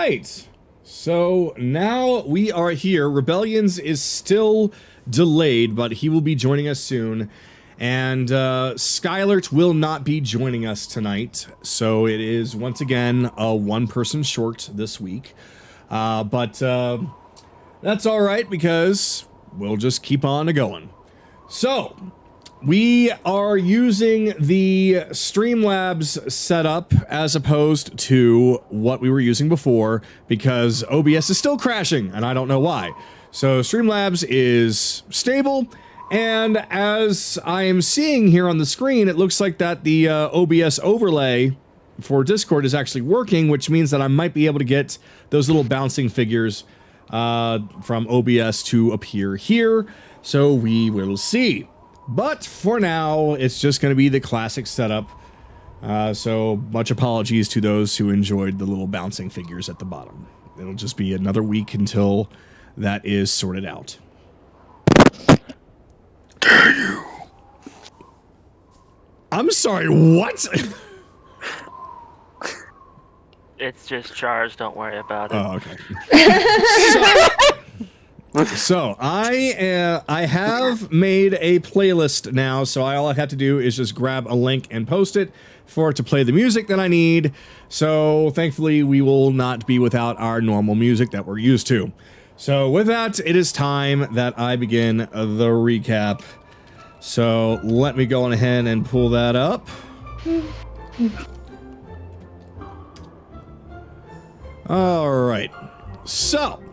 right. So now we are here. Rebellions is still delayed, but he will be joining us soon. And Skylert will not be joining us tonight. So it is once again a one-person short this week. But that's all right because we'll just keep on going. So we are using the Streamlabs setup as opposed to what we were using before because OBS is still crashing and I don't know why. So Streamlabs is stable, and as I am seeing here on the screen, it looks like that the OBS overlay for Discord is actually working, which means that I might be able to get those little bouncing figures from OBS to appear here. So we will see. But for now, it's just going to be the classic setup. So much apologies to those who enjoyed the little bouncing figures at the bottom. It'll just be another week until that is sorted out. Dare you? I'm sorry, what? It's just charged, don't worry about it. Oh, okay. So I have made a playlist now, so all I have to do is just grab a link and post it for it to play the music that I need. So thankfully we will not be without our normal music that we're used to. So with that, it is time that I begin the recap. So let me go on ahead and pull that up. All right. So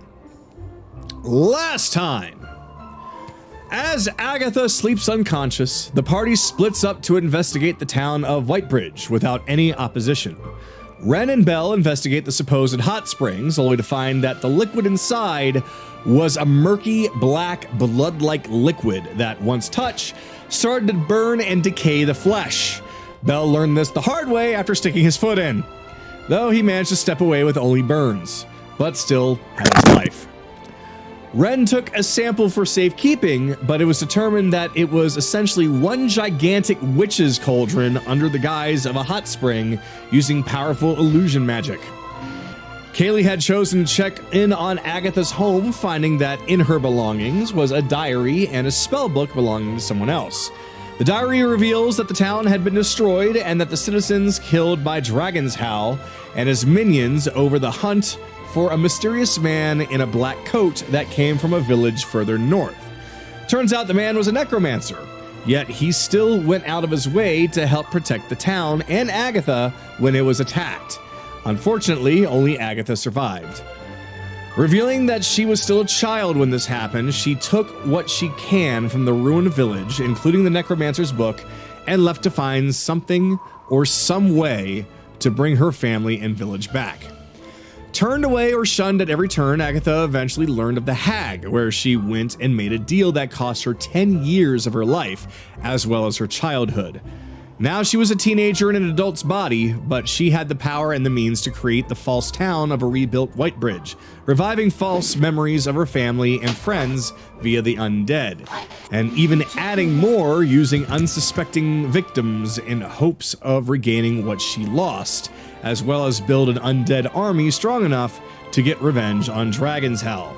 last time, as Agatha sleeps unconscious, the party splits up to investigate the town of Whitebridge without any opposition. Ren and Bell investigate the supposed hot springs, only to find that the liquid inside was a murky, black, blood-like liquid that, once touched, started to burn and decay the flesh. Bell learned this the hard way after sticking his foot in, though he managed to step away with only burns, but still had his life. Ren took a sample for safekeeping, but it was determined that it was essentially one gigantic witch's cauldron under the guise of a hot spring using powerful illusion magic. Kayli had chosen to check in on Agatha's home, finding that in her belongings was a diary and a spellbook belonging to someone else. The diary reveals that the town had been destroyed and that the citizens killed by Dragon's Howl and his minions over the hunt for a mysterious man in a black coat that came from a village further north. Turns out the man was a necromancer, yet he still went out of his way to help protect the town and Agatha when it was attacked. Unfortunately, only Agatha survived. Revealing that she was still a child when this happened, she took what she can from the ruined village, including the necromancer's book, and left to find something or some way to bring her family and village back. Turned away or shunned at every turn, Agatha eventually learned of the Hag, where she went and made a deal that cost her 10 years of her life, as well as her childhood. Now she was a teenager in an adult's body, but she had the power and the means to create the false town of a rebuilt Whitebridge, reviving false memories of her family and friends via the undead, and even adding more using unsuspecting victims in hopes of regaining what she lost, as well as build an undead army strong enough to get revenge on Dragon's Howl.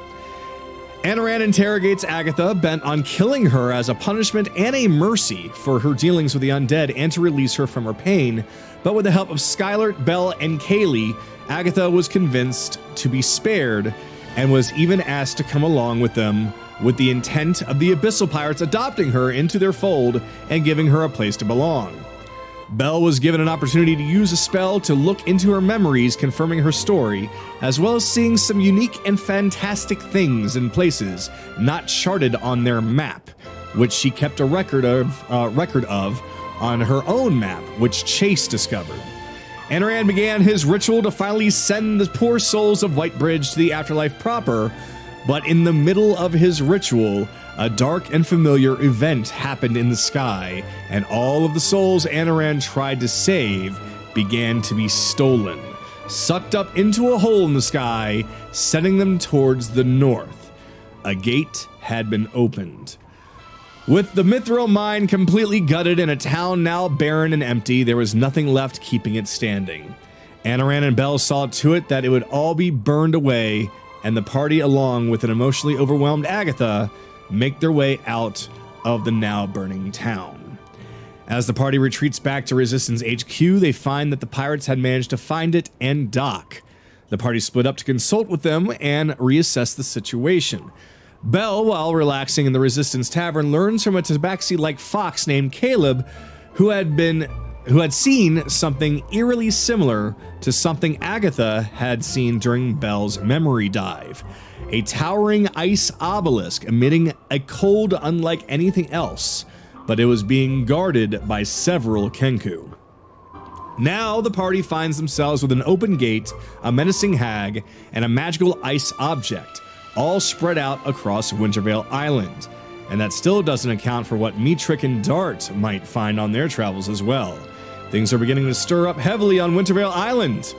Ren interrogates Agatha, bent on killing her as a punishment and a mercy for her dealings with the undead and to release her from her pain, but with the help of Skylert, Bell, and Kayli, Agatha was convinced to be spared and was even asked to come along with them with the intent of the Abyssal Pirates adopting her into their fold and giving her a place to belong. Belle was given an opportunity to use a spell to look into her memories, confirming her story, as well as seeing some unique and fantastic things and places not charted on their map, which she kept a record of on her own map, which Chase discovered. Ren began his ritual to finally send the poor souls of Whitebridge to the afterlife proper, but in the middle of his ritual, a dark and familiar event happened in the sky, and all of the souls Ren tried to save began to be stolen, sucked up into a hole in the sky, sending them towards the north. A gate had been opened. With the Mithril mine completely gutted and a town now barren and empty, there was nothing left keeping it standing. Anna, Ren, and Bell saw to it that it would all be burned away, and the party, along with an emotionally overwhelmed Agatha, make their way out of the now burning town. As the party retreats back to Resistance HQ, they find that the pirates had managed to find it and dock. The party split up to consult with them and reassess the situation. Bell, while relaxing in the Resistance Tavern, learns from a tabaxi-like fox named Caleb, who had seen something eerily similar to something Agatha had seen during Bell's memory dive. A towering ice obelisk emitting a cold unlike anything else, but it was being guarded by several Kenku. Now the party finds themselves with an open gate, a menacing hag, and a magical ice object, all spread out across Wintervale Island. And that still doesn't account for what Metric and Dart might find on their travels as well. Things are beginning to stir up heavily on Wintervale Island.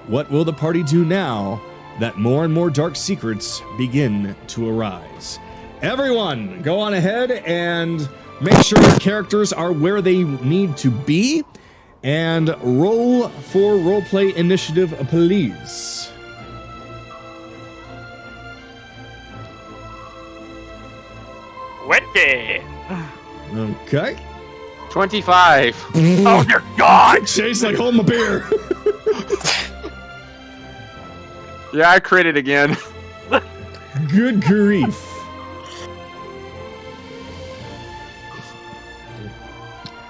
What will the party do now that more and more dark secrets begin to arise? Everyone, go on ahead and make sure your characters are where they need to be, and roll for roleplay initiative, please. Wendy! Okay. 25. Oh dear God! Chase, like, hold my beer. Yeah, I critted again. Good grief.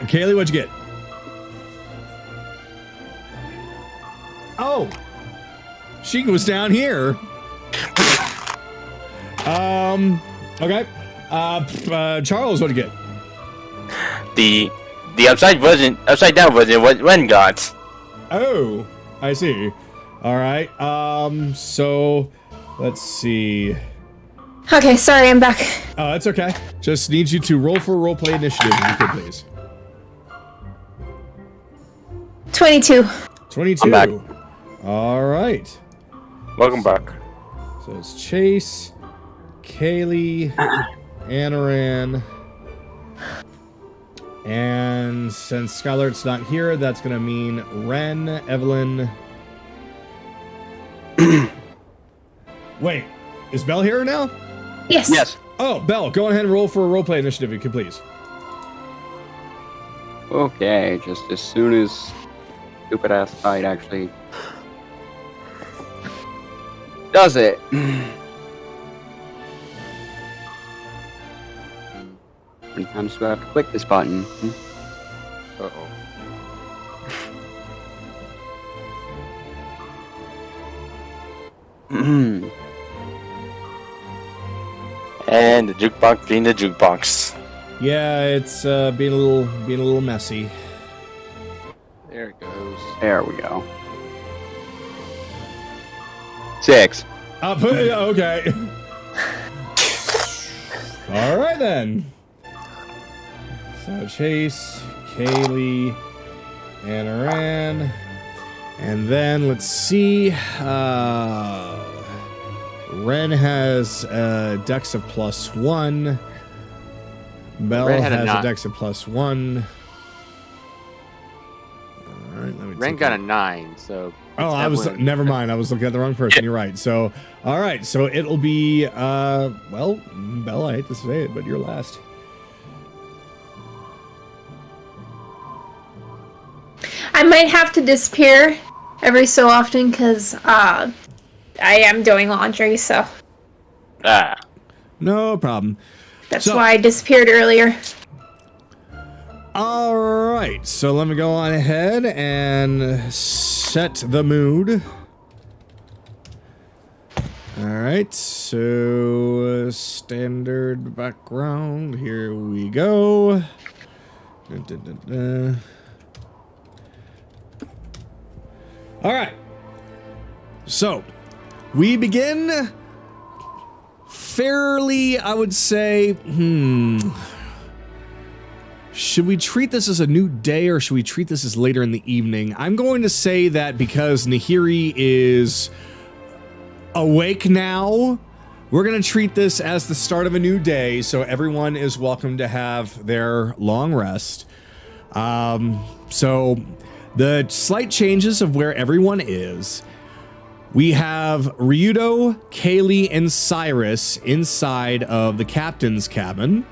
Kayli, what'd you get? Oh, she was down here. Okay. Charles, what'd you get? The upside down wasn't what Ren got. Oh, I see. All right. So let's see. Okay, sorry, I'm back. Oh, that's okay. Just need you to roll for roleplay initiative, if you could, please. 22. 22. I'm back. All right. Welcome back. So it's Chase, Kayli, Anaran, and since Skylar's not here, that's gonna mean Ren, Evelyn. Wait, is Bell here now? Yes. Yes. Oh, Bell, go ahead and roll for a roleplay initiative, if you could, please. Okay, just as soon as stupid ass fight actually does it. How many times do I have to click this button? Uh-oh. And the jukebox being the jukebox. Yeah, it's being a little messy. There it goes. There we go. 6. Okay. All right then. So Chase, Kayli, Anaran, and then let's see. Ren has a dex of +1. Bell Ren had a has a 9. dex of +1. All right, let me. Ren got a 9, so. Oh, I was never mind. I was looking at the wrong person. You're right. So, all right. So it'll be well, Bell. I hate to say it, but you're last. I might have to disappear every so often because I am doing laundry, so Ah. No problem. that's why I disappeared earlier. All right. So let me go on ahead and set the mood. All right. So standard background. Here we go. Dun, dun, dun, dun. All right. So we begin fairly, I would say, should we treat this as a new day or should we treat this as later in the evening? I'm going to say that because Nahiri is awake now, we're going to treat this as the start of a new day, so everyone is welcome to have their long rest. So The slight changes of where everyone is. We have Ryudo, Kayli, and Cyrus inside of the captain's cabin.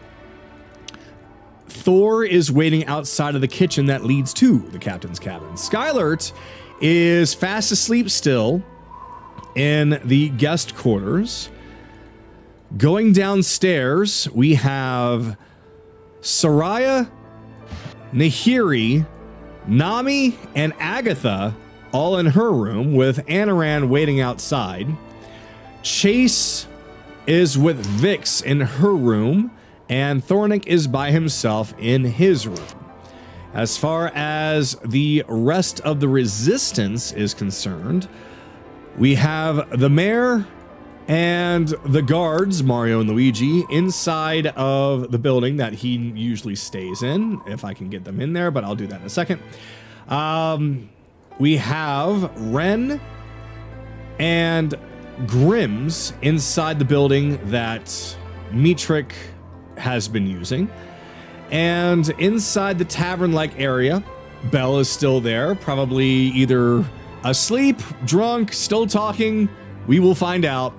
Thor is waiting outside of the kitchen that leads to the captain's cabin. Skylert is fast asleep still in the guest quarters. Going downstairs, we have Soraya, Nahiri, Nami, and Agatha all in her room with Anaran waiting outside. Chase is with Vix in her room, and Thornick is by himself in his room. As far as the rest of the resistance is concerned, we have the mayor and the guards, Mario and Luigi, inside of the building that he usually stays in, if I can get them in there, but I'll do that in a second. We have Ren and Grims inside the building that Mitrik has been using. And inside the tavern-like area, Bell is still there, probably either asleep, drunk, still talking. We will find out.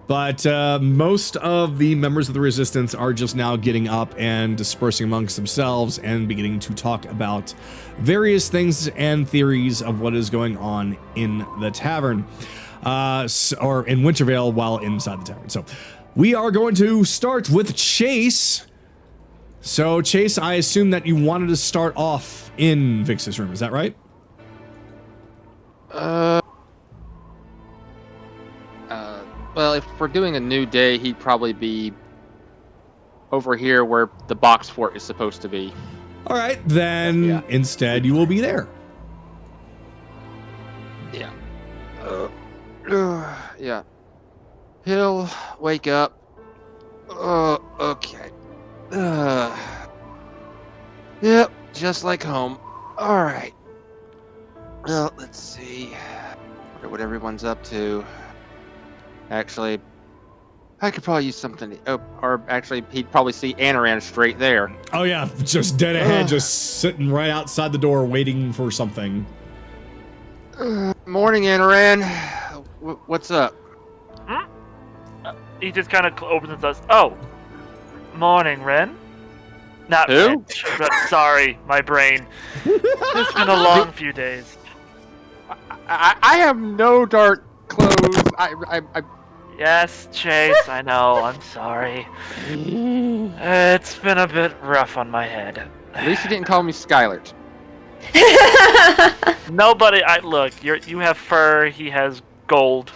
But most of the members of the Resistance are just now getting up and dispersing amongst themselves and beginning to talk about various things and theories of what is going on in the tavern, or in Wintervale while inside the tavern. So we are going to start with Chase. So Chase, I assume that you wanted to start off in Vix's room. Is that right? Well, if we're doing a new day, he'd probably be over here where the box fort is supposed to be. All right, then instead you will be there. Yeah. Yeah. He'll wake up. Okay. Yep, just like home. All right. Well, let's see. Wonder what everyone's up to. Actually, I could probably use something. Or actually, he'd probably see Anaran straight there. Oh yeah, just dead ahead, just sitting right outside the door waiting for something. Morning, Anaran. What's up? He just kind of opens and says, "Oh, morning, Ren." Not Who? Ren. Sorry, my brain. It's been a long few days. I have no dark clothes. I Yes, Chase, I know. I'm sorry. It's been a bit rough on my head. At least you didn't call me Skylert. Nobody. Look. You have fur. He has gold.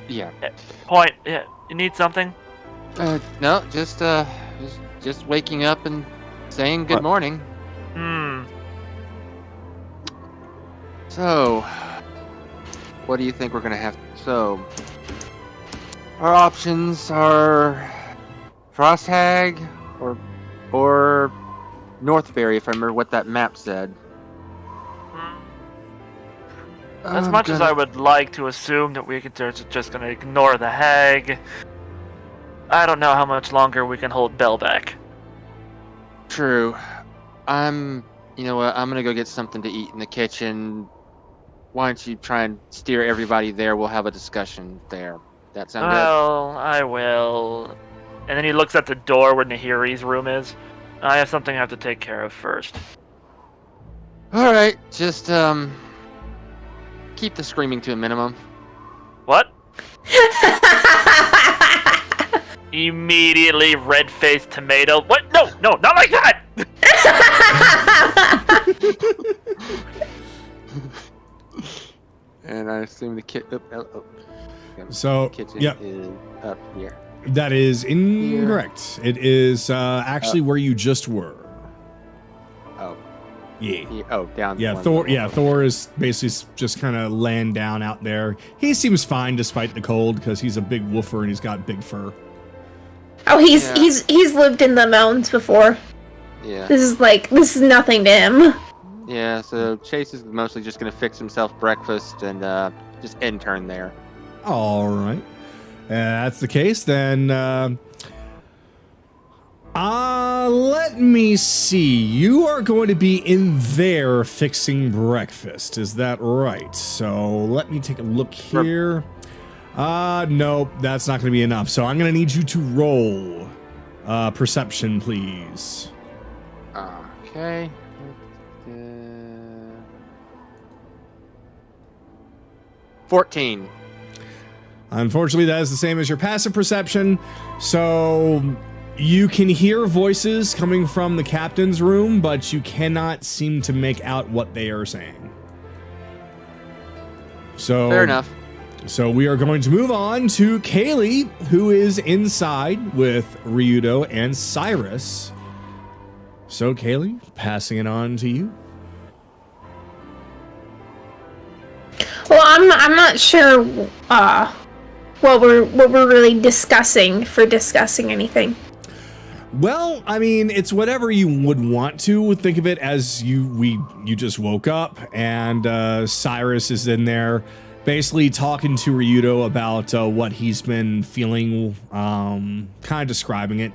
Yeah. Point. Yeah. You need something? No, just waking up and saying good morning. So, what do you think we're gonna have? So, our options are Frost Hag or Northbury, if I remember what that map said. As much as I would like to assume that we're just going to ignore the hag, I don't know how much longer we can hold Bell back. True. You know what? I'm gonna go get something to eat in the kitchen. Why don't you try and steer everybody there? We'll have a discussion there. That sound good? Well, I will. And then he looks at the door where Nahiri's room is. I have something I have to take care of first. Alright, just, keep the screaming to a minimum. What? Immediately red-faced tomato. What? No, not like that! And I assume the kitchen So, yep. is up here. That is incorrect. It is actually where you just were. Oh. Yeah. Down. Yeah, one Thor. level. Yeah, Thor is basically just kind of laying down out there. He seems fine despite the cold because he's a big woofer and he's got big fur. Oh, he's lived in the mountains before. Yeah. This is nothing to him. Yeah, so Chase is mostly just gonna fix himself breakfast and just intern there. All right. That's the case, then Let me see. You are going to be in there fixing breakfast. Is that right? So let me take a look here. Nope, that's not going to be enough. So I'm going to need you to roll perception, please. Okay. 14. Unfortunately, that is the same as your passive perception. So you can hear voices coming from the captain's room, but you cannot seem to make out what they are saying. So Fair enough. So we are going to move on to Kayli, who is inside with Ryudo and Cyrus. So Kayli, passing it on to you. Well, I'm not sure what we're really discussing anything. Well, I mean, it's whatever you would want to think of it as. You just woke up and Cyrus is in there basically talking to Ryudo about what he's been feeling, kind of describing it.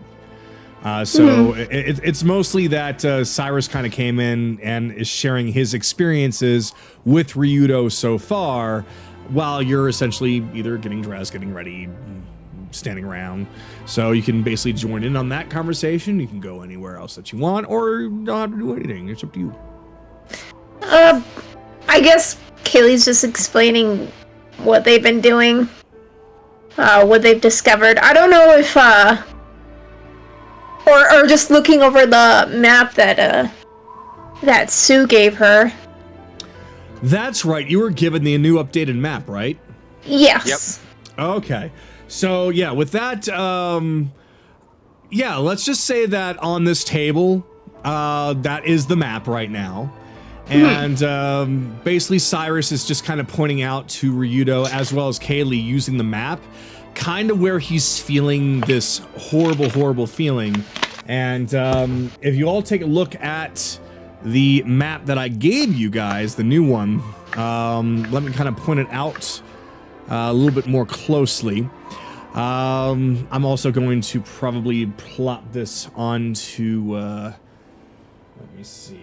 It's mostly that Cyrus kind of came in and is sharing his experiences with Ryudo so far, while you're essentially either getting dressed, getting ready, standing around. So you can basically join in on that conversation. You can go anywhere else that you want, or not do anything. It's up to you. I guess Kayli's just explaining what they've been doing, what they've discovered. I don't know if, or just looking over the map that Sue gave her. That's right. You were given the new updated map, right? Yes. Yep. Okay. So yeah, with that, yeah, let's just say that on this table, that is the map right now. And basically Cyrus is just kind of pointing out to Ryudo as well as Kayli using the map, kind of where he's feeling this horrible, horrible feeling. And if you all take a look at the map that I gave you guys, the new one, let me kind of point it out a little bit more closely. I'm also going to probably plot this onto, let me see.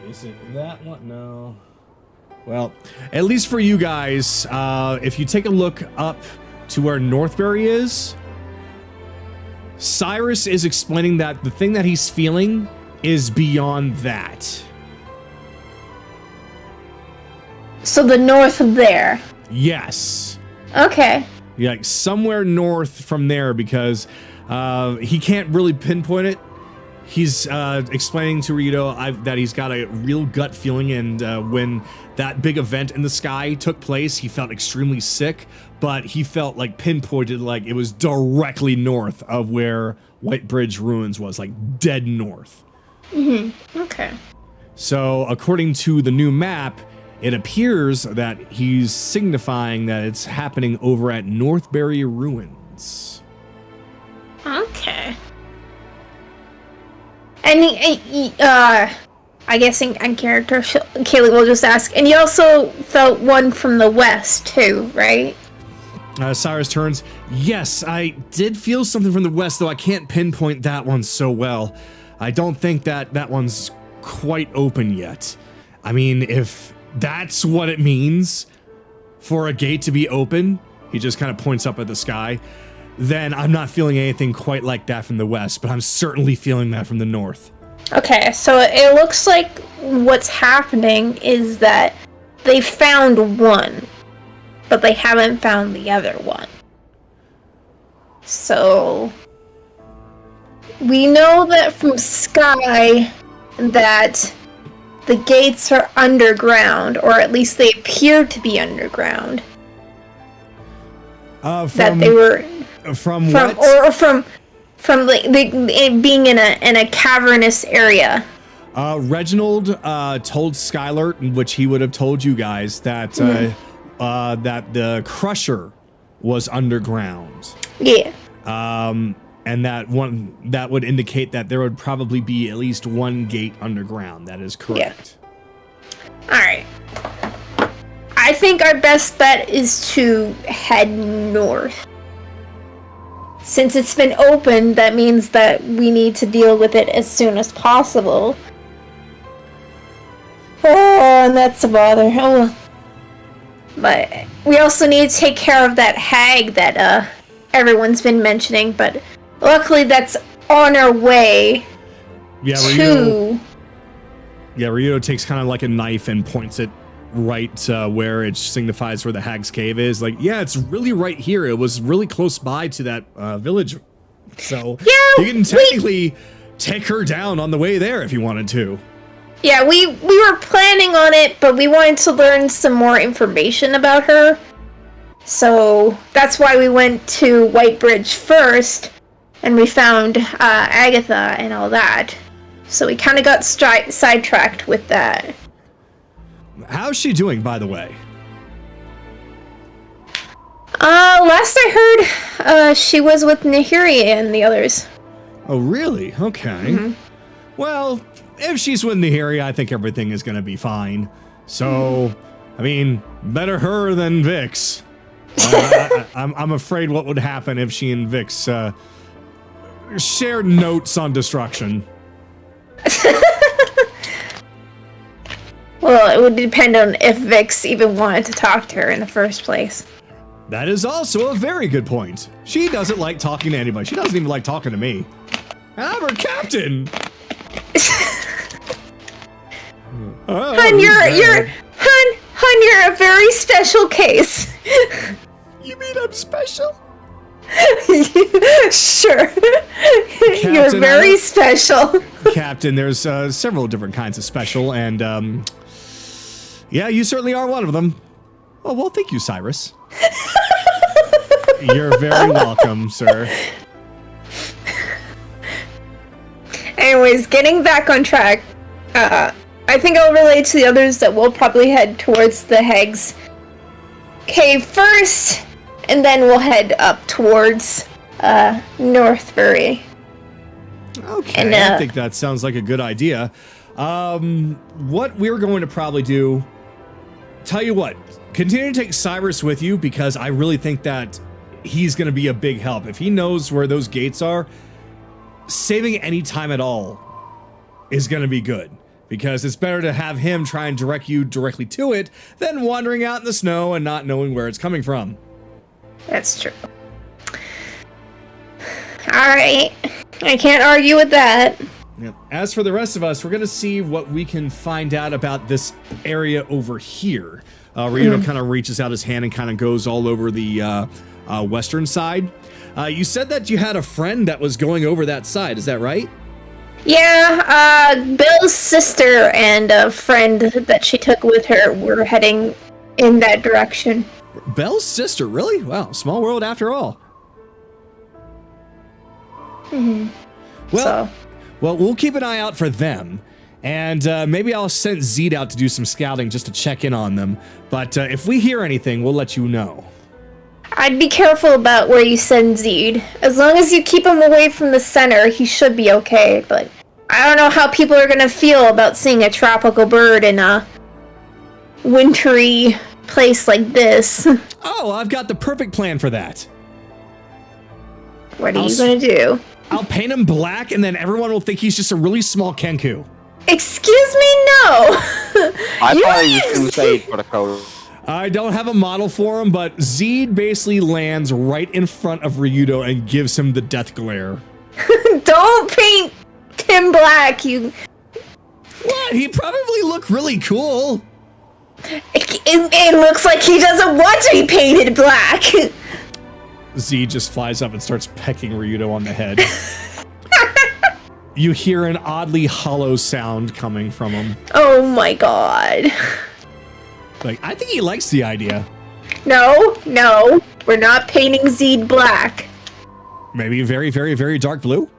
Is it that one? No. Well, at least for you guys, if you take a look up to where Northbury is, Cyrus is explaining that the thing that he's feeling is beyond that. So the north of there. Yes. Okay. Yeah, like somewhere north from there, because he can't really pinpoint it. He's explaining to Ryudo that he's got a real gut feeling, and when that big event in the sky took place, he felt extremely sick, but he felt like pinpointed, like it was directly north of where Whitebridge Ruins was, like dead north. Okay. So according to the new map, it appears that he's signifying that it's happening over at Northbury Ruins. Okay. And I guess in character, Kayli will just ask, and you also felt one from the west too, right? Cyrus turns. Yes, I did feel something from the west, though I can't pinpoint that one so well. I don't think that one's quite open yet. I mean, if that's what it means for a gate to be open, he just kind of points up at the sky, then I'm not feeling anything quite like that from the west, but I'm certainly feeling that from the north. Okay, so it looks like what's happening is that they found one, but they haven't found the other one. So we know that from Sky that the gates are underground, or at least they appear to be underground. That they were from what? Or from being in a cavernous area. Reginald told Skylar, which he would have told you guys, that that the Crusher was underground. Yeah. And that would indicate that there would probably be at least one gate underground. That is correct. Yeah. All right. I think our best bet is to head north. since it's been opened, that means that we need to deal with it as soon as possible. Oh, and that's a bother. Oh, well. But we also need to take care of that hag that everyone's been mentioning, but luckily that's on our way to... Yeah, Ryudo takes kind of like a knife and points it right where it signifies where the hag's cave is. Like, yeah, it's really right here. It was really close by to that village. So you can technically take her down on the way there if you wanted to. Yeah, we were planning on it, but we wanted to learn some more information about her. So that's why we went to Whitebridge first, and we found Agatha and all that. So we kind of got sidetracked with that. How's she doing, by the way? Last I heard, she was with Nahiri and the others. Oh, really? Okay. Mm-hmm. Well, if she's with Nahiri, I think everything is going to be fine. So, I mean, better her than Vix. I'm afraid what would happen if she and Vix shared notes on destruction. Well, it would depend on if Vix even wanted to talk to her in the first place. That is also a very good point. She doesn't like talking to anybody. She doesn't even like talking to me. I'm her captain. Hun, you're a very special case. You mean I'm special? Sure. Captain, you're very special. Captain, there's several different kinds of special, and yeah, you certainly are one of them. Oh, well, thank you, Cyrus. You're very welcome, sir. Anyways, getting back on track, I think I'll relay to the others that we'll probably head towards the hag's cave first, and then we'll head up towards Northbury. Okay, and, I think that sounds like a good idea. What we're going to probably do, tell you what, continue to take Cyrus with you, because I really think that he's going to be a big help. If he knows where those gates are, saving any time at all is going to be good, because it's better to have him try and direct you directly to it than wandering out in the snow and not knowing where it's coming from. That's true. Alright, I can't argue with that. Yep. As for the rest of us, we're going to see what we can find out about this area over here. Ryudo kind of reaches out his hand and kind of goes all over the western side. You said that you had a friend that was going over that side, is that right? Yeah, Bill's sister and a friend that she took with her were heading in that direction. Bell's sister, really? Wow, small world after all. Well, we'll keep an eye out for them, and maybe I'll send Zed out to do some scouting just to check in on them. But if we hear anything, we'll let you know. I'd be careful about where you send Zed. As long as you keep him away from the center, he should be okay, but I don't know how people are gonna feel about seeing a tropical bird in a wintry place like this. Oh, I've got the perfect plan for that. What are you gonna do? I'll paint him black, and then everyone will think he's just a really small Kenku. Excuse me, no! I thought you was going to say for the code. I don't have a model for him, but Zed basically lands right in front of Ryudo and gives him the death glare. Don't paint him black, you... What? He probably looked really cool. It looks like he doesn't want to be painted black. Z just flies up and starts pecking Ryudo on the head. You hear an oddly hollow sound coming from him. Oh my god. Like, I think he likes the idea. No, we're not painting Zed black. Maybe very, very, very dark blue?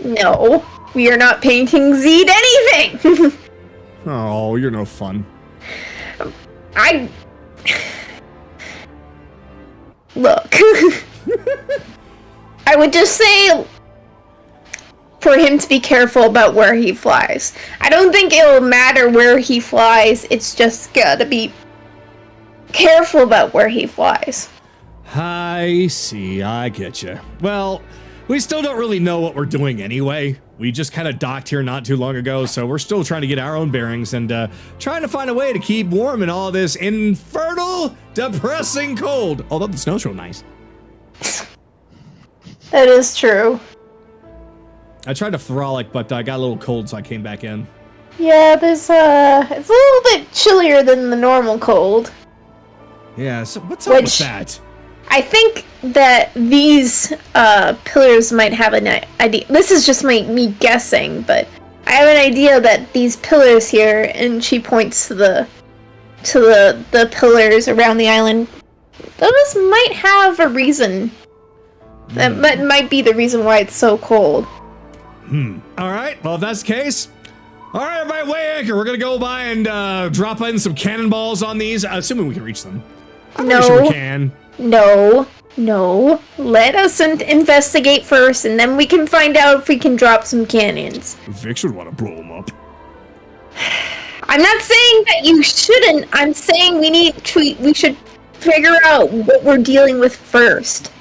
No, we are not painting Zed anything. Oh, you're no fun. Look. I would just say for him to be careful about where he flies. I don't think it'll matter where he flies, it's just gotta be careful about where he flies. I see, I get you. Well, we still don't really know what we're doing anyway. We just kind of docked here not too long ago, so we're still trying to get our own bearings and trying to find a way to keep warm in all this infernal, depressing cold. Although the snow's real nice. That is true. I tried to frolic, but I got a little cold, so I came back in. Yeah, there's it's a little bit chillier than the normal cold. Yeah, so what's up with that? I think that these pillars might have an idea. This is just me guessing, but I have an idea that these pillars here, and she points to the pillars around the island. Those might have a reason. That might be the reason why it's so cold. All right. Well, if that's the case, all right, everybody, weigh anchor. We're gonna go by and drop in some cannonballs on these, assuming we can reach them. I'm pretty sure we can. No. Let us investigate first, and then we can find out if we can drop some cannons. Vic should want to blow them up. I'm not saying that you shouldn't. I'm saying we should figure out what we're dealing with first.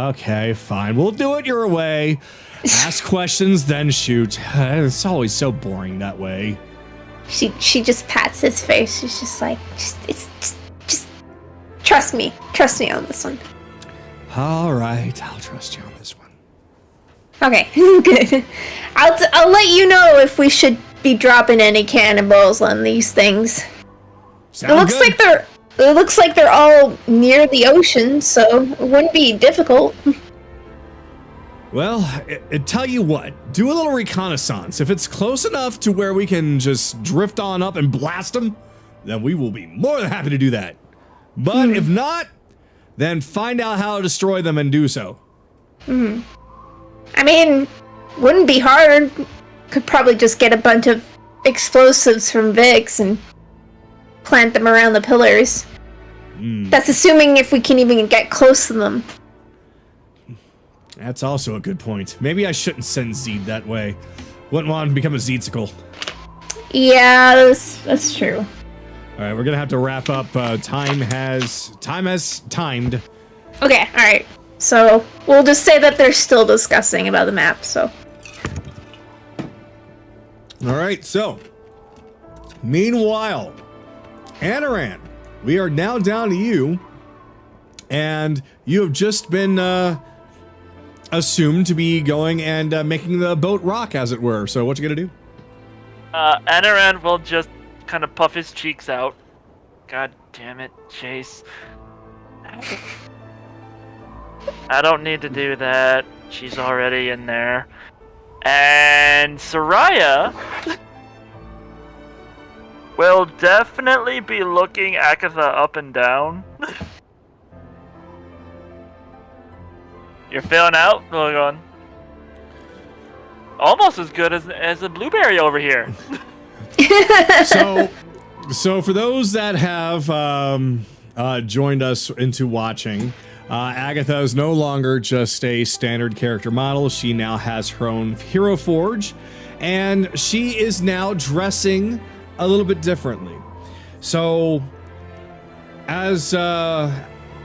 Okay, fine. We'll do it your way. Ask questions, then shoot. It's always so boring that way. She just pats his face. She's just like, just trust me on this one. All right, I'll trust you on this one. Okay, good. I'll let you know if we should be dropping any cannonballs on these things. Sound It looks like they're all near the ocean, so it wouldn't be difficult. Well, I tell you what, do a little reconnaissance. If it's close enough to where we can just drift on up and blast them, then we will be more than happy to do that. But if not, then find out how to destroy them and do so. I mean, wouldn't be hard. Could probably just get a bunch of explosives from Vix and plant them around the pillars. That's assuming if we can even get close to them. That's also a good point. Maybe I shouldn't send Zeed that way. Wouldn't want to become a Zeedsicle. Yeah, that's true. All right, we're gonna have to wrap up. Time has timed. Okay, alright. So, we'll just say that they're still discussing about the map, so. All right, so meanwhile, Anaran, we are now down to you, and you have just been assumed to be going and making the boat rock, as it were. So what you gonna do? Anaran will just kind of puff his cheeks out. God damn it, Chase. I don't need to do that. She's already in there. And Soraya will definitely be looking Agatha up and down. You're feeling out? Hold on. Almost as good as a blueberry over here. So for those that have joined us into watching, Agatha is no longer just a standard character model. She now has her own hero forge, and she is now dressing a little bit differently. So, as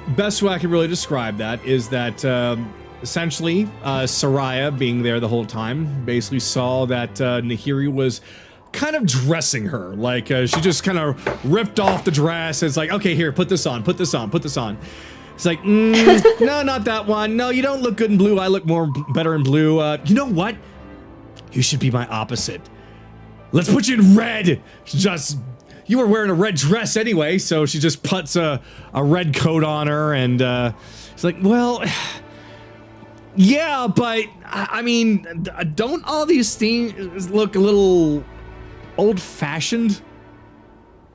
best way I can really describe that is that essentially Soraya, being there the whole time, basically saw that Nahiri was kind of dressing her. Like she just kind of ripped off the dress. It's like, okay, here, put this on, put this on, put this on. It's like, no, not that one. No, you don't look good in blue. I look better in blue. You know what? You should be my opposite. Let's put you in red. You were wearing a red dress anyway, so she just puts a red coat on her, and it's like, well, yeah, but I mean, don't all these things look a little old-fashioned?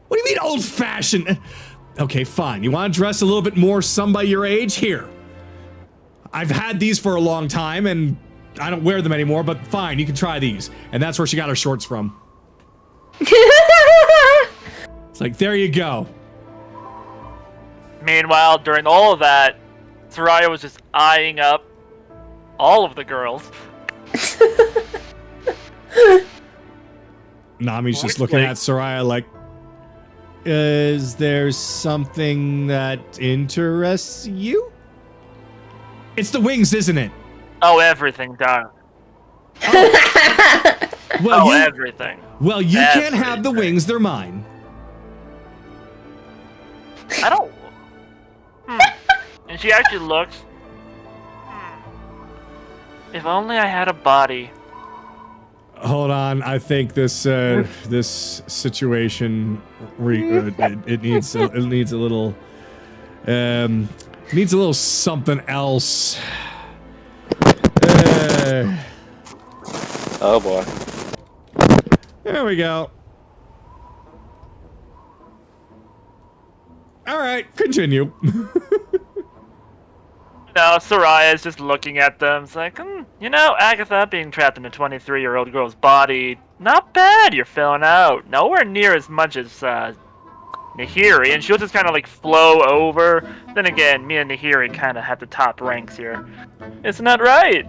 What do you mean old-fashioned? Okay, fine. You want to dress a little bit more somebody your age? Here. I've had these for a long time, and I don't wear them anymore, but fine, you can try these. And that's where she got her shorts from. It's like, there you go. Meanwhile, during all of that, Soraya was just eyeing up all of the girls. Nami's just looking at Soraya like, Is there something that interests you? It's the wings, isn't it? Oh, everything, darling. Well, Everything. Well, you can't have the wings. They're mine. I don't. And she actually looks. If only I had a body. Hold on, I think this this situation it needs a little something else. Oh boy. There we go. All right, continue. Soraya is just looking at them. It's like, Agatha being trapped in a 23-year-old girl's body, not bad. You're filling out. Nowhere near as much as Nahiri, and she'll just kind of like flow over. Then again, me and Nahiri kind of have the top ranks here. Isn't that right?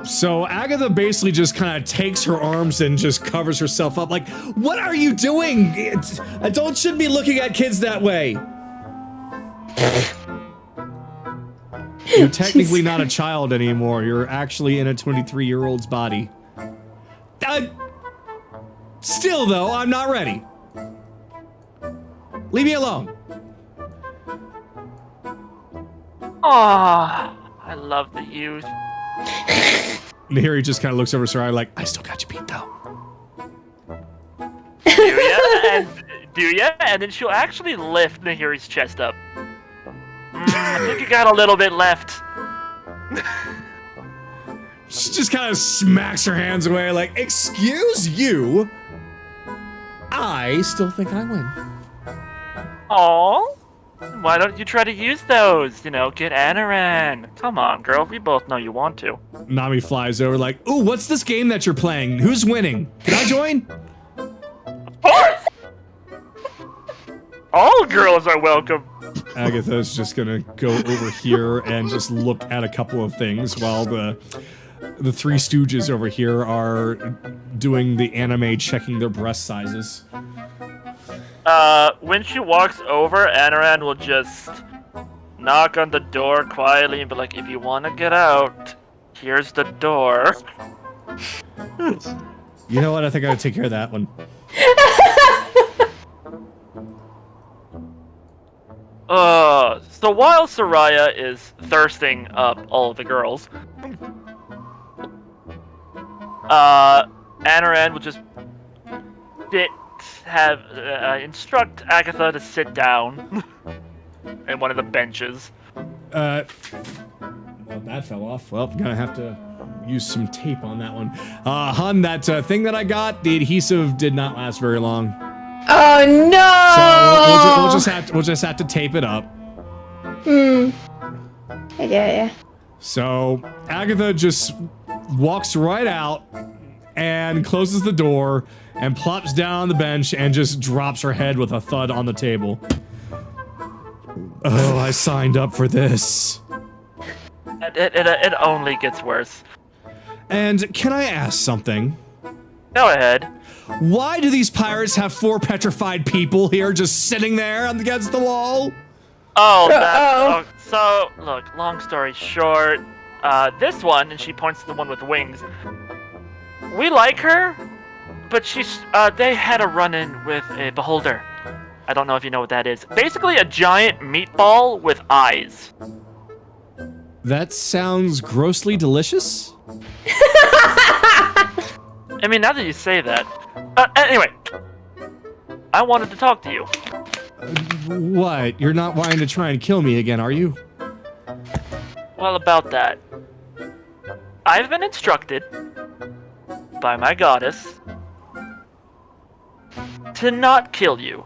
So Agatha basically just kind of takes her arms and just covers herself up. Like, what are you doing? Adults shouldn't be looking at kids that way. You're technically not a child anymore. You're actually in a 23-year-old's body. Still, though, I'm not ready. Leave me alone. Ah, I love the youth. Nahiri just kind of looks over Sarai like, I still got you beat, though. Do ya? And then she'll actually lift Nahiri's chest up. I think you got a little bit left. She just kind of smacks her hands away like, excuse you? I still think I win. Aww. Why don't you try to use those? Get Anaran. Come on, girl. We both know you want to. Nami flies over like, ooh, what's this game that you're playing? Who's winning? Can I join? Of course! All girls are welcome. Agatha's just gonna go over here and just look at a couple of things while the Three Stooges over here are doing the anime checking their breast sizes. When she walks over, Anaran will just knock on the door quietly and be like, if you want to get out, here's the door. You know what? I think I gotta take care of that one. So while Soraya is thirsting up all of the girls, Anaran will just instruct Agatha to sit down in one of the benches. Well, that fell off. Well, gonna have to use some tape on that one. Hun, that thing that I got, the adhesive did not last very long. Oh no! So we'll just have to tape it up. I get ya. So Agatha just walks right out and closes the door and plops down on the bench and just drops her head with a thud on the table. Oh, I signed up for this. It only gets worse. And can I ask something? Go ahead. Why do these pirates have 4 petrified people here just sitting there against the wall? So, look, long story short, this one, and she points to the one with wings, we like her, but they had a run-in with a beholder. I don't know if you know what that is. Basically a giant meatball with eyes. That sounds grossly delicious. I mean, now that you say that. Anyway, I wanted to talk to you. What? You're not wanting to try and kill me again, are you? Well, about that. I've been instructed by my goddess to not kill you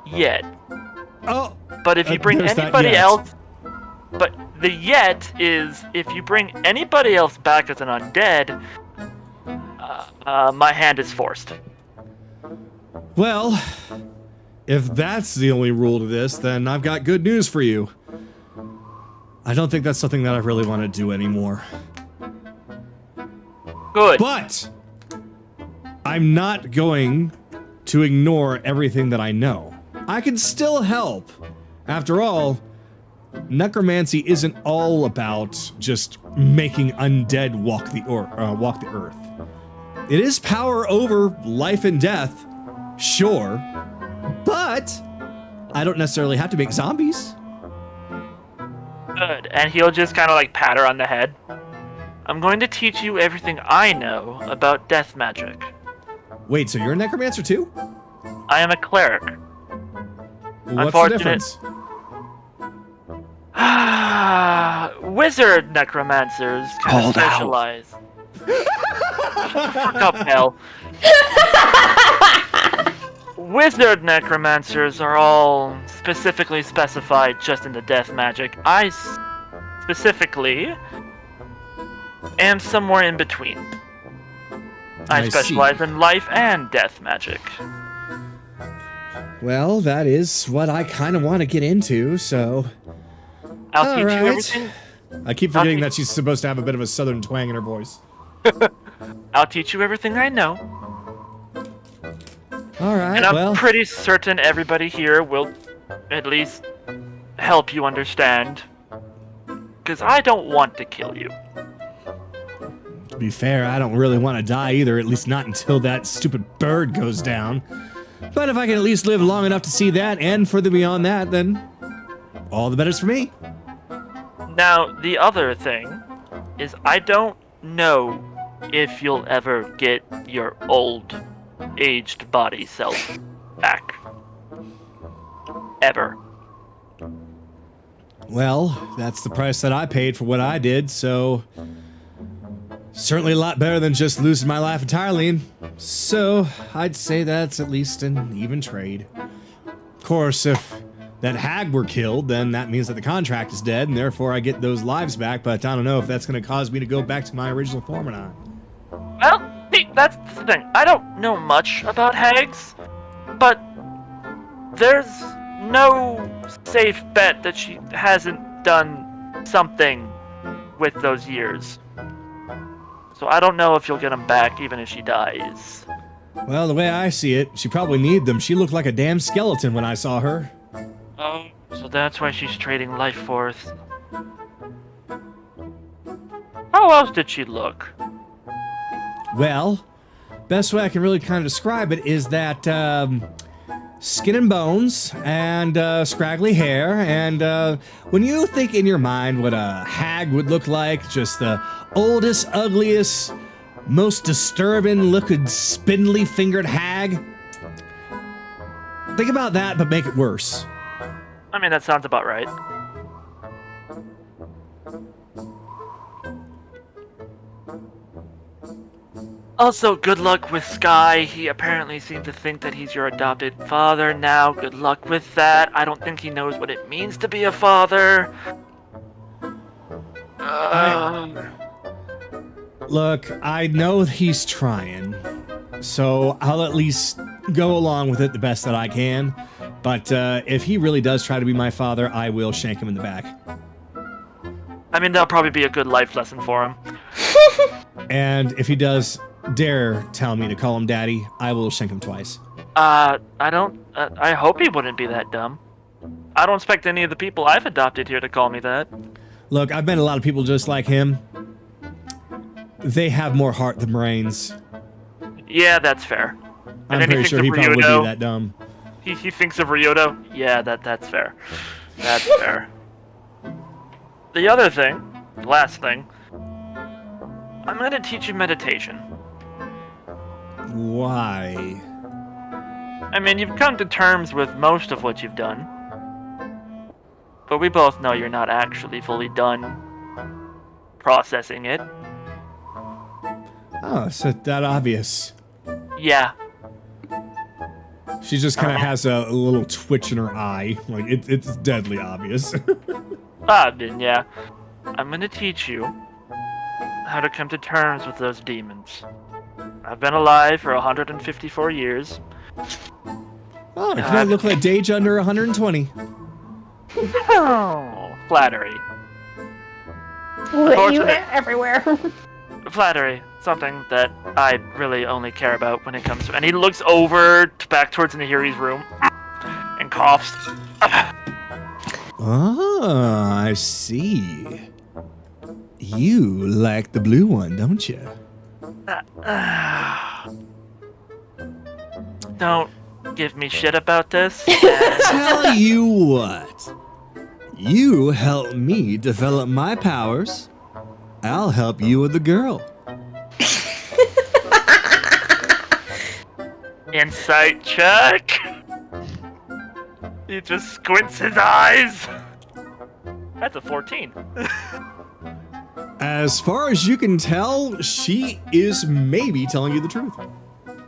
yet. Oh, but if you bring anybody else, but the yet is if you bring anybody else back as an undead, my hand is forced. Well, if that's the only rule to this, then I've got good news for you. I don't think that's something that I really want to do anymore. Good. But I'm not going to ignore everything that I know. I can still help. After all, necromancy isn't all about just making undead walk the earth. It is power over life and death, sure, but I don't necessarily have to make zombies. Good. And he'll just kind of like pat her on the head. I'm going to teach you everything I know about death magic. Wait, so you're a necromancer too? I am a cleric. What's the difference? Wizard necromancers kind of Hold out. specialize. Shut the fuck up, Bell. Wizard necromancers are all specifically specified just in the death magic. I specifically am somewhere in between. I specialize in life and death magic. Well, that is what I kind of want to get into, so... I'll teach Alright. you everything. I keep forgetting that she's supposed to have a bit of a southern twang in her voice. I'll teach you everything I know. Alright, And I'm well... pretty certain everybody here will at least help you understand. Because I don't want to kill you. To be fair, I don't really want to die either, at least not until that stupid bird goes down. But if I can at least live long enough to see that and further beyond that, then all the better's for me. Now, the other thing is I don't know if you'll ever get your old, aged body self back. Ever. Well, that's the price that I paid for what I did, so... certainly a lot better than just losing my life entirely. So, I'd say that's at least an even trade. Of course, if that hag were killed, then that means that the contract is dead, and therefore I get those lives back, but I don't know if that's going to cause me to go back to my original form or not. Well, see, that's the thing. I don't know much about hags, but there's no safe bet that she hasn't done something with those years. So I don't know if you'll get them back even if she dies. Well, the way I see it, she probably need them. She looked like a damn skeleton when I saw her. Oh, so that's why she's trading life force. How else did she look? Well, best way I can really kind of describe it is that skin and bones and scraggly hair, and when you think in your mind what a hag would look like, just the oldest, ugliest, most disturbing looking spindly fingered hag, think about that but make it worse. I mean, that sounds about right. Also, good luck with Sky. He apparently seemed to think that he's your adopted father now. Good luck with that. I don't think he knows what it means to be a father. Look, I know he's trying, so I'll at least go along with it the best that I can. But if he really does try to be my father, I will shank him in the back. I mean, that'll probably be a good life lesson for him. And if he does dare tell me to call him daddy, I will shank him twice. I hope he wouldn't be that dumb. I don't expect any of the people I've adopted here to call me that. Look, I've met a lot of people just like him. They have more heart than brains. Yeah, that's fair. I'm pretty sure he probably would be that dumb. He thinks of Ryoto? Yeah, that's fair. That's fair. The other thing, last thing, I'm gonna teach you meditation. Why? I mean, you've come to terms with most of what you've done. But we both know you're not actually fully done processing it. Oh, it's that obvious. Yeah. She just kind of has a little twitch in her eye. Like, it's deadly obvious. Yeah. I'm gonna teach you how to come to terms with those demons. I've been alive for 154 years. Oh, it might look like Dage under 120. Oh, flattery. Let you everywhere. Flattery. something that I really only care about when it comes to. And he looks over back towards Nahiri's room and coughs. Ah, I see. You like the blue one, don't you? Don't give me shit about this. Tell you what. You help me develop my powers. I'll help you with the girl. Insight check. He just squints his eyes. That's a 14. As far as you can tell, she is maybe telling you the truth.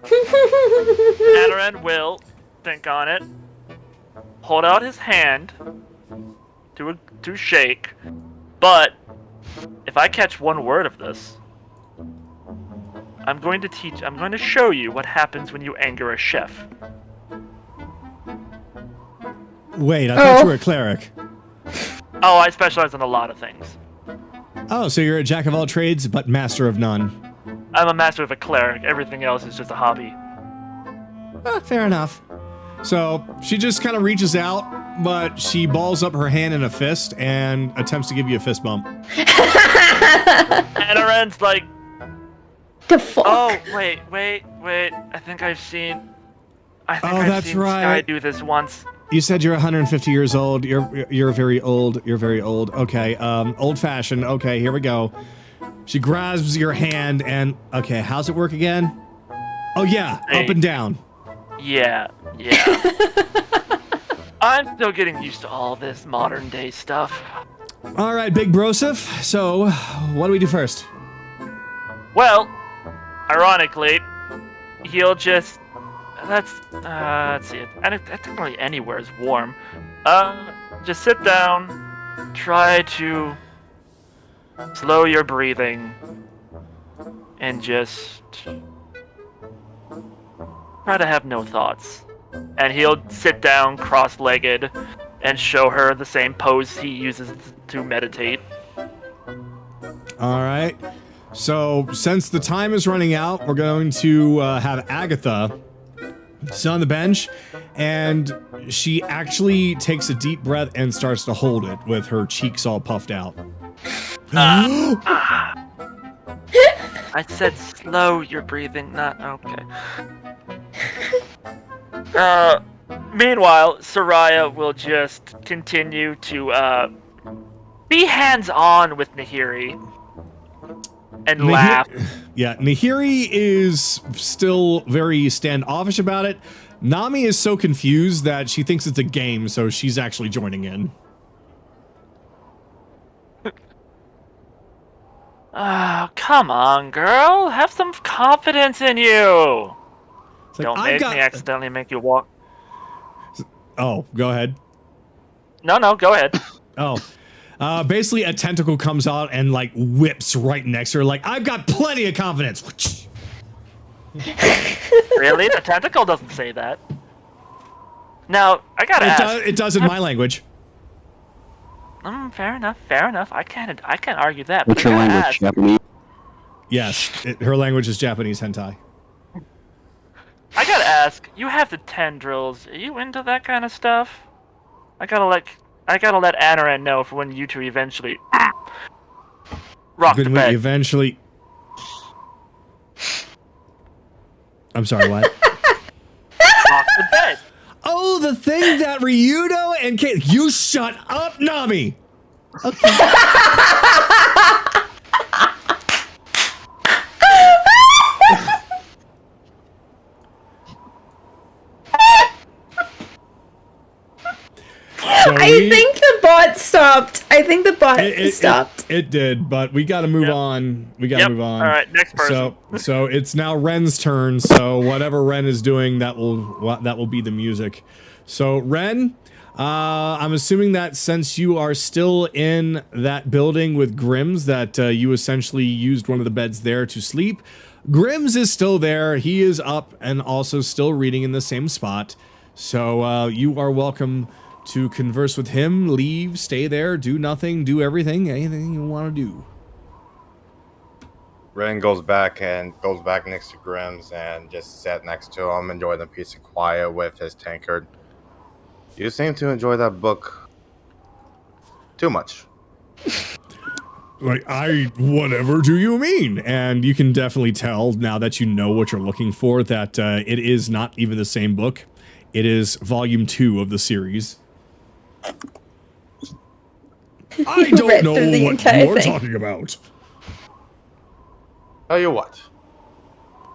Adaran will think on it, hold out his hand to shake, but if I catch one word of this, I'm going to show you what happens when you anger a chef. Wait, I thought you were a cleric. Oh, I specialize in a lot of things. Oh, so you're a jack of all trades, but master of none. I'm a master of a cleric. Everything else is just a hobby. Fair enough. So she just kind of reaches out, but she balls up her hand in a fist and attempts to give you a fist bump. Adaran's like, The fuck? oh, wait. I think I've seen That's right. Sky do this once. You said you're 150 years old. You're very old. You're very old. Okay, old-fashioned. Okay, here we go. She grabs your hand and, okay, how's it work again? Oh yeah, Hey. up and down. Yeah. I'm still getting used to all this modern day stuff. All right, Big Broseph. So, what do we do first? Well, ironically, he'll just let's see it. And technically anywhere is warm. Just sit down, try to slow your breathing, and just try to have no thoughts. And he'll sit down cross-legged and show her the same pose he uses to meditate. All right. So, since the time is running out, we're going to have Agatha sit on the bench, and she actually takes a deep breath and starts to hold it with her cheeks all puffed out. I said slow your breathing, not okay. Meanwhile, Soraya will just continue to be hands-on with Nahiri and laugh. Yeah, Nahiri is still very standoffish about it. Nami is so confused that she thinks it's a game, so she's actually joining in. Oh, come on, girl. Have some confidence in you. It's like, Don't make me accidentally make you walk. Oh, go ahead. No, go ahead. Oh. Basically, a tentacle comes out and, like, whips right next to her, like, I've got plenty of confidence. Really? The tentacle doesn't say that. Now, I gotta ask. It does in my language. Fair enough. I can't argue that. What's But your I gotta language? ask, Japanese? Yes, her language is Japanese hentai. I gotta ask, you have the tendrils. Are you into that kind of stuff? I gotta let Anaran know for when you two eventually rock the When we bed. eventually... I'm sorry, what? Rock the bed. Oh, the thing that Ryudo and Kayli... You shut up, Nami! Okay. So I think the bot stopped. I think the bot stopped. It did, but we got to move on. We got to move on. All right, next person. So it's now Ren's turn. So whatever Ren is doing, that will be the music. So Ren, I'm assuming that since you are still in that building with Grimm's, that you essentially used one of the beds there to sleep. Grimm's is still there. He is up and also still reading in the same spot. So you are welcome to converse with him, leave, stay there, do nothing, do everything, anything you want to do. Ren goes back next to Grimm's and just sat next to him, enjoying the peace and quiet with his tankard. You seem to enjoy that book too much. Like, whatever do you mean? And you can definitely tell now that you know what you're looking for that it is not even the same book. It is volume 2 of the series. I don't know what you're talking about. Tell you what,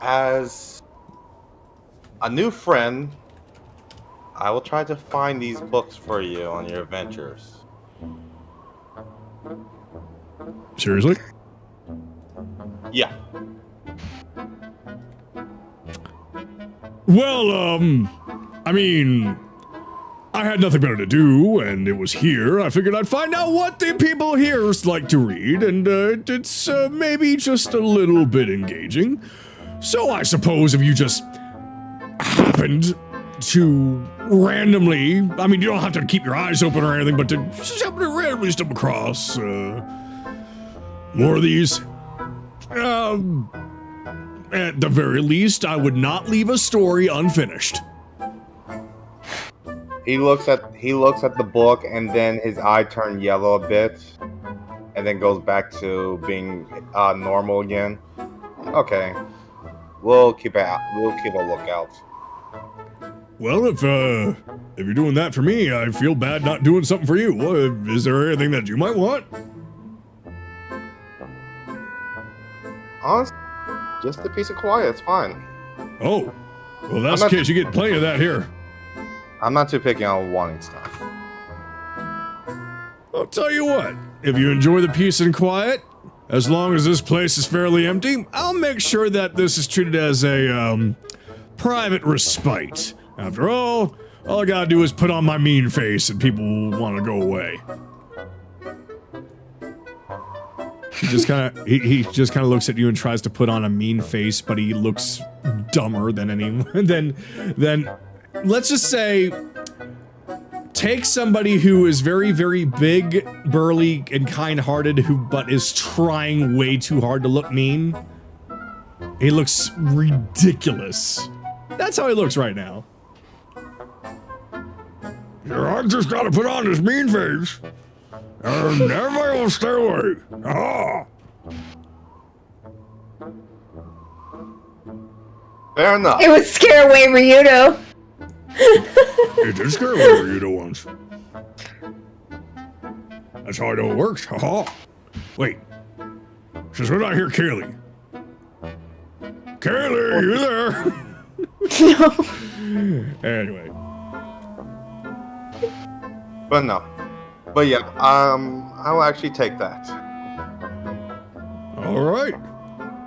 as a new friend, I will try to find these books for you on your adventures. Seriously? Yeah. Well, I mean, I had nothing better to do, and it was here. I figured I'd find out what the people here like to read, and it's maybe just a little bit engaging. So I suppose if you just happened to randomly, I mean, you don't have to keep your eyes open or anything, but to just happen to randomly stumble across more of these, at the very least, I would not leave a story unfinished. He looks at the book, and then his eye turned yellow a bit, and then goes back to being normal again. Okay, we'll keep a lookout. Well, if you're doing that for me, I feel bad not doing something for you. Is there anything that you might want? Honestly, just a piece of quiet. It's fine. Oh, well, that's the case. You get plenty of that here. I'm not too picky on wanting stuff. I'll tell you what. If you enjoy the peace and quiet, as long as this place is fairly empty, I'll make sure that this is treated as a private respite. After all I gotta do is put on my mean face, and people will want to go away. He just kind of looks at you and tries to put on a mean face, but he looks dumber than anyone. Then let's just say, take somebody who is very, very big, burly, and kind-hearted, but is trying way too hard to look mean. He looks ridiculous. That's how he looks right now. I just gotta put on this mean face. And everybody will stay away. Ah. Fair enough. It would scare away Ryudo. It did scare away Ryudo once. That's how I know it works. Haha. Wait. Since we're not here, Kayli. Kayli, you there? Anyway. But no. But yeah, I will actually take that. All right.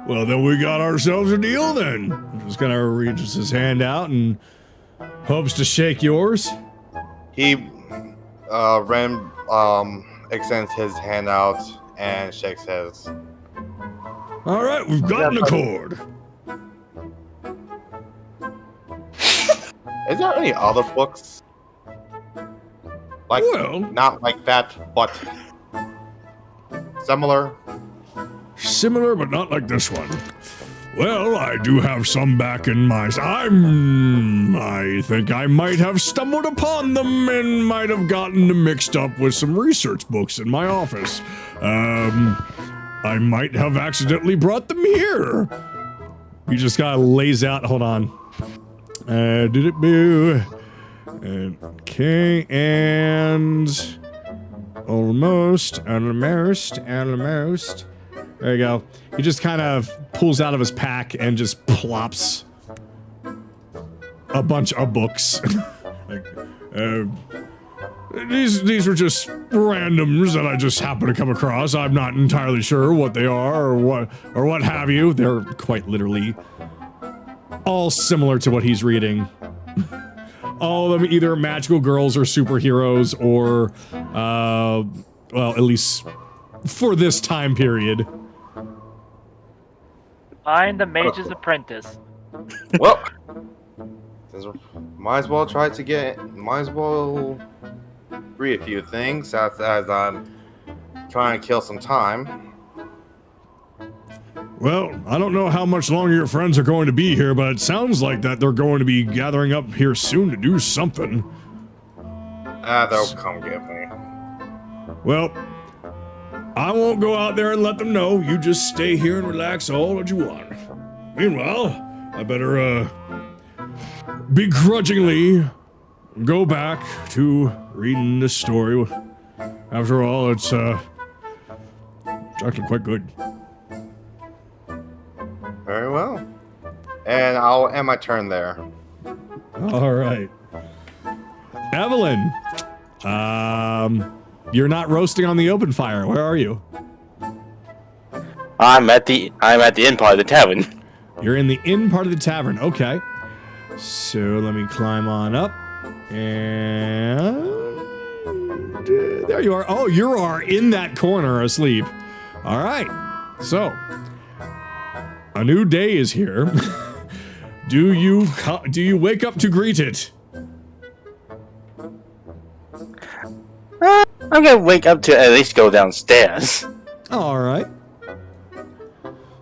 Well, then we got ourselves a deal then. Just kind of reaches his hand out and hopes to shake yours. Ren, extends his hand out and shakes his. All right, we've got an accord. Is there any other books? Like, well, not like that, but similar? Similar, but not like this one. Well, I do have some back in my... I think I might have stumbled upon them and might have gotten them mixed up with some research books in my office. I might have accidentally brought them here. He just kind of lays out... Hold on. Did it be... Okay, and... Almost. There you go. He just kind of pulls out of his pack and just plops a bunch of books. Like, these were just randoms that I just happened to come across. I'm not entirely sure what they are or what have you. They're quite literally all similar to what he's reading. All of them either magical girls or superheroes or, well, at least for this time period. Find the Mage's Apprentice. Well, might as well read a few things as I'm trying to kill some time. Well, I don't know how much longer your friends are going to be here, but it sounds like that they're going to be gathering up here soon to do something. They'll come get me. Well, I won't go out there and let them know. You just stay here and relax all that you want. Meanwhile, I better, begrudgingly go back to reading this story. After all, it's actually quite good. Very well. And I'll end my turn there. All right. Evelyn, you're not roasting on the open fire. Where are you? I'm at the inn part of the tavern. You're in the inn part of the tavern. Okay. So let me climb on up. And there you are. Oh, you are in that corner asleep. All right. So a new day is here. Do you wake up to greet it? I'm gonna wake up to at least go downstairs. All right.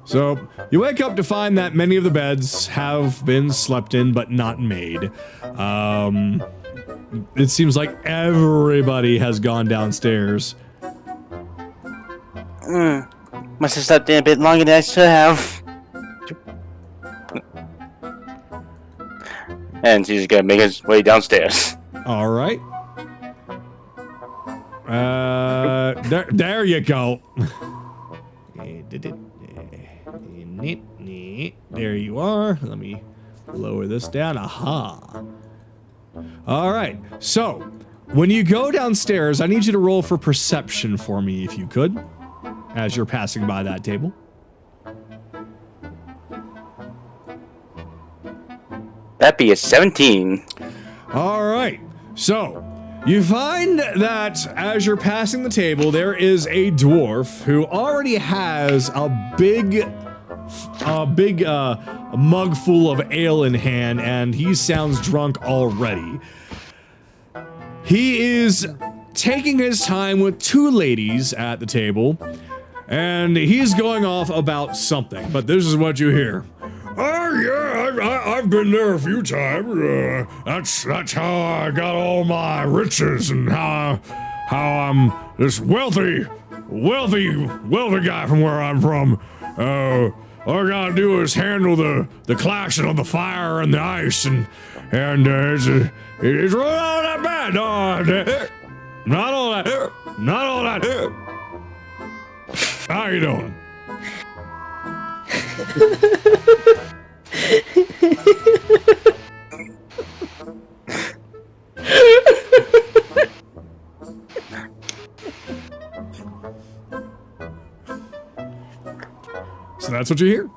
So you wake up to find that many of the beds have been slept in but not made. It seems like everybody has gone downstairs. Must have slept in a bit longer than I should have. And she's gonna make his way downstairs. All right. There you go. There you are. Let me lower this down. Aha. All right. So, when you go downstairs, I need you to roll for perception for me, if you could, as you're passing by that table. That'd be a 17. All right. So, you find that as you're passing the table, there is a dwarf who already has a big mug full of ale in hand, and he sounds drunk already. He is taking his time with two ladies at the table, and he's going off about something, but this is what you hear. Oh yeah, I've been there a few times. That's how I got all my riches and how I'm this wealthy guy from where I'm from. All I gotta do is handle the clashing of the fire and the ice, and it's really not that bad. Not all that. How you doing? So that's what you hear.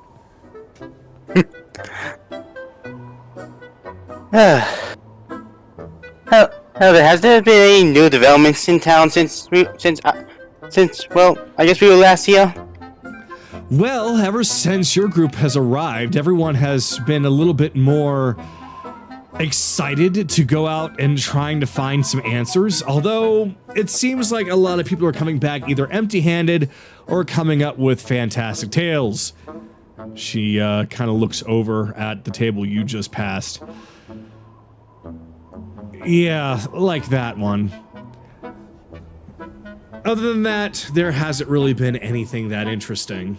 Has there been any new developments in town since well, I guess we were last here? Well, ever since your group has arrived, everyone has been a little bit more excited to go out and trying to find some answers, although it seems like a lot of people are coming back either empty-handed or coming up with fantastic tales. She kind of looks over at the table you just passed. Yeah, like that one. Other than that, there hasn't really been anything that interesting.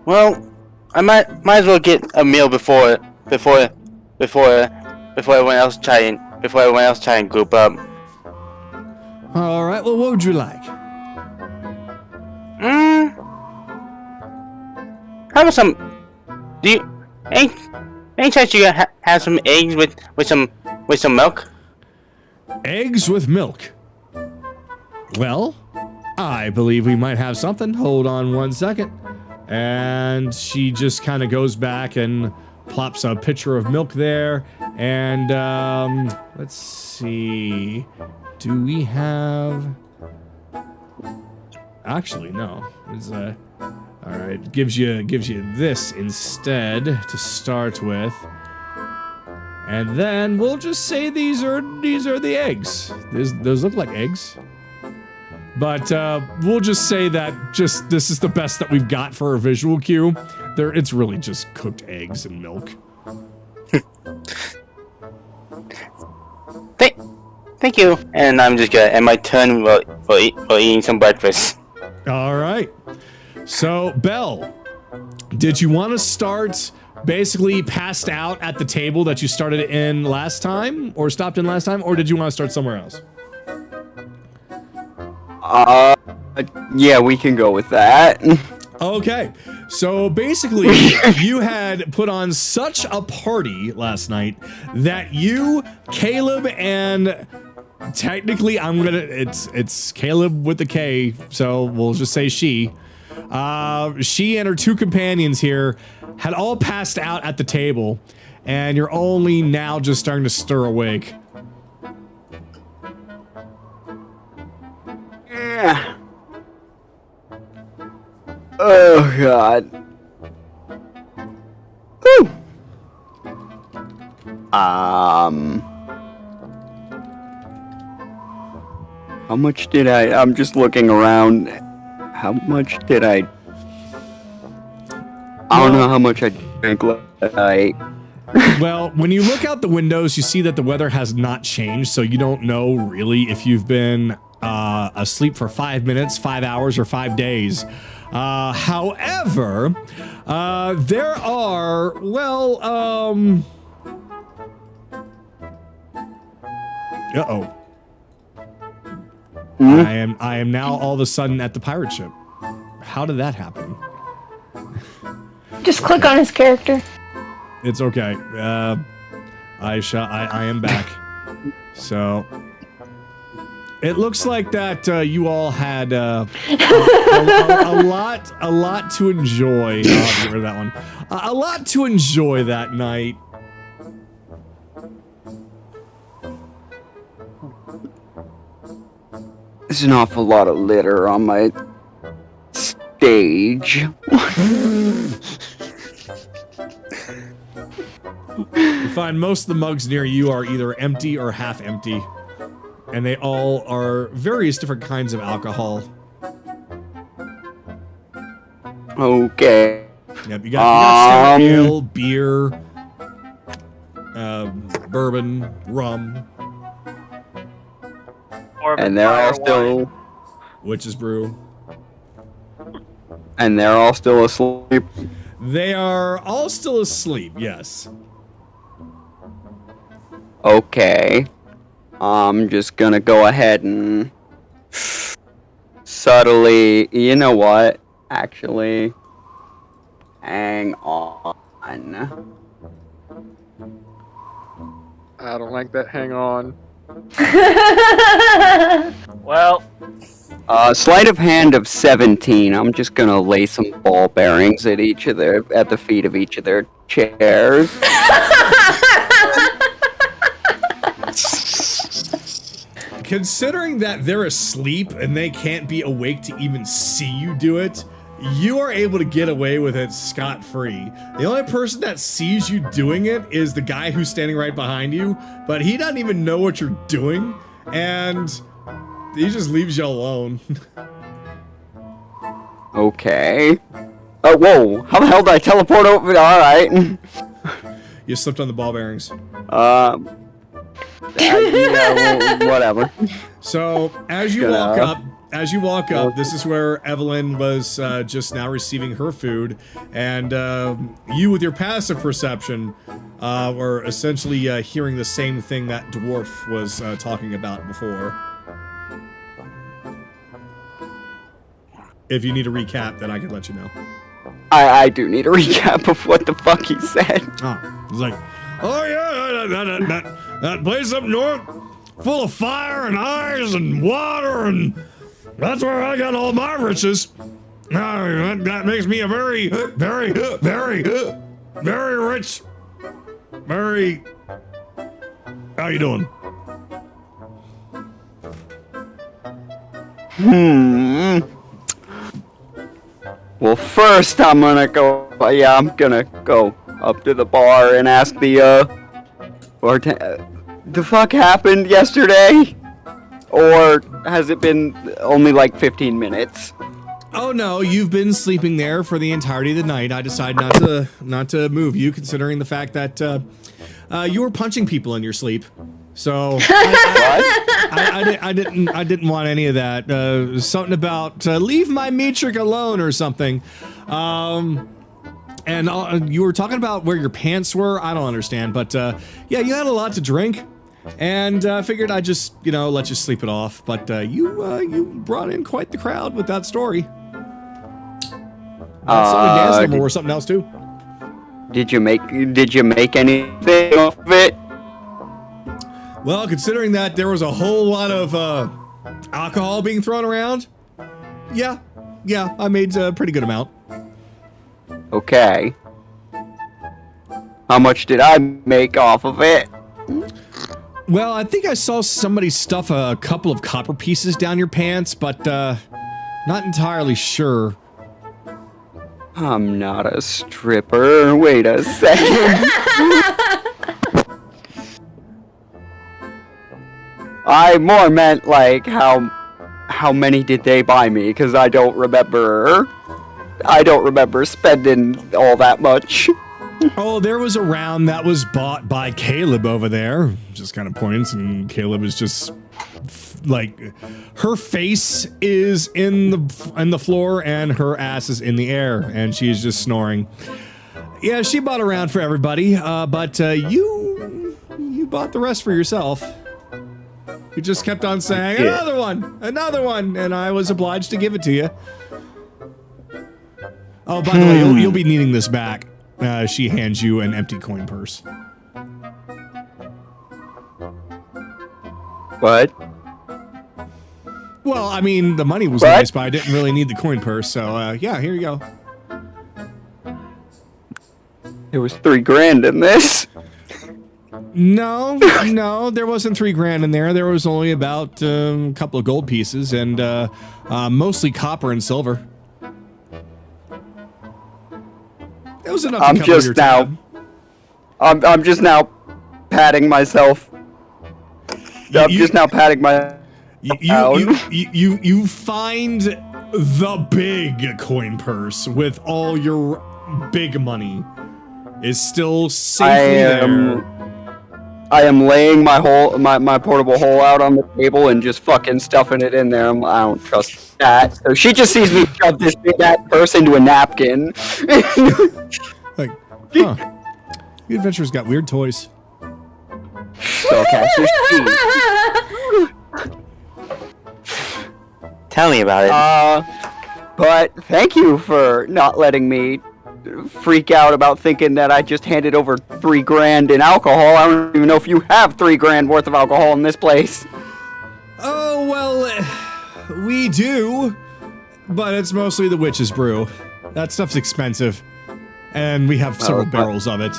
Well, I might as well get a meal before everyone else try and group up. All right. Well, what would you like? How about some? Do you any chance you have some eggs with some milk? Eggs with milk. Well, I believe we might have something. Hold on one second. And she just kind of goes back and plops a pitcher of milk there. And, let's see. Do we have... Actually, no. It's, alright, gives you this instead to start with. And then we'll just say these are the eggs. Those look like eggs. But we'll just say that this is the best that we've got for a visual cue. It's really just cooked eggs and milk. Thank you. And I'm just gonna end my turn for eating some breakfast. All right. So, Belle, did you want to start basically passed out at the table that you started in last time, or stopped in last time, or did you want to start somewhere else? Yeah, we can go with that. Okay, so basically, you had put on such a party last night that you, Caleb, and technically it's Caleb with the K, so we'll just say she. She and her two companions here had all passed out at the table, and you're only now just starting to stir awake. Yeah. Oh god. Whew. How much did I'm just looking around. How much did I don't know how much I drank last night. Well, when you look out the windows, you see that the weather has not changed, so you don't know really if you've been asleep for 5 minutes, 5 hours, or 5 days. However, there are, well, uh-oh. I am now all of a sudden at the pirate ship. How did that happen? Just click on his character. It's okay. I am back. So it looks like that you all had a lot to enjoy. I'll get rid of that one. A lot to enjoy that night. There's an awful lot of litter on my stage. You find most of the mugs near you are either empty or half empty, and they all are various different kinds of alcohol. Okay. Yep, you got stout ale, beer, bourbon, rum, And they're all still... witch's brew. And they're all still asleep. They are all still asleep, yes. Okay. I'm just gonna go ahead and... subtly... You know what? Actually... Hang on. I don't like that. Hang on. Well, Sleight of hand of 17. I'm just gonna lay some ball bearings at the feet of each of their chairs. Considering that they're asleep and they can't be awake to even see you do it, you are able to get away with it scot-free. The only person that sees you doing it is the guy who's standing right behind you, but he doesn't even know what you're doing, and he just leaves you alone. Okay. Oh, whoa. How the hell did I teleport over? Alright. You slipped on the ball bearings. Yeah, well, whatever. So, as you walk up, this is where Evelyn was just now receiving her food, and you, with your passive perception, were essentially hearing the same thing that dwarf was talking about before. If you need a recap, then I can let you know. I do need a recap of what the fuck he said. Oh, he's like, oh yeah, that place up north, full of fire and ice and water, and that's where I got all my riches. That makes me a very, very, very, very rich, very... How you doing? Well, first I'm gonna go up to the bar and ask the the fuck happened yesterday? Or has it been only like 15 minutes? Oh no, you've been sleeping there for the entirety of the night. I decided not to move you, considering the fact that you were punching people in your sleep. So I didn't want any of that. Something about leave my metric alone or something. And you were talking about where your pants were. I don't understand, but yeah, you had a lot to drink, and figured I'd just let you sleep it off. But you brought in quite the crowd with that story. Dance number or something else too. Did you make anything of it? Well, considering that there was a whole lot of alcohol being thrown around, yeah, I made a pretty good amount. Okay. How much did I make off of it? Well, I think I saw somebody stuff a couple of copper pieces down your pants, but not entirely sure. I'm not a stripper. Wait a second. I more meant like how many did they buy me? Because I don't remember spending all that much. Oh, there was a round that was bought by Caleb over there. Just kind of points, and Caleb is just like, her face is in the floor and her ass is in the air, and she's just snoring. Yeah, she bought a round for everybody, but you bought the rest for yourself. You just kept on saying, another one, and I was obliged to give it to you. Oh, by the way, you'll be needing this back. She hands you an empty coin purse. What? Well, I mean, the money was nice, but I didn't really need the coin purse, so yeah, here you go. There was $3,000 in this. No, there wasn't $3,000 in there. There was only about a couple of gold pieces and mostly copper and silver. It was enough to cover your tab. I'm just now patting myself. You find the big coin purse with all your big money is still safely there. I am laying my portable hole out on the table and just fucking stuffing it in there. I don't trust that. So she just sees me shove this big ass purse into a napkin. Like, huh. The adventure's got weird toys. Spellcaster's cheap. Tell me about it. But thank you for not letting me freak out about thinking that I just handed over $3,000 in alcohol. I don't even know if you have $3,000 worth of alcohol in this place. Oh, well, we do, but it's mostly the witch's brew. That stuff's expensive, and we have several barrels of it.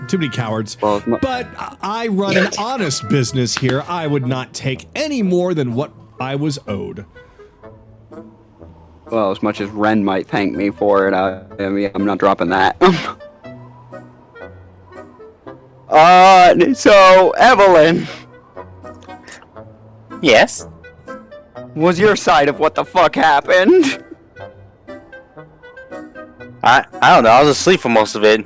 Too many cowards. But I run an honest business here. I would not take any more than what I was owed. Well, as much as Ren might thank me for it, I mean, I'm not dropping that. So, Evelyn. Yes? Was your side of what the fuck happened? I don't know, I was asleep for most of it.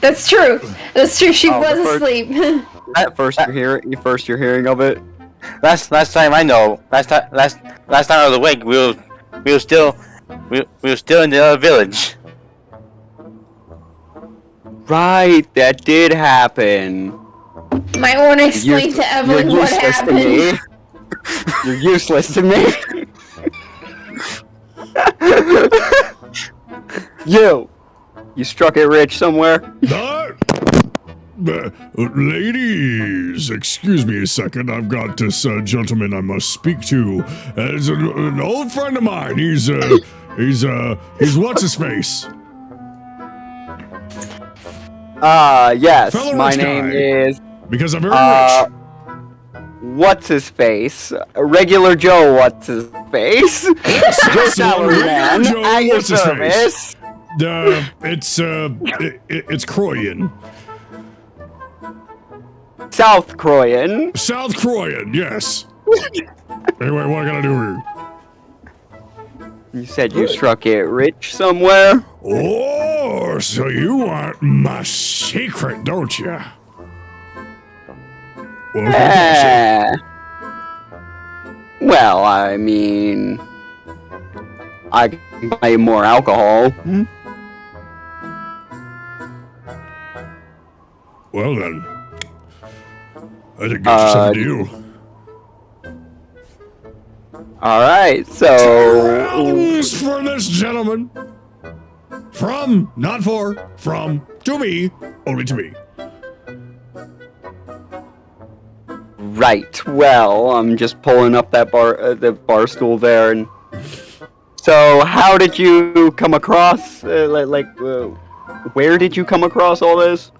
That's true. She was asleep. First you're hearing of it. Last time I know. Last time I was awake, we were still in the village. Right, that did happen. Might want to explain to Evelyn what happened. You're useless to me. You struck it rich somewhere? Ladies, excuse me a second. I've got this gentleman I must speak to. It's an old friend of mine. He's what's his face? Yes. Fellow My rich name guy. is. Because I'm very rich. What's his face? Regular Joe. What's his face? Joe Salaryman. Joe, At your what's his service. It's Croyan. South Croyan. South Croyan, yes. Anyway, what I gotta do here? You said you struck it rich somewhere? Oh, so you want my secret, don't you? Well, Well, I mean, I can buy you more alcohol. well then, I think that's just a deal. All right, so Rounds for this gentleman. From, not for, from, to me, only to me. right. Well, I'm just pulling up that the bar stool there, and so how did you come across? Where did you come across all this?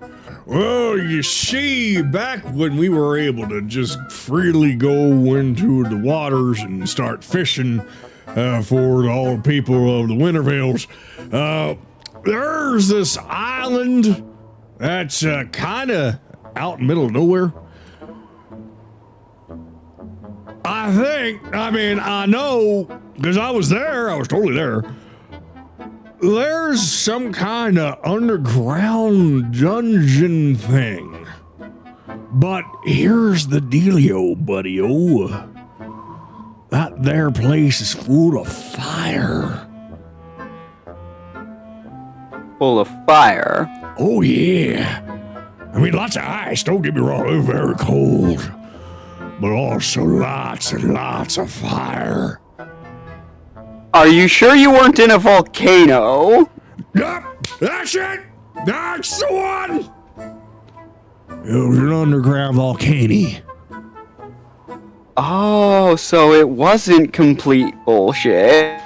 Well, you see, back when we were able to just freely go into the waters and start fishing for all the people of the Wintervales, there's this island that's kind of out in the middle of nowhere. I know, because I was there, I was totally there. There's some kind of underground dungeon thing. But here's the dealio, buddy-o. That there place is full of fire. Full of fire. Oh, yeah. I mean, lots of ice, don't get me wrong, it's very cold. But also lots and lots of fire. Are you sure you weren't in a volcano? Yep, that's it! That's the one! It was an underground volcano. Oh, so it wasn't complete bullshit.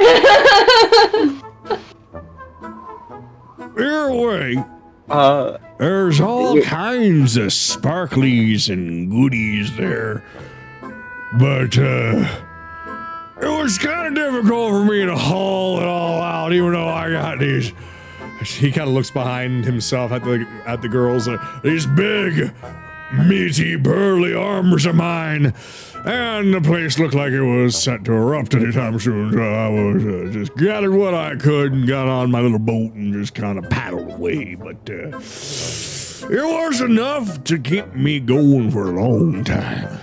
Either way, there's all kinds of sparklies and goodies there. But, it was kind of difficult for me to haul it all out, even though I got these. He kind of looks behind himself at the girls. These big, meaty, burly arms of mine, and the place looked like it was set to erupt anytime soon. So I was just gathered what I could and got on my little boat and just kind of paddled away. But it was enough to keep me going for a long time.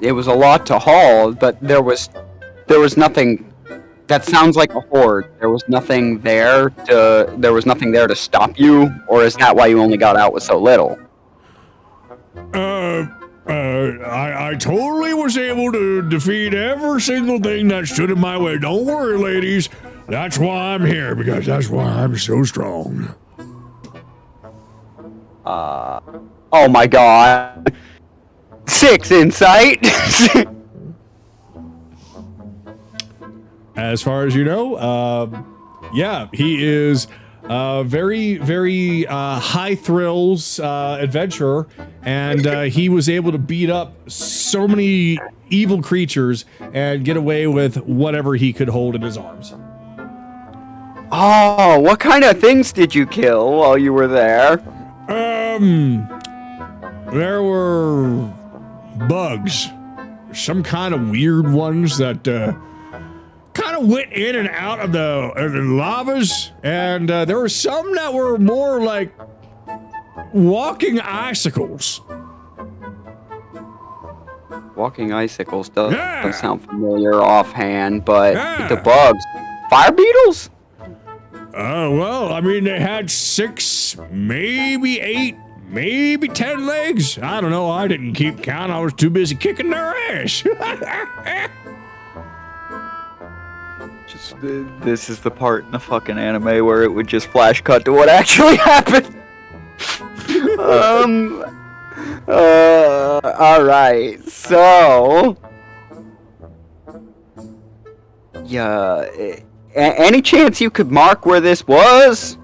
It was a lot to haul, but there was nothing. That sounds like a horde. There was nothing there to stop you, or is that why you only got out with so little? I totally was able to defeat every single thing that stood in my way. Don't worry, ladies. That's why I'm here, because that's why I'm so strong. Oh my god. 6 insight. As far as you know, yeah, he is very, very high thrills adventurer, and he was able to beat up so many evil creatures and get away with whatever he could hold in his arms. Oh, what kind of things did you kill while you were there? There were bugs, some kind of weird ones that kind of went in and out of the lavas, and there were some that were more like walking icicles. Walking icicles doesn't sound familiar offhand, but the bugs. Fire beetles? Well, I mean, they had 6, maybe 8, maybe 10 legs. I don't know. I didn't keep count. I was too busy kicking their ass. This is the part in the fucking anime where it would just flash cut to what actually happened. Alright, so... Yeah, any chance you could mark where this was?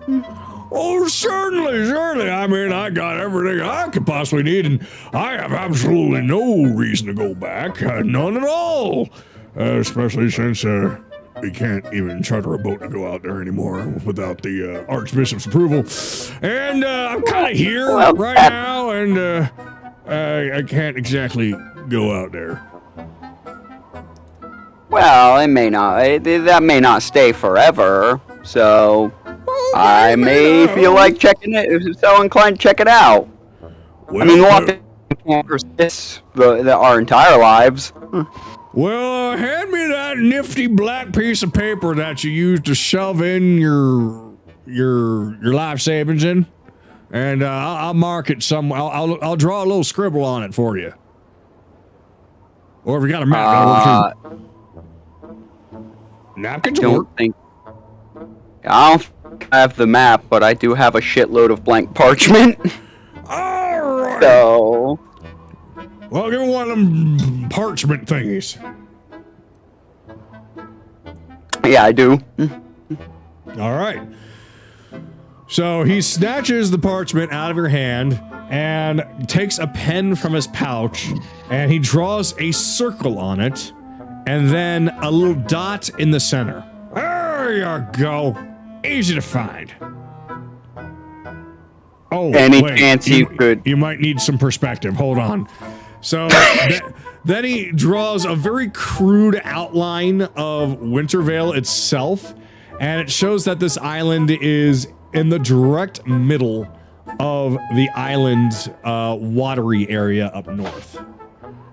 Oh, certainly. I mean, I got everything I could possibly need, and I have absolutely no reason to go back. None at all. Especially since we can't even charter a boat to go out there anymore without the Archbishop's approval. And I'm kind of here right now, and I can't exactly go out there. Well, it may not. That may not stay forever. So I may feel like checking it. So inclined to check it out. Well, I mean, locked can't persist our entire lives. Well, hand me that nifty black piece of paper that you used to shove in your life savings in, and I'll mark it somewhere. I'll draw a little scribble on it for you. Or if you got a map, napkins work. I don't think I have the map, but I do have a shitload of blank parchment. All right. So, well, give me one of them parchment thingies. yeah, I do. All right. So he snatches the parchment out of your hand and takes a pen from his pouch and he draws a circle on it and then a little dot in the center. There you go. Easy to find. Oh, Any wait, chance you could? You might need some perspective. Hold on. So then he draws a very crude outline of Wintervale itself, and it shows that this island is in the direct middle of the island's watery area up north.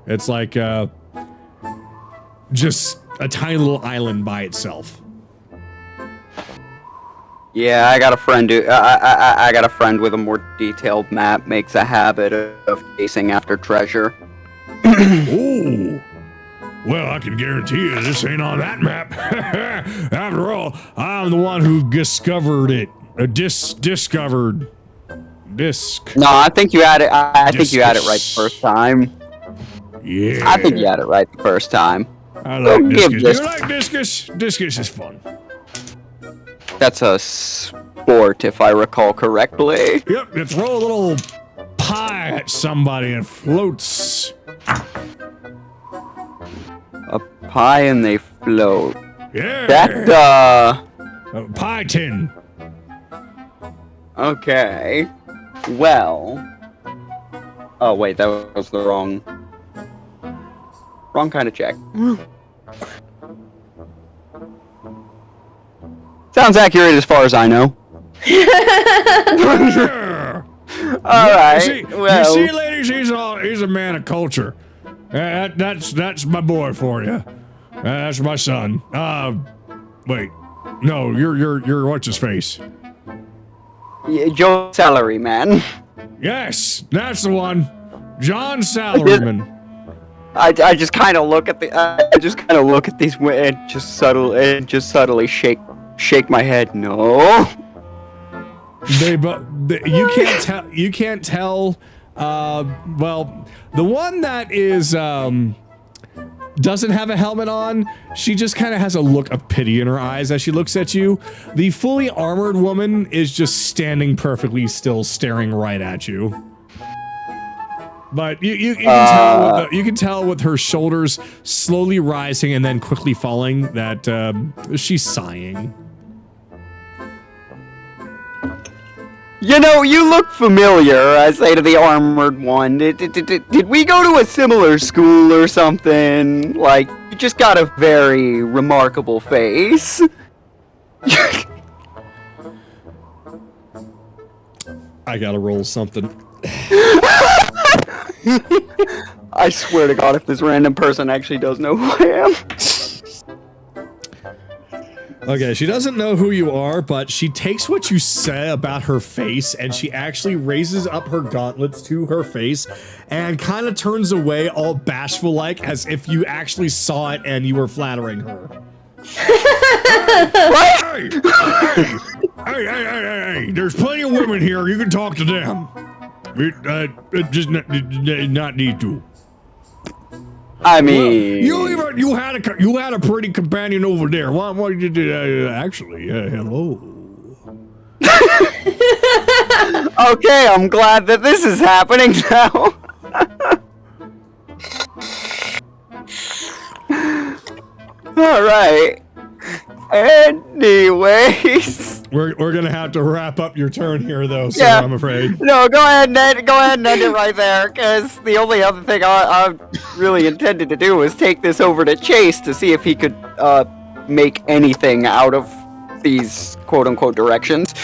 It's like just a tiny little island by itself. Yeah, I got a friend who I got a friend with a more detailed map. Makes a habit of chasing after treasure. Ooh. Well, I can guarantee you this ain't on that map. After all, I'm the one who discovered it. Discovered. Disc. No, I think you had it. I think you had it right the first time. Yeah. I think you had it right the first time. I like Give discus. this- You like discus? Discus is fun. That's a sport, if I recall correctly. Yep, you throw a little pie at somebody and it floats. A pie and they float. Yeah. That, A pie tin. okay. Well. Oh, wait, that was the wrong kind of check. Sounds accurate as far as I know. Yeah. Alright, well. You see, ladies, he's a man of culture. That's my boy for you. That's my son. Wait, no, you're what's his face? Yeah, Joe Salary, man. Yes, that's the one. John Salaryman. I just kind of look at these and just subtly shake my head. No. You can't tell. Well, the one that is doesn't have a helmet on, she just kind of has a look of pity in her eyes as she looks at you. The fully armored woman is just standing perfectly still, staring right at you. But you can tell with her shoulders slowly rising and then quickly falling that she's sighing. You know, you look familiar, I say to the armored one. Did we go to a similar school or something? Like, you just got a very remarkable face. I gotta roll something. I swear to God, if this random person actually does know who I am. Okay, she doesn't know who you are, but she takes what you say about her face and she actually raises up her gauntlets to her face and kind of turns away all bashful like as if you actually saw it and you were flattering her. Hey, there's plenty of women here. You can talk to them. Just not need to. I mean, you had a pretty companion over there. What did you actually? Hello. Okay, I'm glad that this is happening now. All right. Anyways, We're gonna have to wrap up your turn here, though, sir. Yeah. I'm afraid. No, go ahead and end it right there, because the only other thing I really intended to do was take this over to Chase to see if he could make anything out of these quote-unquote directions.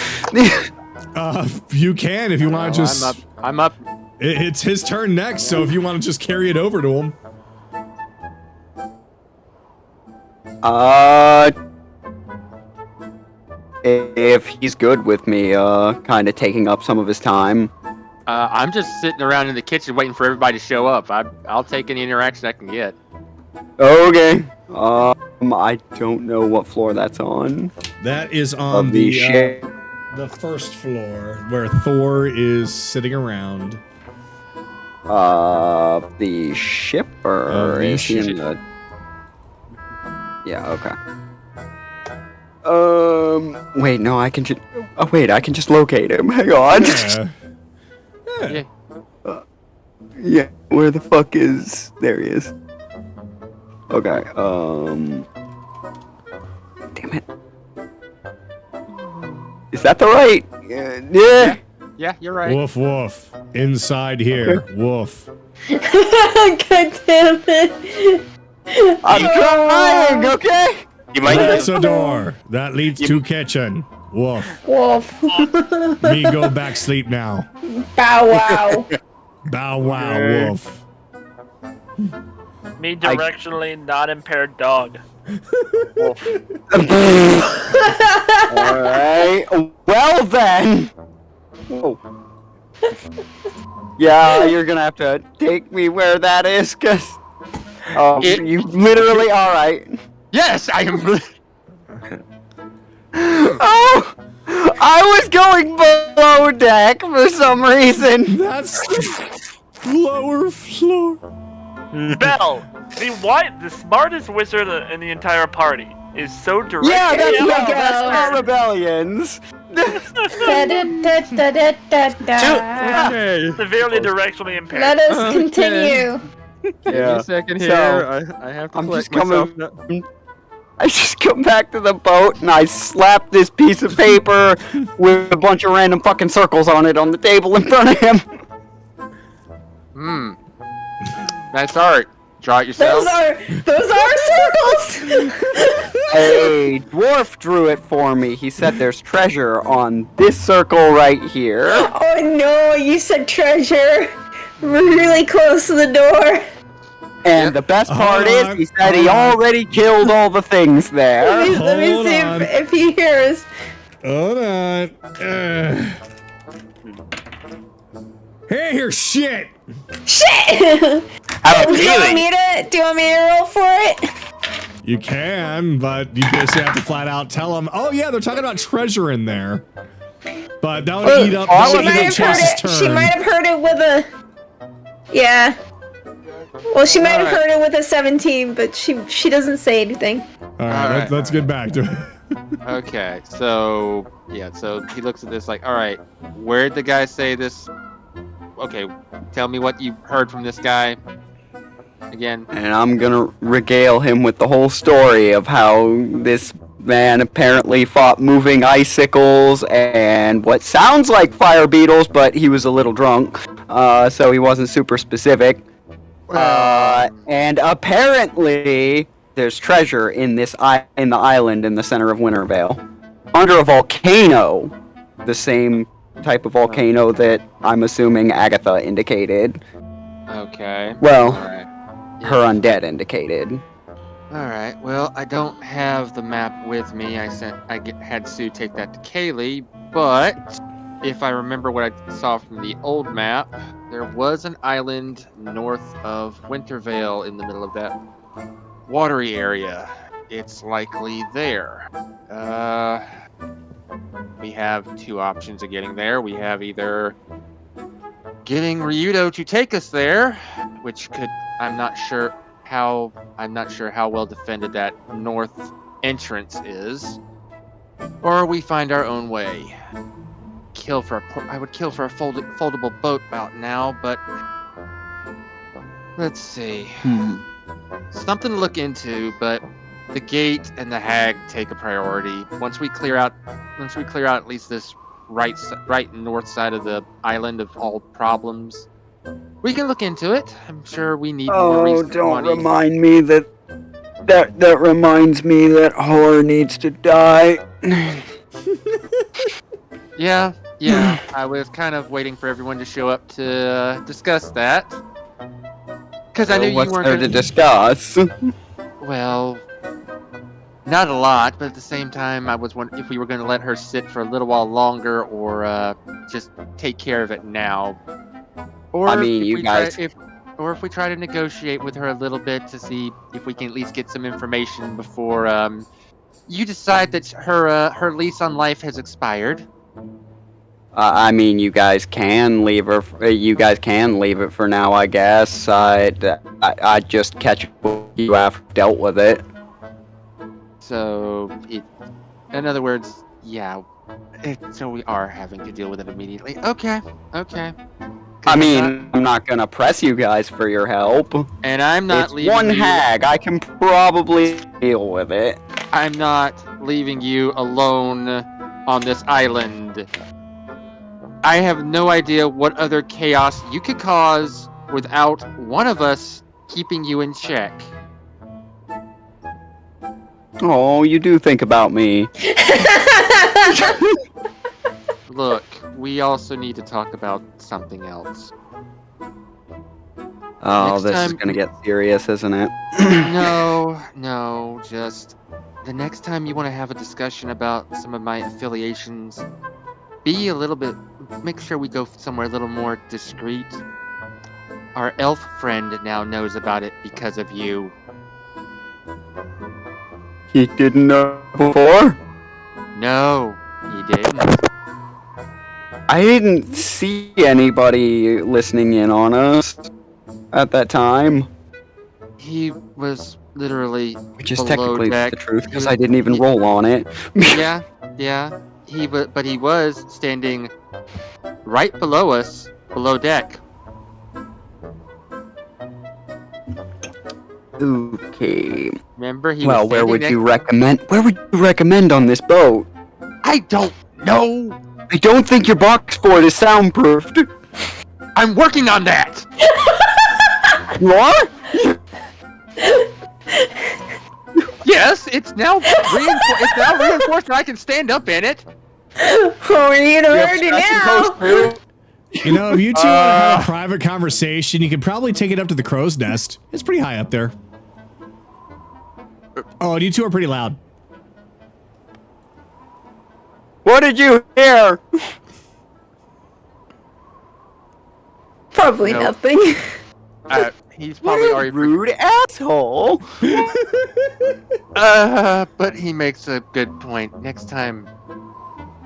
You can if you want to just. I'm up. It's his turn next, so if you want to just carry it over to him. If he's good with me, kind of taking up some of his time. I'm just sitting around in the kitchen waiting for everybody to show up. I'll take any interaction I can get. Okay. I don't know what floor that's on. That is on Of the ship. the first floor where Thor is sitting around. The ship, or the is he in ship. the... Yeah, okay. Wait, no, I can just... Oh, wait, I can just locate him. Hang on. Yeah. Yeah. Yeah, where the fuck is... There he is. Okay, Damn it. Is that the right? Yeah. Yeah, you're right. Woof woof. Inside here. Woof. God damn it. I'm trying, okay? You might That's a door. That leads to kitchen. Woof. Wolf. Me go back sleep now. Bow wow. Bow wow. Okay. Woof. Me directionally not impaired dog. Wolf. Alright. Well then. Oh. Yeah, you're gonna have to take me where that is, cause... Oh, you literally... Alright. Yes, I am. Oh! I was going below deck for some reason. That's the lower floor. Bell, the smartest wizard in the entire party, is so direct. Yeah, that's Here we no, go. that's not rebellions. Da-da-da-da-da-da. Okay. Severely directionally impaired. Let us continue. Give me a second here. So, I have to I'm collect just myself. coming. I just come back to the boat and I slap this piece of paper with a bunch of random fucking circles on it on the table in front of him. Nice art. Draw it yourself. Those are circles. A dwarf drew it for me. He said there's treasure on this circle right here. Oh no, you said treasure. Really close to the door. And the best part Hold is, on, he said he hold on. already killed all the things there. Let me Hold see on. if he hears. Hold on. Hey, here, shit. Shit! Have a Do you want feeling. me to roll for it? You can, but you basically have to flat out tell them, oh yeah, they're talking about treasure in there. But that would eat up, Well, that would She eat might up have heard Chase's it. turn. She might have heard it with a. Yeah. Well, she might have Alright. heard it with a 17, but she doesn't say anything. Alright, let's get back to it. Okay, so yeah, so he looks at this like, all right, where'd the guy say this? Okay, tell me what you heard from this guy again. And I'm gonna regale him with the whole story of how this man apparently fought moving icicles and what sounds like fire beetles, but he was a little drunk, so he wasn't super specific. And apparently there's treasure in the island in the center of Wintervale, under a volcano, the same type of volcano that I'm assuming Agatha indicated. Okay. Well, All right. her undead indicated. All right. Well, I don't have the map with me. Had Sue take that to Kayli, but if I remember what I saw from the old map, there was an island north of Wintervale in the middle of that watery area. It's likely there. We have two options of getting there. We have either getting Ryudo to take us there, which could, I'm not sure how well defended that north entrance is, or we find our own way. I would kill for a foldable boat about now, but let's see. Something to look into, but the gate and the hag take a priority. Once we clear out at least this right north side of the island of all problems, we can look into it. I'm sure we need more Oh, research don't money. remind me that reminds me that horror needs to die. Yeah. I was kind of waiting for everyone to show up to discuss that. Because I knew you What's weren't there going to discuss? Well, not a lot, but at the same time, I was wondering if we were going to let her sit for a little while longer, or just take care of it now. Or I mean, if you we guys. if we try to negotiate with her a little bit to see if we can at least get some information before you decide that her lease on life has expired. I mean, you guys can leave her. You guys can leave it for now, I guess. I'd just catch up with you after I dealt with it. So, in other words, yeah. So we are having to deal with it immediately. Okay. I mean, I'm not gonna press you guys for your help. And I'm not It's leaving one you. hag. I can probably deal with it. I'm not leaving you alone on this island. I have no idea what other chaos you could cause without one of us keeping you in check. Oh, you do think about me. Look, we also need to talk about something else. Oh, Next this is time- gonna get serious, isn't it? No, just the next time you want to have a discussion about some of my affiliations, make sure we go somewhere a little more discreet. Our elf friend now knows about it because of you. He didn't know before? No, he didn't. I didn't see anybody listening in on us at that time. He was literally Which is below technically deck. the truth, because I didn't even roll on it. Yeah. But he was standing right below us, below deck. Okay. Remember, he Well, was where standing would next- you recommend? Where would you recommend on this boat? I don't know. I don't think your box fort is soundproofed. I'm working on that. What? Yes, it's now reinforced that I can stand up in it. Oh, you know where to now. You know, if you two want to have a private conversation, you could probably take it up to the crow's nest. It's pretty high up there. Oh, and you two are pretty loud. What did you hear? Probably No. nothing. He's probably already. Rude asshole. But he makes a good point. Next time,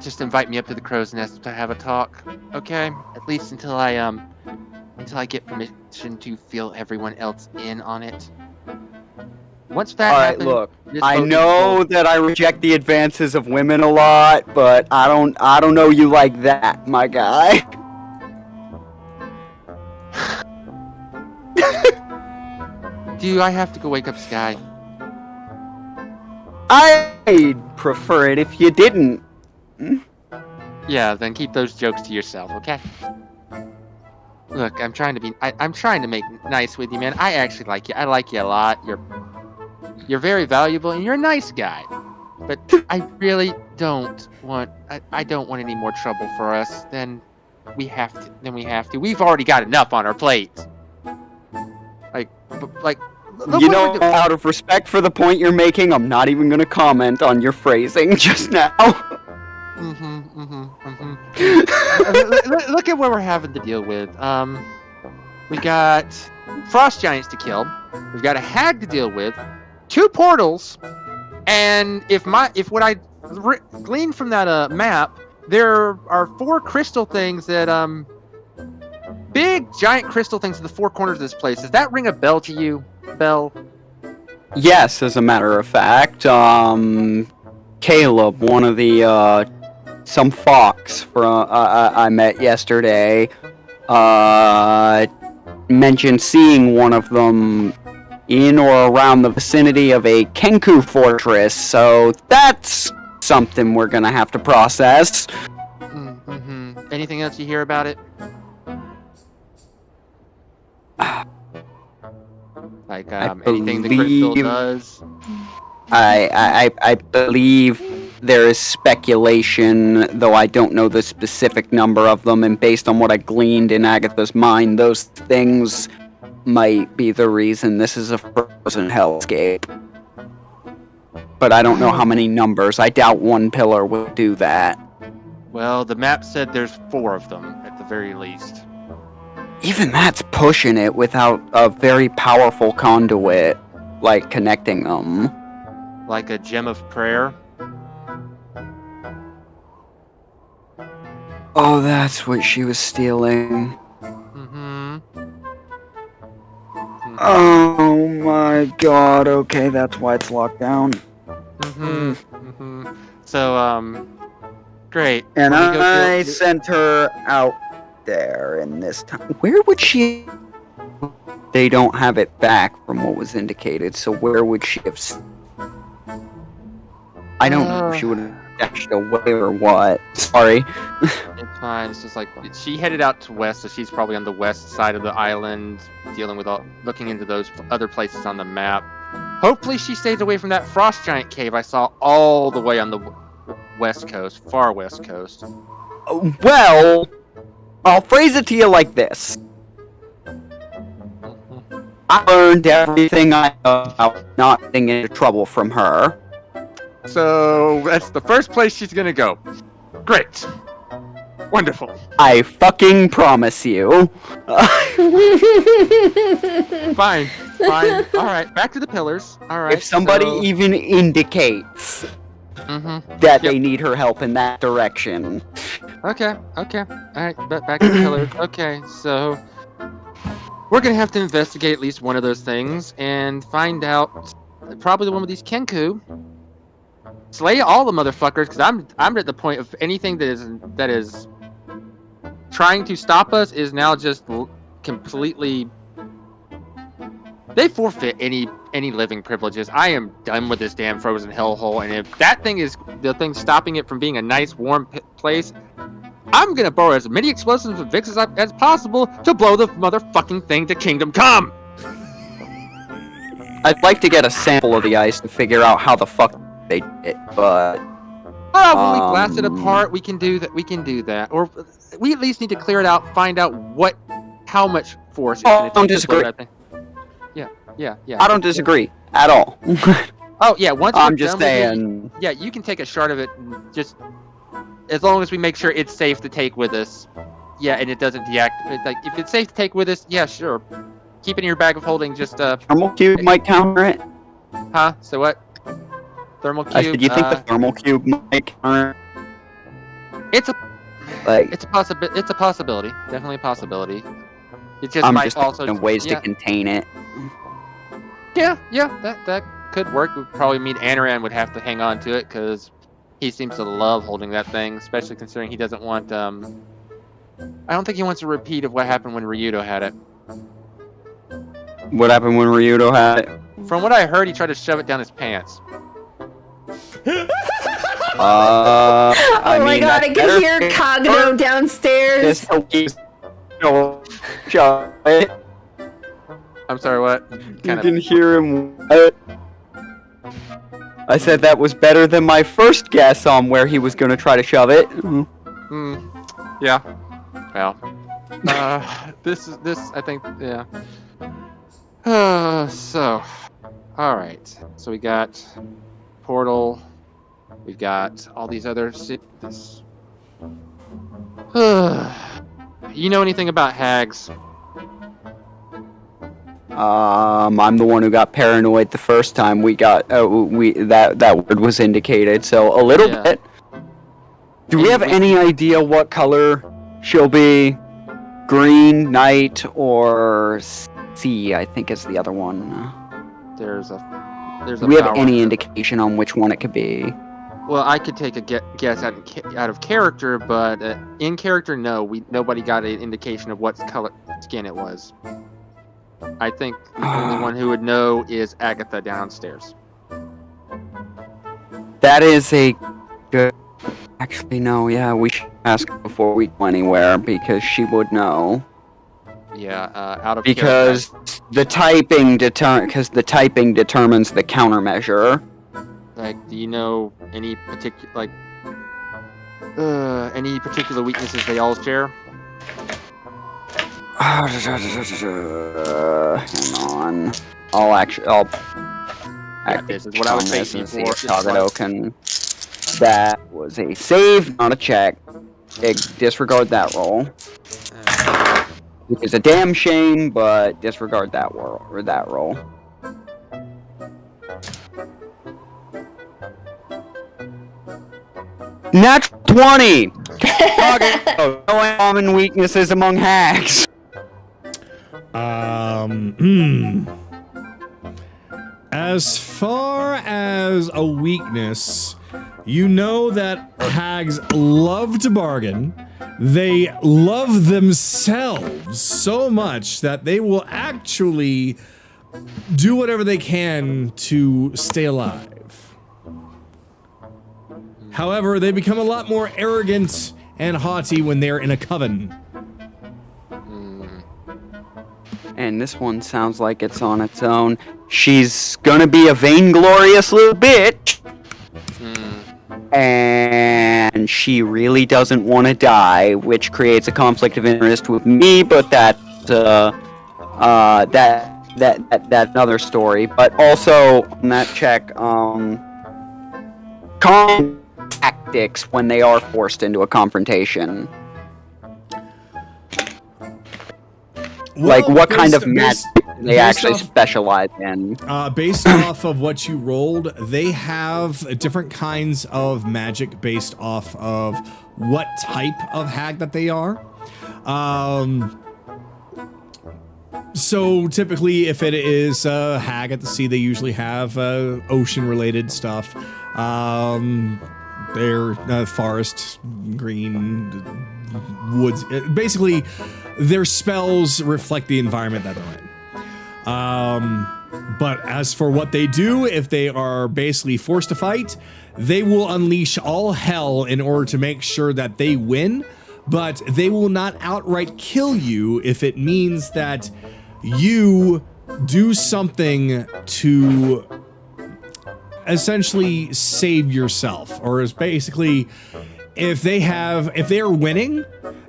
just invite me up to the crow's nest to have a talk, okay? At least until I get permission to fill everyone else in on it. Once that All right, happens, look. this I boat is know full. that I reject the advances of women a lot, but I don't know you like that, my guy. Do I have to go wake up Sky? I'd prefer it if you didn't. Yeah, then keep those jokes to yourself, okay? Look, I'm trying to make nice with you, man. I actually like you. I like you a lot. You're very valuable and you're a nice guy. But I really don't want I don't want any more trouble for us. Then we have to. We've already got enough on our plate. You know, out of respect for the point you're making, I'm not even gonna comment on your phrasing just now. Look at what we're having to deal with. We got frost giants to kill. We've got a hag to deal with. 2 portals, and if what I gleaned from that map, there are 4 crystal things that big giant crystal things in the 4 corners of this place. Does that ring a bell to you, Bell? Yes, as a matter of fact, Caleb, one of the some fox from I met yesterday, mentioned seeing one of them in or around the vicinity of a Kenku fortress, so that's something we're gonna have to process. Mm-hmm. Anything else you hear about it? Like anything the crystal believe- does? I believe there is speculation, though I don't know the specific number of them, and based on what I gleaned in Agatha's mind, those things might be the reason this is a frozen hellscape. But I don't know how many numbers. I doubt one pillar will do that. Well, the map said there's 4 of them, at the very least. Even that's pushing it without a very powerful conduit, like, connecting them. Like a gem of prayer? Oh, that's what she was stealing. Mm-hmm. Oh my god, okay, that's why it's locked down. Mm-hmm. Mm-hmm. So, great. And Wanna go I do- sent her out there in this time. Where would she... They don't have it back from what was indicated, so where would she have... I don't know if she would have dashed away or what. Sorry. It's fine. It's just like she headed out to west, so she's probably on the west side of the island, dealing with looking into those other places on the map. Hopefully, she stays away from that frost giant cave I saw all the way on the west coast, far west coast. Well, I'll phrase it to you like this. I learned everything I know about not getting into trouble from her. So that's the first place she's gonna go. Great. Wonderful. I fucking promise you. Fine. Fine. All right. Back to the pillars. All right. If somebody so- even indicates Mhm. that Yep. they need her help in that direction. Okay. Okay. All right. Back to the pillars. Okay. So we're gonna have to investigate at least one of those things and find out. Probably the one with these Kenku. Slay all the motherfuckers, because I'm at the point of anything that is trying to stop us is now just completely. They forfeit any living privileges. I am done with this damn frozen hellhole, and if that thing is the thing stopping it from being a nice warm place, I'm gonna borrow as many explosives and Vicks as possible to blow the motherfucking thing to kingdom come. I'd like to get a sample of the ice to figure out how the fuck they did it, but Oh, when we blast it apart, we can do that. We can do that, or we at least need to clear it out, find out how much force. It's gonna don't take to blow disagree. that thing. Yeah. I don't disagree at all. Oh yeah, once I'm we're just done with it, saying. yeah, you can take a shard of it, and just as long as we make sure it's safe to take with us. Yeah, and it doesn't deactivate. Like if it's safe to take with us, yeah, sure. Keep it in your bag of holding. Just Thermal cube might counter it. huh? So what? Thermal cube. I said, you think the thermal cube might counter it? It's a Like, It's a possibility. Definitely a possibility. It just I'm might just also thinking of ways yeah, to contain it. Yeah, that could work. Would probably mean Anaran would have to hang on to it because he seems to love holding that thing, especially considering he doesn't want. I don't think he wants a repeat of what happened when Ryudo had it. What happened when Ryudo had it? From what I heard, he tried to shove it down his pants. I Oh my mean, god, that's I better can hear for- Cogno downstairs. Just hope he's- shove it. I'm sorry, what? You can hear him. I said that was better than my first guess on where he was going to try to shove it. Yeah. Well. This I think yeah. So, all right. So we got portal. We've got all these other this. You know anything about hags? I'm the one who got paranoid the first time we got that word was indicated, so a little Yeah. bit. Do we have any idea what color she'll be? Green, night, or sea? I think is the other one. There's a. Do we have power- any indication on which one it could be? Well, I could take a guess out of character, but in character, no. Nobody got an indication of what color skin it was. I think the only one who would know is Agatha downstairs. That is a good. Actually, no. Yeah, we should ask her before we go anywhere because she would know. Yeah, out of Because the typing determines the countermeasure. like, do you know any particular weaknesses they all share? Hang on. I'll This is what I was thinking see for. if Tagado can. That was a save, not a check. Disregard that roll. Which is a damn shame, but disregard that roll. Natural 20! Tagado, no common weaknesses among hags. As far as a weakness, you know that hags love to bargain. They love themselves so much that they will actually do whatever they can to stay alive. However, they become a lot more arrogant and haughty when they're in a coven. And this one sounds like it's on its own. She's gonna be a vainglorious little bitch. And she really doesn't want to die, which creates a conflict of interest with me, but that's another story. But also on that check, common tactics when they are forced into a confrontation. Like, what kind of magic do they actually specialize in? Based off of what you rolled, they have different kinds of magic based off of what type of hag that they are. So typically, if it is a hag at the sea, they usually have ocean-related stuff. They're forest, green, woods. Basically, their spells reflect the environment that they're in. But as for what they do, if they are basically forced to fight, they will unleash all hell in order to make sure that they win, but they will not outright kill you if it means that you do something to essentially save yourself, or is basically if they're winning,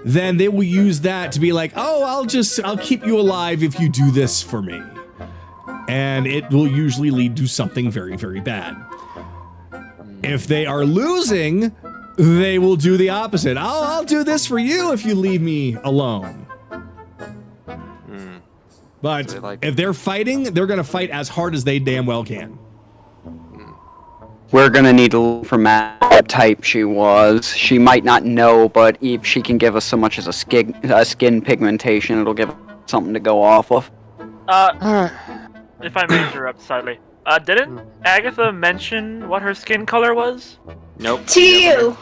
then they will use that to be like, oh, I'll keep you alive if you do this for me. And it will usually lead to something very, very bad. If they are losing, they will do the opposite. I'll do this for you if you leave me alone. But So if they're fighting, they're going to fight as hard as they damn well can. We're gonna need to look for what type she was. She might not know, but if she can give us so much as a skin pigmentation, it'll give us something to go off of. If I may interrupt slightly. Didn't Agatha mention what her skin color was? Nope. To you.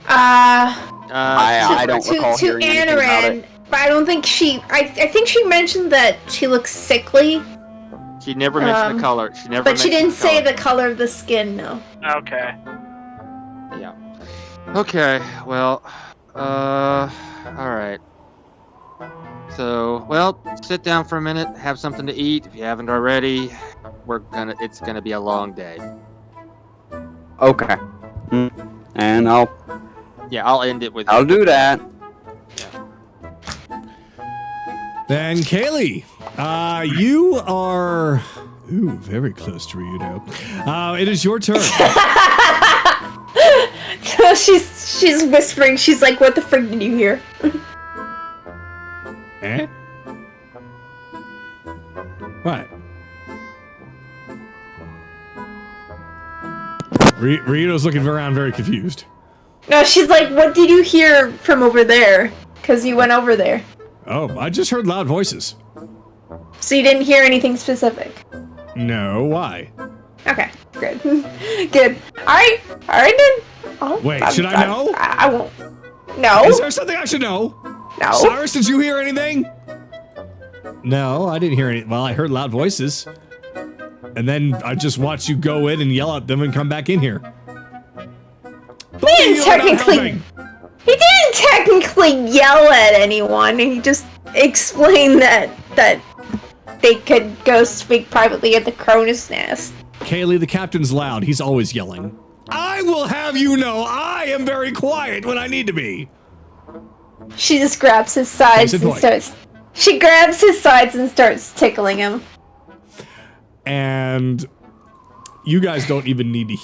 I don't recall To hearing anything about it. Anaran, but I don't think I think she mentioned that she looks sickly. She never mentioned the color. But she didn't say the color of the skin, no. Okay. Yeah. Okay. Well. All right. So, well, sit down for a minute, have something to eat if you haven't already. It's gonna be a long day. Okay. And I'll end it with. do that. Then Kayli, you are very close to Ryudo. It is your turn. So she's whispering. She's like, "What the frick did you hear?" Eh? What? Ryudo's looking around very confused. No, she's like, "What did you hear from over there?" Because you went over there. Oh, I just heard loud voices. So you didn't hear anything specific. No, why? Okay, good, good. All right then. Wait, should I know? I won't. No. Is there something I should know? No. Cyrus, did you hear anything? No, I didn't hear any. Well, I heard loud voices. And then I just watched you go in and yell at them and come back in here. He didn't technically yell at anyone. He just explained that they could go speak privately at the Cronus Nest. Kayli, the captain's loud. He's always yelling. I will have you know I am very quiet when I need to be. She just grabs his sides and starts... She grabs his sides and starts tickling him. And you guys don't even need to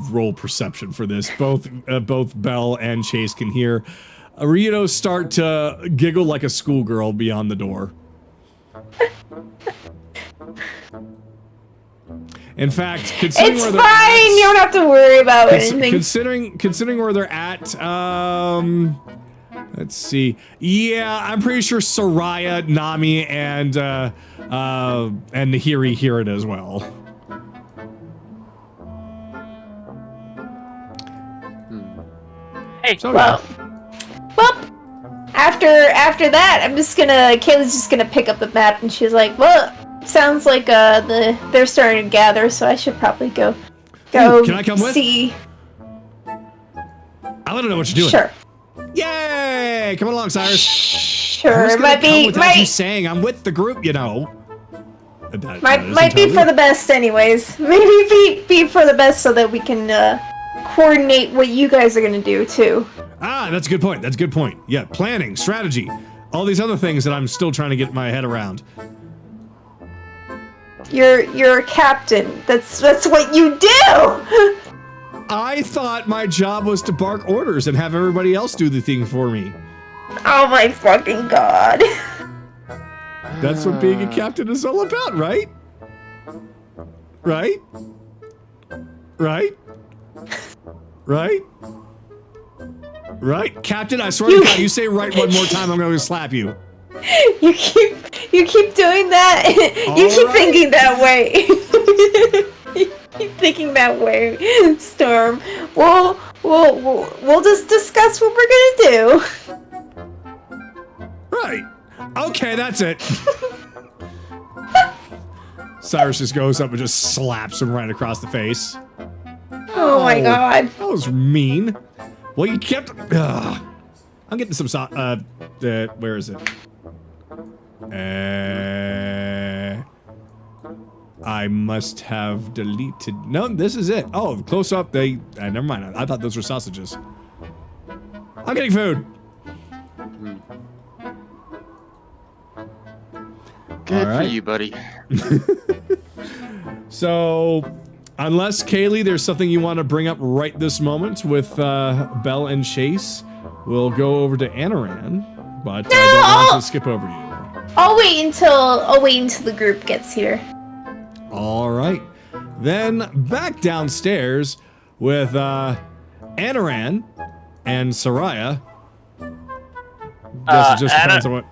roll perception for this. Both Bell and Chase can hear Rito start to giggle like a schoolgirl beyond the door. In fact, considering it's where fine. You don't have to worry about anything. Considering where they're at, let's see. Yeah, I'm pretty sure Soraya, Nami, and Nahiri hear it as well. Hey, So, Well, after that, Kaylee's just gonna pick up the map, and she's like, "Well, sounds like they're starting to gather, so I should probably go Can I come with? see." I want to know what you're doing. Sure. Yay! Come along, Cyrus. Sure. It It might be you saying I'm with the group, you know. might be for the best, anyways. Maybe be for the best so that we can coordinate what you guys are gonna do too. Ah, that's a good point. That's a good point. Yeah, planning, strategy, all these other things that I'm still trying to get my head around. You're a captain. That's what you do. I thought my job was to bark orders and have everybody else do the thing for me. Oh my fucking god. That's what being a captain is all about, right? Right? Right? Right? Right? Captain, I swear to God, you say right one more time, I'm going to slap you. You keep doing that. You keep thinking that way. You keep thinking that way, Storm. We'll just discuss what we're gonna do. Right. Okay, that's it. Cyrus just goes up and just slaps him right across the face. Oh my god. That was mean. Well, you kept... I'm getting some... where is it? I must have deleted... No, this is it. Oh, close up, they... never mind. I thought those were sausages. I'm getting food. Good All right. for you, buddy. So, unless, Kayli, there's something you want to bring up right this moment with Bell and Chase, we'll go over to Anaran, but I don't want to skip over you. I'll wait until the group gets here. All right. Then back downstairs with Anaran and Soraya. Guess it just depends on what...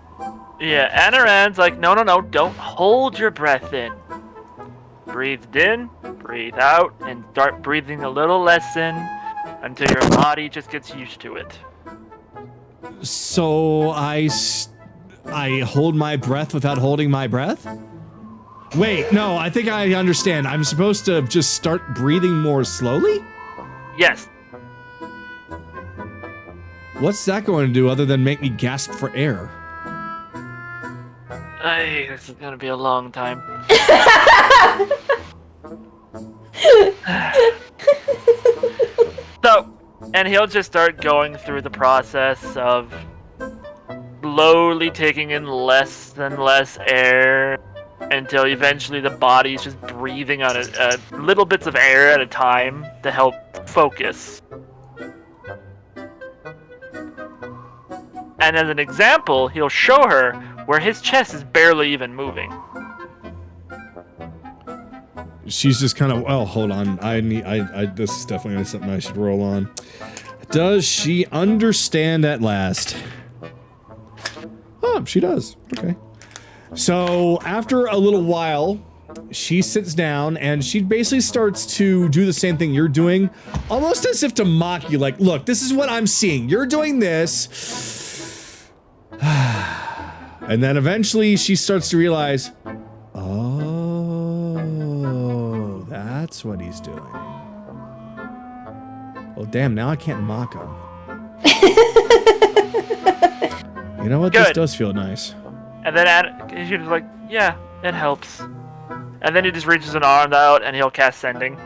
Yeah, Anaran's like, no, don't hold your breath in. Breathe in, breathe out, and start breathing a little less in until your body just gets used to it. So I hold my breath without holding my breath? Wait, no, I think I understand. I'm supposed to just start breathing more slowly? Yes. What's that going to do other than make me gasp for air? Ay, this is gonna be a long time. So, and he'll just start going through the process of slowly taking in less and less air until eventually the body's just breathing on little bits of air at a time to help focus. And as an example, he'll show her where his chest is barely even moving. She's just kind of, oh, hold on. This is definitely something I should roll on. Does she understand at last? Oh, she does. Okay. So after a little while, she sits down and she basically starts to do the same thing you're doing, almost as if to mock you, like, look, this is what I'm seeing. You're doing this. And then eventually she starts to realize, oh, that's what he's doing. Well, damn, now I can't mock him. You know what? This Good. does feel nice. And then she was like, yeah, it helps. And then he just reaches an arm out and he'll cast sending.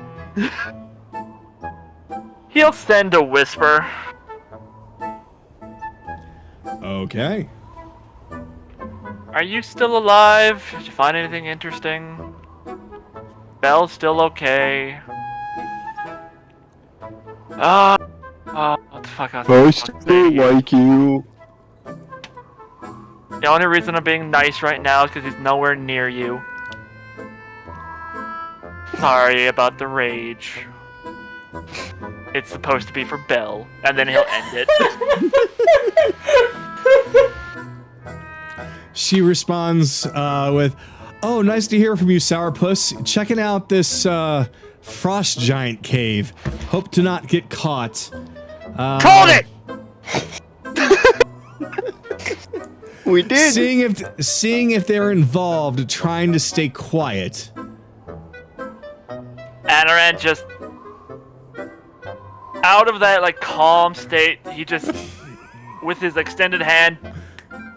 He'll send a whisper. Okay. Are you still alive? Did you find anything interesting? Bell's still okay. What the fuck? I still like you. The only reason I'm being nice right now is because he's nowhere near you. Sorry about the rage. It's supposed to be for Bell, and then he'll end it. She responds with, oh, nice to hear from you, Sourpuss. Checking out this frost giant cave. Hope to not get caught. Called it! We did. Seeing if they're involved, trying to stay quiet. Anaran just... out of that, like, calm state, he just, with his extended hand,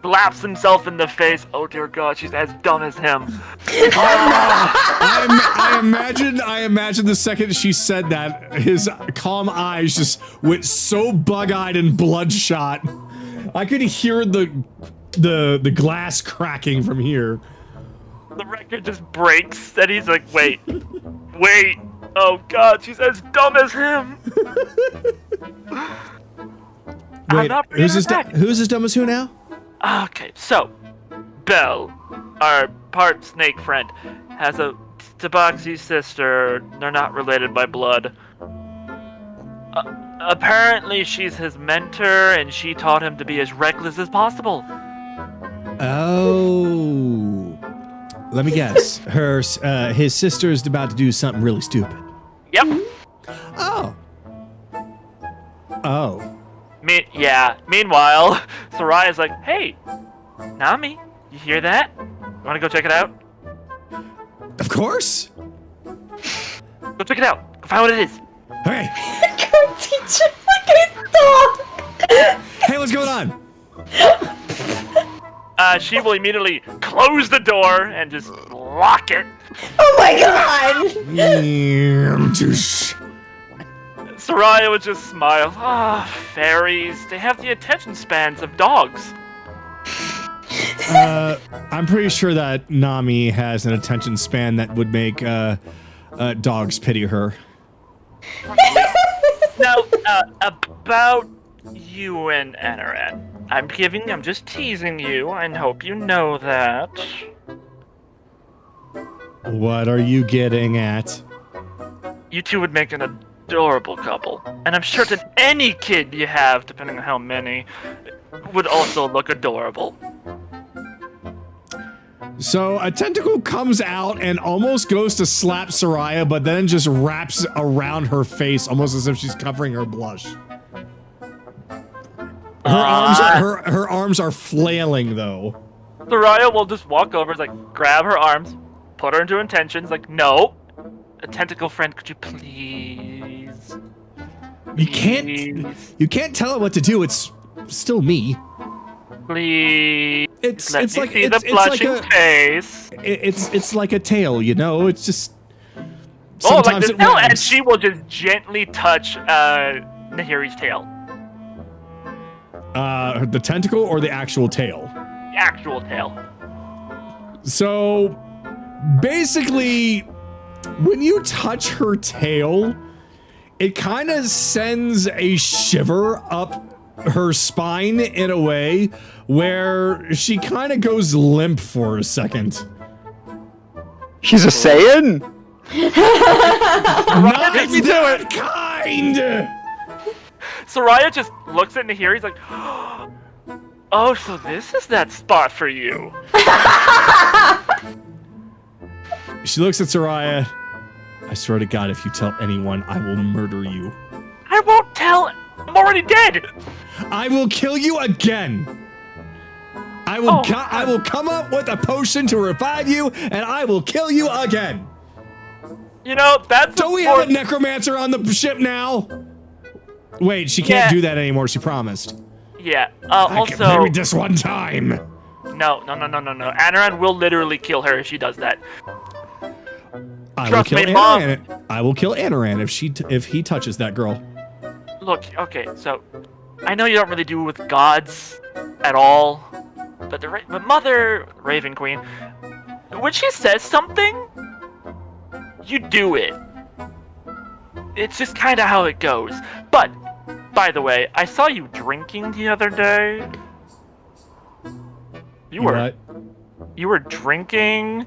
slaps himself in the face. Oh dear God, she's as dumb as him. I imagine the second she said that, his calm eyes just went so bug-eyed and bloodshot. I could hear the glass cracking from here. The record just breaks, and he's like, wait. Oh God, she's as dumb as him. Wait, who's as dumb as who now? Okay, so Bell, our part snake friend, has a Tabaxi sister. They're not related by blood. Apparently, she's his mentor, and she taught him to be as reckless as possible. Oh, let me guess. His sister's about to do something really stupid. Yep. Oh. Meanwhile, Soraya's like, "Hey, Nami, you hear that? You want to go check it out? Of course. Go check it out. Go find what it is." Okay. Go teach him like a dog. Hey, what's going on? She will immediately close the door and just lock it. Oh my God. Soraya would just smile. Ah, fairies. They have the attention spans of dogs. I'm pretty sure that Nami has an attention span that would make dogs pity her. Now, about you and Anaran. I'm just teasing you and hope you know that. What are you getting at? You two would make an adorable couple. And I'm sure that any kid you have, depending on how many, would also look adorable. So a tentacle comes out and almost goes to slap Soraya, but then just wraps around her face, almost as if she's covering her blush. Her arms are flailing though. Soraya will just walk over, like grab her arms, put her into intentions, like, no. A tentacle friend, could you please? You can't tell it what to do. It's still me. Please. It's Let me like see it's the blushing face. It's like a tail, you know. It's just Like sometimes this it tail, and wags. she will just gently touch Nahiri's tail. The tentacle or the actual tail? The actual tail. So basically, when you touch her tail, it kind of sends a shiver up her spine in a way where she kind of goes limp for a second. She's a Saiyan? Not that kind! Soraya just looks at Nahiri, he's like, oh, so this is that spot for you. She looks at Soraya. I swear to God, if you tell anyone, I will murder you. I won't tell. I'm already dead. I will kill you again. I will come up with a potion to revive you, and I will kill you again. You know, that's. Don't we have a necromancer on the ship now? Wait, she can't do that anymore. She promised. Yeah. I can marry this one time. No. Anaran will literally kill her if she does that. I will kill Anaran. I will kill Anaran if he touches that girl. Look, okay, so I know you don't really do with gods at all, but but Mother Raven Queen, when she says something, you do it. It's just kind of how it goes. But by the way, I saw you drinking the other day. You were drinking.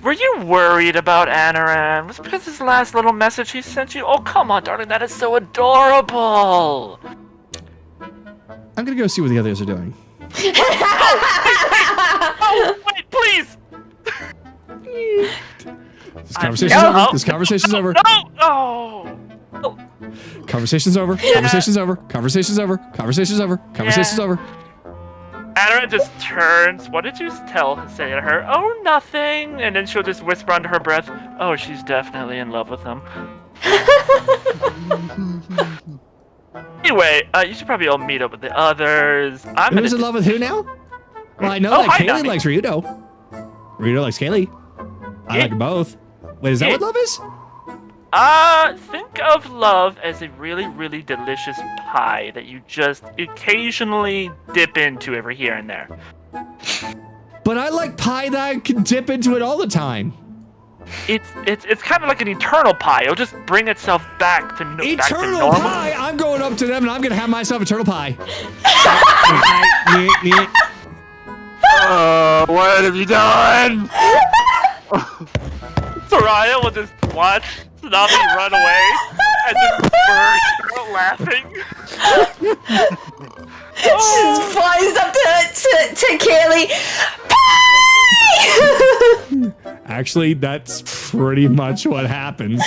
Were you worried about Anaran? Was it because his last little message he sent you? Oh, come on, darling, that is so adorable. I'm gonna go see what the others are doing. Oh, wait, please. This conversation's over. This conversation's over. No. Conversation's over. Conversation's over. Conversation's over. Conversation's over. Conversation's over. Anaran just turns. What did you say to her? Oh, nothing. And then she'll just whisper under her breath, oh, she's definitely in love with him. Anyway, you should probably all meet up with the others. Who's in love with who now? Well, I know that Kayli likes Ryudo. Ryudo likes Kayli. I like them both. Wait, is that what love is? Think of love as a really, really delicious pie that you just occasionally dip into every here and there. But I like pie that I can dip into it all the time. It's kind of like an eternal pie. It'll just bring itself back to normal. Eternal pie? I'm going up to them and I'm gonna have myself eternal pie. What have you done? Soraya will just watch Tsunami run away and just burst out laughing. She just flies up to Kayli. Actually, that's pretty much what happens.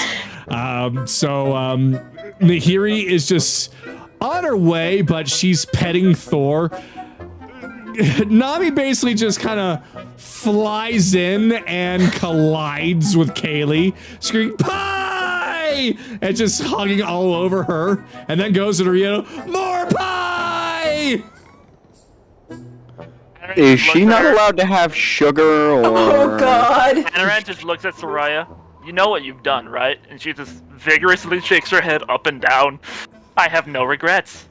Nahiri is just on her way, but she's petting Thor. Nami basically just kind of flies in and collides with Kayli, screaming, pie! And just hugging all over her, and then goes to Ryudo, more pie! Is she not allowed to have sugar or... Oh, God. Anaran just looks at Soraya. You know what you've done, right? And she just vigorously shakes her head up and down. I have no regrets.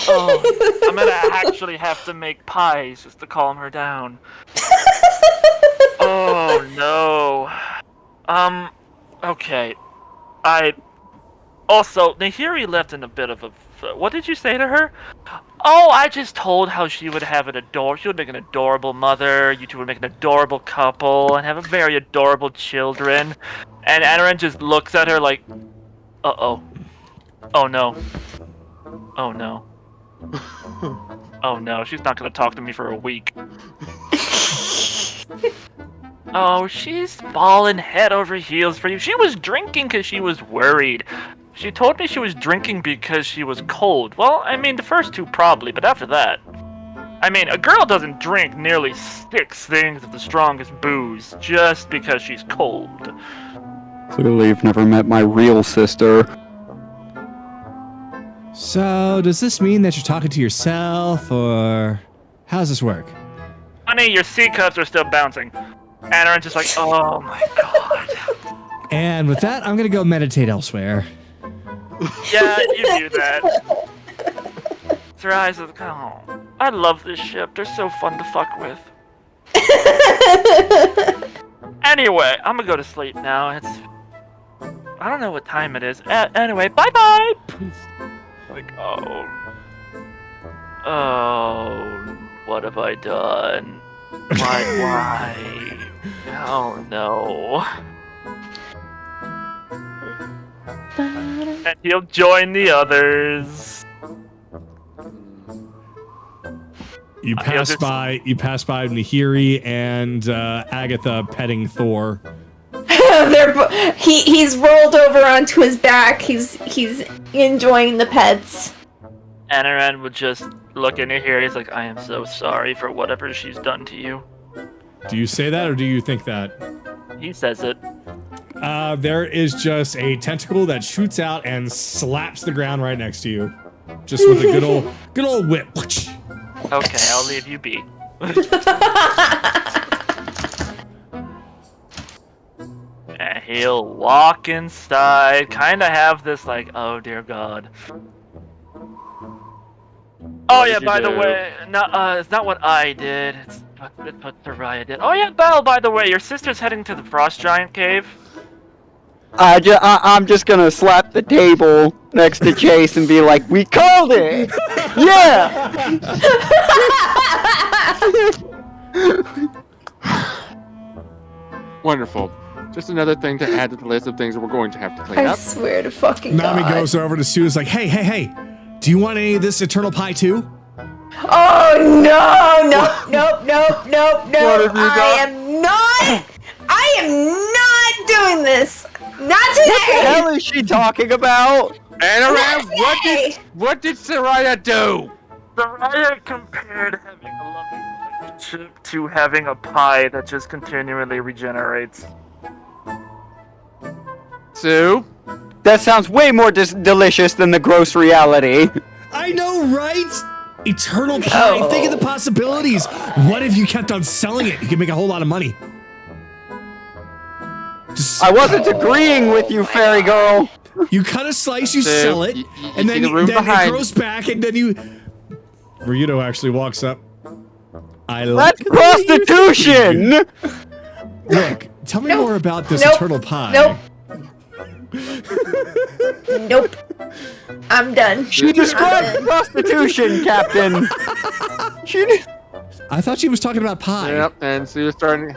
Oh, I'm gonna actually have to make pies just to calm her down. Oh, no. Okay. Also, Nahiri left in a bit of a... What did you say to her? Oh, I just told how she would have she would make an adorable mother, you two would make an adorable couple, and have a very adorable children. And Anaran just looks at her like, uh-oh. Oh, no. Oh, no. Oh, no, she's not gonna talk to me for a week. Oh, she's fallen head over heels for you. She was drinking because she was worried. She told me she was drinking because she was cold. Well, I mean, the first two probably, but after that... I mean, a girl doesn't drink nearly 6 things of the strongest booze just because she's cold. Clearly you've never met my real sister. So, does this mean that you're talking to yourself, or... how does this work? Honey, your C cups are still bouncing. Anaran's just like, oh my god. And with that, I'm gonna go meditate elsewhere. Yeah, you do that. Her eyes are like, oh, I love this ship. They're so fun to fuck with. Anyway, I'm gonna go to sleep now. I don't know what time it is. Anyway, bye-bye! Like, oh, what have I done? Why? Oh, no. And he'll join the others. You pass by Nahiri and Agatha petting Thor. He's rolled over onto his back. He's enjoying the pets. And Ren would just look in here. He's like, I am so sorry for whatever she's done to you. Do you say that or do you think that? He says it. There is just a tentacle that shoots out and slaps the ground right next to you. Just with a good old whip. Okay, I'll leave you be. And he'll walk inside, kind of have this like, oh dear God. Oh yeah, did you by the do? way, no, it's not what I did. It's what Soraya did. Oh yeah, Belle, by the way, your sister's heading to the Frost Giant Cave. I'm just gonna slap the table next to Chase and be like, "We called it! Yeah!" Wonderful. Just another thing to add to the list of things that we're going to have to clean I up. swear to fucking Nami God. goes over to Sue. Is like, hey, do you want any of this eternal pie too? Oh no! Nope! What have you got? I am not doing this. Not What the today. hell is she talking about? And around, Not today. what did Soraya do? Soraya compared having a loving relationship to having a pie that just continually regenerates. Sue? That sounds way more delicious than the gross reality. I know, right? Eternal pie. No. Think of the possibilities. What if you kept on selling it? You could make a whole lot of money. Just, I wasn't agreeing with you, fairy girl. you cut a slice, you Sue, sell it, you and see then, the room then it behind. grows back, and then you. Ryudo actually walks up. I like That's prostitution. Look, tell me Nope. more about this Nope. eternal pie. Nope. Nope. I'm done. She described prostitution, Captain. She did. I thought she was talking about pie. Yep, and Sue's starting.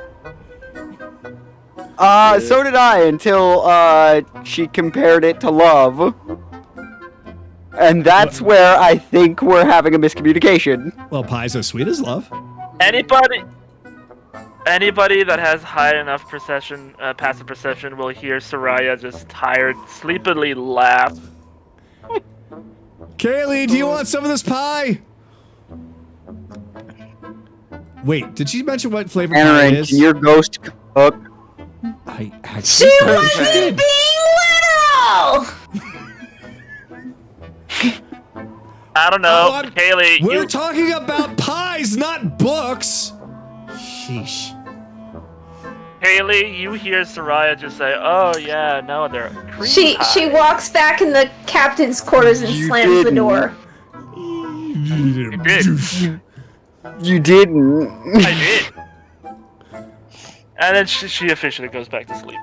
So did I until she compared it to love. And that's where I think we're having a miscommunication. Well, pie's as sweet as love. Anybody that has high enough passive perception will hear Soraya just tired, sleepily laugh. Kayli, do you want some of this pie? Wait, did she mention what flavor pie Aaron, is? can your ghost cook? I actually She thought wasn't did. being literal. I don't know, Oh, Kayli. We're You, talking about pies, not books. Sheesh. Kayli, you hear Soraya just say, "Oh yeah, no, they're cream She pie." walks back in the captain's quarters and You slams the didn't. door. You did. You didn't. I did. And then she officially goes back to sleep.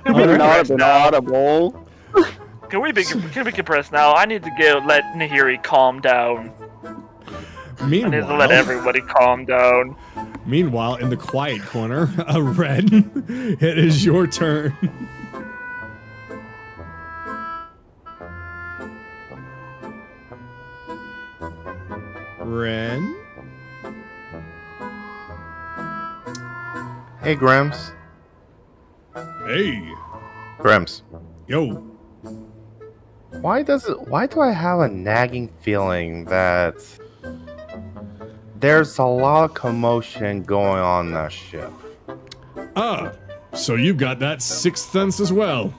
It would not have been audible. Can we compress now? I need to go let Nahiri calm down. I need to let Meanwhile, everybody calm down. meanwhile, in the quiet corner, Ren, it is your turn. Ren? Hey, Grims. Hey. Grims. Yo. Why do I have a nagging feeling that there's a lot of commotion going on in that ship? Ah, so you've got that sixth sense as well.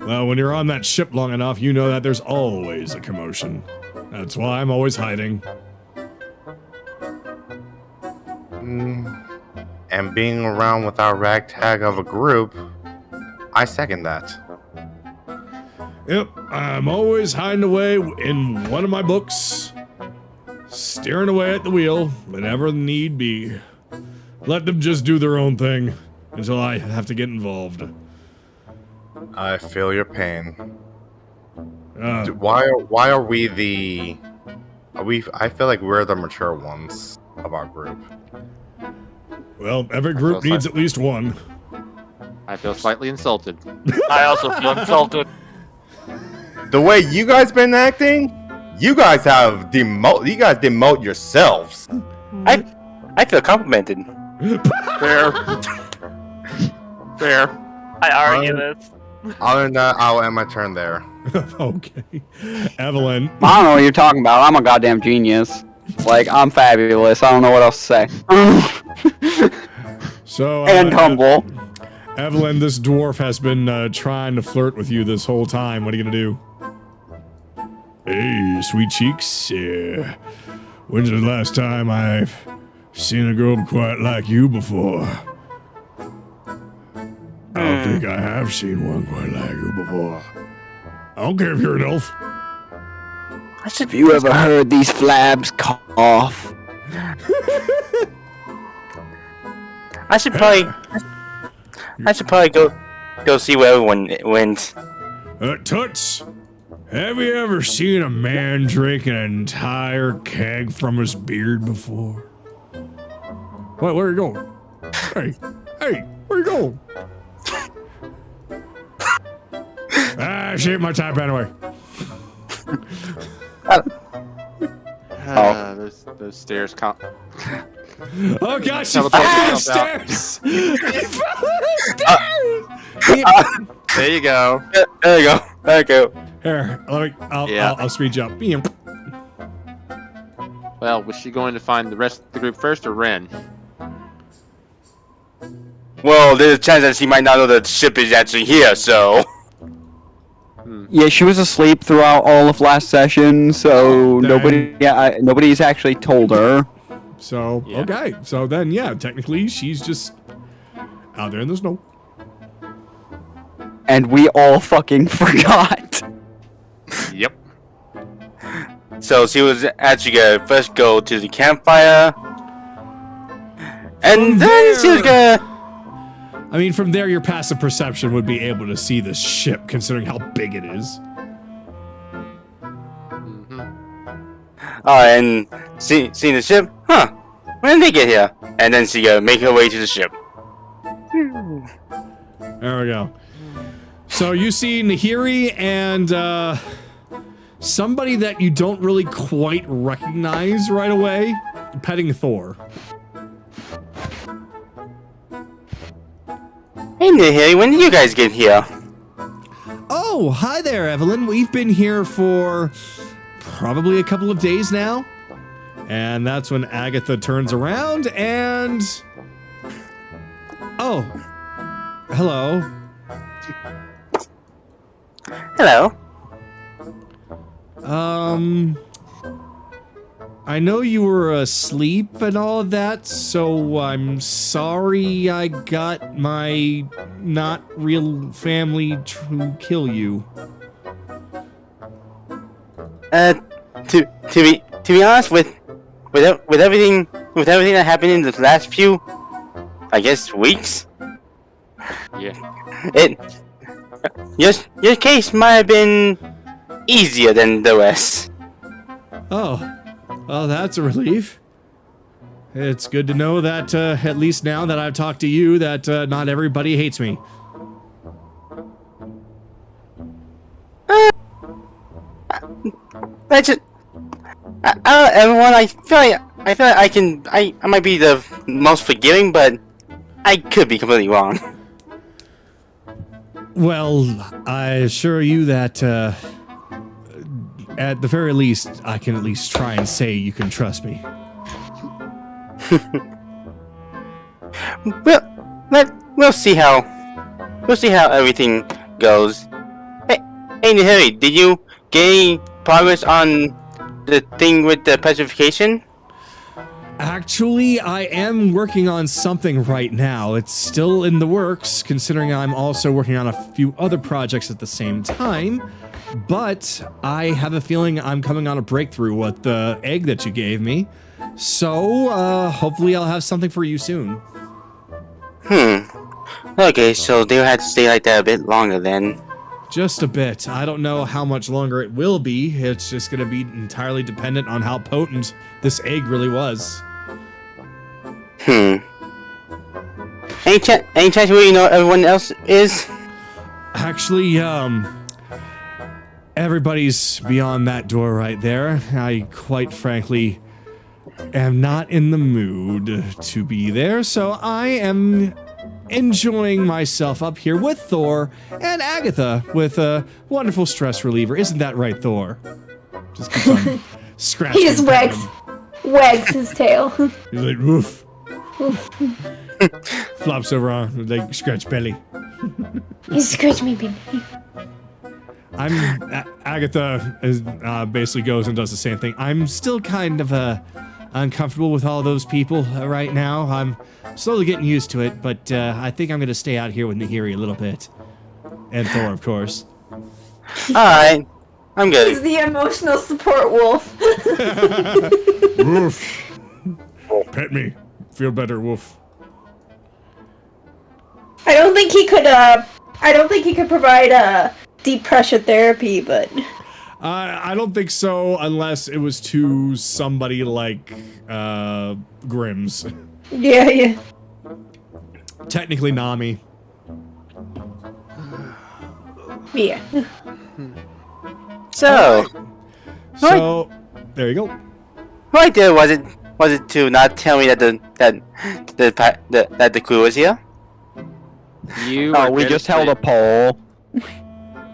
Well, when you're on that ship long enough, you know that there's always a commotion. That's why I'm always hiding. And being around with our ragtag of a group, I second that. Yep, I'm always hiding away in one of my books, staring away at the wheel whenever need be. Let them just do their own thing until I have to get involved. I feel your pain. Uh, Why are we the? I feel like we're the mature ones of our group. well, every group needs at least one. I feel slightly insulted. I also feel insulted. The way you guys been acting, you guys demote yourselves. I feel complimented. Fair. Fair. I argue this. Other than that, I'll end my turn there. Okay. Evelyn. I don't know what you're talking about. I'm a goddamn genius. Like, I'm fabulous. I don't know what else to say. So, And humble. Evelyn, this dwarf has been trying to flirt with you this whole time. What are you gonna do? Hey, sweet cheeks. When's the last time I've seen a girl quite like you before? I don't think I have seen one quite like you before. I don't care if you're an elf. Have you ever heard these flabs cough? I should probably go see where everyone went. Toots, have you ever seen a man drink an entire keg from his beard before? What? Where are you going? Hey, where are you going? She ate my type anyway. Those stairs come. Oh gosh, she Tell the fell down the boss to help out. stairs! She fell down the stairs! There you go. There you go. Here, I'll speed you up. Well, was she going to find the rest of the group first, or Ren? Well, there's a chance that she might not know that the ship is actually here, so... Yeah, she was asleep throughout all of last session, so Dang. nobody's actually told her. So, Yeah. okay. So then, yeah, technically, she's just out there in the snow. And we all fucking forgot. Yep. So she was actually gonna first go to the campfire, and then she was gonna... I mean, from there, your passive perception would be able to see the ship, considering how big it is. And seeing the ship, huh? When did they get here? And then she gonna make her way to the ship. There we go. So you see Nahiri and somebody that you don't really quite recognize right away petting Thor. Hey, Nahiri, when did you guys get here? Oh, hi there, Evelyn. We've been here for probably a couple of days now. And that's when Agatha turns around and... Oh. Hello. Hello. I know you were asleep and all of that, so I'm sorry I got my not real family to kill you. To be honest, with everything that happened in the last few, I guess, weeks, Yeah. Your case might have been easier than the rest. Oh, well, that's a relief. It's good to know that, at least now that I've talked to you, that not everybody hates me. That's just, everyone. I feel like I might be the most forgiving, but I could be completely wrong. Well, I assure you that, at the very least, I can at least try and say you can trust me. We'll see how everything goes. Hey, Nahiri, did you get any progress on the thing with the petrification? Actually, I am working on something right now. It's still in the works, considering I'm also working on a few other projects at the same time. But I have a feeling I'm coming on a breakthrough with the egg that you gave me. So, hopefully I'll have something for you soon. Okay, so they'll have to stay like that a bit longer then. Just a bit. I don't know how much longer it will be. It's just going to be entirely dependent on how potent this egg really was. Any chance where you know everyone else is? Actually, everybody's beyond that door right there. I quite frankly am not in the mood to be there, so I am enjoying myself up here with Thor and Agatha with a wonderful stress reliever. Isn't that right, Thor? Just keeps on scratching. He just wags his tail. He's like, woof. Flops over on, like, scratch belly. You scratch me, baby. Agatha is, basically goes and does the same thing. I'm still kind of uncomfortable with all those people right now. I'm slowly getting used to it, but I think I'm going to stay out here with Nahiri a little bit. And Thor, of course. Alright, I'm He's good. the emotional support wolf. Woof. Pet me. Feel better, woof. I don't think he could provide deep pressure therapy, but I don't think so, unless it was to somebody like Grimm's. yeah. Technically, Nami. Yeah. So, So, there you go. what I did was it to not tell me that the crew was here? You Oh, were we dead just held a asleep. poll.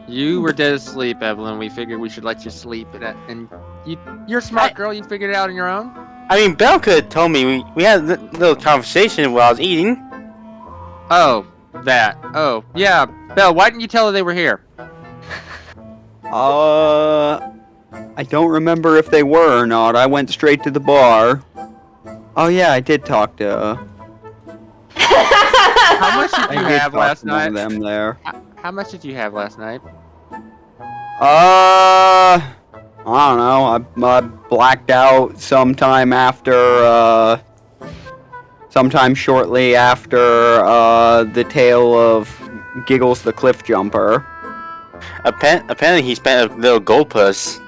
You were dead asleep, Evelyn. We figured we should let you sleep, and you're a smart girl. You figured it out on your own. I mean, Belle could have told me. We had a little conversation while I was eating. Oh, that. Oh, yeah. Belle, why didn't you tell her they were here? I don't remember if they were or not. I went straight to the bar. Oh yeah, I did talk to. How much did I you did have talk last to one night? of them there. How much did you have last night? I don't know. I blacked out sometime shortly after the tale of Giggles the Cliff Jumper. Apparently, he spent a little gold purse.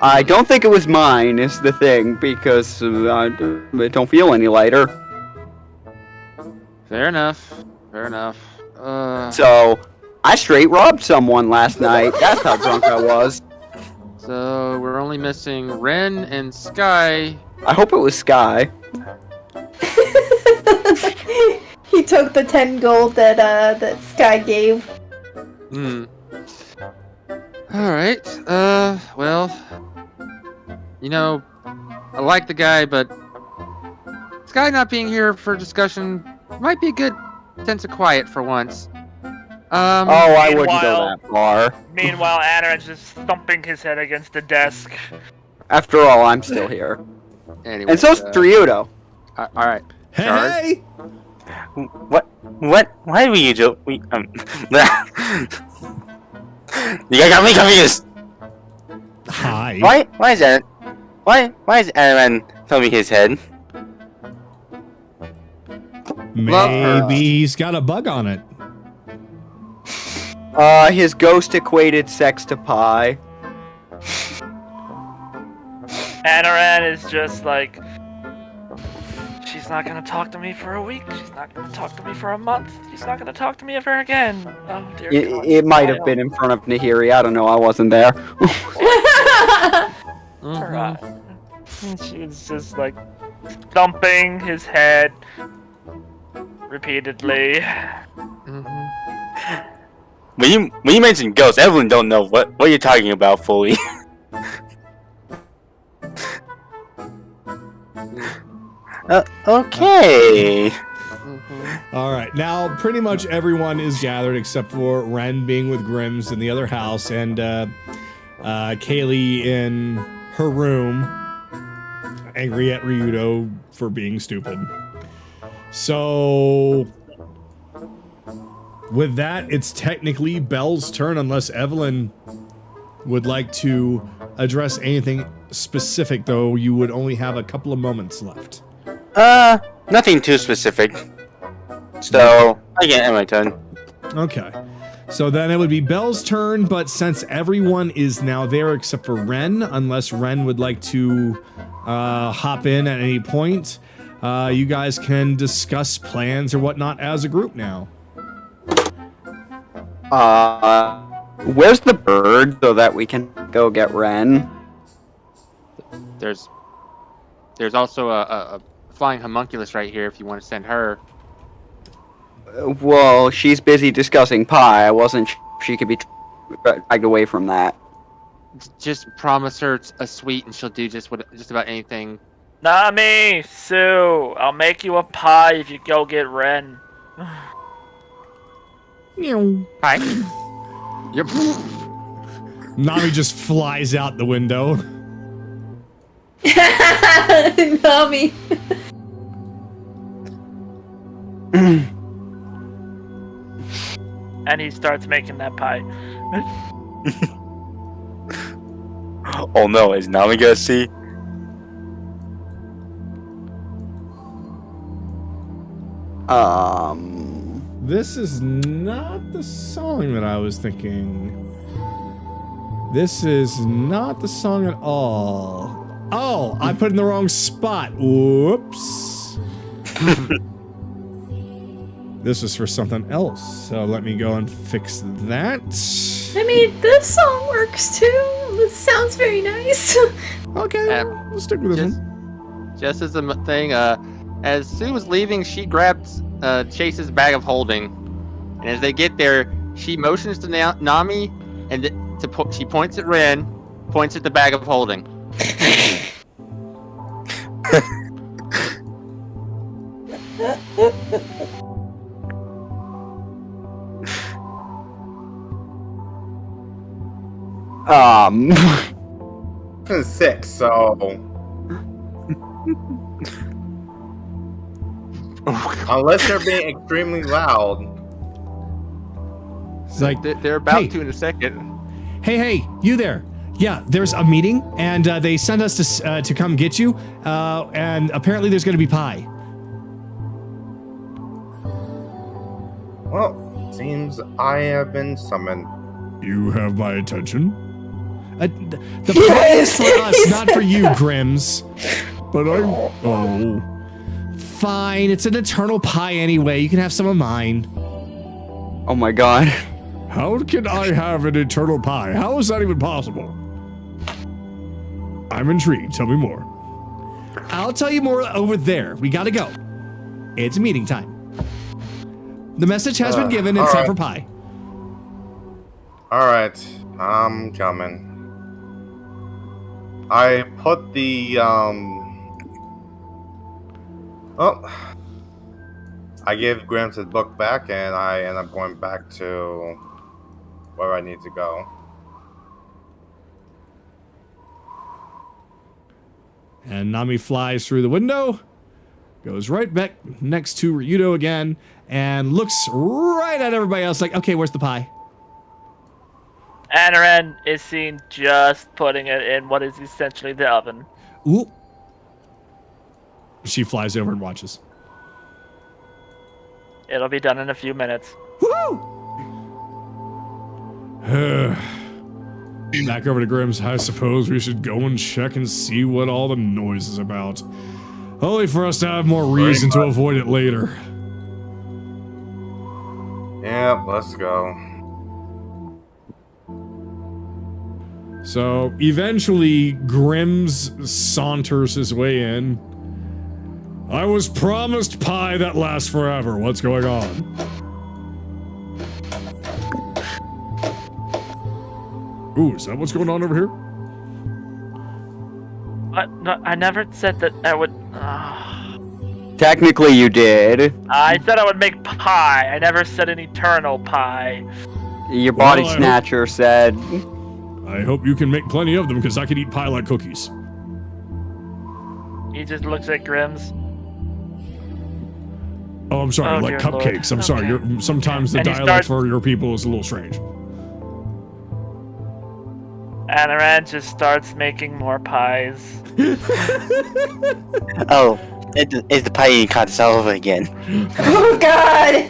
I don't think it was mine, is the thing, because I don't feel any lighter. Fair enough. Fair enough. So, I straight robbed someone last night. That's how drunk I was. So we're only missing Ren and Sky. I hope it was Sky. He took the 10 gold that Sky gave. Alright, well, you know, I like the guy, but Sky not being here for discussion might be a good sense of quiet for once. I wouldn't go Meanwhile- that far. Meanwhile, Anaran's just thumping his head against the desk. After all, I'm still here. Anyway, And so's Triudo. alright. Hey, Charge? hey! What? Why were you You guys got me confused. Hi. Why is that? Why is Aaron thumbing his head? Maybe he's got a bug on it. His ghost equated sex to pie. Anaran is just like, she's not gonna talk to me for a week. She's not gonna talk to me for a month. She's not gonna talk to me ever again. Oh dear God. It might have been in front of Nahiri. I don't know. I wasn't there. Mhm. She's just like thumping his head repeatedly. Mhm. When you mention ghosts, everyone don't know what you're talking about fully. Okay. Mhm. All right, now pretty much everyone is gathered except for Ren being with Grimm's in the other house and Kayli in her room, angry at Ryudo for being stupid. So, with that, it's technically Belle's turn unless Evelyn would like to address anything specific, though you would only have a couple of moments left. Nothing too specific. So I get my turn. Okay. So then it would be Belle's turn, but since everyone is now there except for Ren, unless Ren would like to hop in at any point, you guys can discuss plans or whatnot as a group now. Where's the bird so that we can go get Ren? There's also a flying homunculus right here if you want to send her. Well, she's busy discussing pie. I wasn't sure if she could be dragged away from that. Just promise her a sweet and she'll do just about anything. Not me, Sue. I'll make you a pie if you go get Ren. Hi. Yep. Nami just flies out the window. Nami. And he starts making that pie. Oh no, is Nami gonna see? This is not the song that I was thinking. This is not the song at all. Oh, I put it in the wrong spot. Whoops. This was for something else, so let me go and fix that. I mean, this song works too. This sounds very nice. Okay, we'll stick with this one. Just as a thing, as Sue was leaving, she grabbed Chase's bag of holding, and as they get there, she motions to Nami, and she points at Ren, points at the bag of holding. It's 6, so unless they're being extremely loud. It's like, They're about hey. to in a second. Hey, you there. Yeah, there's a meeting, and they sent us to come get you, and apparently there's going to be pie. Well, seems I have been summoned. You have my attention. The pie is for us, not for you, Grims. But oh. Fine, it's an eternal pie anyway. You can have some of mine. Oh my god. How can I have an eternal pie? How is that even possible? I'm intrigued. Tell me more. I'll tell you more over there. We gotta go. It's meeting time. The message has been given. It's time for pie. Alright, I'm coming. I put the, I gave Grims his book back, and I end up going back to where I need to go. And Nami flies through the window, goes right back next to Ryudo again, and looks right at everybody else like, okay, where's the pie? And Ren is seen just putting it in what is essentially the oven. Ooh. She flies over and watches. It'll be done in a few minutes. Woo! Back over to Grimm's. I suppose we should go and check and see what all the noise is about. Only for us to have more reason to avoid it later. Yeah, let's go. So, eventually, Grimm's saunters his way in. I was promised pie that lasts forever. What's going on? Ooh, is that what's going on over here? What? No, I never said that I would... Technically, you did. I said I would make pie. I never said an eternal pie. Your body Well, snatcher said. I hope you can make plenty of them, because I can eat pie like cookies. He just looks at Grimm's. Oh, I'm sorry, Oh, like dear Lord. cupcakes. I'm sorry. Okay. Sometimes the And he dialect starts- for your people is a little strange. And Ren just starts making more pies. Oh, it's the pie eating contest all over again. Oh god.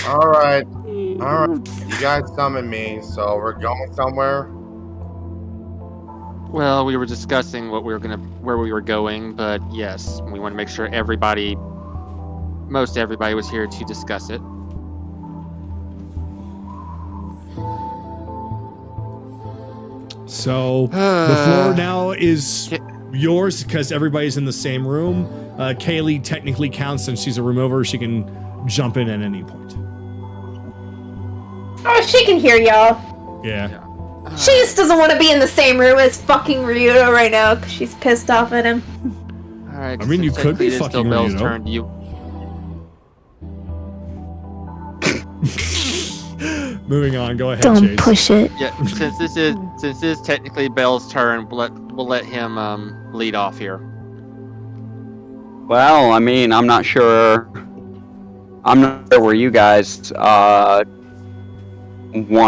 Alright. Alright. You guys summoned me, so we're going somewhere. Well, we were discussing where we were going, but yes, we want to make sure most everybody was here to discuss it. So the floor now is yours because everybody's in the same room. Kayli technically counts since she's a remover. She can jump in at any point. Oh, she can hear y'all. Yeah. She just doesn't want to be in the same room as fucking Ryudo right now because she's pissed off at him. All right. I mean, you could be still fucking Bell's Ryudo. turn. You. Moving on. Go ahead, Don't Chase. push it. Yeah. Since this is technically Bell's turn, we'll let him lead off here. Well, I mean, I'm not sure. I'm not sure where you guys want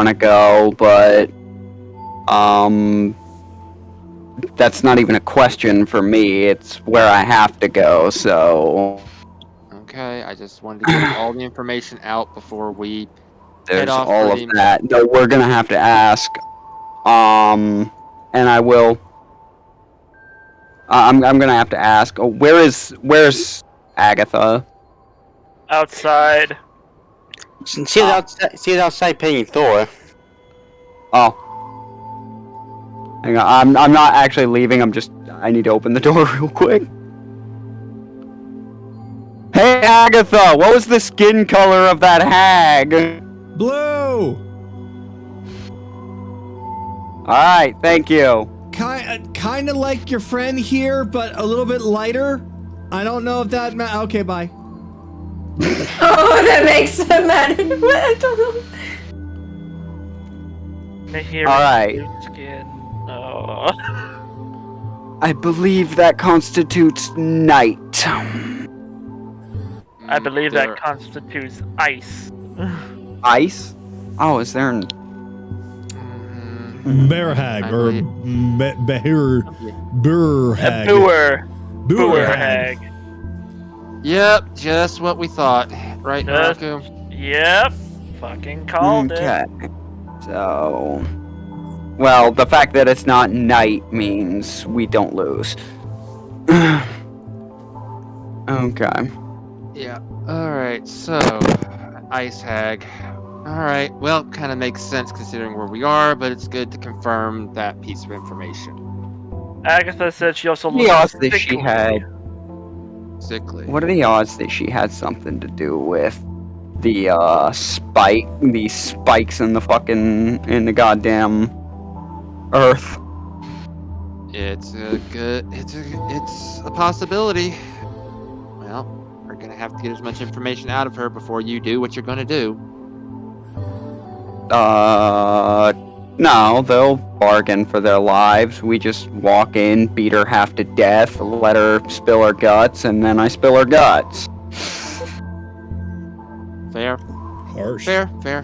to go, but that's not even a question for me. It's where I have to go. So Okay. I just wanted to get all the information out before we head there's off all for of the- that. No, we're gonna have to ask. And I will. I'm gonna have to ask. Where's Agatha? Outside. She's outside paying Thor. Oh. Hang on, I'm not actually leaving, I need to open the door real quick. Hey Agatha, what was the skin color of that hag? Blue. Alright, thank you. Kind of like your friend here, but a little bit lighter. I don't know if that okay, bye. Oh, that makes it matter. I don't know. Nahiri, Alright. blue skin. Oh. I believe that constitutes night. I believe There- that constitutes ice. Ice? Oh, is there an... Bear hag I or believe- bear hag. Booer hag. Yep, just what we thought. Right, Just- Marco? Yep. Fucking called it. Okay. So... Well, the fact that it's not night means we don't lose. Okay. Yeah. Alright, so... Ice Hag. Alright, well, kind of makes sense considering where we are, but it's good to confirm that piece of information. Agatha said she also The odds looks that she sickly. had... Sickly. What are the odds that she had something to do with the these spikes in the goddamn earth? It's a possibility. Well, we're gonna have to get as much information out of her before you do what you're gonna do. No, they'll bargain for their lives. We just walk in, beat her half to death, let her spill her guts, and then I spill her guts. Fair? Harsh. Fair.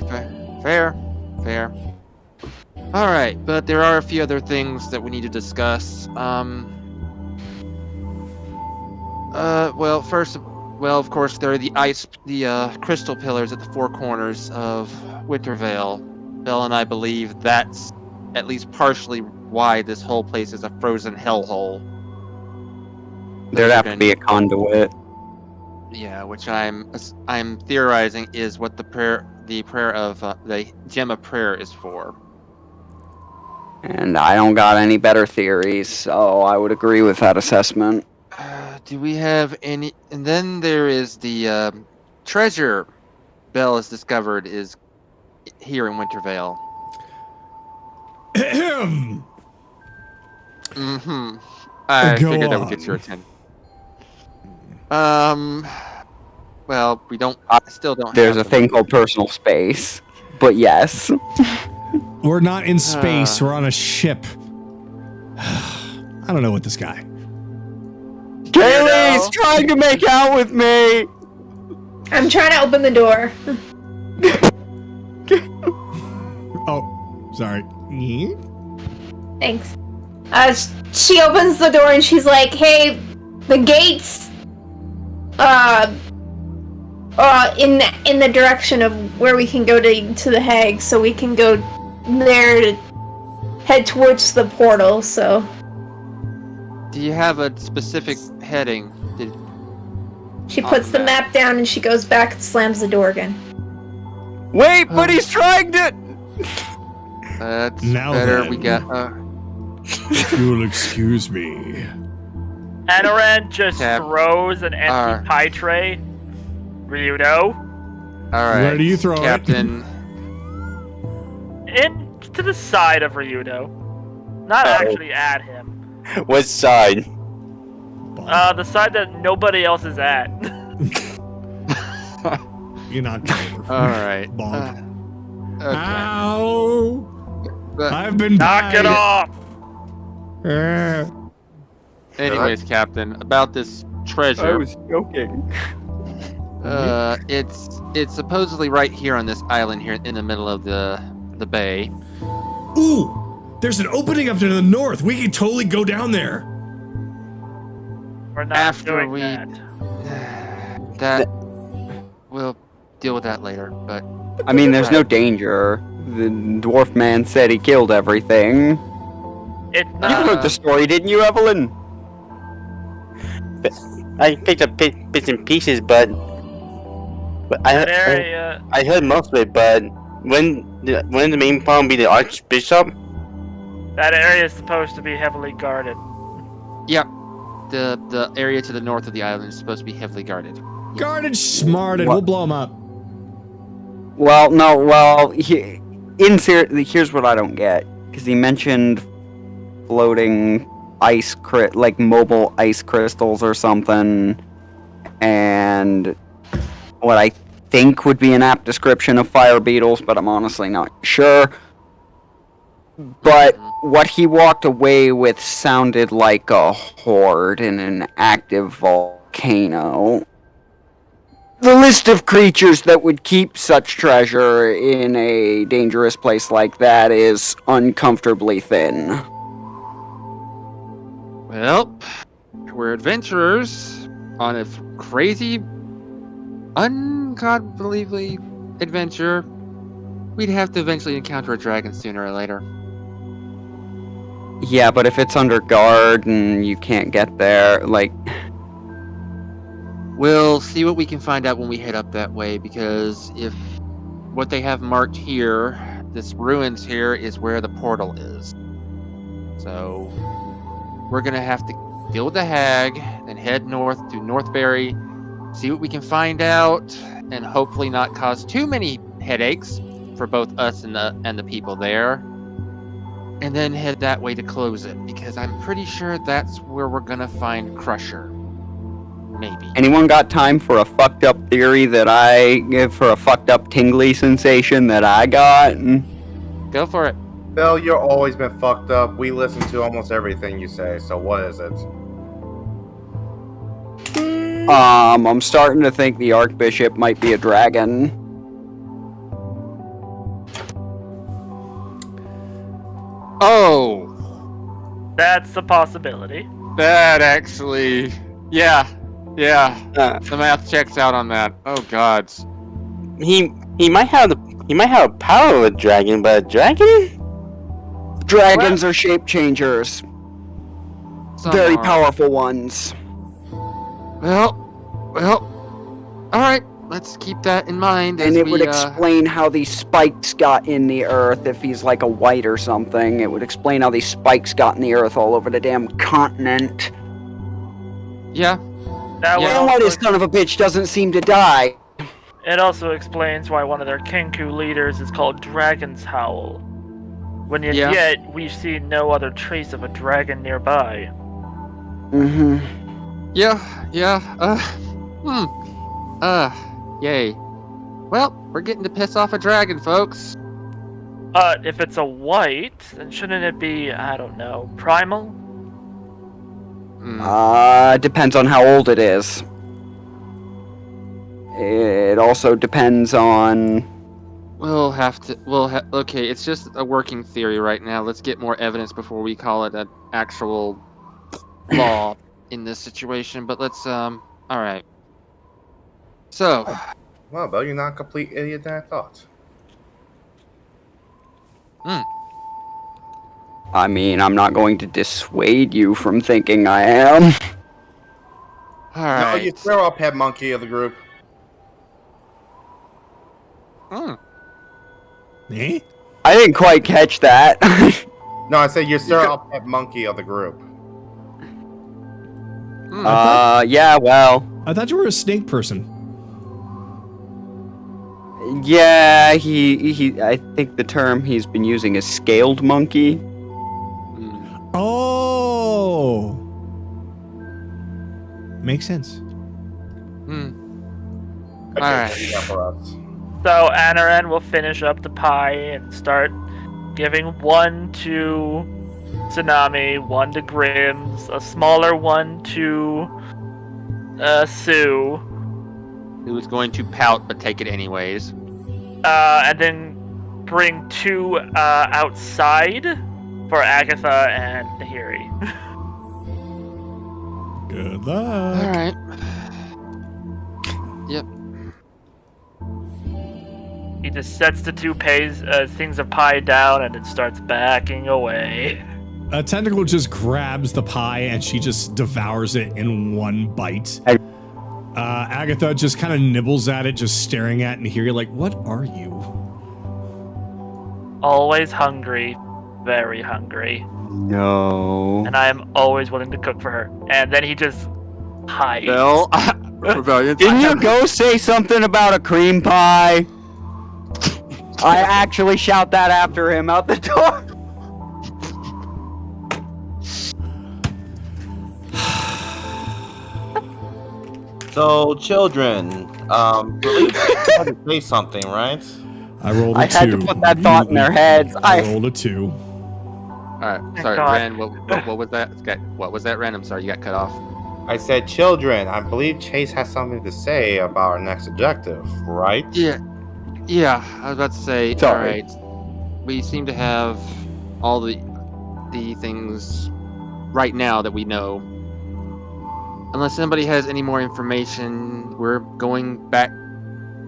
Alright, but there are a few other things that we need to discuss. Well, of course, there are the crystal pillars at the four corners of Wintervale. Bell and I believe that's at least partially why this whole place is a frozen hellhole. There'd have to be a conduit. Yeah, which I'm theorizing is what the gem of prayer is for. And I don't got any better theories, so I would agree with that assessment. Do we have any? And then there is the treasure Bell has discovered is here in Wintervale. Mm-hmm. I Go figured that would get on. your attention. Well, we don't. Still don't. There's a have thing called personal space, but yes. We're not in space. We're on a ship. I don't know what this guy. Kayli's trying to make out with me! I'm trying to open the door. Oh, sorry. Thanks. She opens the door and she's like, "Hey, the gates, in the direction of where we can go to the hag, so we can go there to head towards the portal." So. Do you have a specific heading? She puts the map down and she goes back and slams the door again. Wait, but he's trying to... That's Now better. then. We got. If you'll excuse me. Anoran just Cap. throws an empty pie tray. Ryudo. All right. Where do you throw Captain? In to the side of Ryudo. Not actually at him. What side? The side that nobody else is at. You're not over. All right. Bonk. Okay. Ow! But I've been Knock it tied. off! anyways, Captain, about this treasure. joking. It's supposedly right here on this island here in the middle of the bay. Ooh! There's an opening up to the north. We could totally go down there. We're not After doing we- that. That we'll deal with that later. But I mean, there's no danger. The dwarf man said he killed everything. It's You not. heard the story, didn't you, Evelyn? I picked up bits and pieces, but That area. I heard most of it. But wouldn't the main problem be the archbishop? That area is supposed to be heavily guarded. yeah, the area to the north of the island is supposed to be heavily guarded. Guarded, smarted. What? We'll blow them up. Well, no, here's what I don't get. Because he mentioned floating like mobile ice crystals or something. And what I think would be an apt description of fire beetles, but I'm honestly not sure. But what he walked away with sounded like a horde in an active volcano. The list of creatures that would keep such treasure in a dangerous place like that is uncomfortably thin. Well, we're adventurers on a crazy, ungodbelievably adventure. We'd have to eventually encounter a dragon sooner or later. Yeah, but if it's under guard and you can't get there, like... We'll see what we can find out when we head up that way, because if what they have marked here, this ruins here, is where the portal is. So, we're gonna have to deal with the hag, then head north to Northbury, see what we can find out, and hopefully not cause too many headaches for both us and the people there. And then head that way to close it, because I'm pretty sure that's where we're gonna find Crusher. Maybe. Anyone got time for a fucked up theory for a fucked up tingly sensation that I got? Go for it. Bill, you've always been fucked up. We listen to almost everything you say, so what is it? I'm starting to think the Archbishop might be a dragon. Oh, That's a possibility. that actually, yeah, the math checks out on that. Oh gods. He might have the power of a dragon, but a dragon? Dragons are shape changers. Some Very are. powerful ones. Well, all right. Let's keep that in mind. And as it we, would explain how these spikes got in the earth if he's like a white or something. It would explain how these spikes got in the earth all over the damn continent. Yeah. That would And why also, this son of a bitch doesn't seem to die. it also explains why one of their Kinku leaders is called Dragon's Howl. When Yeah. yet we've seen no other trace of a dragon nearby. Mm-hmm. Yeah. Yay. Well, we're getting to piss off a dragon, folks. If it's a white, then shouldn't it be, I don't know, primal? Depends on how old it is. It also depends on... Okay, it's just a working theory right now. Let's get more evidence before we call it an actual law in this situation. But let's, alright. So, Well, Bill, you're not a complete idiot than I thought. I mean, I'm not going to dissuade you from thinking I am. No, alright. you throw up head monkey of the group. Eh? I didn't quite catch that. No, I said you're still up head monkey of the group. Yeah, well, I thought you were a snake person. yeah, he I think the term he's been using is scaled monkey. Oh, makes sense. Okay, Alright. what do you got for us? So Anaran will finish up the pie and start giving one to Tsunami, one to Grims, a smaller one to Sue, Who was going to pout but take it anyways. and then bring 2 outside for Agatha and Nahiri. Good luck. Alright. Yep. He just sets the 2 things of pie down and it starts backing away. A tentacle just grabs the pie and she just devours it in one bite. Agatha just kind of nibbles at it, just staring at Nahiri like, what are you? Always hungry. Very hungry. No. And I am always willing to cook for her. And then he just hides. Bell. Rebellion. Didn't you go say something about a cream pie? I actually shout that after him out the door. So, children, believe you had to say something, right? I rolled a I 2. had to put that thought in their heads. I rolled a 2. Alright, sorry, God. Ren, what was that? What was that, Ren? I'm sorry, you got cut off. I said, children, I believe Chase has something to say about our next objective, right? Yeah, I was about to say, Sorry. alright. We seem to have all the things right now that we know. Unless somebody has any more information, we're going back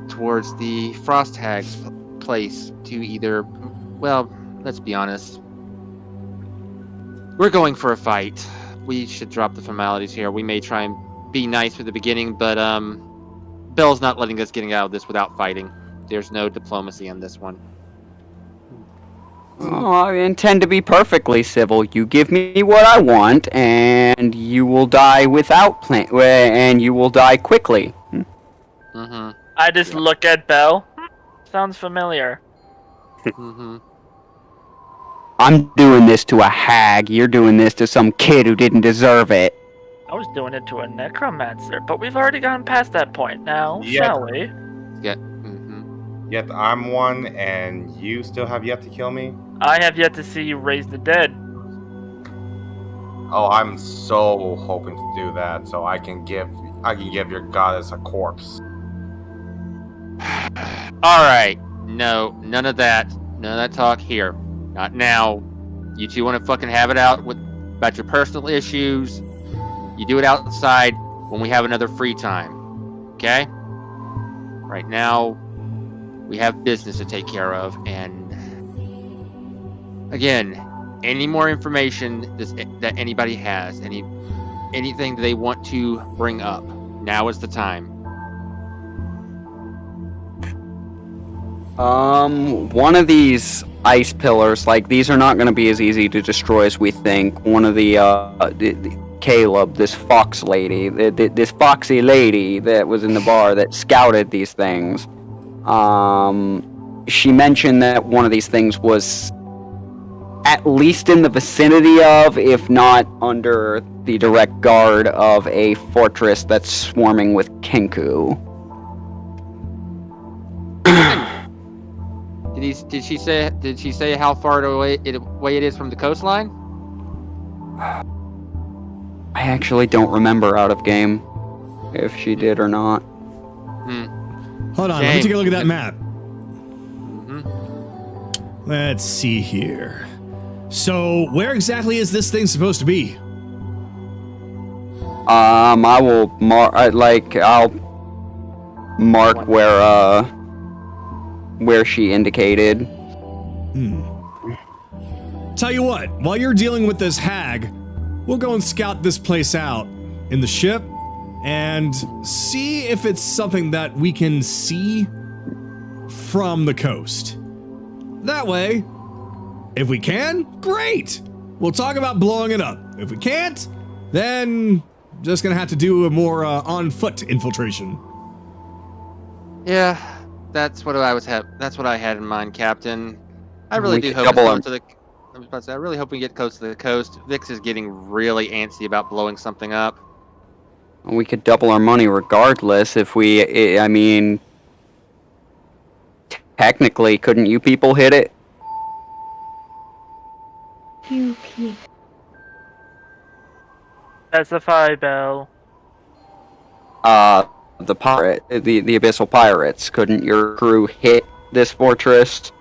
towards the Frost Hag's place to either, well, let's be honest. We're going for a fight. We should drop the formalities here. We may try and be nice for the beginning, but Bell's not letting us get out of this without fighting. There's no diplomacy in this one. Oh, I intend to be perfectly civil. You give me what I want, and you will die without and you will die quickly. Mm-hmm. I just look at Belle. Sounds familiar. Mm-hmm. I'm doing this to a hag. You're doing this to some kid who didn't deserve it. I was doing it to a necromancer, but we've already gone past that point now, Yeah. shall we? Yeah. Mm-hmm. Yet I'm one, and you still have yet to kill me? I have yet to see you raise the dead. Oh, I'm so hoping to do that, so I can give your goddess a corpse. Alright. No, none of that. None of that talk here. Not now. You two want to fucking have it out about your personal issues. You do it outside when we have another free time. Okay? Right now, we have business to take care of, and again, any more information that anybody has, anything that they want to bring up, now is the time. One of these ice pillars, like, these are not going to be as easy to destroy as we think. One of the Caleb, this fox lady, this foxy lady that was in the bar that scouted these things, she mentioned that one of these things was at least in the vicinity of, if not under the direct guard of, a fortress that's swarming with Kenku. Did she say how far away it is from the coastline? I actually don't remember out of game if she did or not. Hold on, let me take a look at that map. Mm-hmm. Let's see here. So, where exactly is this thing supposed to be? I will I'll mark where she indicated. Tell you what, while you're dealing with this hag, we'll go and scout this place out in the ship and see if it's something that we can see from the coast. That way, if we can, great! We'll talk about blowing it up. If we can't, then Just gonna have to do a more on-foot infiltration. Yeah, that's what that's what I had in mind, Captain. I really We do could hope double it's him. close to the. I was about to say, I really hope we get close to the coast. Vix is getting really antsy about blowing something up. We could double our money regardless if we. I mean, technically, couldn't you people hit it? Specify, Bell. The abyssal pirates. Couldn't your crew hit this fortress,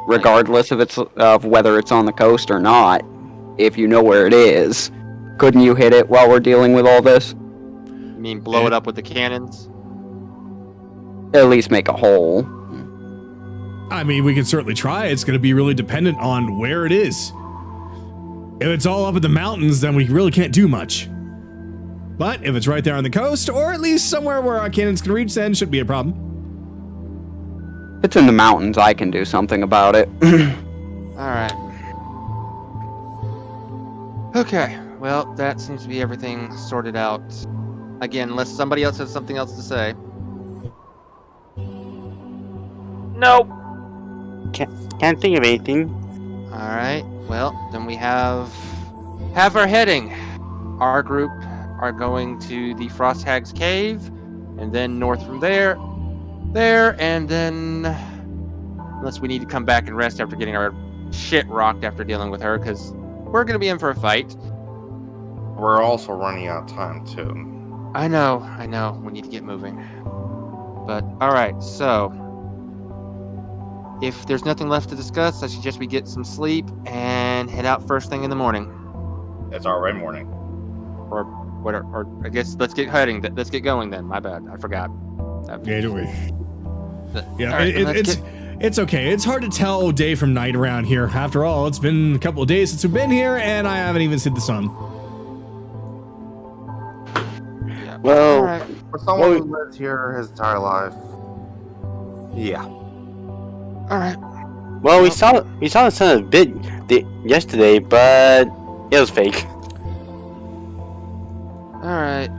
regardless of whether it's on the coast or not? If you know where it is, couldn't you hit it while we're dealing with all this? You mean blow it up with the cannons? At least make a hole. I mean, we can certainly try. It's going to be really dependent on where it is. If it's all up in the mountains, then we really can't do much. But if it's right there on the coast, or at least somewhere where our cannons can reach, then shouldn't be a problem. If it's in the mountains, I can do something about it. Alright. Okay, well, that seems to be everything sorted out. Again, unless somebody else has something else to say. Nope. Can't think of anything. Alright, well, then we have our heading. Our group are going to the Frost Hag's Cave, and then north from there, and then... Unless we need to come back and rest after getting our shit rocked after dealing with her, because we're going to be in for a fight. We're also running out of time, too. I know, we need to get moving. But, alright, so... If there's nothing left to discuss, I suggest we get some sleep and head out first thing in the morning. It's already morning. Or I guess let's get heading. Let's get going then. My bad, I forgot. Yeah, don't worry. Yeah, Alright, let's it's okay. It's hard to tell day from night around here. After all, it's been a couple of days since we've been here, and I haven't even seen the sun. Yeah. Well, Alright. For someone who lived here his entire life. Yeah. Alright. well, we saw the sun a bit yesterday, but it was fake. Alright.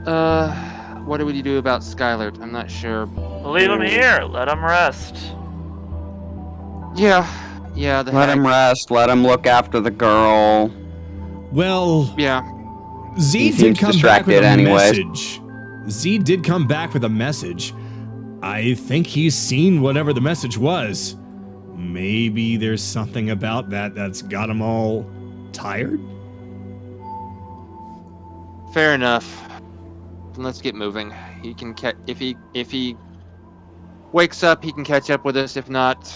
What do we do about Skylar? I'm not sure. Leave him here. Let him rest. Yeah. Let him rest. Let him look after the girl. Well, Yeah. Z He did seems come back with distracted a anyways. message. Z did come back with a message. I think he's seen whatever the message was. Maybe there's something about that that's got him all tired? Fair enough. Then let's get moving. He can if he wakes up, he can catch up with us. If not,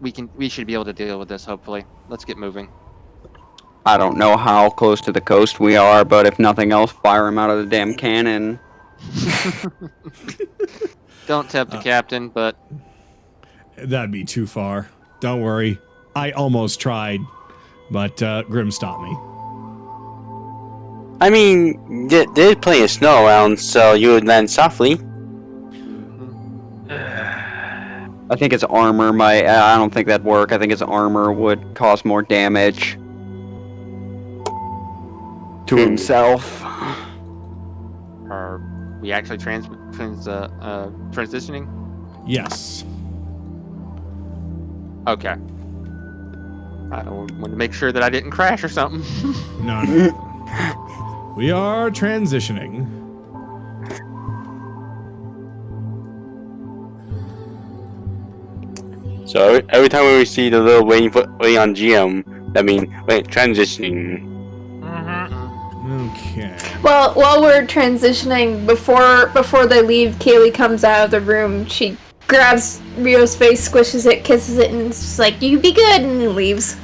we should be able to deal with this. Hopefully, let's get moving. I don't know how close to the coast we are, but if nothing else, fire him out of the damn cannon. Don't tempt the captain, but That'd be too far. Don't worry. I almost tried, but Grim stopped me. I mean, there's plenty of snow around, so you would land softly. I think his armor I don't think that'd work. I think his armor would cause more damage to himself. are we actually transitioning? Yes. Okay. I want to make sure that I didn't crash or something. No, no. We are transitioning. So every time we see the little waiting on GM, that means transitioning. Okay. Well, while we're transitioning, before they leave, Kayli comes out of the room. She grabs Rio's face, squishes it, kisses it, and it's just like, "You be good," and then leaves.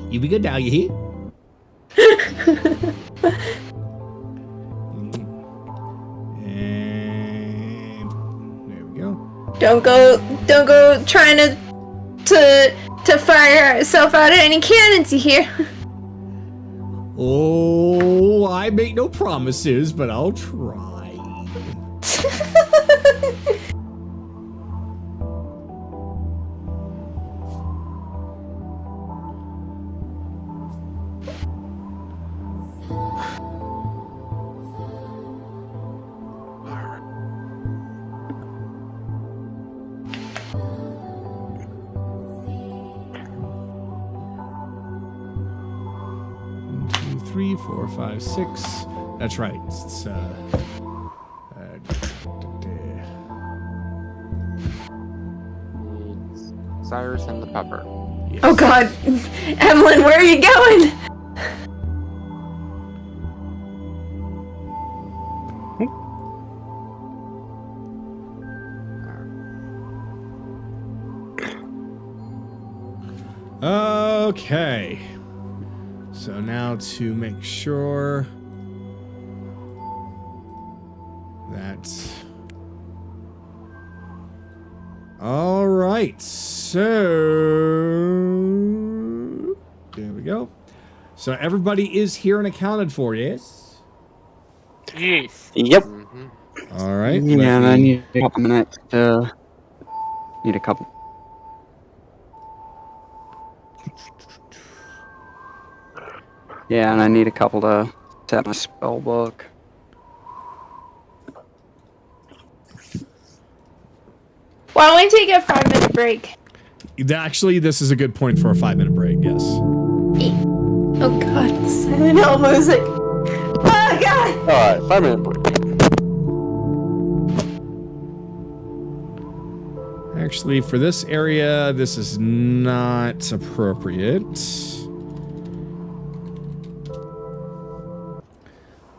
You be good now, you hear? And there we go. Don't go trying to fire yourself out of any cannons, you hear? Oh, I make no promises, but I'll try. 3, 4, 5, 6. That's right. It's Cyrus and the pepper. yes. Oh god. Evelyn, where are you going? Okay. So now to make sure that. All right. So there we go. So everybody is here and accounted for, yes? Yes. Yep. All right. Yeah, and I need a couple minutes to... Need a couple... Yeah, and I need a couple to set my spell book. Why don't we take a 5-minute break? Actually, this is a good point for a 5-minute break, yes. Oh god, the Silent Hill music. Oh god! Alright, 5-minute break. Actually, for this area, this is not appropriate.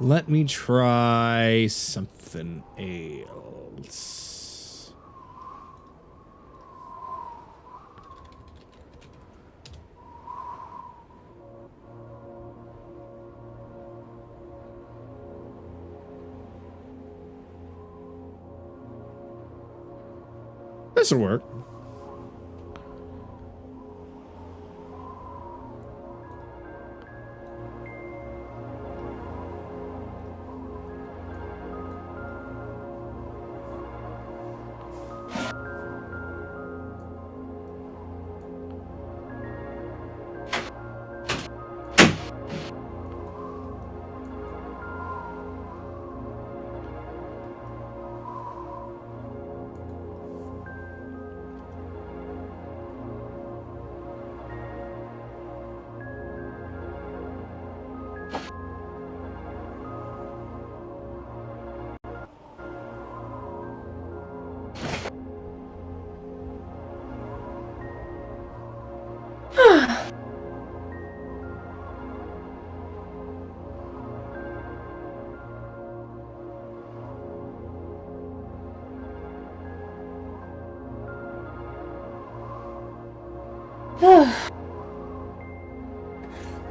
Let me try something else. This'll work.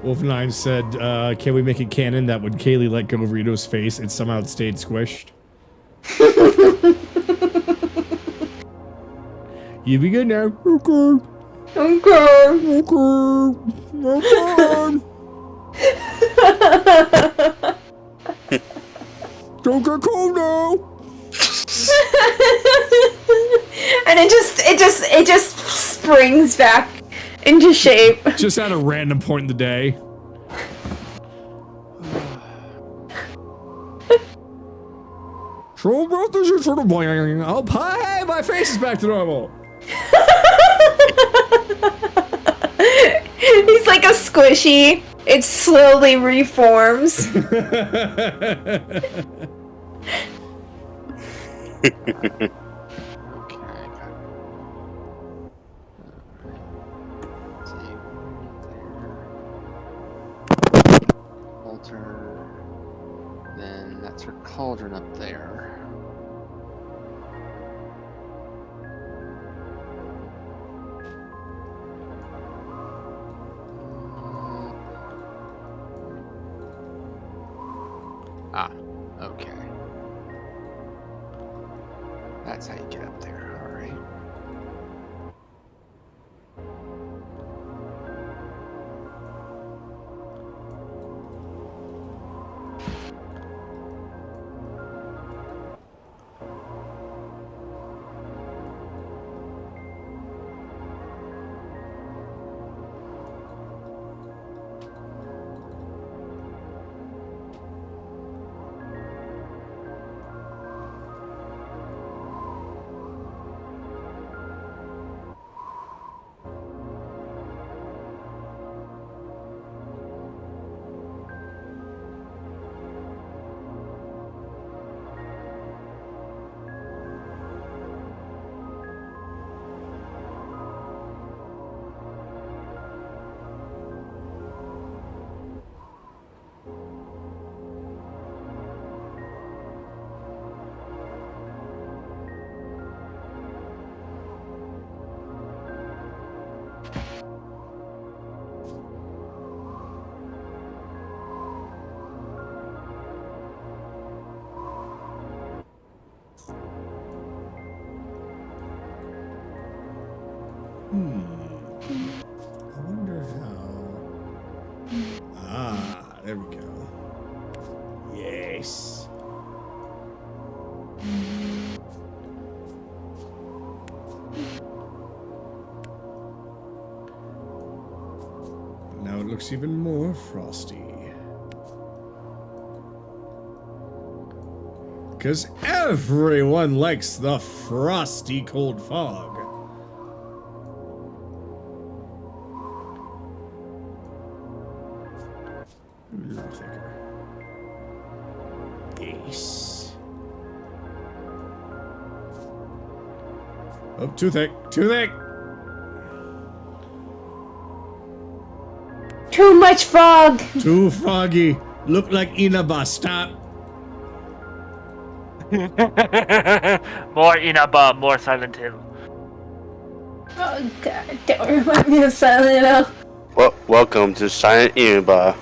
Wolf9 said, can we make it canon that when Kayli let go of Rito's face, it somehow stayed squished? You be good now. Okay. Okay. Okay. Don't get cold now. And it just springs back into shape. Just at a random point in the day. So about this is sort of boing. Oh, hey, my face is back to normal. He's like a squishy. It slowly reforms. Okay. Altar. Then that's her cauldron up there. Okay. That's how you get up there, alright. I wonder how. Ah, there we go. Yes. Now it looks even more frosty. Because everyone likes the frosty cold fog. A little thicker. Yes. Oh, too thick. Too thick. Too much fog. Too foggy. Look like Inaba. Stop. More Inaba, more Silent Hill. Oh god, don't remind me of Silent Hill. Well, welcome to Silent Inaba.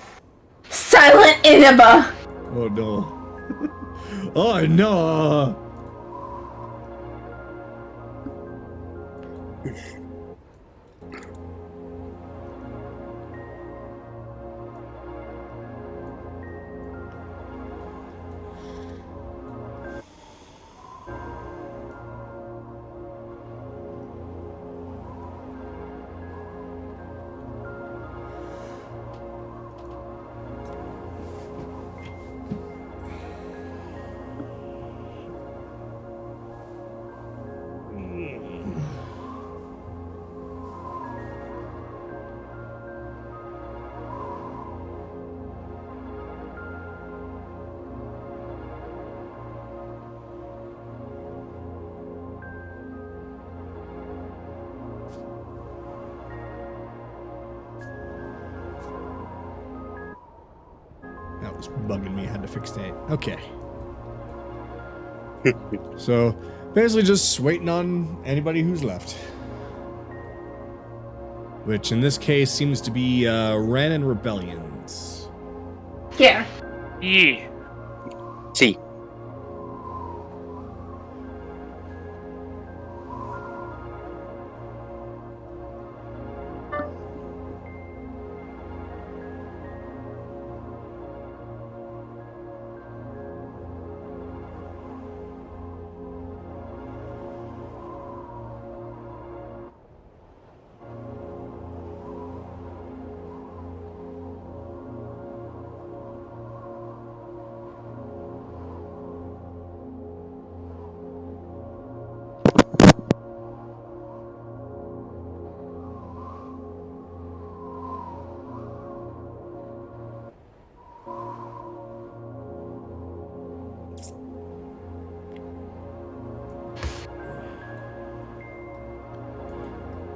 Silent Inaba! Oh no. Oh no. That was bugging me. I had to fix that. Okay. So, basically just waiting on anybody who's left. Which, in this case, seems to be Ren and Rebellions. Yeah. Yee. See.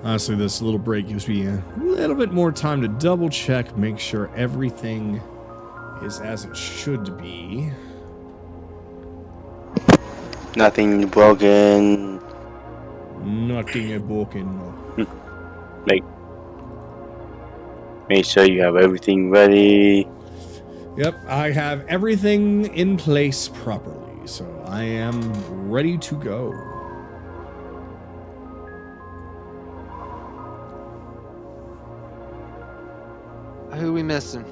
Honestly, this little break gives me a little bit more time to double check, make sure everything is as it should be. Nothing broken. Nothing broken. Make sure you have everything ready. Yep, I have everything in place properly, so I am ready to go. Who we missing?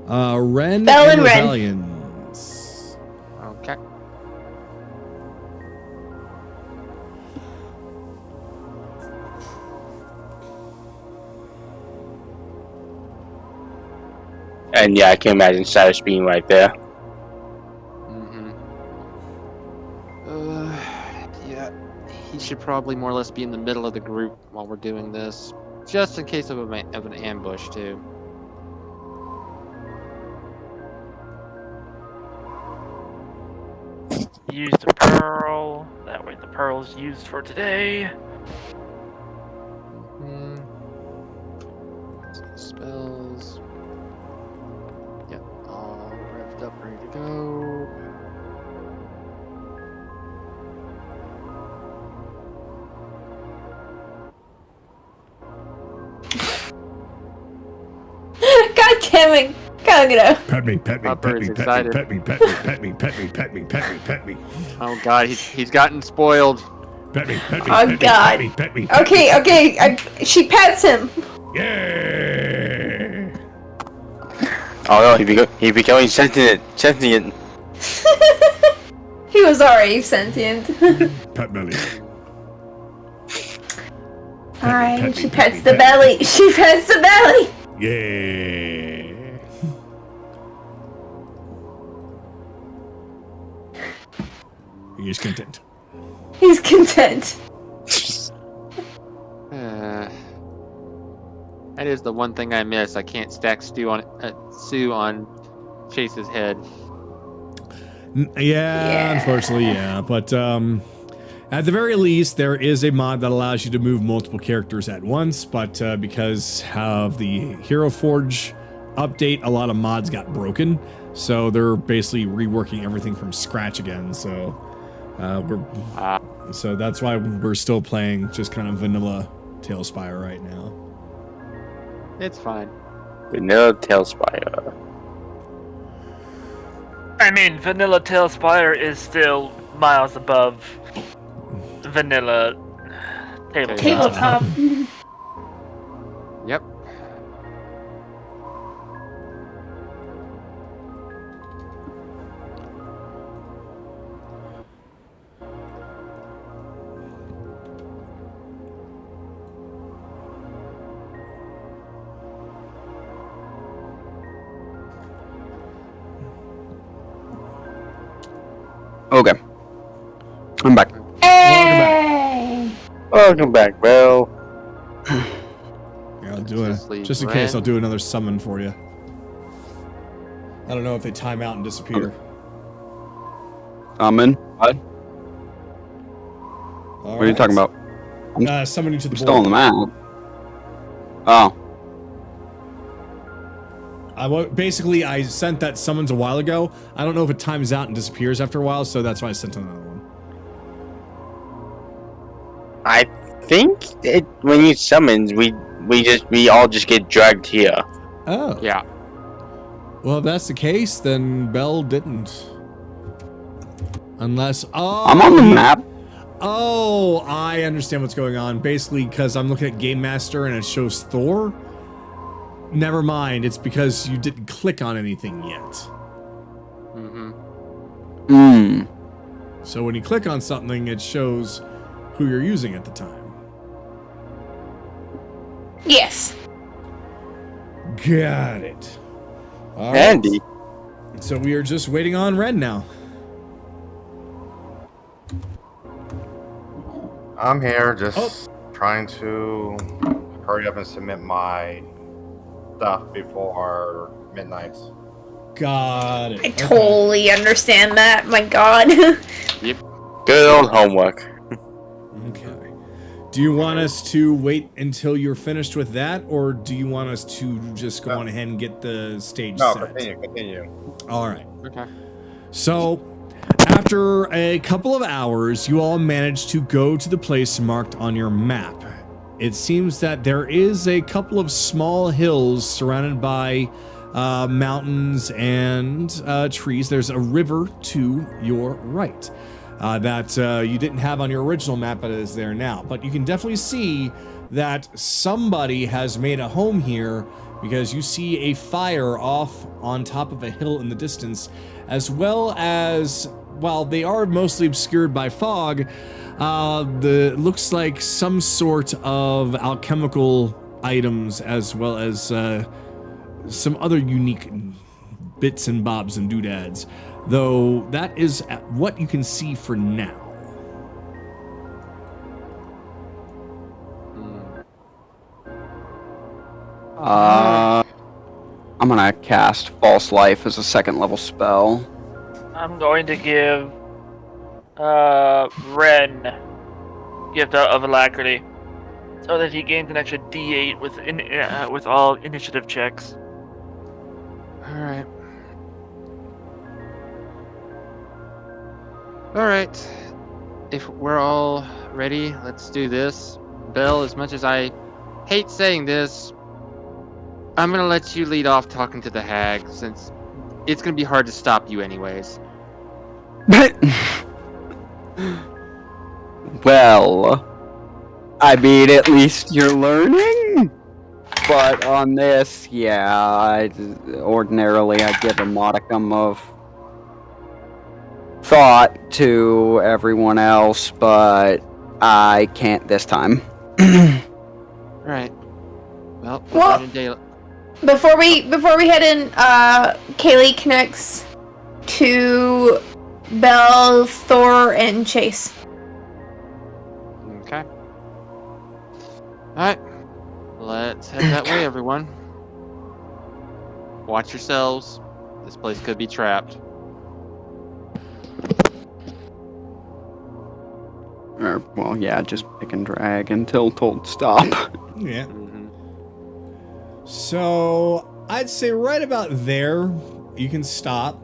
Ren Bell and and Ren. Rebellions. Okay. And yeah, I can imagine Cyrus being right there. Mm-hmm. Yeah, he should probably more or less be in the middle of the group while we're doing this, just in case of an ambush too. Use the pearl. That way the pearl's used for today. Mm-hmm. Spells. Yep, all revved up, ready to go. God damn it, Kagura. Pet me, pet me, Upper pet me, is pet me, excited. pet me, pet me, pet me, pet me, pet me, pet me, pet me. Oh god, he's gotten spoiled. Pet me, pet me, Oh, pet me, God. pet me, pet me, pet Okay, okay. She pets him. me. Yeah. Oh no, he becoming sentient. He was already sentient. Pet belly. Alright, me, she pet pets me, the pet me. belly. She pets the belly. Yeah. He is content. He's content. That is the one thing I miss. I can't stack Sue on Chase's head. Yeah, unfortunately, yeah. But at the very least, there is a mod that allows you to move multiple characters at once. But because of the Hero Forge update, a lot of mods got broken. So they're basically reworking everything from scratch again. So so that's why we're still playing just kind of vanilla Tailspire right now. It's fine. Vanilla Tailspire. I mean, Vanilla Tailspire is still miles above Vanilla Tabletop. Tabletop. Yep. Okay. I'm back. Hey! Welcome back, Bell. Yeah, I'll do Just it. leave Just in case, Ren. I'll do another summon for you. I don't know if they time out and disappear. I'm in. What? All What are you talking about? Summoning to the I'm still on board. the map. Oh. Basically, I sent that summons a while ago. I don't know if it times out and disappears after a while, so that's why I sent another one. I think when you summons, we all just get dragged here. Oh. Yeah. Well, if that's the case, then Bell didn't. Unless... Oh, I'm on the map. Oh, I understand what's going on. Basically, because I'm looking at Game Master and it shows Thor. Never mind, it's because you didn't click on anything yet. Mm-hmm. Hmm. So when you click on something, it shows who you're using at the time. Yes. Got it. All right. Handy. So we are just waiting on Ren now. I'm here just trying to hurry up and submit my stuff before midnight. Got it. I totally understand that. My God. Good old homework. Okay. Do you want us to wait until you're finished with that, or do you want us to just go on ahead and get the stage No, set? continue. All right. Okay. So, after a couple of hours, you all managed to go to the place marked on your map. It seems that there is a couple of small hills surrounded by mountains and trees. There's a river to your right that you didn't have on your original map, but it is there now. But you can definitely see that somebody has made a home here because you see a fire off on top of a hill in the distance, as well as, while they are mostly obscured by fog, looks like some sort of alchemical items, as well as some other unique bits and bobs and doodads. Though that is what you can see for now. I'm gonna cast False Life as a second level spell. I'm going to give Ren Gift of Alacrity so that he gains an extra D8 with all initiative checks. Alright. Alright. If we're all ready, let's do this. Bell, as much as I hate saying this, I'm gonna let you lead off talking to the hag, since it's gonna be hard to stop you anyways. Well, I mean, at least you're learning. But on this, yeah, ordinarily I'd give a modicum of thought to everyone else, but I can't this time. Right. Well, Well- we're in daylight. Before we head in, Kayli connects to Bell, Thor, and Chase. Okay. Alright. Let's head that way, everyone. Watch yourselves. This place could be trapped. Well, yeah, just pick and drag until told stop. Yeah. Mm-hmm. So I'd say right about there, you can stop.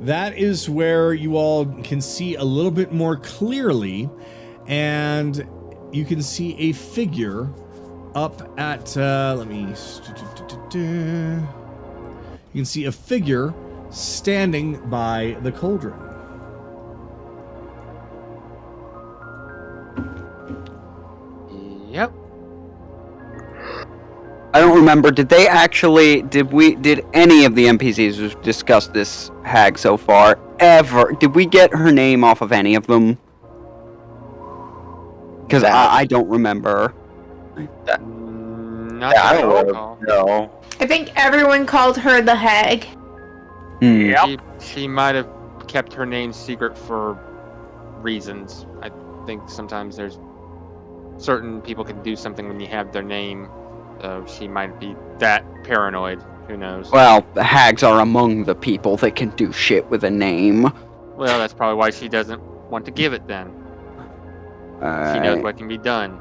That is where you all can see a little bit more clearly, and you can see a figure up at, let me, you can see a figure standing by the cauldron. Yep. I don't remember. Did any of the NPCs who've discussed this hag so far ever? Did we get her name off of any of them? Because I don't remember. Not Yeah, I that I don't recall. know. I think everyone called her the hag. Hmm. Yep. She might have kept her name secret for reasons. I think sometimes there's certain people can do something when you have their name, so she might be that paranoid. Who knows? Well, the hags are among the people that can do shit with a name. Well, that's probably why she doesn't want to give it then. She knows what can be done.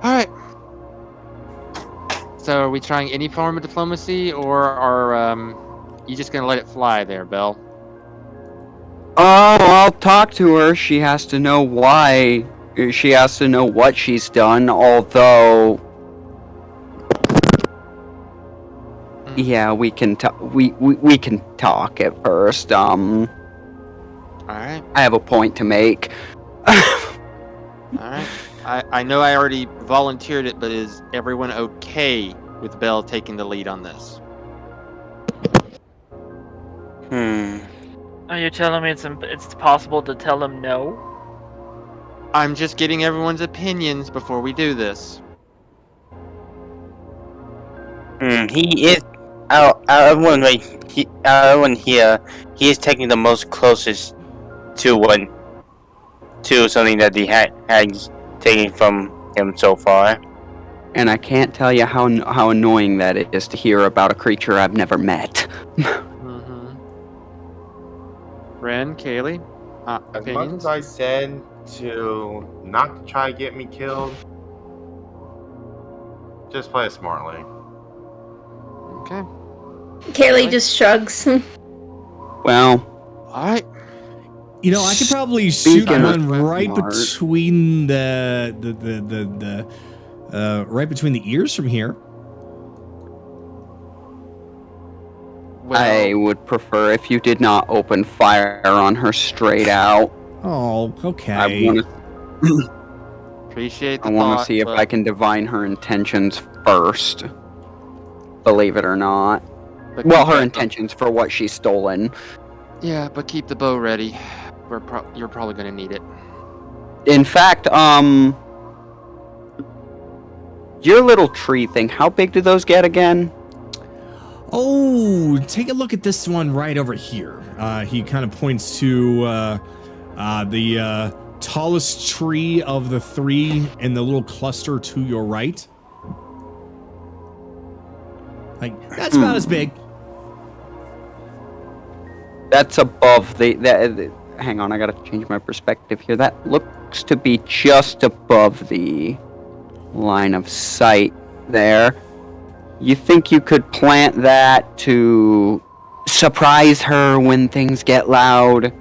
Alright. So are we trying any form of diplomacy, or are you just gonna let it fly there, Belle? Oh, I'll talk to her. She has to know why. She has to know what she's done, although... Yeah, we can we can talk at first. Alright. I have a point to make. Alright. I know I already volunteered it, but is everyone okay with Belle taking the lead on this? Are you telling me it's possible to tell him no? I'm just getting everyone's opinions before we do this. He is everyone everyone here. He is taking the most closest to something that the hag's taking from him so far. And I can't tell you how annoying that is to hear about a creature I've never met. Mm-hmm. Ren, Kayli, As much opinions? as I said to not to try to get me killed, just play it smartly. Okay. Kayli just shrugs. Well, Alright. You know, I could probably shoot Speaking one of right smart. between the right between the ears from here. Well, I would prefer if you did not open fire on her straight out. Oh, okay. I want to appreciate the I want to thought, see if but- I can divine her intentions first. Believe it or not. but Well, keep her the- intentions for what she's stolen. Yeah, but keep the bow ready. You're probably gonna need it. In fact, your little tree thing, how big do those get again? Oh, take a look at this one right over here. He kind of points to the tallest tree of the three in the little cluster to your right. Like, that's about as big. That's above the hang on, I gotta change my perspective here. That looks to be just above the line of sight there. You think you could plant that to surprise her when things get loud?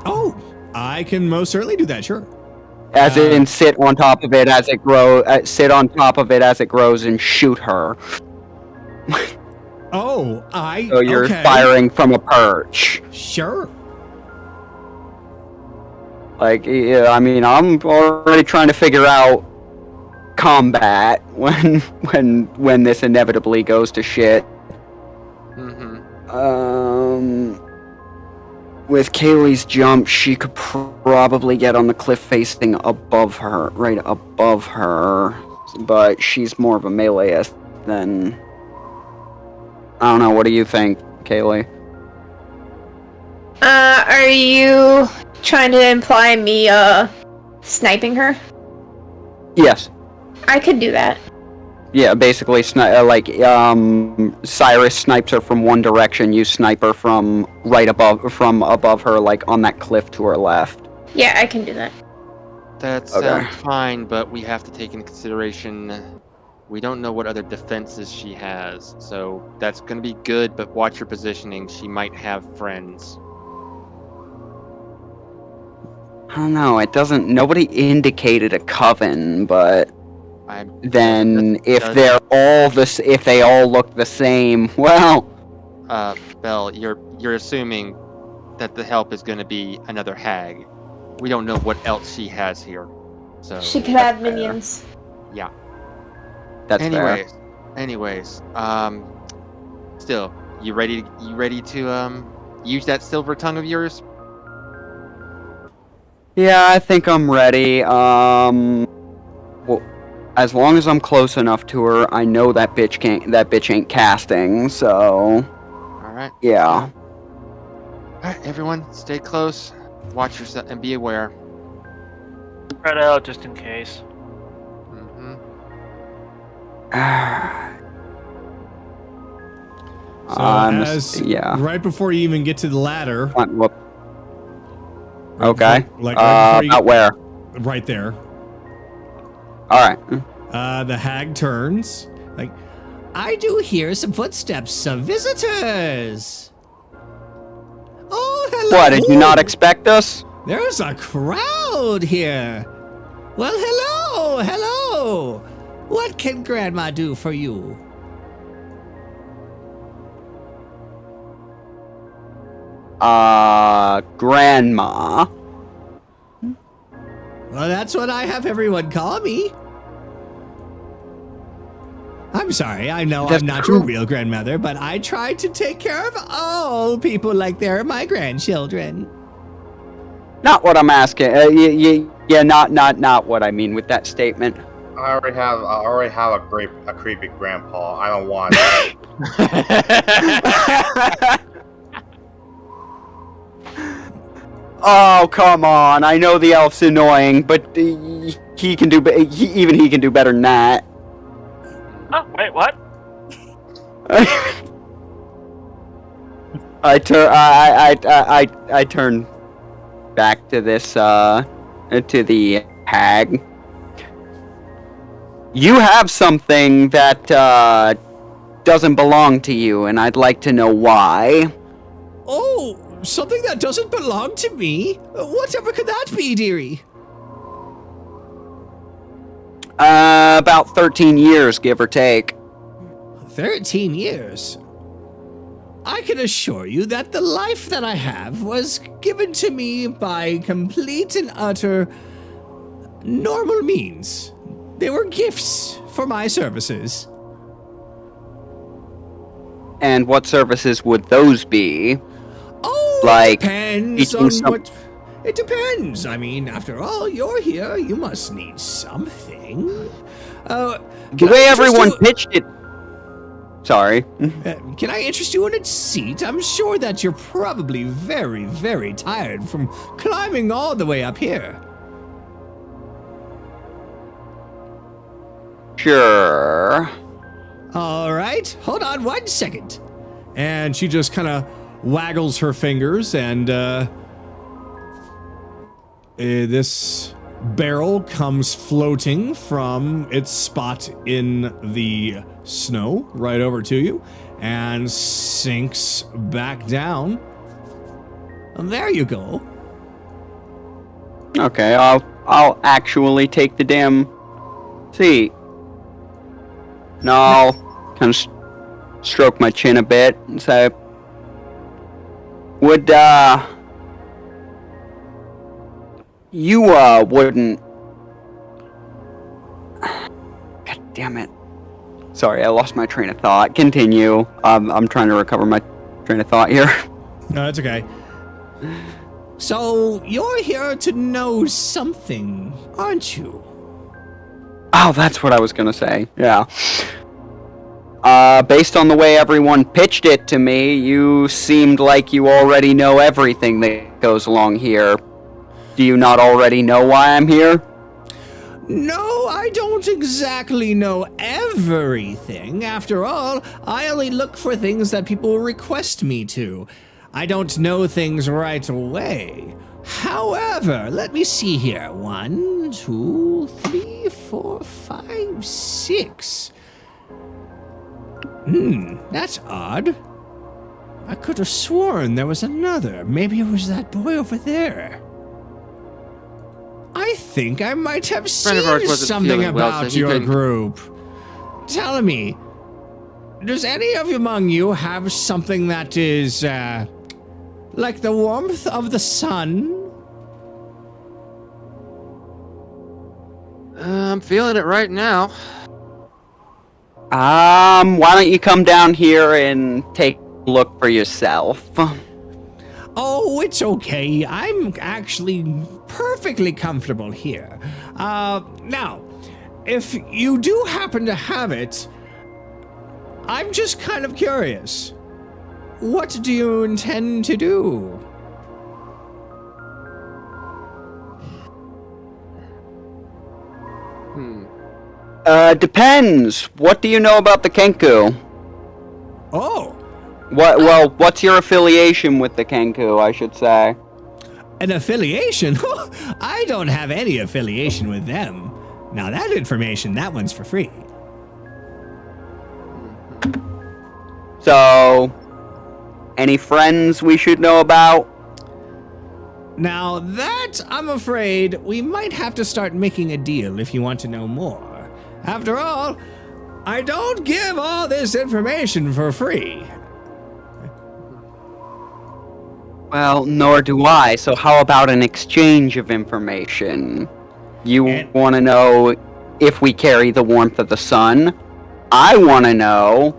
Oh, I can most certainly do that, sure. As in sit on top of it as it grows, sit on top of it as it grows and shoot her. Oh, So you're okay. firing from a perch. Sure. Like, yeah, I mean, I'm already trying to figure out combat when this inevitably goes to shit. Mm-hmm. With Kayli's jump, she could probably get on the cliff facing above her, right above her. But she's more of a meleeist than... I don't know, what do you think, Kayli? Are you trying to imply me, sniping her? Yes. I could do that. Yeah, basically, Cyrus snipes her from one direction, you snipe her from above her, like on that cliff to her left. Yeah, I can do that. That sounds fine, but we have to take into consideration we don't know what other defenses she has. So that's going to be good, but watch your positioning. She might have friends. I don't know, nobody indicated a coven, but then if they all look the same, well... Bell, you're assuming that the help is going to be another hag. We don't know what else she has here. So She could have minions. yeah. That's anyways, fair. Anyways, still, you ready to use that silver tongue of yours? Yeah, I think I'm ready. Well, as long as I'm close enough to her, I know that bitch ain't casting, so... Alright. Yeah. Alright, everyone, stay close, watch yourself, and be aware. Spread out just in case. Mm-hmm. So yeah. right before you even get to the ladder, Okay. like right before you about where? right there, Alright. the hag turns, like, I do hear some footsteps of visitors. Oh, hello. What, did you not expect us? There's a crowd here. Well, hello. What can Grandma do for you? Grandma. Well, that's what I have everyone call me. I'm sorry, I know That's I'm not true. your real grandmother, but I try to take care of all people like they're my grandchildren. Not what I'm asking. Yeah, not what I mean with that statement. I already have a creepy grandpa. I don't want Oh, come on. I know the elf's annoying, but he can do better than that. Oh, wait, what? I turn back to this to the hag. You have something that doesn't belong to you, and I'd like to know why. Oh, something that doesn't belong to me? Whatever could that be, dearie? About 13 years, give or take. 13 years? I can assure you that the life that I have was given to me by complete and utter normal means. They were gifts for my services. And what services would those be? Oh, Like, depends teaching on what... It depends. I mean, after all, you're here. You must need something. The way everyone pitched it... Sorry. Can I interest you in a seat? I'm sure that you're probably very, very tired from climbing all the way up here. Sure. All right, hold on 1 second. And she just kind of waggles her fingers, and this barrel comes floating from its spot in the snow right over to you and sinks back down. And there you go. Okay, I'll actually take the damn seat. And I'll kind of stroke my chin a bit and say, you wouldn't. God damn it. Sorry, I lost my train of thought. Continue. I'm trying to recover my train of thought here. No, that's okay. So, you're here to know something, aren't you? Oh, that's what I was gonna say. Yeah. Based on the way everyone pitched it to me, you seemed like you already know everything that goes along here. Do you not already know why I'm here? No, I don't exactly know everything. After all, I only look for things that people request me to. I don't know things right away. However, let me see here. 1, 2, 3, 4, 5, 6. That's odd. I could have sworn there was another. Maybe it was that boy over there. I think I might have Friend of ours seen wasn't something feeling well, about so he your couldn't- group. Tell me, does any of among you have something that is, like the warmth of the sun? I'm feeling it right now. Why don't you come down here and take a look for yourself? Oh, it's okay. I'm actually perfectly comfortable here. Now, if you do happen to have it, I'm just kind of curious. What do you intend to do? Depends. What do you know about the Kenku? Oh, What's your affiliation with the Kenku, I should say? an affiliation? I don't have any affiliation with them. Now that information, that one's for free. So, any friends we should know about? Now that, I'm afraid, we might have to start making a deal if you want to know more. After all, I don't give all this information for free. Well, nor do I, so how about an exchange of information? You And- want to know if we carry the warmth of the sun? I want to know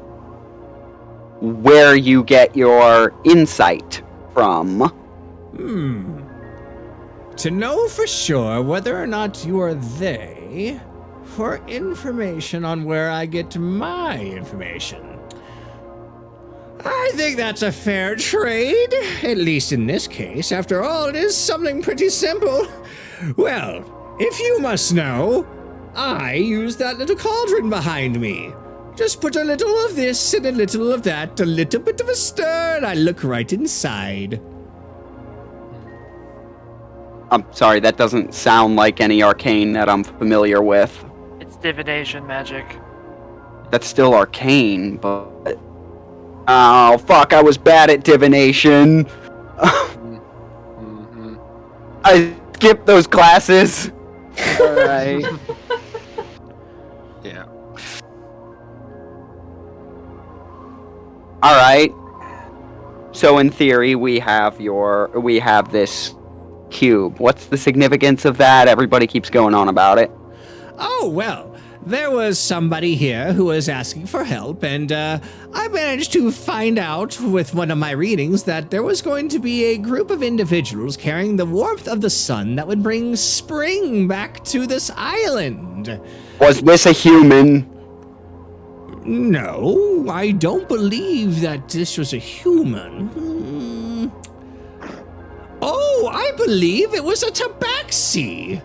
where you get your insight from. To know for sure whether or not you are they, for information on where I get my information. I think that's a fair trade, at least in this case. After all, it is something pretty simple. Well, if you must know, I use that little cauldron behind me. Just put a little of this and a little of that, a little bit of a stir, and I look right inside. I'm sorry, that doesn't sound like any arcane that I'm familiar with. It's divination magic. That's still arcane, but... Oh, fuck, I was bad at divination. Mm-hmm. I skipped those classes. Alright. Yeah. Alright. So in theory, we have this cube. What's the significance of that? Everybody keeps going on about it. Oh, well, there was somebody here who was asking for help, and I managed to find out with one of my readings that there was going to be a group of individuals carrying the warmth of the sun that would bring spring back to this island. Was this a human? No, I don't believe that this was a human. Oh, I believe it was a tabaxi.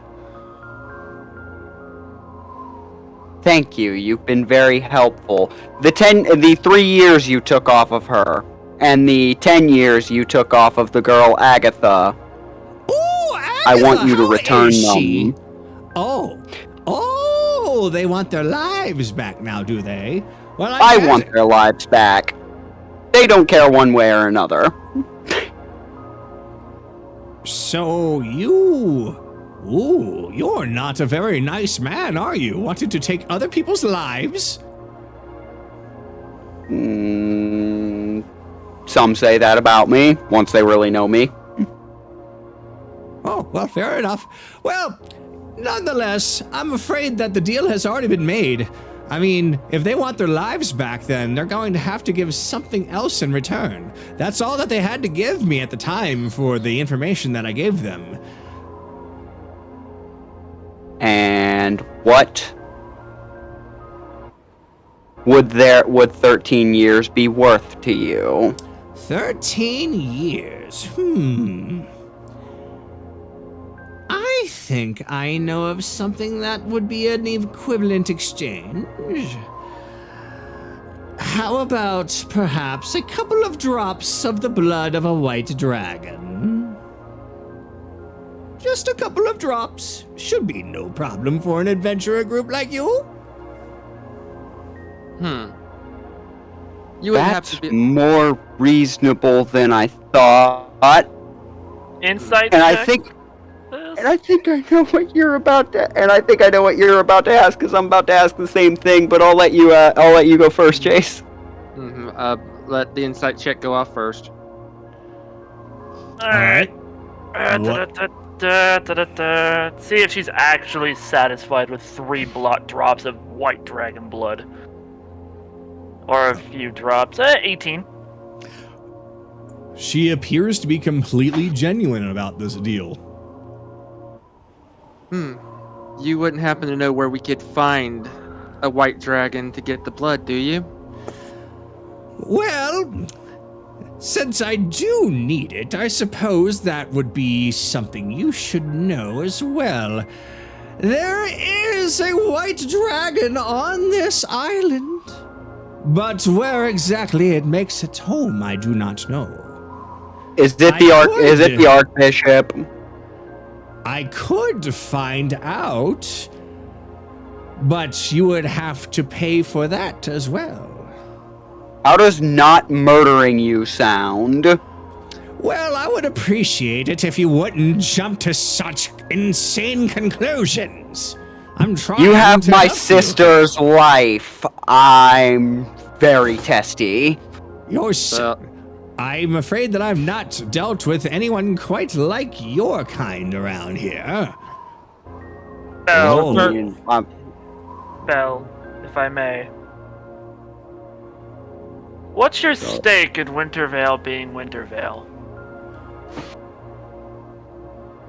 Thank you. You've been very helpful. The 3 years you took off of her, and the 10 years you took off of the girl Agatha. Oh, Agatha, I want you to how return is she? them. Oh, they want their lives back now, do they? Well, I want their lives back. They don't care one way or another. So you're not a very nice man, are you? Wanting to take other people's lives? Some say that about me, once they really know me. Oh, well, fair enough. Well, nonetheless, I'm afraid that the deal has already been made. I mean, if they want their lives back, then they're going to have to give something else in return. That's all that they had to give me at the time for the information that I gave them. And what would 13 years be worth to you? 13 years. I think I know of something that would be an equivalent exchange. How about perhaps a couple of drops of the blood of a white dragon? Just a couple of drops. Should be no problem for an adventurer group like you. You would have That's to be. more reasonable than I thought. Insight And check? I think I know what you're about to. And I think I know what you're about to ask, because I'm about to ask the same thing. But I'll let you go first, Chase. Let the insight check go off first. Alright. What? See if she's actually satisfied with 3 drops of white dragon blood. Or a few drops. 18. She appears to be completely genuine about this deal. You wouldn't happen to know where we could find a white dragon to get the blood, do you? Well, since I do need it, I suppose that would be something you should know as well. There is a white dragon on this island, but where exactly it makes its home, I do not know. Is it the Archbishop? I could find out, but you would have to pay for that as well. How does not murdering you sound? Well, I would appreciate it if you wouldn't jump to such insane conclusions. I'm trying You have to my help you. sister's life. I'm very testy. I'm afraid that I've not dealt with anyone quite like your kind around here. Bell, Oh. Bell, if I may. What's your stake in Wintervale being Wintervale?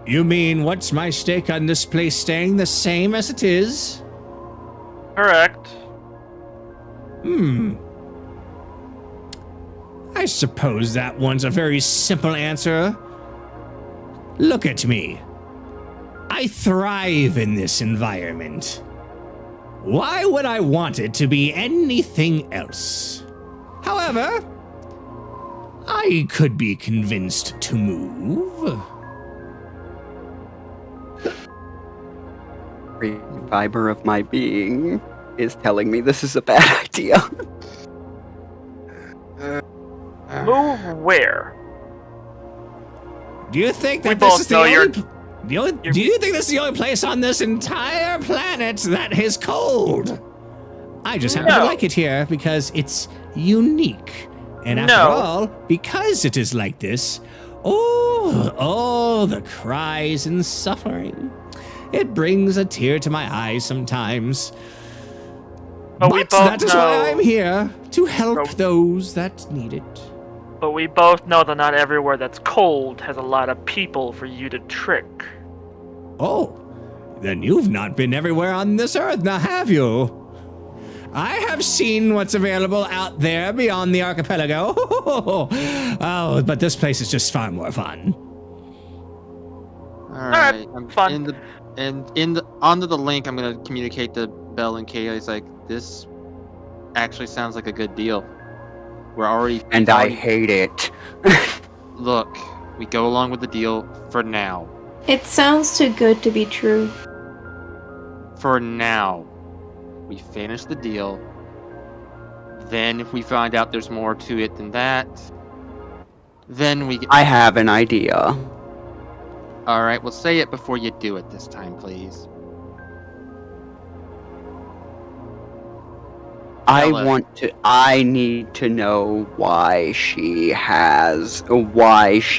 You mean, what's my stake on this place staying the same as it is? Correct. I suppose that one's a very simple answer. Look at me. I thrive in this environment. Why would I want it to be anything else? However, I could be convinced to move. Every fiber of my being is telling me this is a bad idea. Move where? Do you think We that this both is the know only... Do you think this is the only place on this entire planet that is cold? I just happen to No. like it here because it's unique. And after No. all, because it is like this, all the cries and suffering. It brings a tear to my eye sometimes. But we both that is know. why I'm here, to help But- those that need it. But we both know that not everywhere that's cold has a lot of people for you to trick. Oh, then you've not been everywhere on this earth, now have you? I have seen what's available out there beyond the archipelago. Oh, but this place is just far more fun. Alright, fun. Onto the link, I'm gonna communicate to Bell and Kayli. It's like, this actually sounds like a good deal. We're already... And I hate it. Look, we go along with the deal for now. It sounds too good to be true. For now. We finish the deal. Then if we find out there's more to it than that, then we... I have an idea. Alright, well say it before you do it this time, please. I need to know why she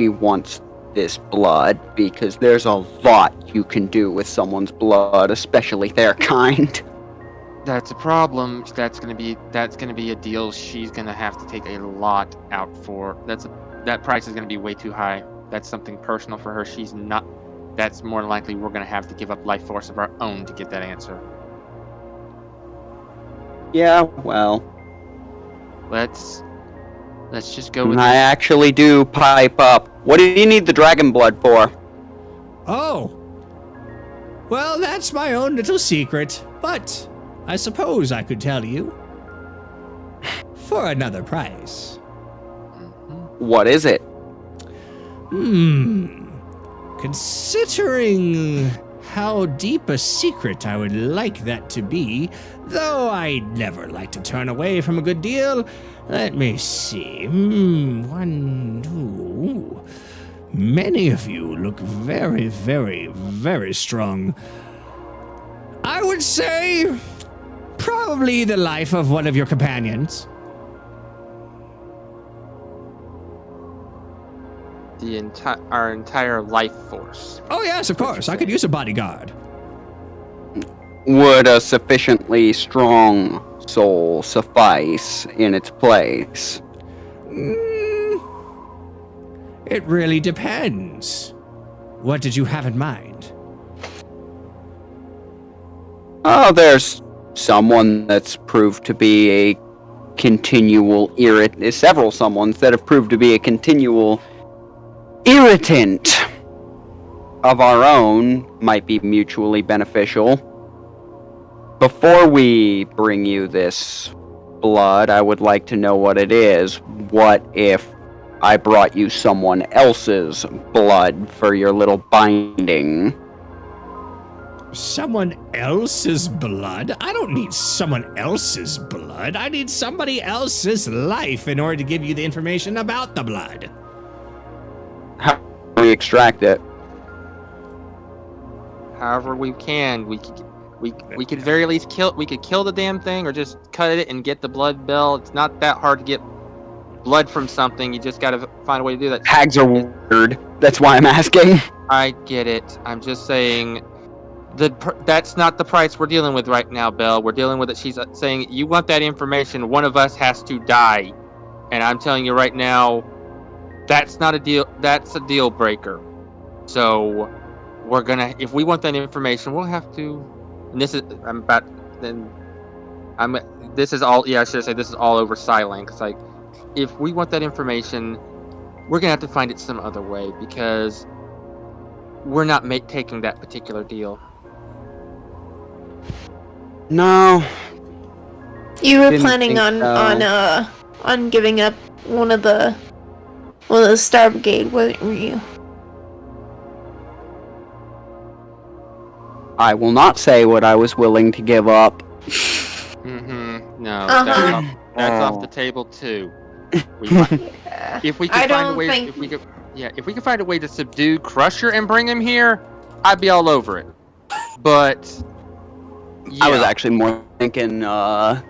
wants this blood, because there's a lot you can do with someone's blood, especially their kind. That's a problem. That's gonna be a deal she's gonna have to take a lot out for. That price is gonna be way too high. That's something personal for her. She's not. That's more than likely we're gonna have to give up life force of our own to get that answer. Yeah, well, Let's just go with I actually do pipe up. What do you need the dragon blood for? Oh. Well, that's my own little secret, but I suppose I could tell you. For another price. What is it? Considering how deep a secret I would like that to be, though I'd never like to turn away from a good deal, let me see. One, two. Many of you look very, very, very strong. I would say probably the life of one of your companions. our entire life force. Oh yes, of course. I could use a bodyguard. Would a sufficiently strong soul suffice in its place? It really depends. What did you have in mind? Oh, there's someone that's proved to be a continual irritant. Several someones that have proved to be a continual irritant of our own might be mutually beneficial. Before we bring you this blood, I would like to know what it is. What if I brought you someone else's blood for your little binding? Someone else's blood? I don't need someone else's blood. I need somebody else's life in order to give you the information about the blood. How do we extract it? However we can, we could very least kill the damn thing, or just cut it and get the blood bell. It's not that hard to get blood from something. You just gotta find a way to do that. Hags are weird. That's why I'm asking. I get it. I'm just saying that's not the price we're dealing with right now, Belle. We're dealing with it. She's saying you want that information. One of us has to die, and I'm telling you right now, that's not a deal. That's a deal breaker. So we're gonna, if we want that information, we'll have to. And this is this is all. Yeah, I should say this is all over silent. Cause like, if we want that information, we're gonna have to find it some other way, because we're not taking that particular deal. No. You were Didn't planning think on giving up one of the Star Brigade, weren't you? I will not say what I was willing to give up. No, Uh-huh. that's off the table too. If we could I find a don't way, think- if we could find a way to subdue Crusher and bring him here, I'd be all over it. But yeah. I was actually more thinking, Dragon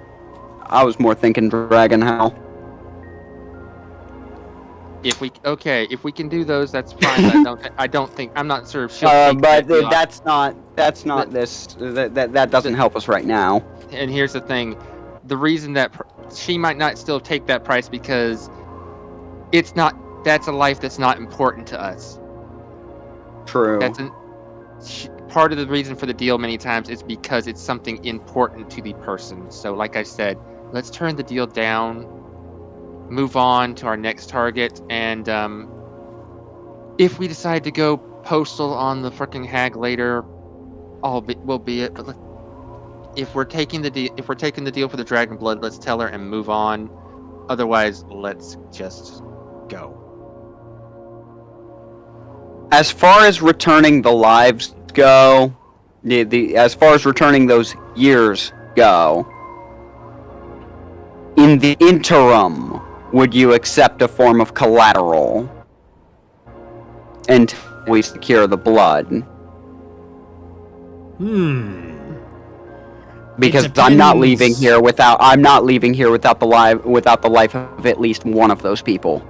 Howl. If we can do those, that's fine. I don't think I'm not sure if she'll. take But that deal. that's not this. That doesn't help us right now. And here's the thing: the reason that she might not still take that price, because it's not. That's a life that's not important to us. True. Part of the reason for the deal many times is because it's something important to the person. So, like I said, let's turn the deal down, move on to our next target, and if we decide to go postal on the frickin' hag later, will be it. But if we're taking the deal for the dragon blood, let's tell her and move on. Otherwise, let's just go. As far as returning the lives go, as far as returning those years go, in the interim, would you accept a form of collateral until we secure the blood? Because I'm not leaving here without the life of at least one of those people.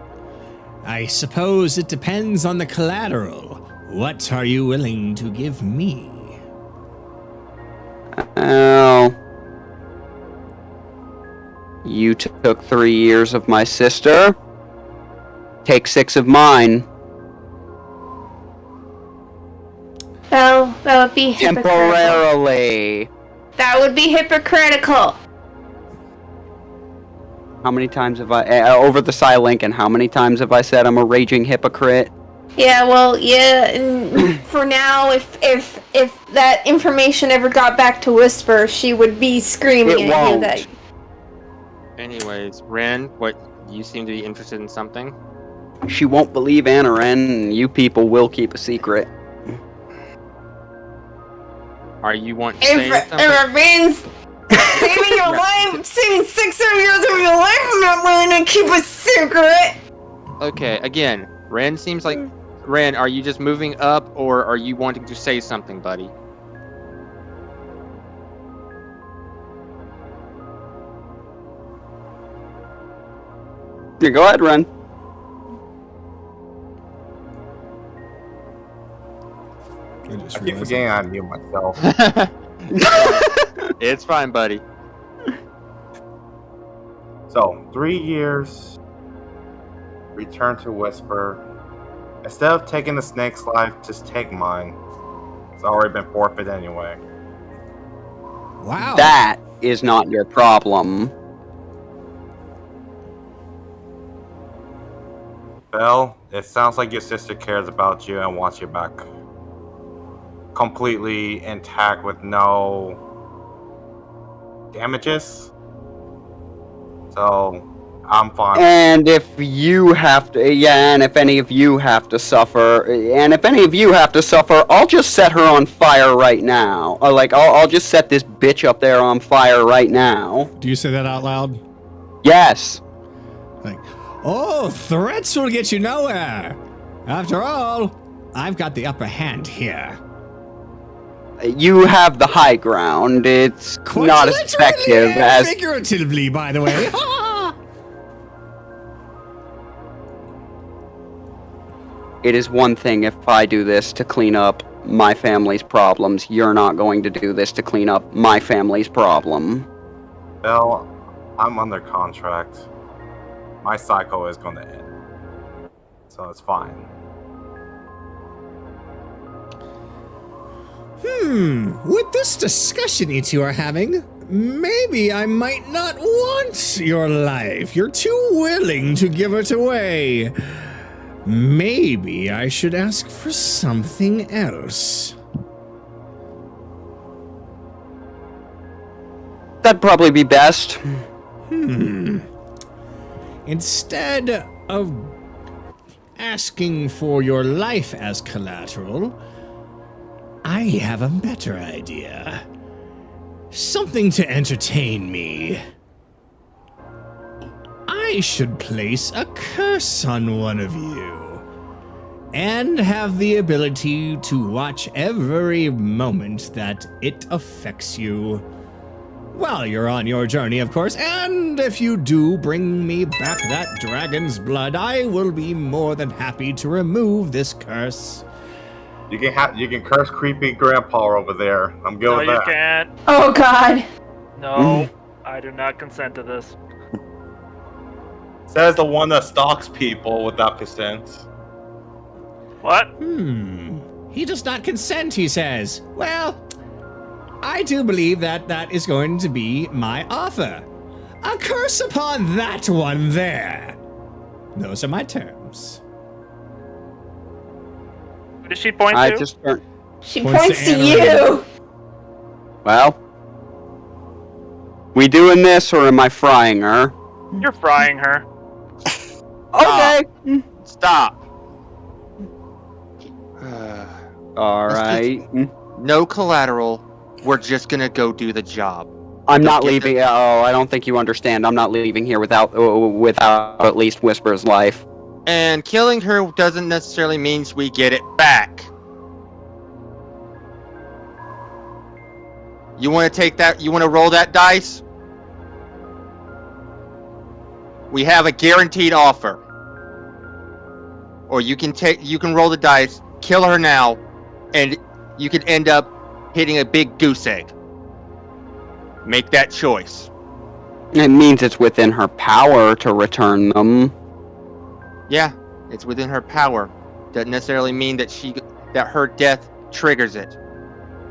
I suppose it depends on the collateral. What are you willing to give me? Oh. You took 3 years of my sister. Take 6 of mine. Well, that would be hypocritical. Temporarily. That would be hypocritical. How many times have I, over the Psylink, and how many times have I said I'm a raging hypocrite? Yeah, well, yeah, and for now, if that information ever got back to Whisper, she would be screaming It at you won't. that... Anyways, Ren, what you seem to be interested in something? She won't believe Anna Ren, and you people will keep a secret. Are you wanting to say something? If it means saving your life, saving 6 years of your life, I'm not willing to keep a secret! Okay, again, Ren seems like... Ren, are you just moving up, or are you wanting to say something, buddy? Yeah, go ahead, Ren. I just I keep realized forgetting I mute myself. It's fine, buddy. So, 3 years. Return to Whisper. Instead of taking the snake's life, just take mine. It's already been forfeit anyway. Wow. That is not your problem. Bell, it sounds like your sister cares about you and wants you back. Completely intact with no damages. So, I'm fine. And if you have to, and if any of you have to suffer, I'll just set her on fire right now. Or I'll just set this bitch up there on fire right now. Do you say that out loud? Yes. Like, oh, threats will get you nowhere. After all, I've got the upper hand here. You have the high ground. It's Quite not as literally effective and as... figuratively, by the way. It is one thing if I do this to clean up my family's problems. You're not going to do this to clean up my family's problem. Bell, I'm under contract. My cycle is going to end. So it's fine. With this discussion you two are having, maybe I might not want your life. You're too willing to give it away. Maybe I should ask for something else. That'd probably be best. Instead of asking for your life as collateral, I have a better idea. Something to entertain me. I should place a curse on one of you, and have the ability to watch every moment that it affects you. While you're on your journey, of course, and if you do bring me back that dragon's blood, I will be more than happy to remove this curse. You can curse creepy grandpa over there. I'm good No, with you that. can't. Oh god. No, I do not consent to this. Says the one that stalks people without consent. What? He does not consent, he says. Well, I do believe that that is going to be my offer. A curse upon that one there. Those are my terms. Who does she point I to? just turned... She Points points to to Anna you. Well... We doing this, or am I frying her? You're frying her. Okay. Stop. Alright. No collateral. We're just gonna go do the job. I'm not Don't get leaving... Oh, I don't think you understand. I'm not leaving here without at least Whisper's life. And killing her doesn't necessarily mean we get it back. You want to take that? You want to roll that dice? We have a guaranteed offer. or you can roll the dice, kill her now, and you could end up hitting a big goose egg. Make that choice. It means it's within her power to return them. Yeah, it's within her power. Doesn't necessarily mean that that her death triggers it.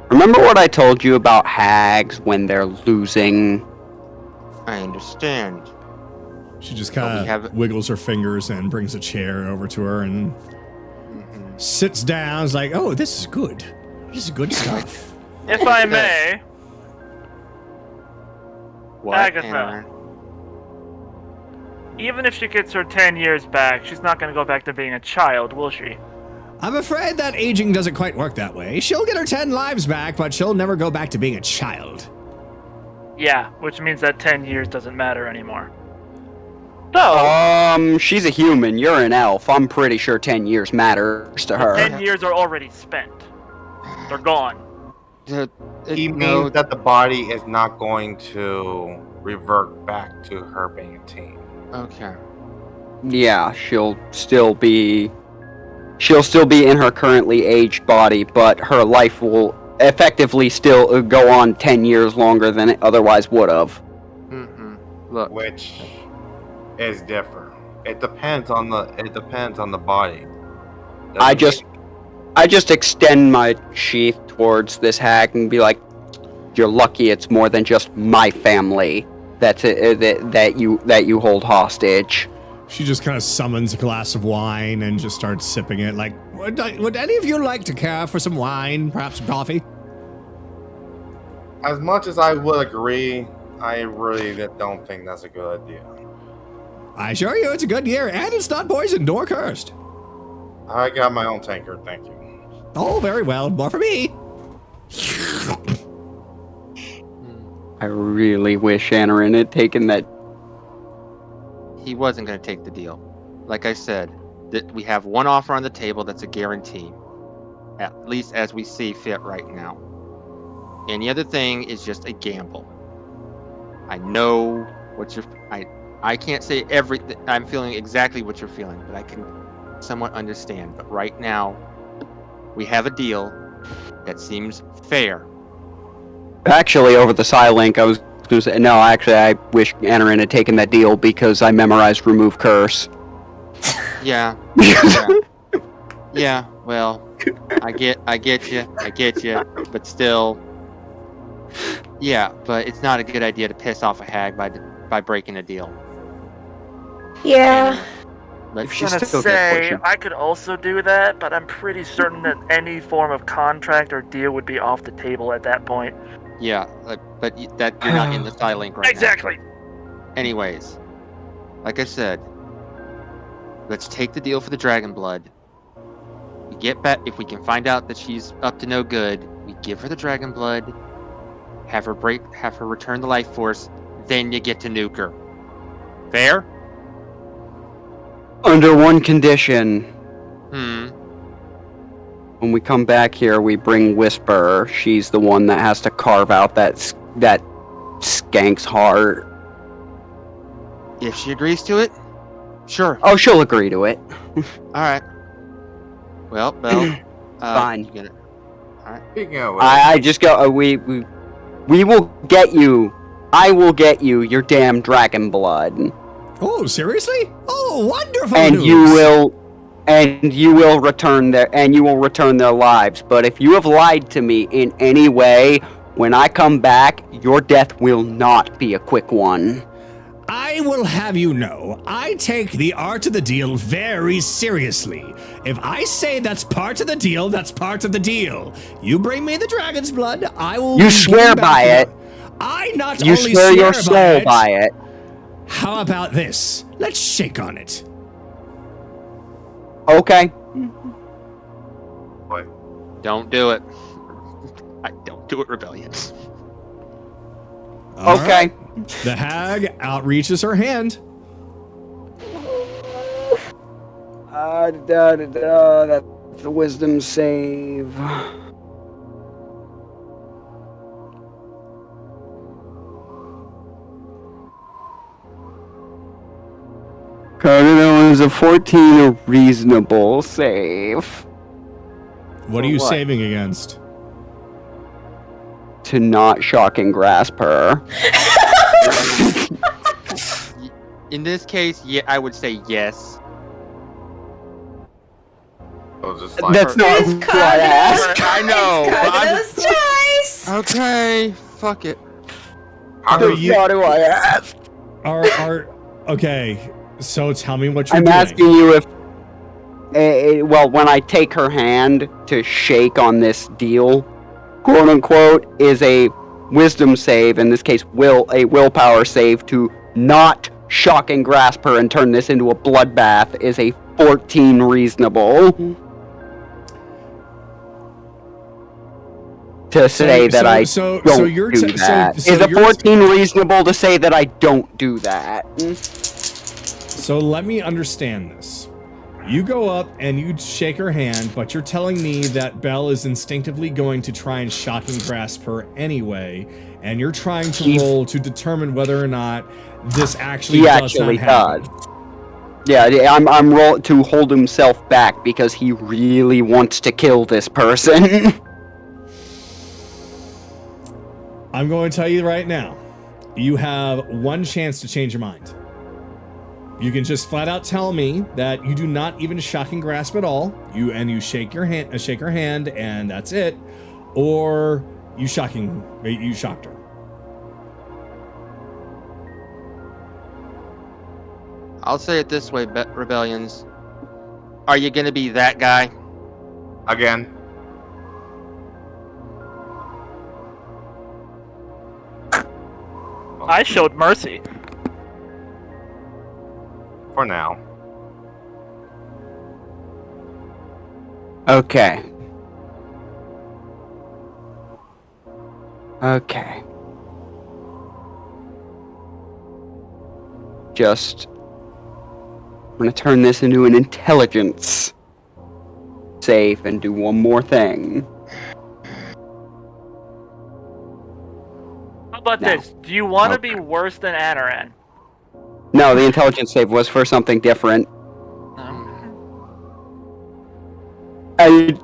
Remember what I told you about hags when they're losing? I understand. She just kind of wiggles her fingers and brings a chair over to her and sits down. Is like, oh, this is good. This is good stuff. If I may, What, Agatha. Aaron? Even if she gets her 10 years back, she's not going to go back to being a child, will she? I'm afraid that aging doesn't quite work that way. She'll get her 10 lives back, but she'll never go back to being a child. Yeah, which means that 10 years doesn't matter anymore. So, She's a human. You're an elf. I'm pretty sure 10 years matters to her. 10 years are already spent. They're gone. He means that the body is not going to revert back to her being a teen. Okay. Yeah, she'll still be in her currently aged body, but her life will effectively still go on 10 years longer than it otherwise would have. Look. Which is different. It depends on the body. I just extend my sheath towards this hag and be like, "You're lucky it's more than just my family that you hold hostage." She just kind of summons a glass of wine and just starts sipping it. Like, would any of you like to care for some wine, perhaps some coffee? As much as I would agree, I really don't think that's a good idea. I assure you, it's a good year, and it's not poisoned nor cursed. I got my own tankard, thank you. Oh, very well. More for me. I really wish Anarin had taken that. He wasn't going to take the deal. Like I said, that we have one offer on the table that's a guarantee, at least as we see fit right now. Any other thing is just a gamble. I know what you're. I can't say everything. I'm feeling exactly what you're feeling, but I can somewhat understand. But right now, we have a deal that seems fair. Actually, over the Psylink, I was going to say, no, actually, I wish Anarin had taken that deal because I memorized Remove Curse. Yeah. Yeah, well, I get you, but still, yeah, but it's not a good idea to piss off a hag by breaking a deal. Yeah. But I was gonna say, I could also do that, but I'm pretty certain that any form of contract or deal would be off the table at that point. Yeah, but that you're not in the Psylink right Exactly. now. Anyways, like I said, let's take the deal for the Dragon Blood. We get back if we can find out that she's up to no good. We give her the Dragon Blood, have her return the life force, then you get to nuke her. Fair? Under one condition. Hmm. When we come back here, we bring Whisper. She's the one that has to carve out that skank's heart. If she agrees to it, sure. Oh, she'll agree to it. All right. Well, Bell. Fine. You gonna... All right. Speaking of which, I just go. We will get you. I will get you your damn dragon blood. Oh, seriously? Oh, wonderful And news. you will return their lives. But if you have lied to me in any way, when I come back, your death will not be a quick one. I will have you know, I take the art of the deal very seriously. If I say that's part of the deal, that's part of the deal. You bring me the dragon's blood, I will. You swear by it. I not You only swear your soul by it. How about this? Let's shake on it. Okay. Don't do it. I don't do it, Rebellions. All Okay. right. The hag outreaches her hand. That's the wisdom save. Cut it on is a 14 a reasonable save? What are you what? saving against? To not shocking grasp her. In this case, yeah, I would say yes. So just like That's not It's who I asked. I know. It's but I'm Kaga's choice. Okay, fuck it. how Are does you- Not who I asked. Okay, so tell me what you're I'm doing. asking you if, well, when I take her hand to shake on this deal, quote unquote, is a wisdom save, in this case, a willpower save to not shock and grasp her and turn this into a bloodbath, is a 14 reasonable. To say that I don't you're do t- that. so Is a you're 14 reasonable to say that I don't do that? So let me understand this. You go up and you shake her hand, but you're telling me that Belle is instinctively going to try and shock and grasp her anyway, and you're trying to roll to determine whether or not this actually He does actually not happen. does. Yeah, I'm roll to hold himself back because he really wants to kill this person. I'm going to tell you right now, you have one chance to change your mind. You can just flat out tell me that you do not even shock and grasp at all. You shake her hand, and that's it, or you shocked her. I'll say it this way, Rebellions. Are you gonna be that guy? again? I showed mercy. For now. Okay. Okay. I'm gonna turn this into an intelligence save and do one more thing. How about No. this? Do you want to Okay. be worse than Anaran? No, the intelligence save was for something different. And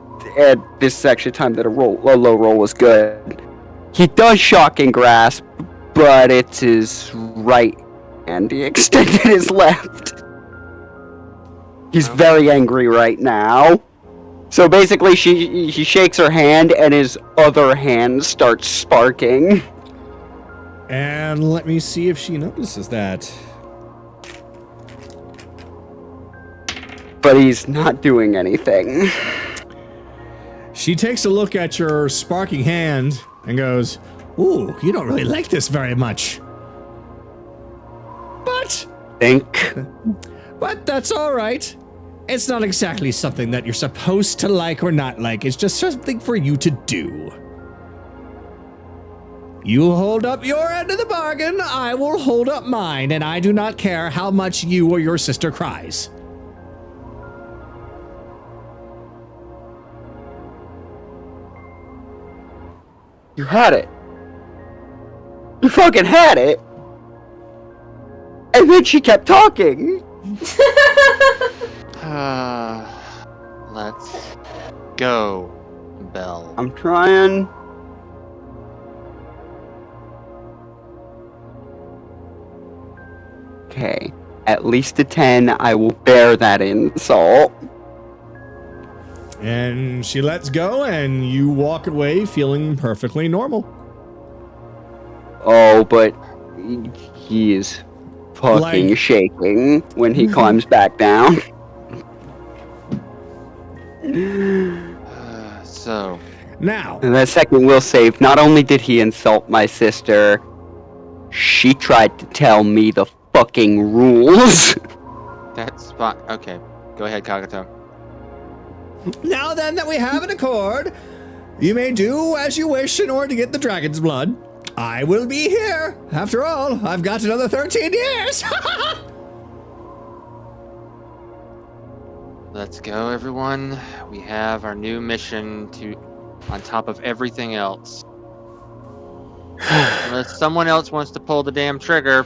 this is actually time that a low roll was good. He does shock and grasp, but it's his right hand. He extended his left. He's very angry right now. So basically, she shakes her hand, and his other hand starts sparking. And let me see if she notices that. But he's not doing anything. She takes a look at your sparking hand and goes, "Ooh, you don't really like this very much." But that's all right. It's not exactly something that you're supposed to like or not like. It's just something for you to do. You hold up your end of the bargain, I will hold up mine, and I do not care how much you or your sister cries. You had it. You fucking had it. And then she kept talking. Let's go, Bell. I'm trying. Okay. At least a 10. I will bear that insult. And she lets go, and you walk away feeling perfectly normal. Oh, but he is fucking Like- shaking when he climbs back down. So, Now, And that second will save. Not only did he insult my sister, she tried to tell me the fucking rules. that's fine. Okay, go ahead, Kagato. now then that we have an accord, you may do as you wish in order to get the dragon's blood. I will be here. After all, I've got another 13 years. Let's go, everyone. We have our new mission on top of everything else. Unless someone else wants to pull the damn trigger.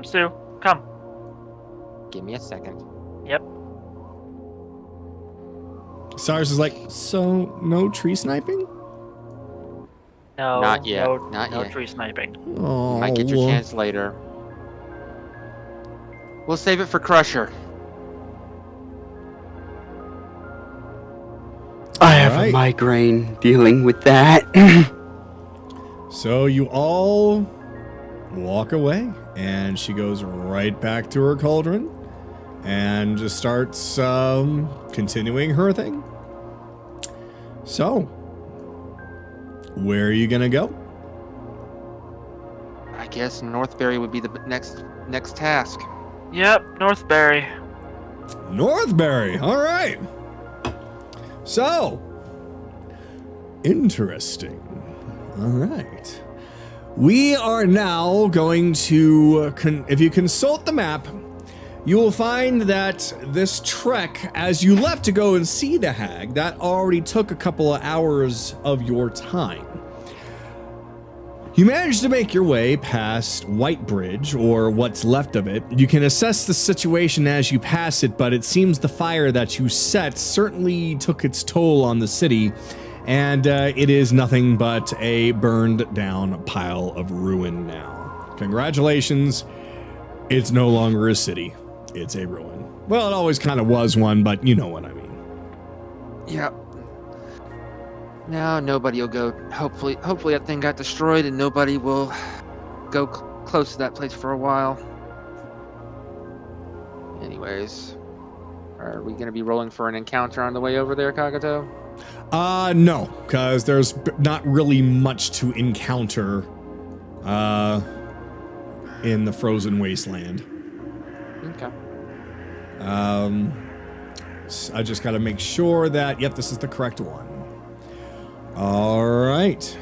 Sue, come. Give me a second. Cyrus is like, so no tree sniping? No, Not yet. No, Not no yet. tree sniping. Oh, You might get your chance later. We'll save it for Crusher. I have Alright. a migraine dealing with that. So you all walk away, and she goes right back to her cauldron and just starts continuing her thing. So, where are you gonna go? I guess Northbury would be the next task. Yep, Northbury. Northbury. All right. So, interesting. All right. We are now going to, if you consult the map, you will find that this trek, as you left to go and see the hag, that already took a couple of hours of your time. You managed to make your way past Whitebridge, or what's left of it. You can assess the situation as you pass it, but it seems the fire that you set certainly took its toll on the city, and it is nothing but a burned down pile of ruin now. Congratulations, it's no longer a city, it's a ruin. Well, it always kind of was one, but you know what I mean. Yep. Now nobody will go. Hopefully that thing got destroyed and nobody will go close to that place for a while. Anyways, are we going to be rolling for an encounter on the way over there, Kagato? No, because there's not really much to encounter in the frozen wasteland. Okay. I just got to make sure that, yep, this is the correct one. All right.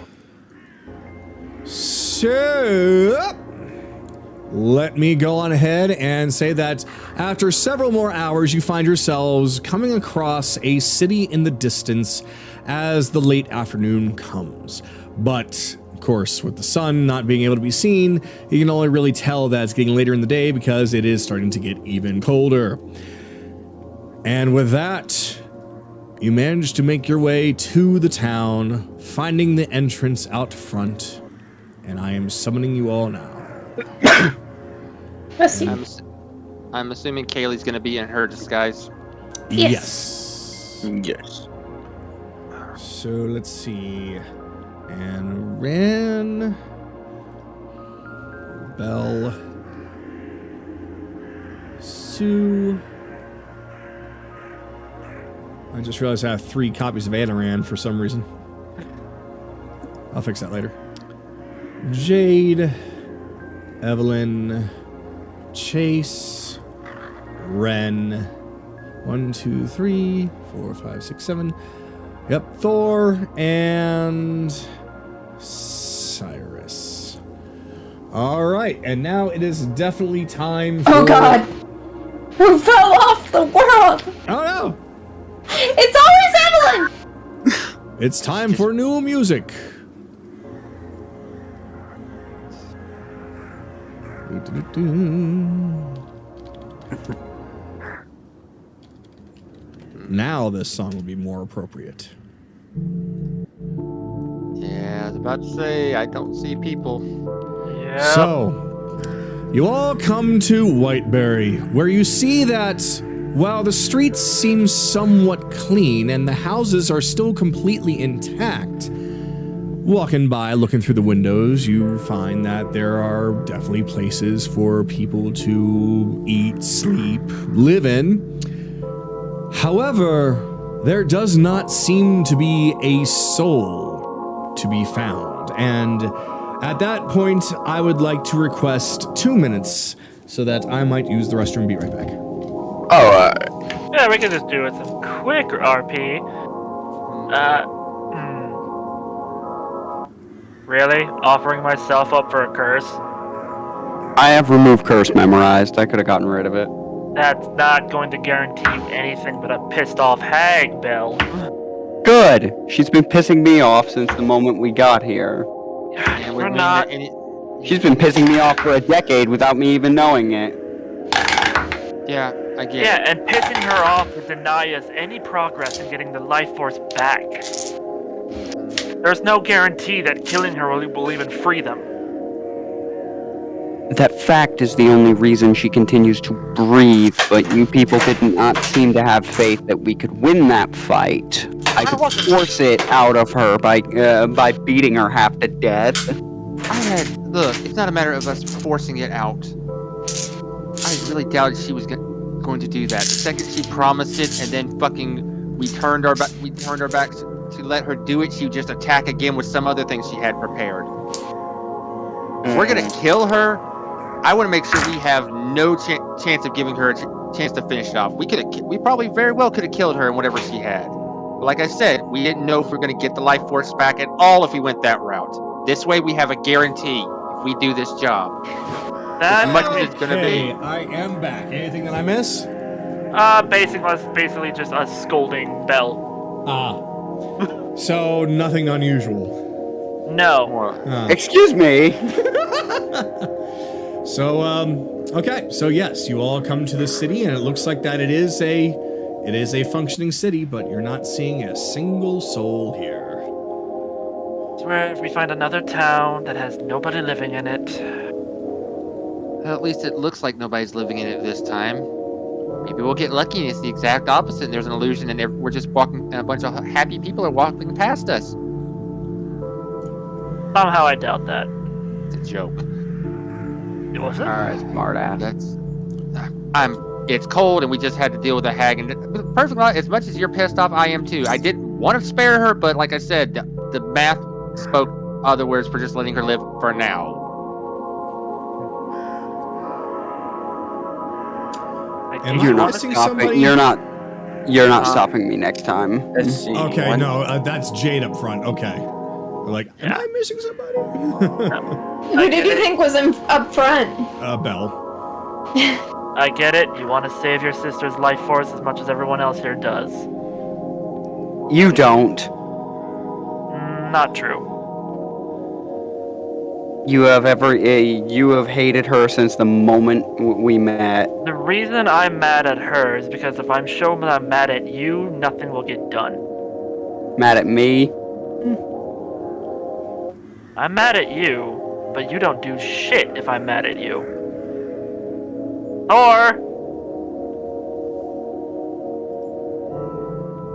So, let me go on ahead and say that after several more hours, you find yourselves coming across a city in the distance as the late afternoon comes. But, of course, with the sun not being able to be seen, you can only really tell that it's getting later in the day because it is starting to get even colder. And with that, you manage to make your way to the town, finding the entrance out front, and I am summoning you all now. Let's see. I'm assuming Kayli's going to be in her disguise. Yes. Yes. So let's see. And Ren, Bell, Sue. I just realized I have 3 copies of Anaran for some reason. I'll fix that later. Jade, Evelyn, Chase, Ren. 1, 2, 3, 4, 5, 6, 7. Yep, Thor and Cyrus. All right, and now it is definitely time for... Oh god! Who fell off the world? Oh no! It's always Evelyn! It's time for new music. Now this song will be more appropriate. Yeah, I was about to say, I don't see people. Yeah. So, you all come to Whiteberry, where you see that while the streets seem somewhat clean and the houses are still completely intact, walking by, looking through the windows, you find that there are definitely places for people to eat, sleep, live in. However, there does not seem to be a soul to be found. And at that point, I would like to request 2 minutes so that I might use the restroom and be right back. Yeah, we can just do it some quick RP. Really? Offering myself up for a curse? I have remove curse memorized. I could have gotten rid of it. That's not going to guarantee you anything but a pissed off hag, Bell. Good. She's been pissing me off since the moment we got here. And We're not. She's been pissing me off for a decade without me even knowing it. Yeah, I get Yeah, it. and pissing her off would deny us any progress in getting the life force back. There's no guarantee that killing her will even free them. That fact is the only reason she continues to breathe, but you people did not seem to have faith that we could win that fight. I could force it out of her by beating her half to death. Look, it's not a matter of us forcing it out. I really doubted she was going to do that. The second she promised it, and then fucking we turned our back to let her do it, she would just attack again with some other thing she had prepared. If we're gonna kill her, I want to make sure we have no chance of giving her a chance to finish it off. We probably very well could have killed her in whatever she had. But like I said, we didn't know if we were gonna get the life force back at all if we went that route. This way, we have a guarantee if we do this job. As much as it's gonna be. I am back. Anything that I miss? Basically just us scolding Bell. So nothing unusual. No. Excuse me. So, okay. So yes, you all come to the city, and it looks like that it is a functioning city, but you're not seeing a single soul here. It's where if we find another town that has nobody living in it. Well, at least it looks like nobody's living in it this time. Maybe we'll get lucky and it's the exact opposite. And there's an illusion, and we're just walking, and a bunch of happy people are walking past us. Somehow I doubt that. It's a joke. It wasn't? Alright, smartass. It's cold, and we just had to deal with a hag. And perfectly, as much as you're pissed off, I am too. I didn't want to spare her, but like I said, the math spoke other words for just letting her live for now. You're not stopping. You're not stopping me next time. Let's see. Okay, no, that's Jade up front. Okay. We're like, am I missing somebody? Who did you think was up front? Bell. I get it. You want to save your sister's life force as much as everyone else here does. You don't. Not true. You have hated her since the moment we met. The reason I'm mad at her is because if I'm shown that I'm mad at you, nothing will get done. Mad at me? I'm mad at you, but you don't do shit if I'm mad at you. Or...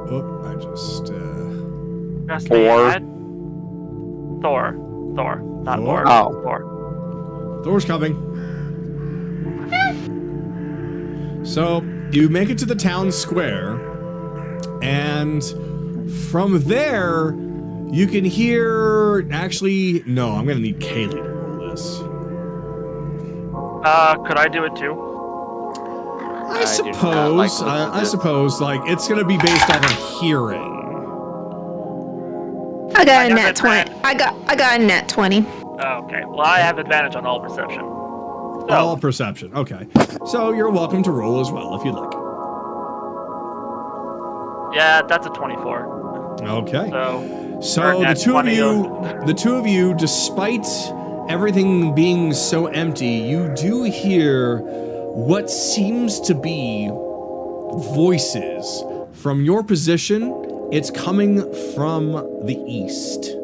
Oh, I just, Just Thor. mad? Thor. Not Thor? Thor. Oh. Thor. Thor's coming. So, you make it to the town square, and from there, you can hear... Actually, no, I'm gonna need Kayli to roll this. Could I do it too? I suppose, like, it's gonna be based off of hearing. I got a got nat the 20. I got a nat 20. Okay, well I have advantage on all perception. So, All perception, okay. So, you're welcome to roll as well, if you'd like. yeah, that's a 24. Okay. So So nat the two of you, despite everything being so empty, you do hear what seems to be voices. From your position, it's coming from the east.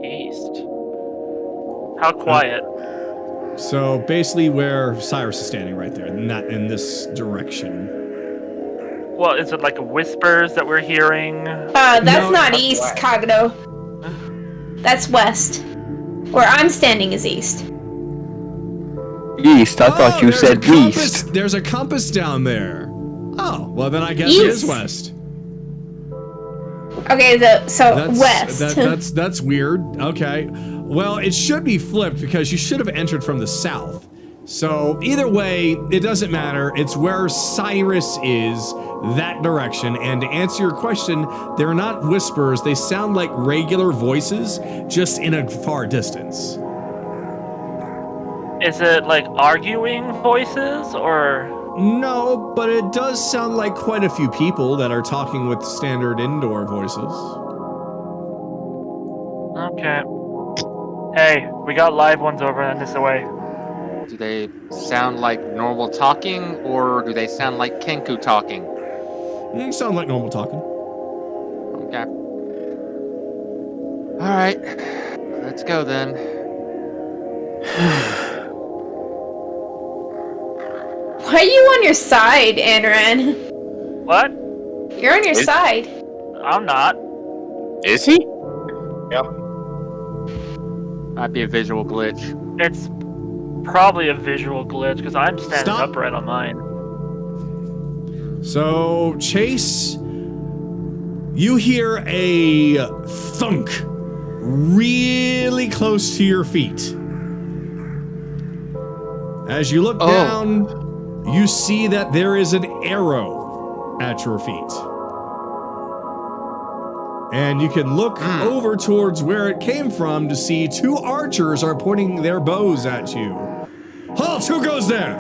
East. How quiet? So basically where Cyrus is standing right there, not in this direction. Well, is it like whispers that we're hearing? That's No, not that's east, Cogdo. That's west. Where I'm standing is east. East. I thought you there's said a compass- east. There's a compass down there. Oh, well then I guess it is East. west. Okay, so west. That's weird. Okay. Well, it should be flipped because you should have entered from the south. So either way, it doesn't matter. It's where Cyrus is, that direction. And to answer your question, they're not whispers. They sound like regular voices, just in a far distance. Is it like arguing voices or? No, but it does sound like quite a few people that are talking with standard indoor voices. Okay. Hey, we got live ones over on this way. Do they sound like normal talking, or do they sound like Kenku talking? Sound like normal talking. Okay. Alright. Let's go then. Why are you on your side, Anran? What? You're on your side. I'm not. Is he? Yep. Might be a visual glitch. It's probably a visual glitch because I'm standing Stop. upright on mine. So, Chase, you hear a thunk really close to your feet. As you look down, you see that there is an arrow at your feet. And you can look over towards where it came from to see two archers are pointing their bows at you. Halt! Who goes there?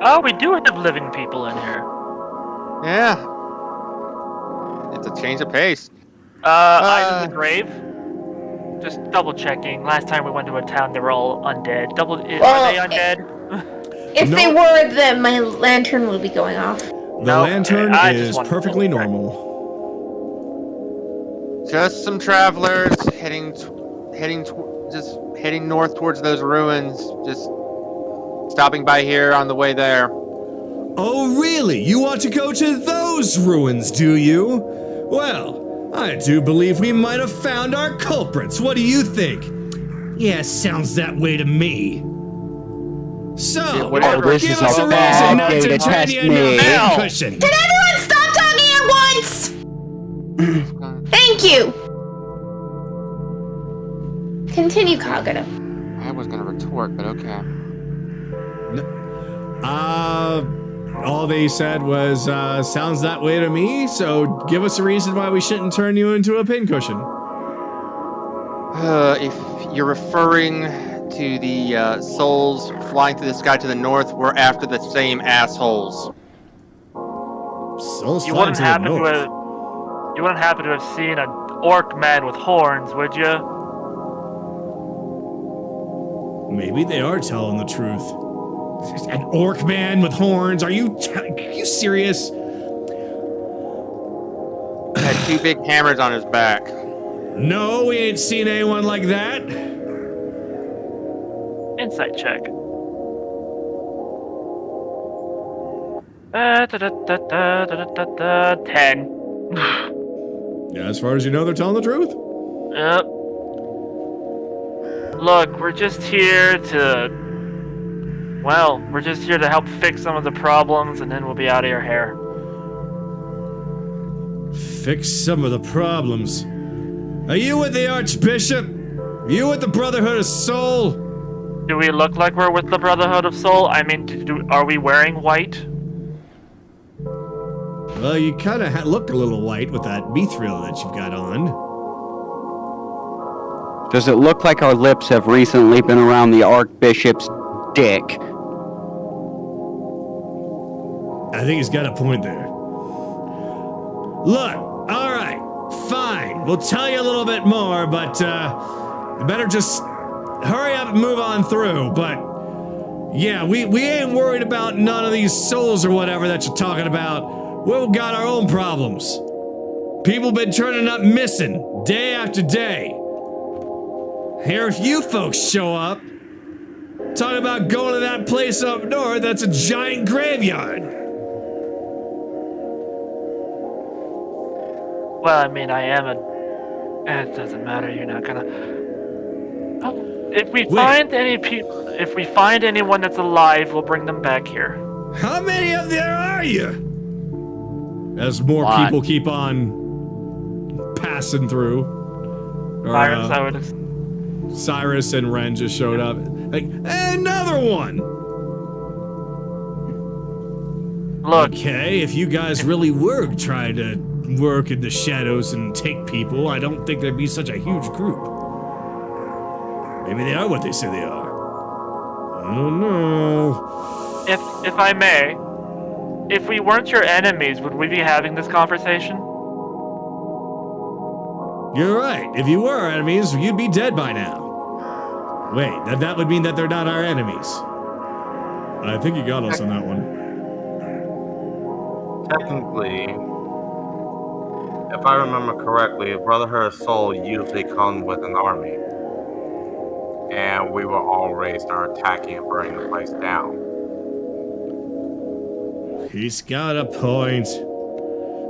Oh, we do have living people in here. Yeah. It's a change of pace. Eyes in the grave. Just double checking. Last time we went to a town, they were all undead. Are they undead? If they were, then my lantern would be going off. The lantern I just is wanted to perfectly double check. normal. Just some travelers heading north towards those ruins. Just stopping by here on the way there. Oh, really? You want to go to those ruins, do you? Well, I do believe we might have found our culprits. What do you think? Yeah, sounds that way to me. So, whatever. this give is us a a bad reason not day to to turn test you into a me. pincushion. Can everyone stop talking at once? Thank you. Continue, Kagura. I was gonna retort, but okay. All they said was, sounds that way to me, so give us a reason why we shouldn't turn you into a pincushion. If you're referring to the souls flying through the sky to the north, we're after the same assholes. Souls You flying wouldn't to the happen to north. have. You wouldn't happen to have seen an orc man with horns, would you? Maybe they are telling the truth. An orc man with horns? Are you serious? Had two big hammers on his back. No, we ain't seen anyone like that. Insight check. 10. Yeah, as far as you know, they're telling the truth. Yep. Look, we're just here to... Well, we're just here to help fix some of the problems, and then we'll be out of your hair. Fix some of the problems. Are you with the Archbishop? Are you with the Brotherhood of Soul? Do we look like we're with the Brotherhood of Soul? I mean, are we wearing white? Well, you kind of look a little white with that mithril that you've got on. Does it look like our lips have recently been around the Archbishop's dick? I think he's got a point there. Look, all right, fine. We'll tell you a little bit more, but you better just hurry up and move on through. But yeah, we ain't worried about none of these souls or whatever that you're talking about. We've got our own problems. People been turning up missing day after day. Here, if you folks show up, talking about going to that place up north, that's a giant graveyard. Well, I mean, I am a... It doesn't matter, you're not gonna... If we find if we find anyone that's alive, we'll bring them back here. How many of there are you? As more Lot. people keep on passing through. Or, Sirens, I would... Cyrus and Ren just showed up. Like, another one! Look, Okay, if you guys really were trying to work in the shadows and take people, I don't think there'd be such a huge group. Maybe they are what they say they are. I don't know. if I may, if we weren't your enemies, would we be having this conversation? You're right. If you were our enemies, you'd be dead by now. Wait, that would mean that they're not our enemies. I think you got us on that one. Technically, if I remember correctly, Brotherhood of Soul usually comes with an army. And we will already start attacking and burning the place down. He's got a point.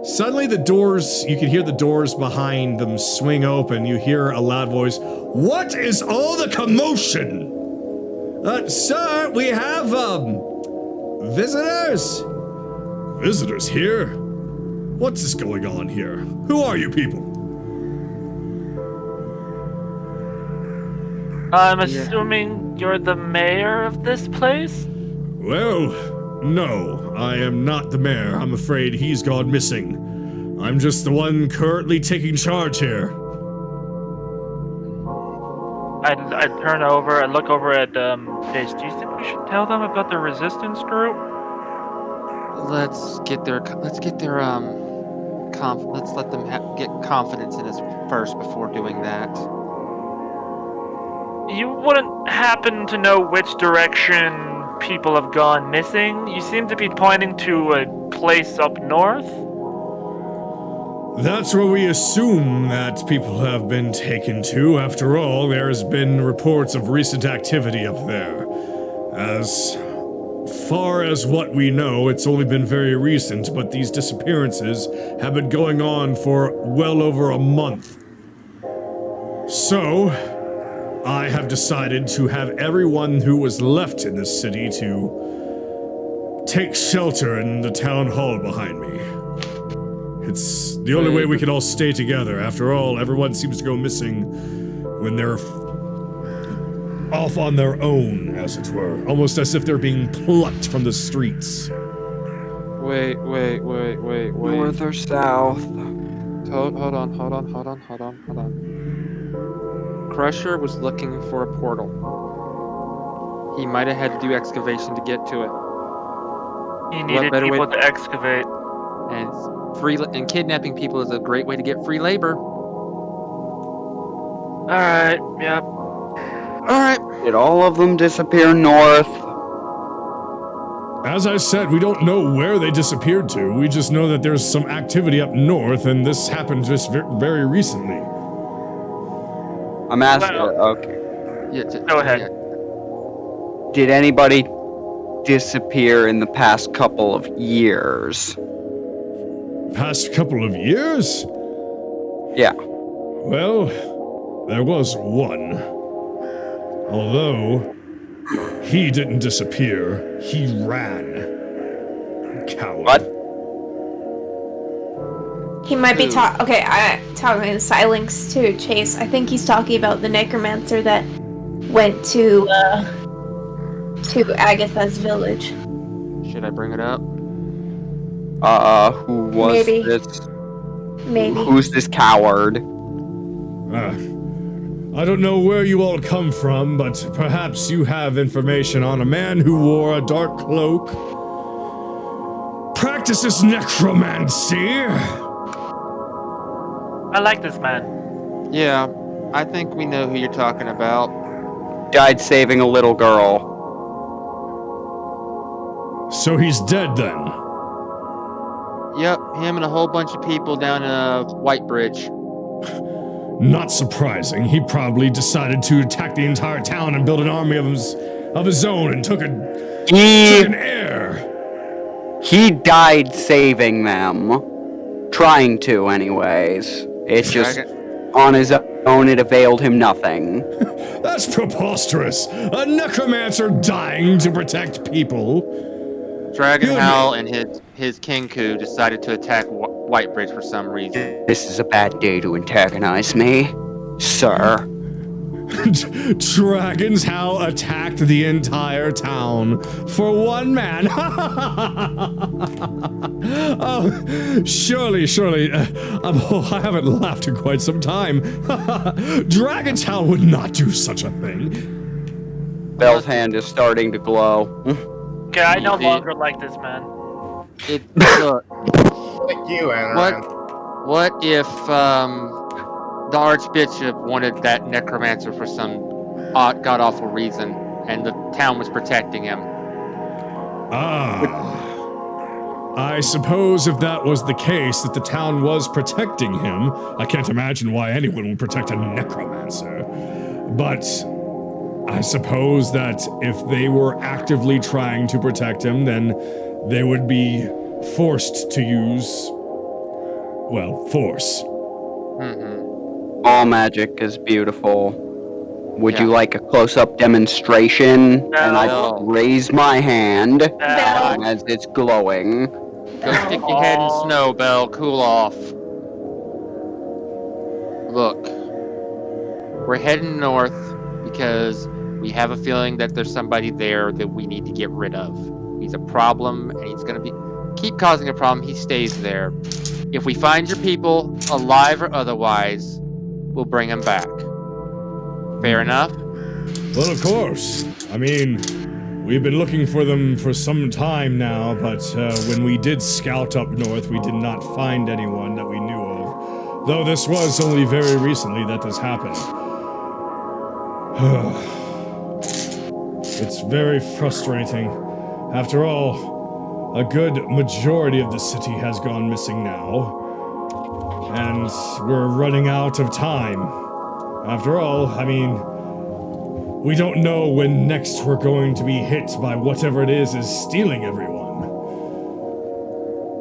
Suddenly the doors, you can hear the doors behind them swing open. You hear a loud voice. What is all the commotion? Sir, we have, visitors. Visitors here? What's this going on here? Who are you people? I'm assuming you're the mayor of this place? Well, no, I am not the mayor. I'm afraid he's gone missing. I'm just the one currently taking charge here. I turn over, I look over at Chase. Do you think we should tell them about the resistance group? Let's let them get confidence in us first before doing that. You wouldn't happen to know which direction people have gone missing? You seem to be pointing to a place up north? That's where we assume that people have been taken to. After all, there's been reports of recent activity up there. As far as what we know, it's only been very recent, but these disappearances have been going on for well over a month. So, I have decided to have everyone who was left in this city to take shelter in the town hall behind me. It's the only way we can all stay together. After all, everyone seems to go missing when they're off on their own, as it were. Almost as if they're being plucked from the streets. Wait. North or south? Hold on. Crusher was looking for a portal. He might have had to do excavation to get to it. He needed people to excavate. And kidnapping people is a great way to get free labor. Alright, yep. Alright. Did all of them disappear north? As I said, we don't know where they disappeared to. We just know that there's some activity up north, and this happened just very recently. I'm asking. Okay. Yeah, Go ahead. Yeah. Did anybody disappear in the past couple of years? Past couple of years? Yeah. Well, there was one. Although, he didn't disappear, he ran. Coward. What? He might be talking in silence to Chase. I think he's talking about the necromancer that went to Agatha's village. Should I bring it up? Who was Maybe. this? Maybe. Who's this coward? I don't know where you all come from, but perhaps you have information on a man who wore a dark cloak, practices necromancy. I like this man. Yeah, I think we know who you're talking about. Died saving a little girl. So he's dead then? Yep, him and a whole bunch of people down Whitebridge. Not surprising. He probably decided to attack the entire town and build an army of his own and took an air. He died saving them. Trying to, anyways. It's just, on his own, it availed him nothing. That's preposterous. A necromancer dying to protect people. Dragon Howl and his Kenku decided to attack Whitebridge for some reason. This is a bad day to antagonize me, sir. Dragons Howl attacked the entire town for one man. Oh, surely. I haven't laughed in quite some time. Dragons Howl would not do such a thing. Bell's hand is starting to glow. Okay, I no longer like this man. Look, Like you, Anaran. what if the Archbishop wanted that necromancer for some god-awful reason, and the town was protecting him. I suppose if that was the case, that the town was protecting him, I can't imagine why anyone would protect a necromancer. But I suppose that if they were actively trying to protect him, then they would be forced to use, well, force. All magic is beautiful. Would you Yeah. like a close-up demonstration? And I No. raise my hand Bell. as it's glowing. Go stick your head in snow, Bell. Cool off. Look, we're heading north because we have a feeling that there's somebody there that we need to get rid of. He's a problem, and he's gonna keep causing a problem. He stays there. If we find your people, alive or otherwise, we'll bring them back. Fair enough? Well, of course. I mean, we've been looking for them for some time now, but when we did scout up north, we did not find anyone that we knew of. Though this was only very recently that this happened. It's very frustrating. After all, a good majority of the city has gone missing now. And we're running out of time. After all, I mean, we don't know when next we're going to be hit by whatever it is stealing everyone.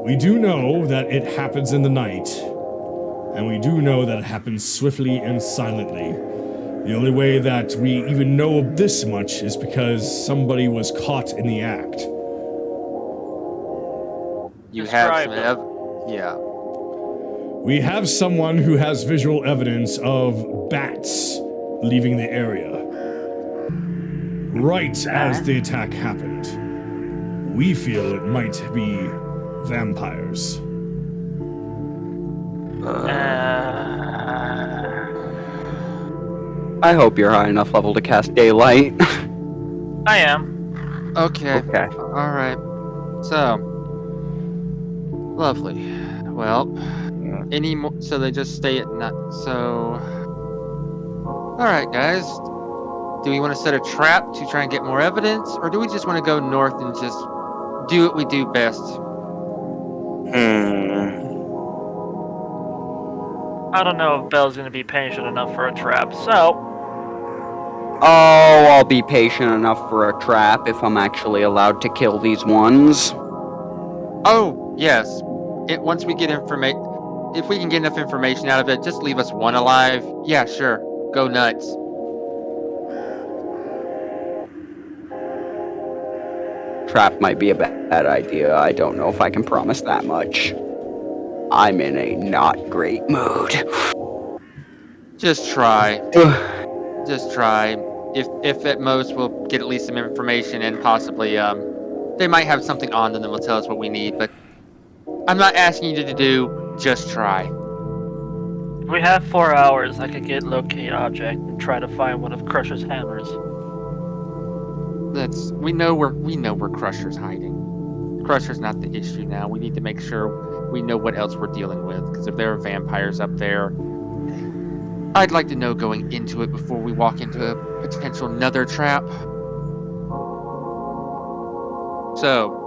We do know that it happens in the night, and we do know that it happens swiftly and silently. The only way that we even know of this much is because somebody was caught in the act. You have Describe some yeah. We have someone who has visual evidence of bats leaving the area. Right as the attack happened. We feel it might be vampires. I hope you're high enough level to cast daylight. I am. Okay. Okay. Alright. So. Lovely. Well, any more? So they just stay at night. So. Alright, guys. Do we want to set a trap to try and get more evidence? Or do we just want to go north and just do what we do best? I don't know if Bell's gonna be patient enough for a trap, so Oh, I'll be patient enough for a trap if I'm actually allowed to kill these ones. Oh, yes. Once we get information, if we can get enough information out of it, just leave us one alive. Yeah, sure. Go nuts. Trap might be a bad idea. I don't know if I can promise that much. I'm in a not great mood. Just try. Just try. If at most we'll get at least some information and possibly they might have something on them that will tell us what we need, but I'm not asking you to do, just try. if we have 4 hours, I could get locate object and try to find one of Crusher's hammers. We know where Crusher's hiding. Crusher's not the issue now. We need to make sure we know what else we're dealing with, because if there are vampires up there, I'd like to know going into it before we walk into a potential nether trap. So,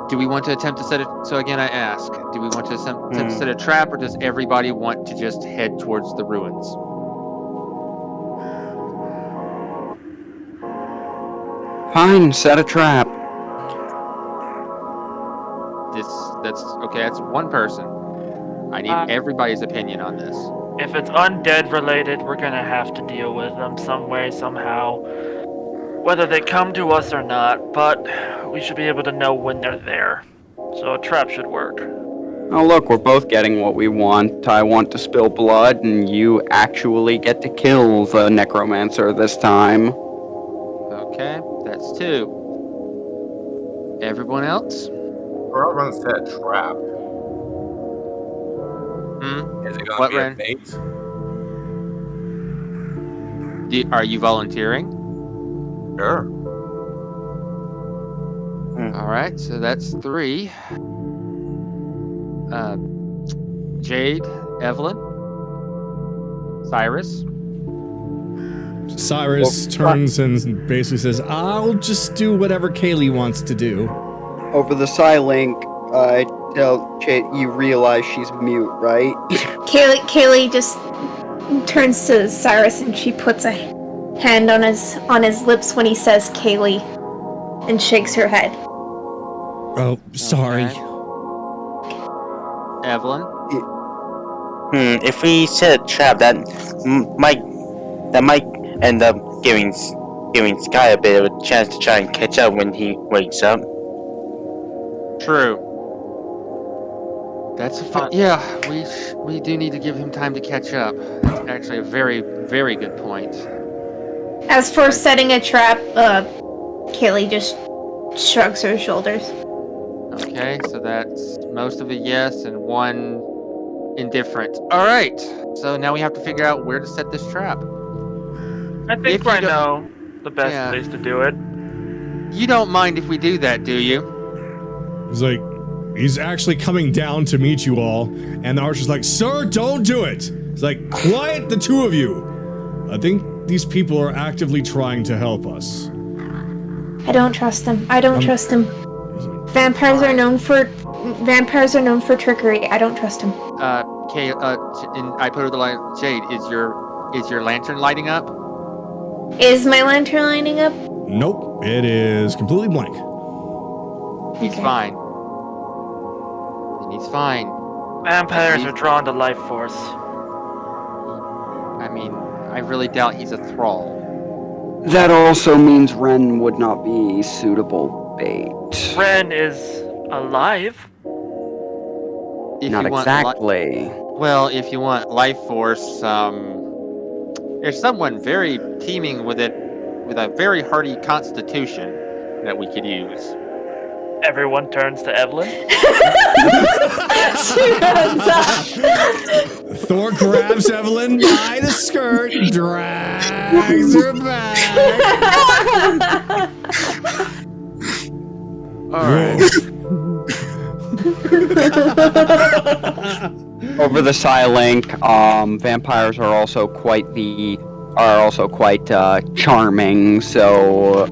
do we want to attempt to set it? So again, I ask, do we want to attempt to set a trap, or does everybody want to just head towards the ruins? Fine, set a trap. That's okay. That's one person. I need everybody's opinion on this. If it's undead related, we're gonna have to deal with them some way, somehow. Whether they come to us or not, but we should be able to know when they're there. So a trap should work. Oh look, we're both getting what we want. I want to spill blood, and you actually get to kill the necromancer this time. Okay, that's 2. Everyone else? We're all gonna set a trap. Is it gonna What, be a Ren? bait? Are you volunteering? Sure. All right, so that's 3. Jade, Evelyn, Cyrus, Cyrus turns and basically says, I'll just do whatever Kayli wants to do. Over the Psylink, I tell Chait, you realize she's mute, right? Kayli just turns to Cyrus and she puts a hand on his lips when he says Kayli and shakes her head. Oh, sorry. Okay. Evelyn? If we set a trap, that might end up giving Sky a bit of a chance to try and catch up when he wakes up. True. That's yeah. We do need to give him time to catch up. That's actually a very, very good point. As for setting a trap, Kayli just shrugs her shoulders. Okay, so that's most of a yes and one indifferent. All right. So now we have to figure out where to set this trap. I think I know the best Yeah. place to do it. You don't mind if we do that, do you? He's like, he's actually coming down to meet you all, and the archer's like, sir, don't do it. He's like, quiet, the two of you. I think these people are actively trying to help us. I don't trust him. I don't trust him. Vampires are known for trickery. I don't trust him. Kay, and I put her the light. Jade, is your lantern lighting up? Is my lantern lighting up? Nope, it is completely blank. He's Okay. fine. And he's fine. Vampires are drawn to life force. I mean, I really doubt he's a thrall. That also means Ren would not be suitable bait. Ren is alive. If Not you want exactly. well, if you want life force, there's someone very teeming with it, with a very hardy constitution that we could use. Everyone turns to Evelyn. Thor grabs Evelyn by the skirt, drags her back. Alright. Over the Psylink, vampires are also quite charming, so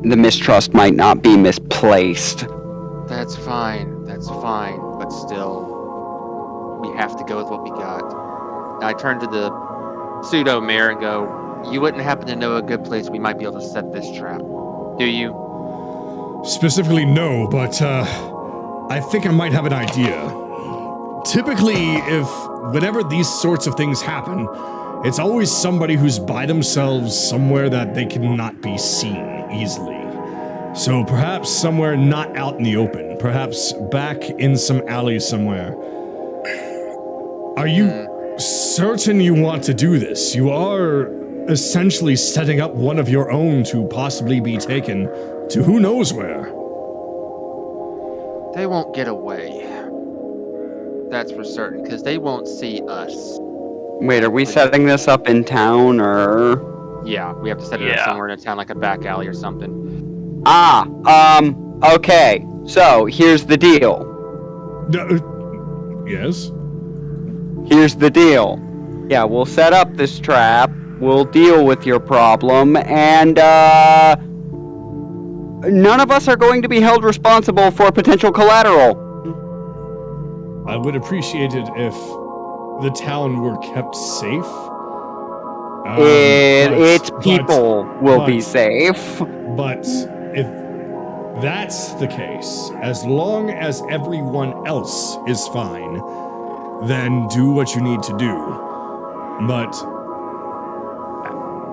the mistrust might not be misplaced. That's fine. But still, we have to go with what we got. I turn to the pseudo mayor and go, you wouldn't happen to know a good place we might be able to set this trap, do you? Specifically, no, but I think I might have an idea. Typically, whenever these sorts of things happen, it's always somebody who's by themselves somewhere that they cannot be seen easily. So perhaps somewhere not out in the open, perhaps back in some alley somewhere. Are you certain you want to do this? You are essentially setting up one of your own to possibly be taken to who knows where. They won't get away. That's for certain, because they won't see us. Wait, are we setting this up in town, or...? Yeah, we have to set it up somewhere in a town, like a back alley or something. Okay. So, here's the deal. Yes? Here's the deal. Yeah, we'll set up this trap, we'll deal with your problem, and, none of us are going to be held responsible for potential collateral. I would appreciate it if the town were kept safe. Its people will be safe. But if that's the case, as long as everyone else is fine, then do what you need to do. But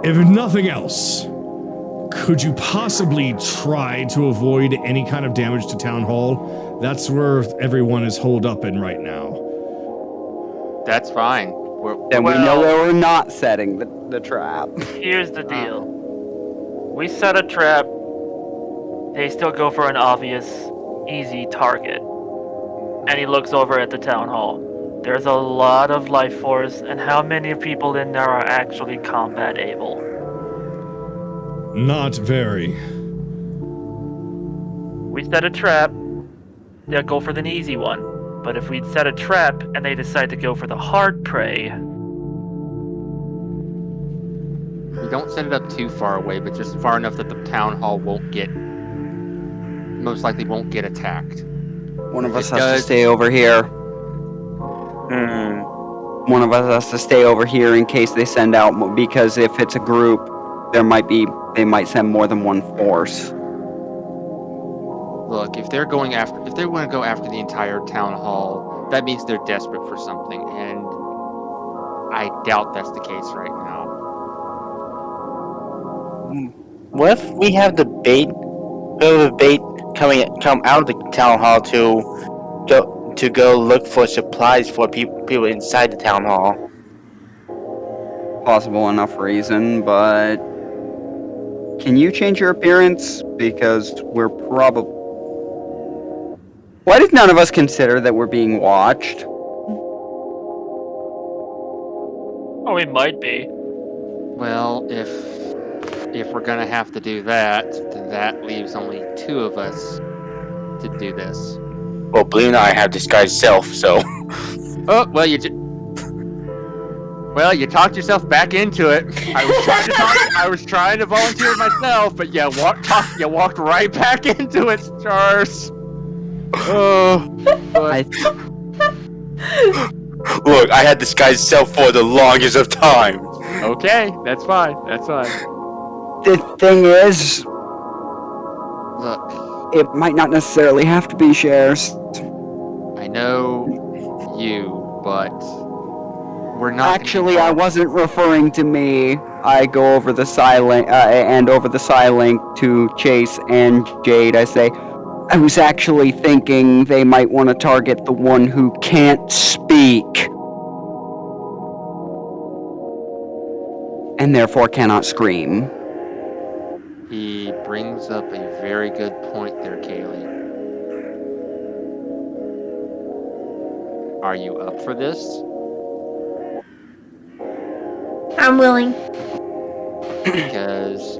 if nothing else, could you possibly try to avoid any kind of damage to Town Hall? That's where everyone is holed up in right now. That's fine. Then we know where we're not setting the trap. Here's the deal. We set a trap. They still go for an obvious, easy target. And he looks over at the town hall. There's a lot of life force, and how many people in there are actually combat able? Not very. We set a trap. They'll go for the easy one. But if we set a trap and they decide to go for the hard prey, We don't set it up too far away, but just far enough that the town hall most likely won't get attacked. One of us It has to does- stay over here. Hmm. One of us has to stay over here in case they send out, because if it's a group, they might send more than one force. Look, if they want to go after the entire town hall, that means they're desperate for something, and I doubt that's the case right now. What if we have the bait come out of the town hall to go look for supplies for people inside the town hall? Possible enough reason, but can you change your appearance? Because we're probably... Why did none of us consider that we're being watched? Oh, we might be. Well, if we're gonna have to do that, then that leaves only 2 of us to do this. Well, Blue and I have disguised self, so Oh, well, you talked yourself back into it. I was trying to volunteer myself, but you walked right back into it, Stars. Oh, but look, I had disguised self for the longest of time. okay, that's fine. That's fine. The thing is, Look, it might not necessarily have to be shares. I know you, but we're not. Actually, I wasn't referring to me. I go over the silent to Chase and Jade. I say, I was actually thinking they might want to target the one who can't speak. And therefore cannot scream. He brings up a very good point there, Kayli. Are you up for this? I'm willing. Because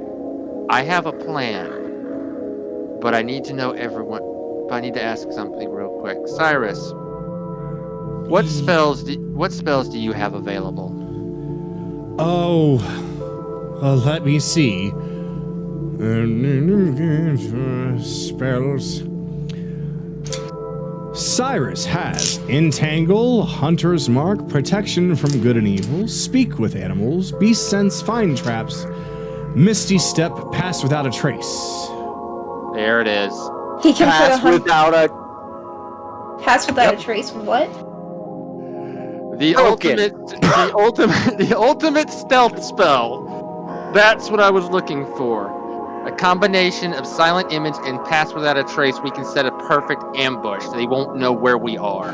I have a plan, but I need to know everyone. But I need to ask something real quick. Cyrus, what spells do you have available? Oh, let me see. Spells. Cyrus has Entangle, Hunter's Mark, Protection from Good and Evil, Speak with Animals, Beast Sense, Find Traps, Misty Step, Pass Without a Trace. There it is. He can Pass put a without a... pass without a trace. What? The Broken. ultimate stealth spell. That's what I was looking for. A combination of silent image and pass without a trace. We can set a perfect ambush. So they won't know where we are.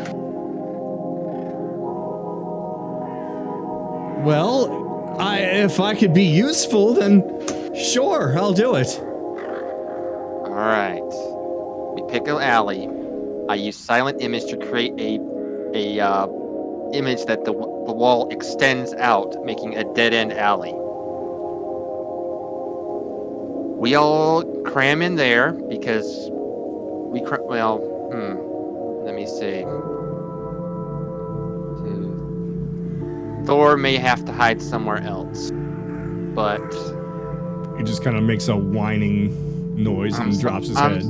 Well, if I could be useful, then sure, I'll do it. All right. We pick an alley. I use silent image to create a image that the wall extends out, making a dead-end alley. We all cram in there because let me see. Thor may have to hide somewhere else, but He just kind of makes a whining noise and drops his head.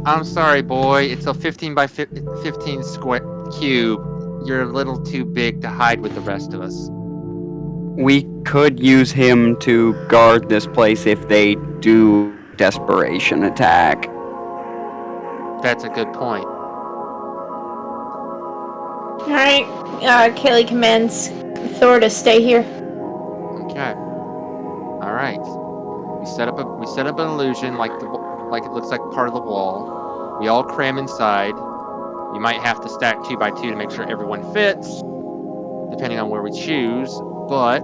I'm sorry, boy. It's a 15 by 15 square cube. You're a little too big to hide with the rest of us. We could use him to guard this place if they do desperation attack. That's a good point. Alright. Kayli commands Thor to stay here. Okay. All right. We set up an illusion like it looks like part of the wall. We all cram inside. You might have to stack 2 by 2 to make sure everyone fits, depending on where we choose. But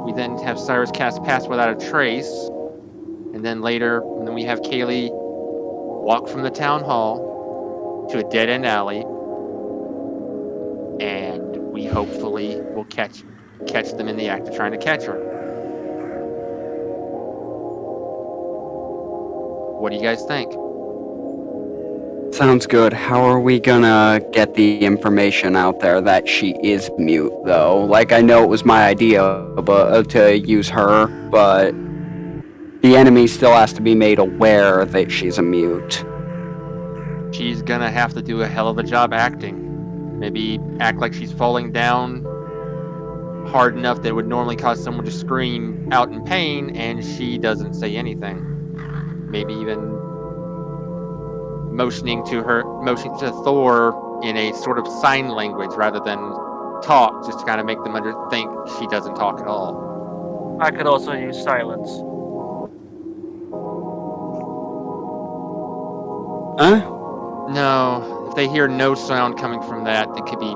we then have Cyrus cast Pass Without a Trace, and then we have Kayli walk from the town hall to a dead-end alley, and we hopefully will catch them in the act of trying to catch her. What do you guys think? Sounds good. How are we gonna get the information out there that she is mute, though? Like, I know it was my idea to use her, but the enemy still has to be made aware that she's a mute. She's gonna have to do a hell of a job acting. Maybe act like she's falling down hard enough that it would normally cause someone to scream out in pain, and she doesn't say anything. Maybe even motioning to Thor in a sort of sign language rather than talk, just to kind of make them think she doesn't talk at all. I could also use silence. Huh? No, if they hear no sound coming from that, it could be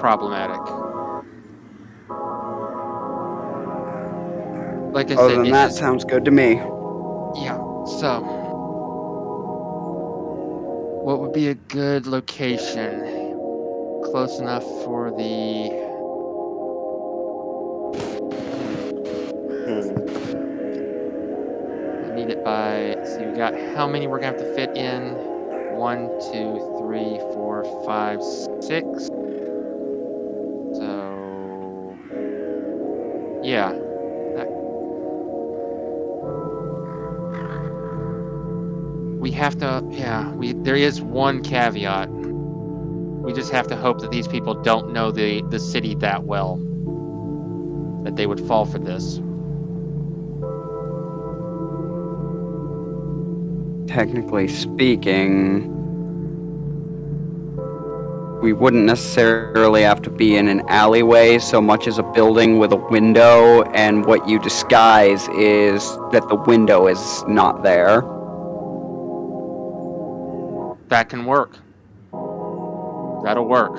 problematic. Like I Other said, than it's that, just, sounds good to me. yeah. So, what would be a good location? Close enough for the. I need it by. See, we got how many we're gonna have to fit in? 1, 2, 3, 4, 5, 6. So, yeah. We have to, there is one caveat. We just have to hope that these people don't know the city that well, that they would fall for this. Technically speaking, we wouldn't necessarily have to be in an alleyway so much as a building with a window, and what you disguise is that the window is not there. That can work. That'll work.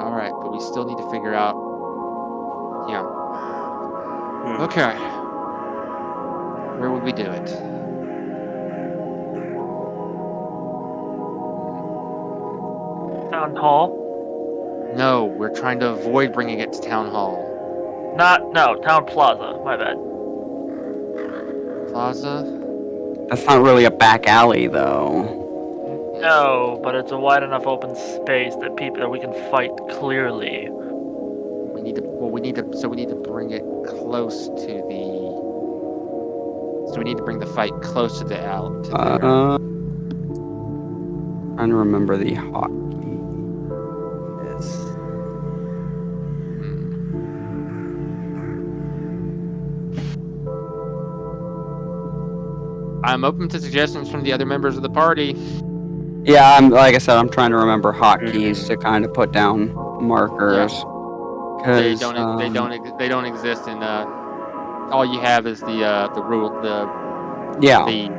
Alright, but we still need to figure out. Yeah. Okay. Where would we do it? Town hall? No, we're trying to avoid bringing it to Town Hall. Town plaza. My bad. Plaza? That's not really a back alley, though. No, but it's a wide enough open space that we can fight clearly. We need to bring it close to the. So we need to bring the fight close to the alley. Trying to remember the hotkey. Yes. I'm open to suggestions from the other members of the party. Yeah, like I said, I'm trying to remember hotkeys to kind of put down markers. They 'Cause, don't exist in. All you have is the rule. Yeah. The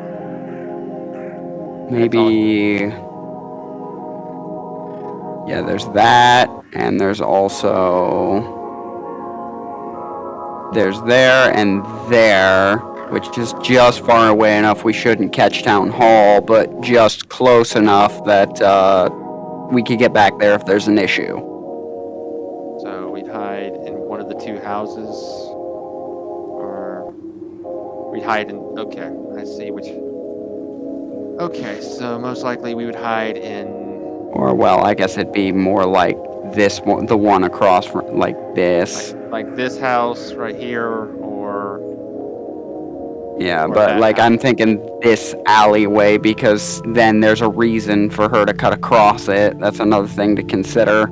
Maybe. Yeah, there's that, and there's also. There's there and there, which is just far away enough we shouldn't catch Town Hall, but just close enough that we could get back there if there's an issue. So we'd hide in one of the two houses, or we'd hide in. Okay, I see which. Okay, so most likely we would hide in. Or, well, I guess it'd be more like this one, the one across from, like this. Like this house right here, or. Yeah, or but that like house. I'm thinking this alleyway because then there's a reason for her to cut across it. That's another thing to consider.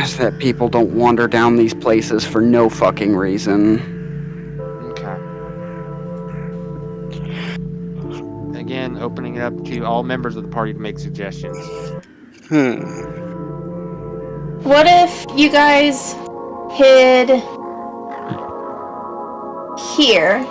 Is that people don't wander down these places for no fucking reason. Okay. Again, opening it up to all members of the party to make suggestions. What if you guys hid here?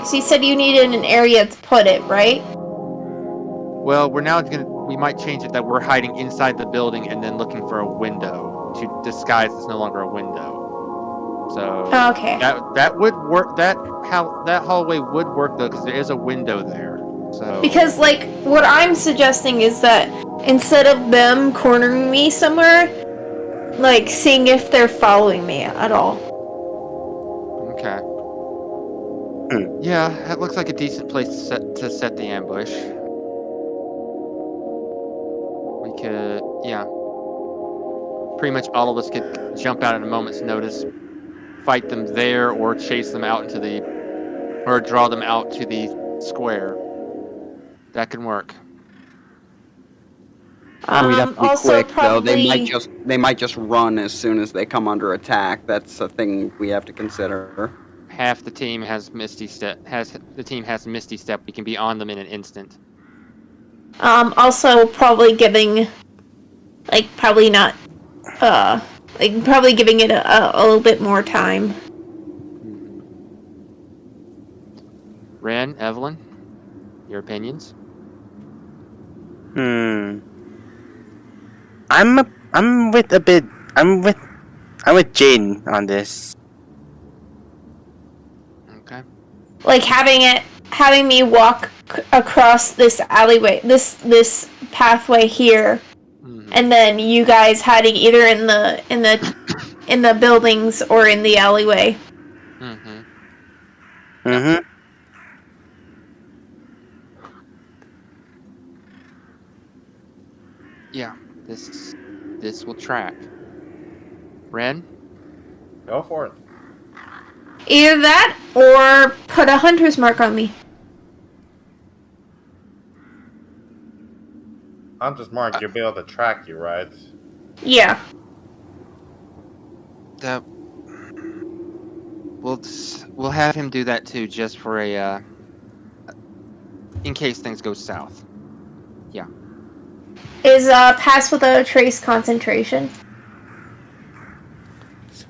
So you said you needed an area to put it, right? Well, we might change it that we're hiding inside the building and then looking for a window to disguise it's no longer a window. So Okay. that would work. That hallway would work though, because there is a window there. So Because, like, what I'm suggesting is that instead of them cornering me somewhere, like, seeing if they're following me at all. okay. Yeah, that looks like a decent place to set the ambush. We could, yeah. Pretty much all of us could jump out at a moment's notice, fight them there, or chase them out into the, or draw them out to the square. That can work. We'd have to be Also, quick though. probably. They might just run as soon as they come under attack. That's a thing we have to consider. Half the team has Misty Step. Misty Step. We can be on them in an instant. Also, probably giving, like, probably not, like, probably giving it a little bit more time. Ren, Evelyn, your opinions? I'm with Jaden on this. Okay. Like, having me walk across this alleyway, this pathway here, and then you guys hiding either in the buildings or in the alleyway. Yeah, this will track. Ren? Go for it. Either that, or put a hunter's mark on me. Hunter's mark, you'll be able to track you, right? Yeah. That we'll have him do that too, just for a in case things go south. Yeah. Is pass without a trace concentration?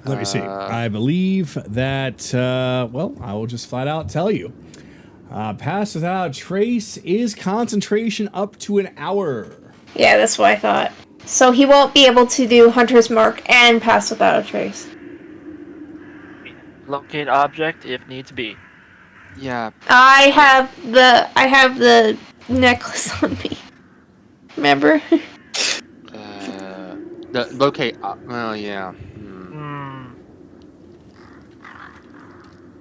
Let me see. I believe that, well, I will just flat out tell you. Pass without a trace is concentration up to an hour. Yeah, that's what I thought. So he won't be able to do hunter's mark and pass without a trace. Locate object if needs be. Yeah. I have the necklace on me. Remember? The locate. Well, yeah.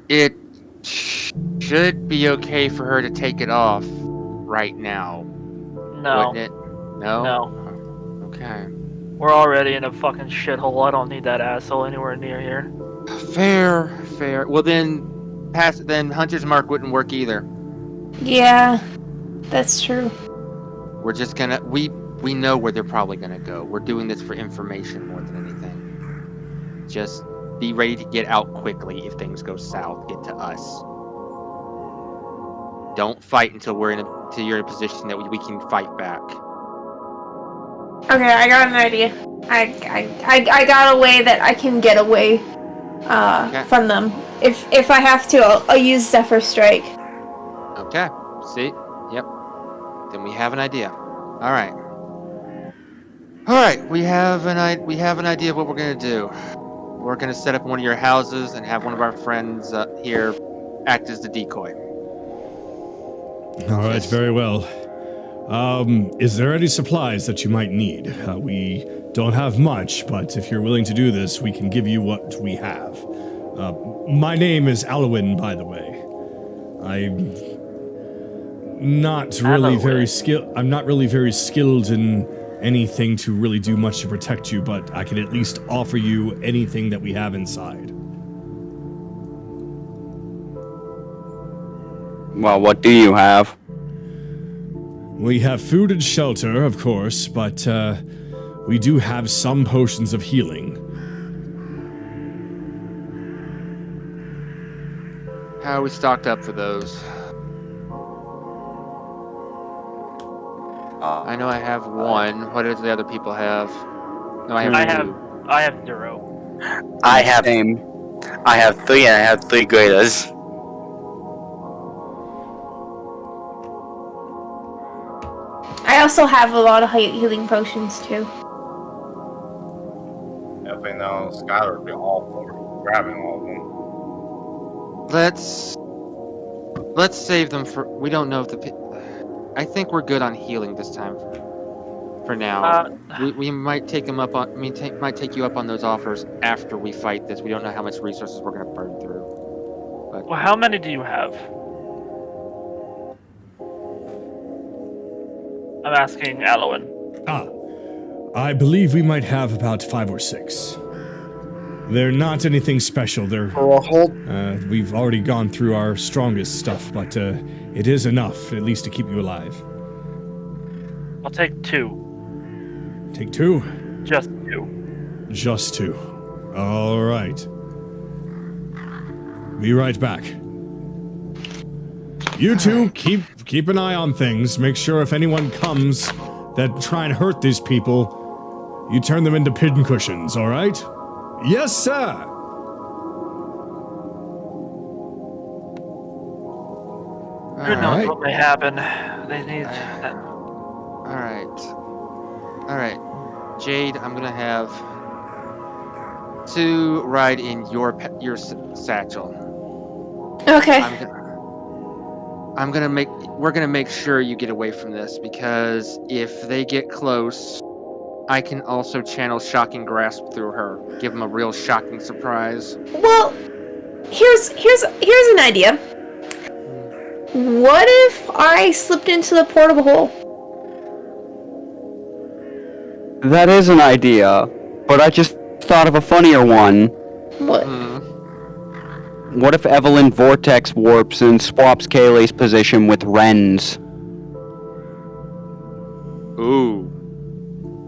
It should be okay for her to take it off right now. No. Wouldn't it? No? No. Okay. We're already in a fucking shithole. I don't need that asshole anywhere near here. Fair. Well then, then Hunter's Mark wouldn't work either. Yeah, that's true. We're just gonna, we know where they're probably gonna go. We're doing this for information more than anything. Just be ready to get out quickly if things go south. Get to us. Don't fight until you're in a position that we can fight back. Okay, I got an idea. I got a way that I can get away from them. If I have to, I'll use Zephyr Strike. Okay. See? Yep. Then we have an idea. All right. We have an idea of what we're gonna do. We're gonna set up one of your houses and have one of our friends here act as the decoy. All right, very well. Is there any supplies that you might need? We don't have much, but if you're willing to do this, we can give you what we have. My name is Alwyn, by the way. I'm not really very skilled in anything to really do much to protect you, but I can at least offer you anything that we have inside. Well, what do you have? We have food and shelter, of course, but we do have some potions of healing. How are we stocked up for those? I know I have one. What does the other people have? No, I have two. I have 0. I have Same. I have 3 and I have 3 graders. I also have a lot of healing potions too. If I know, Skylar would be all for grabbing all of them. Let's save them for. We don't know if I think we're good on healing this time. For now, we might take them up on. Might take you up on those offers after we fight this. We don't know how much resources we're gonna burn through. Well, how many do you have? I'm asking Alwyn. I believe we might have about 5 or 6. They're not anything special. We've already gone through our strongest stuff, but it is enough, at least to keep you alive. I'll take 2. Take 2? Just 2. Just 2. All right. Be right back. You two, keep an eye on things. Make sure if anyone comes that try and hurt these people, you turn them into pincushions, all right? Yes, sir! Who knows Alright. what may happen? They need that. Alright. Jade, I'm gonna have 2 ride in your satchel. Okay. We're gonna make sure you get away from this, because if they get close, I can also channel shocking grasp through her. Give them a real shocking surprise. Well, here's an idea. What if I slipped into the portable hole? That is an idea, but I just thought of a funnier one. What? What if Evelyn vortex warps and swaps Kayli's position with Ren's? Ooh.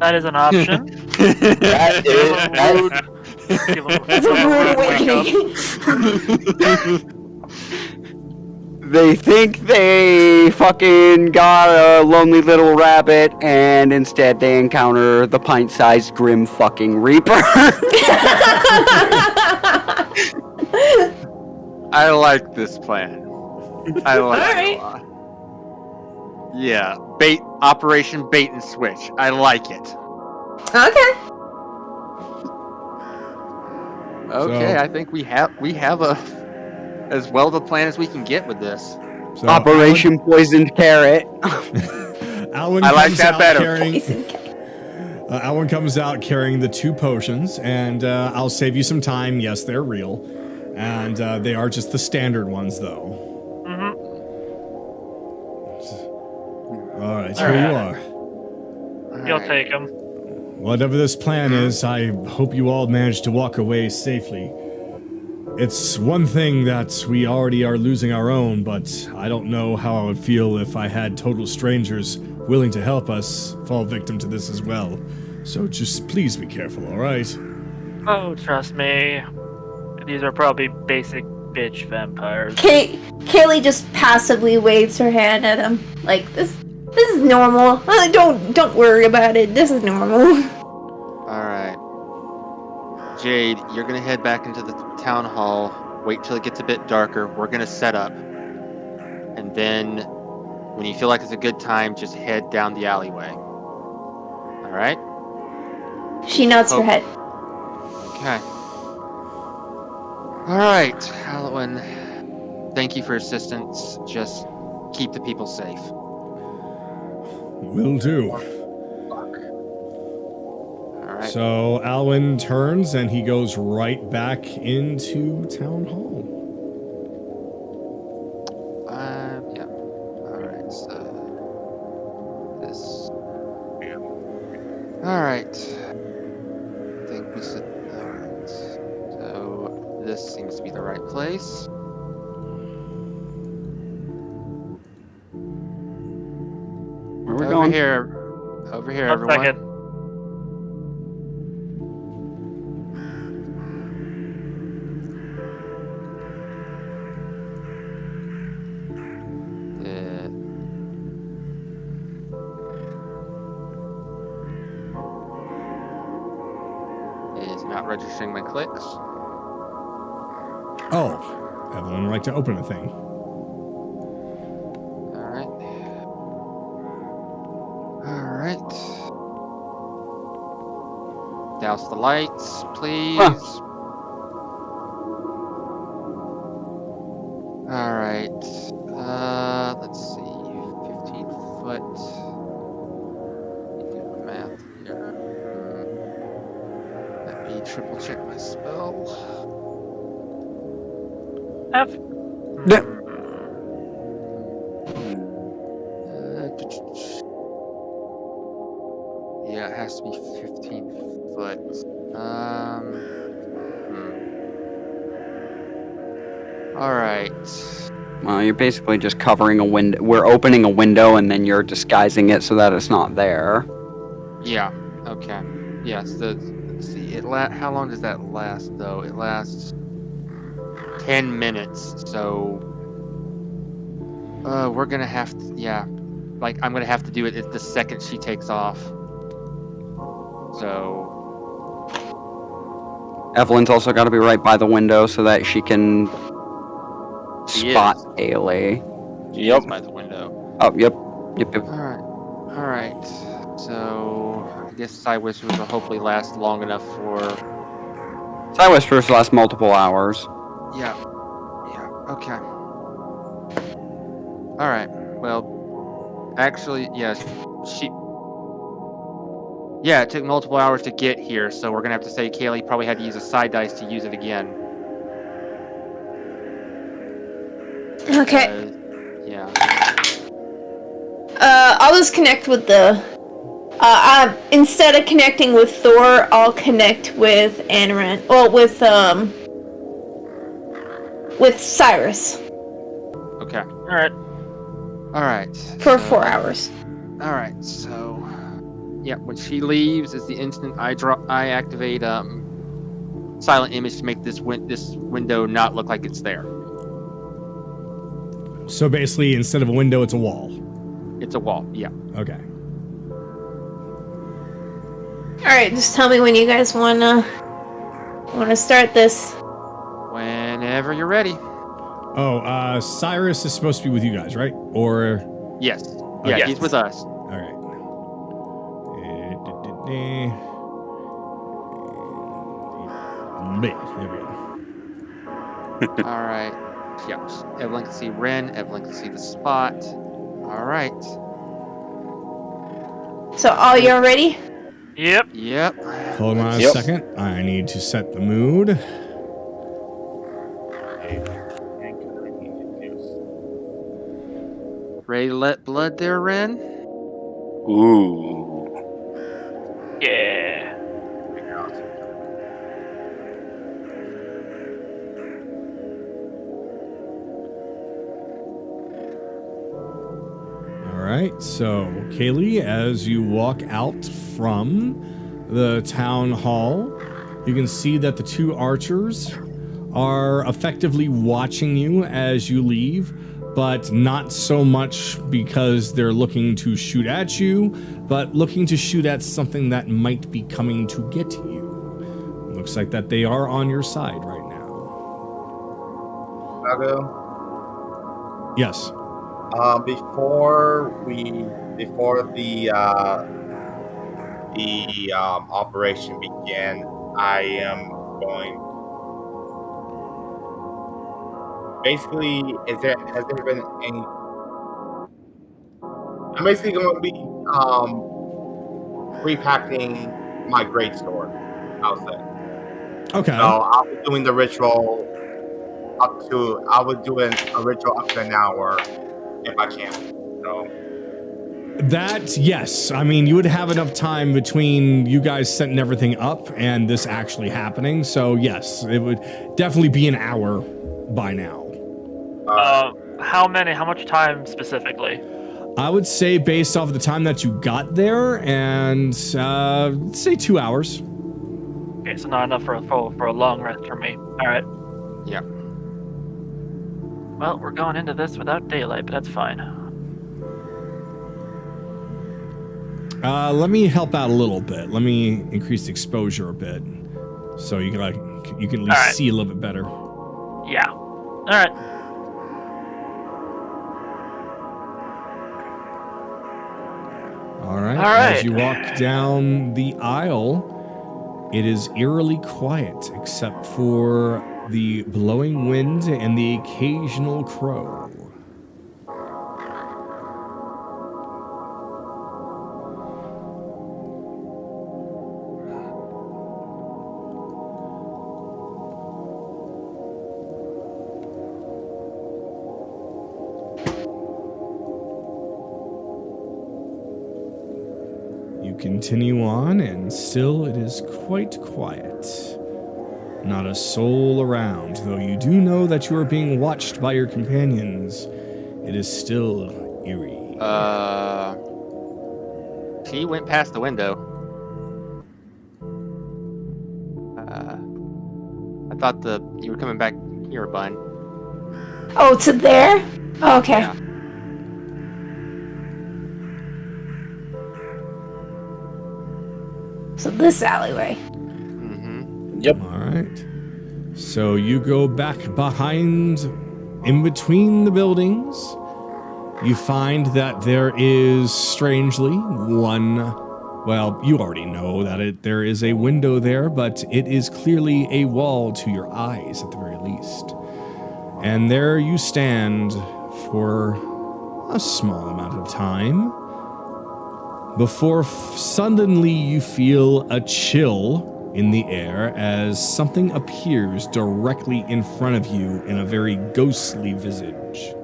That is an option. That It's a rude awakening. They think they fucking got a lonely little rabbit, and instead they encounter the pint-sized grim fucking reaper. I like this plan. I like it a lot. Yeah, Operation Bait and Switch. I like it. Okay. Okay, So- I think we have a as well of a plan as we can get with this. So Operation Poisoned Carrot. Alwyn I like comes that out better. carrying- Poison cake. Alwyn comes out carrying the 2 potions, and I'll save you some time. Yes, they're real. And they are just the standard ones, though. Mm-hmm. All right, here you are. You'll Alright. take them. Whatever this plan is, I hope you all manage to walk away safely. It's one thing that we already are losing our own, but I don't know how I would feel if I had total strangers willing to help us fall victim to this as well. So just please be careful, all right? Oh, trust me. These are probably basic bitch vampires. Kayli just passively waves her hand at him, like this is normal. Don't worry about it. This is normal. Alright. Jade, you're gonna head back into the town hall. Wait till it gets a bit darker. We're gonna set up. And then, when you feel like it's a good time, just head down the alleyway. Alright? She nods her head. Okay. Alright, Halloween. Thank you for assistance. Just keep the people safe. Will do. Alright. So Alwyn turns and he goes right back into town hall. Yeah. Alright, so this. Alright. I think we said. Alright. So this seems to be the right place. Where we Over going? here. Over here, 1 everyone. second. Is not registering my clicks. Oh, Evelyn would like to open a thing. Alright. Alright. Douse the lights, please. Alright. Let's see. 15 foot. Let me do the math here. Let me triple check my spell. Yeah, it has to be 15 foot. All right. Well, you're basically just covering a window. We're opening a window and then you're disguising it so that it's not there. Yeah. Okay. Yes. Let's see. How long does that last though? It lasts 10 minutes. So we're gonna have to. Yeah. Like I'm gonna have to do it the second she takes off. So. Evelyn's also got to be right by the window so that she can She spot is. Kayli. She Yep. is by the window. Oh, yep. All right. So I guess Side Whispers will hopefully last long enough for. Side Whispers last multiple hours. Yeah. Okay. All right. Well, actually, yes. Yeah, it took multiple hours to get here, so we're gonna have to say Kayli probably had to use a side dice to use it again. Okay. Yeah. I'll just connect with the. Instead of connecting with Thor, I'll connect with Anaran. Well, with Cyrus Okay. All right. All right. for 4 hours. All right. So, yeah, when she leaves is the instant I activate silent image to make this window not look like it's there. So basically, instead of a window, it's a wall. It's a wall. Yeah. Okay. All right, just tell me when you guys wanna start this. Whenever you're ready. Oh, Cyrus is supposed to be with you guys, right? Or Yes. Yeah, Yes. he's with us. all right. There we go. All right. Yep. Evelyn can see Ren. Evelyn can see the spot. All right. So, all y'all ready? Yep. Yep. Hold on a Yep. second. I need to set the mood. Ready to let blood there, Ren? Ooh. Yeah. All right. So, Kayli, as you walk out from the town hall, you can see that the two archers are effectively watching you as you leave, but not so much because they're looking to shoot at you, but looking to shoot at something that might be coming to get you. Looks like that they are on your side right now. Saga, Yes. before the operation began, I am going. Basically, has there been any? I'm basically going to be repacking my great sword. I'll say. Okay. So I'll be doing the ritual I would do a ritual up to an hour if I can. So. That, yes. I mean, you would have enough time between you guys setting everything up and this actually happening. So, yes, it would definitely be an hour by now. How much time specifically? I would say based off of the time that you got there and say 2 hours. Okay, so not enough for a long rest for me. All right. Yeah. Well, we're going into this without daylight, but that's fine. Let me help out a little bit. Let me increase the exposure a bit, so you can at least right. see a little bit better. Yeah. All right. All right. All right. As you walk down the aisle, it is eerily quiet except for the blowing wind and the occasional crow. You continue on, and still it is quite quiet. Not a soul around, though you do know that you are being watched by your companions. It is still eerie. She went past the window. I thought you were coming back here, Bun. Oh, to there? Oh, okay. Yeah. So this alleyway. Mm-hmm. Yep. All right. So you go back behind, in between the buildings. You find that there is, strangely, well, you already know that there is a window there, but it is clearly a wall to your eyes at the very least. And there you stand for a small amount of time before suddenly you feel a chill in the air as something appears directly in front of you in a very ghostly visage.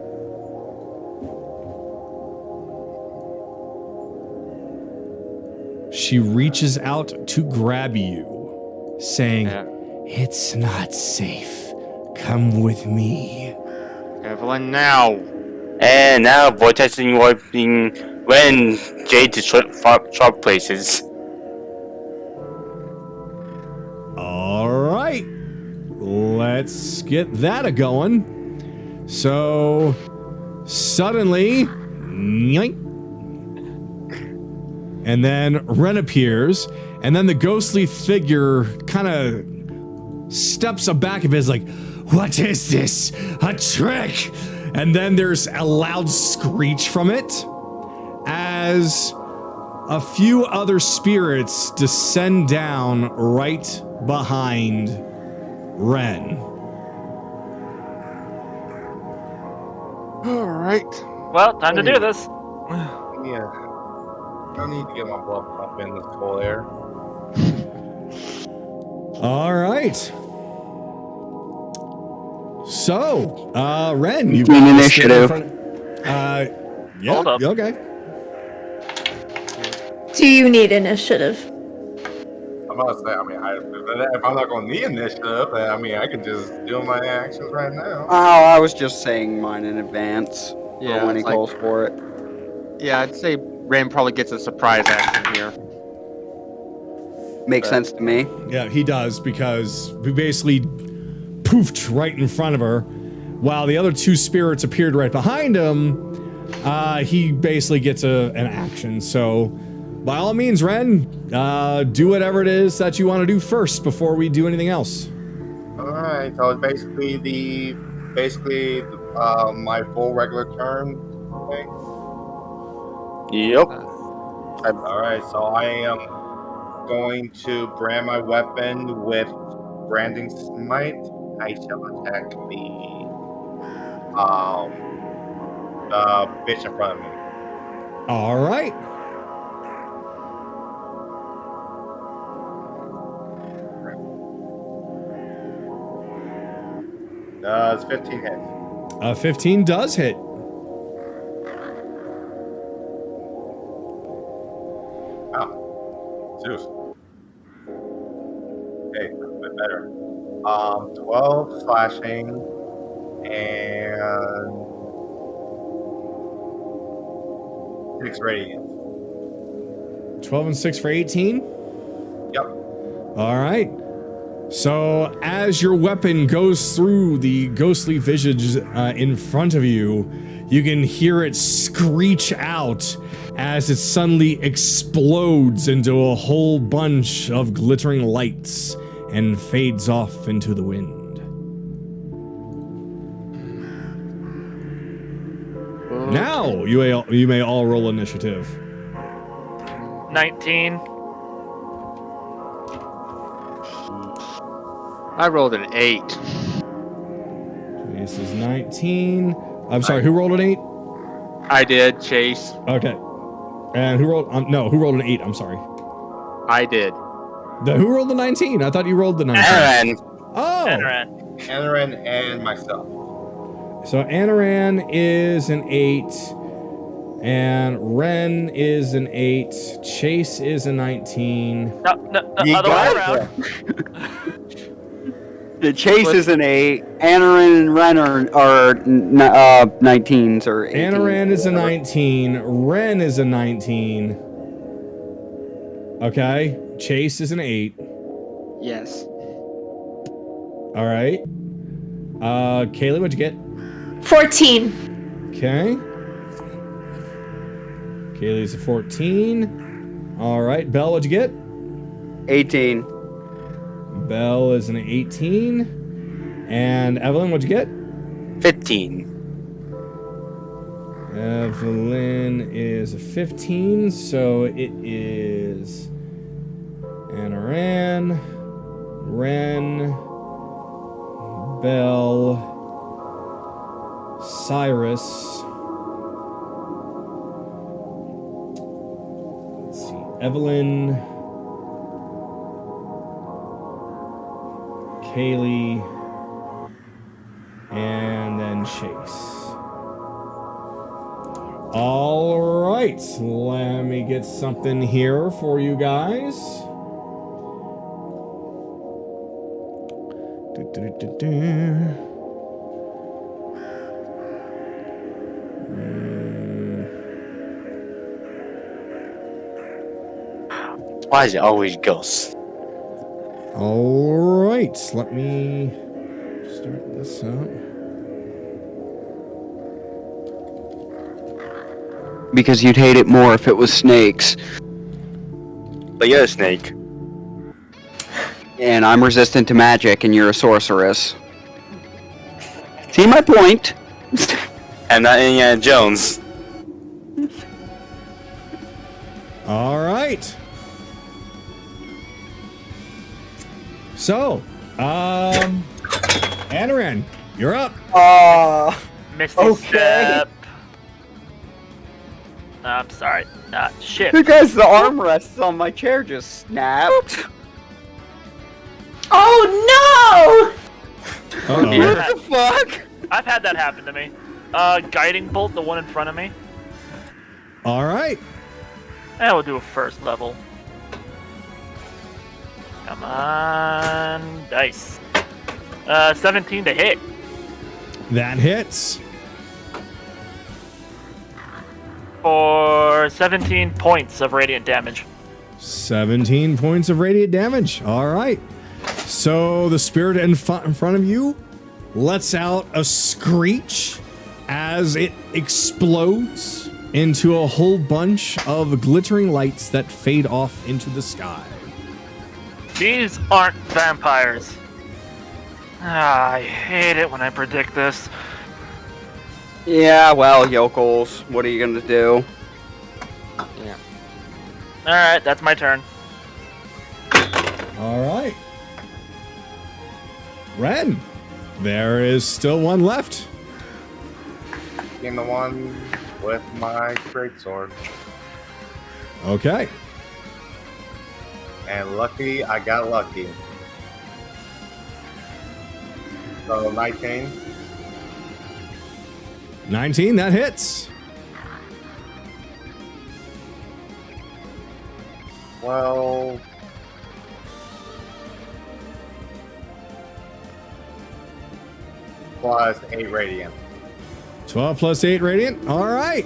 She reaches out to grab you, saying, "It's not safe. Come with me." Evelyn, now. And now vortexing warping when Jade to sharp places. All right, let's get that a-going. So, suddenly, yoink, and then Ren appears, and then the ghostly figure kind of steps aback a bit, is like, "What is this? A trick?" And then there's a loud screech from it as a few other spirits descend down right behind Ren. All right. Well, time to do this. Yeah. I need to get my blood pump in this cold air. All right. So, Ren, you've Team got initiative. Yeah, Hold up. okay. Do you need initiative? I'm about to say, if I'm not going to need initiative, then I can just do my actions right now. Oh, I was just saying mine in advance. Yeah, For when he it's like- calls for it. Yeah, I'd say Ren probably gets a surprise action here. Makes sense to me. Yeah, he does, because we basically poofed right in front of her, while the other two spirits appeared right behind him. He basically gets an action. So, by all means, Ren, do whatever it is that you want to do first before we do anything else. Alright, so it's basically my full regular turn thing. Yep. Alright, so I am going to brand my weapon with branding smite. I shall attack the bitch in front of me. All right. Does 15 hit? 15 does hit. Oh, Zeus. Okay, that's a bit better. 12 slashing and 6 radiant. 12 and 6 for 18. Yep. All right. So as your weapon goes through the ghostly visage in front of you, you can hear it screech out as it suddenly explodes into a whole bunch of glittering lights and fades off into the wind. Now you may all roll initiative. 19. I rolled an 8. This is 19. I'm sorry, who rolled an 8? I did, Chase. Okay. And who rolled? Who rolled an 8? I'm sorry. I did. Who rolled the 19? I thought you rolled the 19. Aaron. Oh. Anaran and myself. So Anaran is an 8. And Ren is an 8. Chase is a 19. No, You other way got around. The Chase is an 8. Anaran and Ren are 19s or 18s. Anaran is a 19. Ren is a 19. Okay. Chase is an 8. Yes. All right. Kayli, what'd you get? 14. Okay. Kayli's a 14. All right. Bell, what'd you get? 18. Bell is an 18. And Evelyn, what'd you get? 15. Evelyn is a 15, so it is Anaran, Ren, Bell, Cyrus. Let's see, Evelyn, Kayli, and then Chase. All right, let me get something here for you guys. Why is it always ghosts? All right, let me start this up. Because you'd hate it more if it was snakes. But you're a snake. And I'm resistant to magic, and you're a sorceress. See my point? I'm not Indiana Jones. All right. So, Anaran, you're up. Misty Okay. step. I'm sorry. Shift. Because the armrests on my chair just snapped. Oh Uh-oh. Yeah. What the fuck? I've had that happen to me. Guiding bolt, the one in front of me. All right. And we'll do a first level. Come on, dice. 17 to hit. That hits. For 17 points of radiant damage. 17 points of radiant damage. All right. So the spirit in front of you lets out a screech as it explodes into a whole bunch of glittering lights that fade off into the sky. These aren't vampires. I hate it when I predict this. Yeah, well, yokels, what are you gonna do? Yeah. Alright, that's my turn. All right. Ren, there is still one left. In the one with my greatsword. Okay. And lucky, I got lucky. So 19. 19, that hits. Well, plus 8 radiant. 12 plus 8 radiant. All right.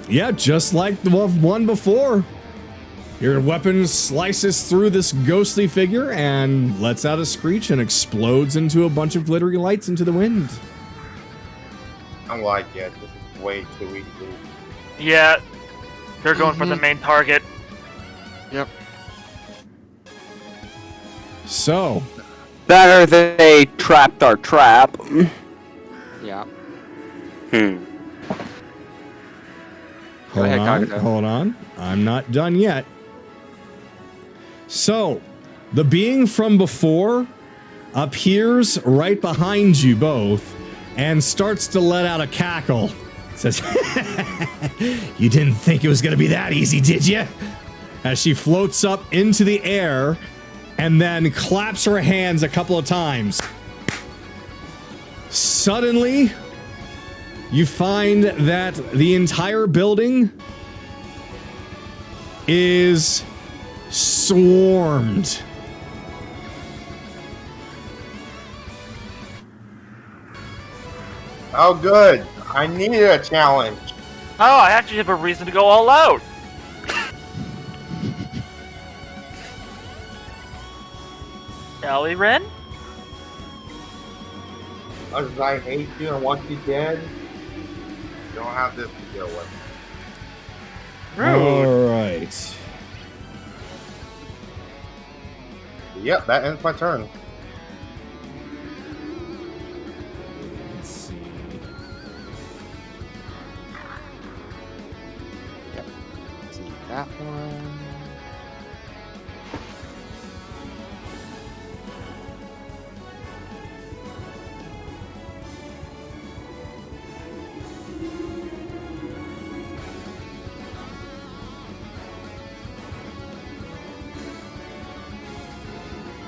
Yeah, just like the one before. Your weapon slices through this ghostly figure and lets out a screech and explodes into a bunch of glittering lights into the wind. I'm like, yeah, this is way too easy. Yeah, they're going for the main target. Yep. So, Better they trapped our trap. Yeah. hold ahead, on, Agatha. hold on. I'm not done yet. So, the being from before appears right behind you both and starts to let out a cackle. Says, "You didn't think it was going to be that easy, did you?" As she floats up into the air and then claps her hands a couple of times. Suddenly, You find that the entire building is swarmed. Oh, good. I needed a challenge. Oh, I actually have a reason to go all out. Shall we, Ren? As I hate you and want you dead, you don't have this to deal with. Rude. Alright. Yep, that ends my turn. Let's see. See that one.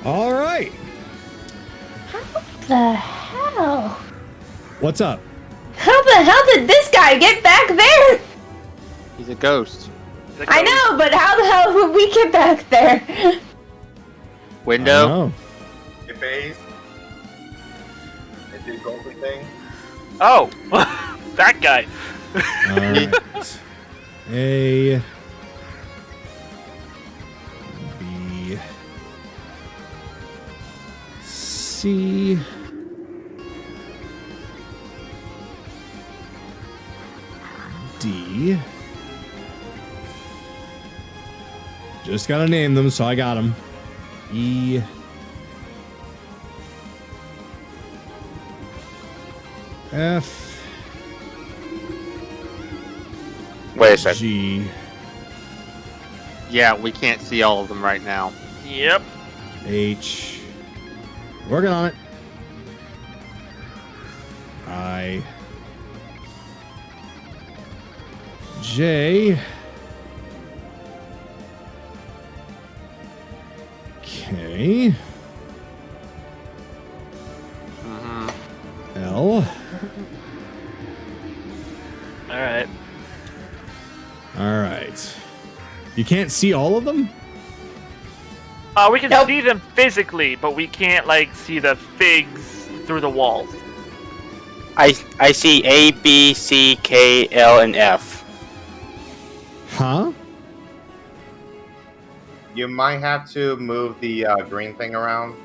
Alright. The hell? What's up? How the hell did this guy get back there? He's a ghost. I know, but how the hell would we get back there? Window. Oh. It phase. It did ghostly thing. Oh, that guy. Alright. A. B. C. D. Just gotta name them, so I got them. E. F. Wait a second. G. Yeah, we can't see all of them right now. Yep. H. Working on it. I. J. K. L. All right. All right. You can't see all of them? We can Nope. see them physically, but we can't like see the figs through the walls. I see A, B, C, K, L, and F. Huh? You might have to move the green thing around.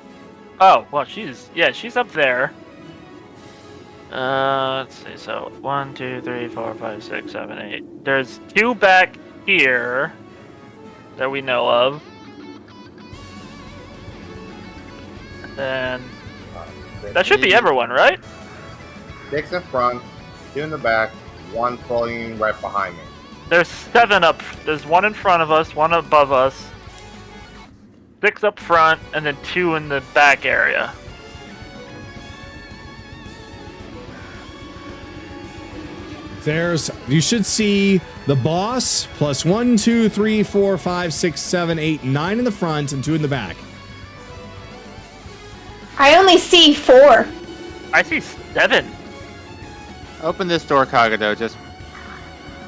Oh, well, she's up there. Let's see. So 1, 2, 3, 4, 5, 6, 7, 8. There's 2 back here that we know of. And then that should be everyone, right? 6 in front, 2 in the back, 1 floating right behind me. There's 7 up. There's 1 in front of us, 1 above us, 6 up front, and then 2 in the back area. You should see the boss plus 1, 2, 3, 4, 5, 6, 7, 8, 9 in the front and 2 in the back. I only see 4. I see 7. Open this door, Kagado.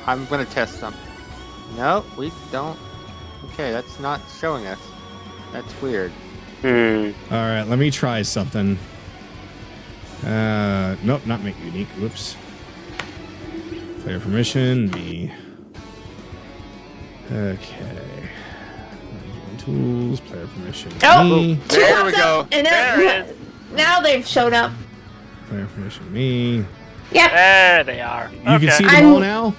I'm gonna test something. No, we don't. Okay, that's not showing us. That's weird. Hmm. All right, let me try something. Nope, not make unique. Whoops. Player permission, me. Okay. Tools, player permission, Oh, me. There we go. And There it is. now they've showed up. Player permission, me. Yep. There they are. You can see them I'm- all now?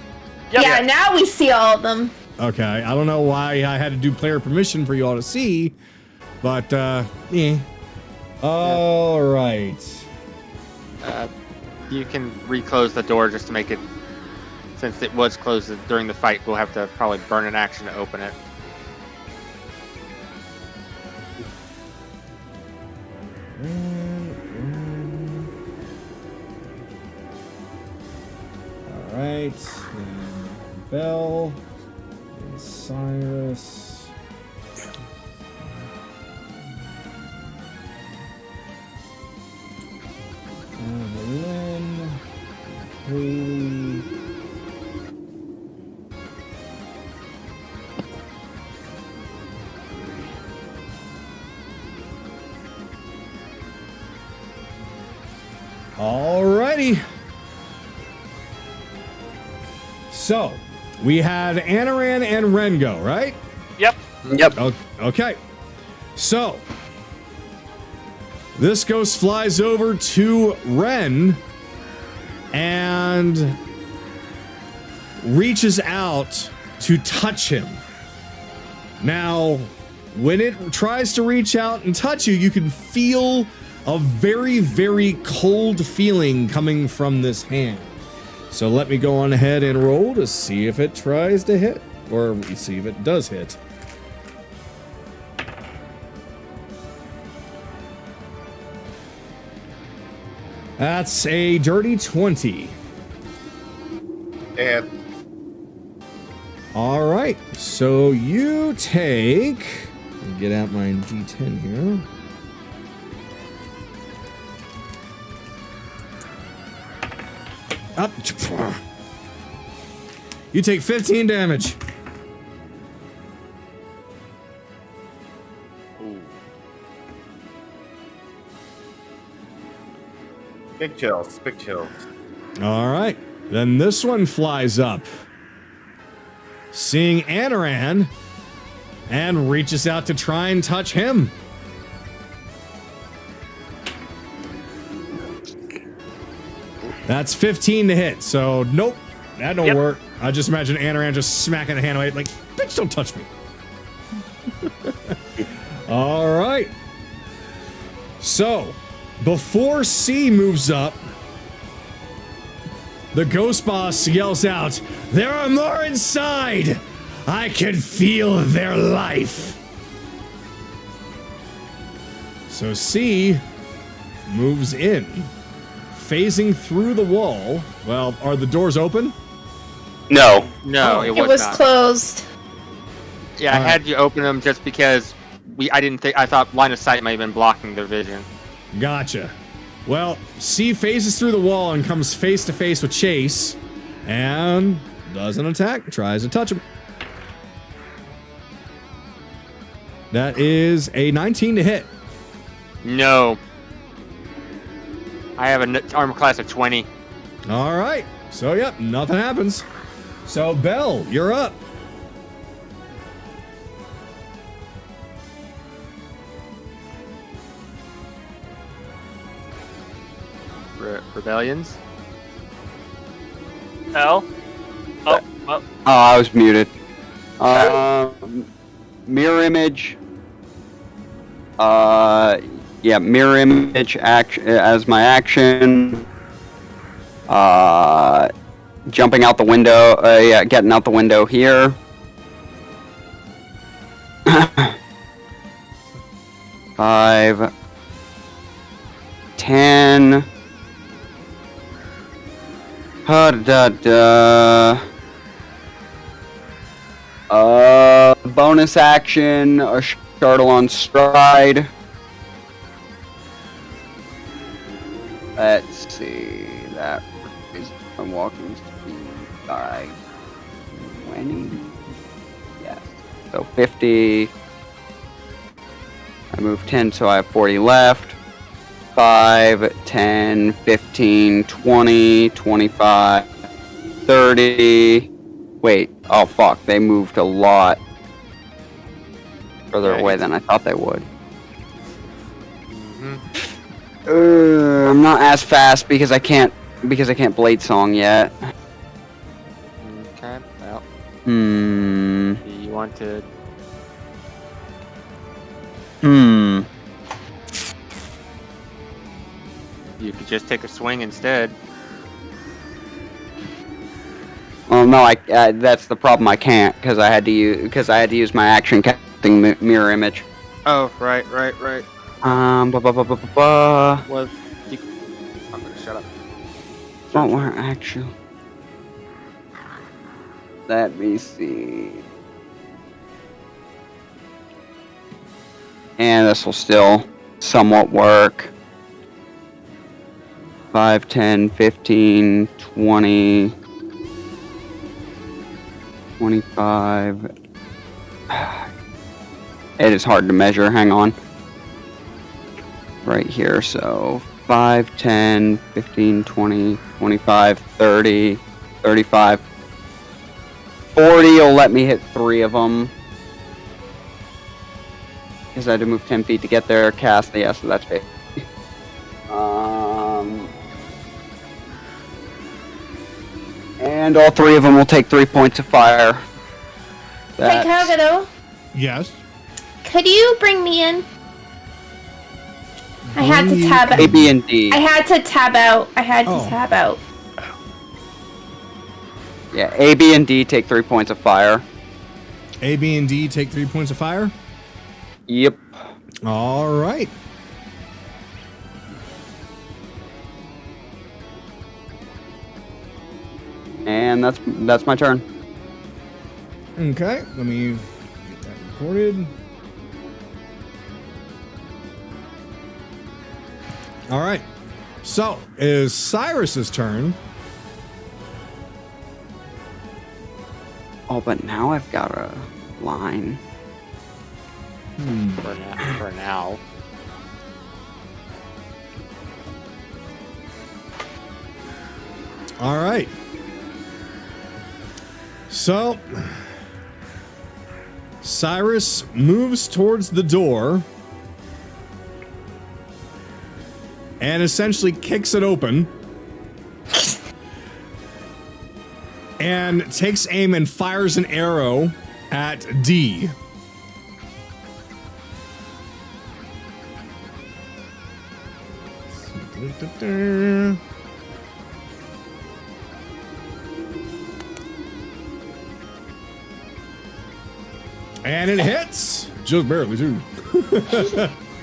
Yep. Yeah, now we see all of them. Okay, I don't know why I had to do player permission for you all to see, but, yeah. All right. You can reclose the door just to make it. Since it was closed during the fight, we'll have to probably burn an action to open it. All right. And Bell. And Cyrus. And Ren. Kayli. Alrighty. So, we had Anaran and Rengo, right? Yep. Yep. Okay. So, this ghost flies over to Ren and reaches out to touch him. Now, when it tries to reach out and touch you, you can feel a very, very cold feeling coming from this hand. So let me go on ahead and roll to see if it tries to hit, or we see if it does hit. That's a dirty 20. And All right, so you take. Get out my D10 here. Up. You take 15 damage. big chills, big chills. All right, then this one flies up, seeing Anaran, and reaches out to try and touch him. That's 15 to hit, so nope, that don't work. I just imagine Anaran just smacking the hand away, like, bitch, don't touch me. All right. So, before C moves up, the ghost boss yells out, "There are more inside! I can feel their life!" So C moves in, phasing through the wall. Well, are the doors open? No. No, Oh. it It was was not. closed. Yeah, I Alright. had you open them just because I thought line of sight might have been blocking their vision. Gotcha. Well, C phases through the wall and comes face to face with Chase, and doesn't attack, tries to touch him. That is a 19 to hit. No. I have an armor class of 20. All right. So, yep, nothing happens. So, Bell, you're up. Rebellions? L. Oh, well, Oh, I was muted. Mirror image. Yeah, mirror image action as my action. Jumping out the window. Yeah, getting out the window here. 5, 10. Bonus action, a startle on stride. Let's see, that is my walking speed by 20. Yes, so 50. I move 10, so I have 40 left. 5, 10, 15, 20, 25, 30. Wait, oh fuck, they moved a lot further away than I thought they would. I'm not as fast because I can't blade song yet. Okay, well, Hmm. you want to... You could just take a swing instead. Well, no, that's the problem. I can't because I had to use my action casting mirror image. Oh, right. Well, I'm gonna shut up. what were actual? Let me see. And this will still somewhat work. 5, 10, 15, 20, 25. It is hard to measure. Hang on. Right here, so 5, 10, 15, 20, 25, 30, 35, 40 will let me hit 3 of them. Because I had to move 10 feet to get there, cast, yeah, so that's big. And all 3 of them will take 3 points of fire. Hey, Kagado, Yes. could you bring me in? I had to tab A, out. B, and D. I had to tab out. Tab out. Yeah, A, B, and D take 3 points of fire. A, B, and D take 3 points of fire. Yep. All right. And that's my turn. Okay, let me get that recorded. All right. So, is Cyrus's turn. Oh, but now I've got a line. For now. All right. So, Cyrus moves towards the door and essentially kicks it open and takes aim and fires an arrow at D. And it hits! Just barely, too.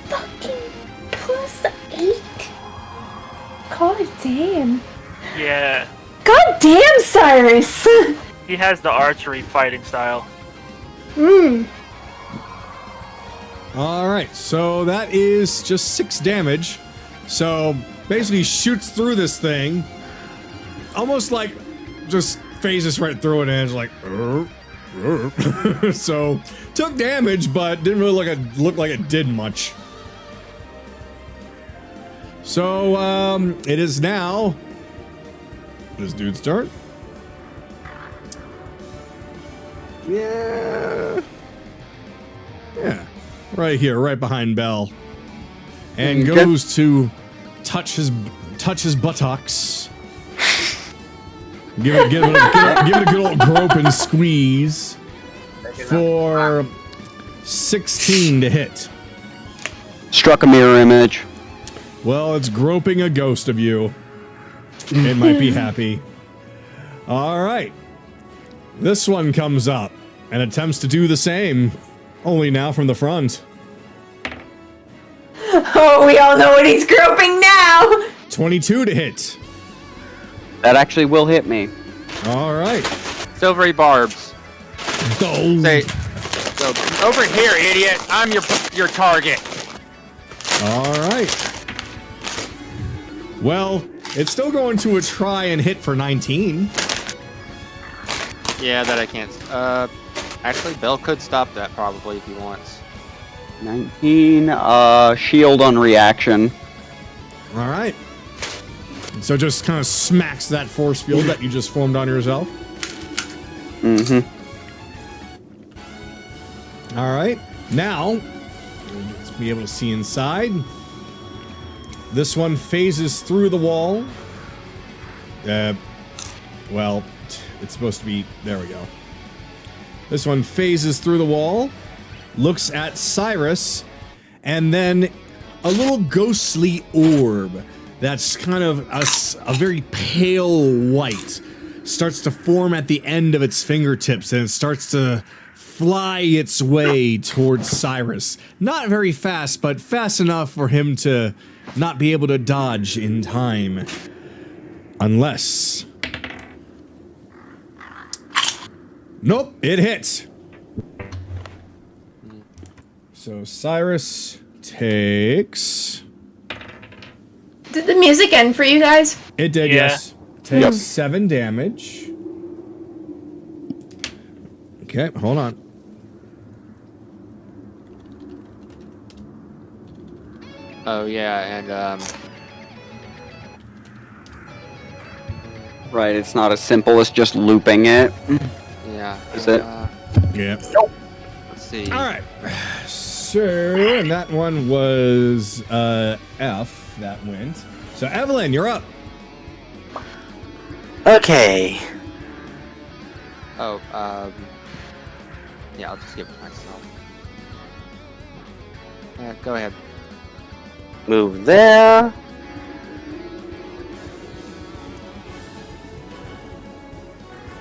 Fucking +8. God damn. Yeah. God damn, Cyrus. He has the archery fighting style. Alright, so that is just 6 damage. So, basically shoots through this thing. Almost like, just phases right through it and it's like... So, took damage, but didn't really look like it did much. So, it is now this dude's turn. Yeah, right here, right behind Bell, and goes to touch his buttocks. Give it a good old grope and squeeze for 16 to hit. Struck a mirror image. Well, it's groping a ghost of you. It might be happy. All right. This one comes up and attempts to do the same, only now from the front. Oh, we all know what he's groping now. 22 to hit. That actually will hit me. All right. Silvery barbs. Oh. Say, so over here, idiot. I'm your target. All right. Well, it's still going to try and hit for 19. Yeah, that I can't. Actually, Bell could stop that probably if he wants. 19. Shield on reaction. All right. So just kind of smacks that force field that you just formed on yourself. Mm-hmm. All right. Now, let's be able to see inside. This one phases through the wall. Well, it's supposed to be... There we go. This one phases through the wall, looks at Cyrus, and then a little ghostly orb that's kind of a very pale white starts to form at the end of its fingertips, and it starts to fly its way towards Cyrus. Not very fast, but fast enough for him to not be able to dodge in time. Unless... Nope, it hits. So Cyrus takes... Did the music end for you guys? It did, Yeah. yes. Takes 7 damage. Okay, hold on. Oh yeah, and Right, it's not as simple as just looping it. Yeah. Is it? Yeah. Let's see. All right. So, and that one was F that went. So, Evelyn, you're up. Okay. Oh, yeah, I'll just give it myself. Go ahead. Move there.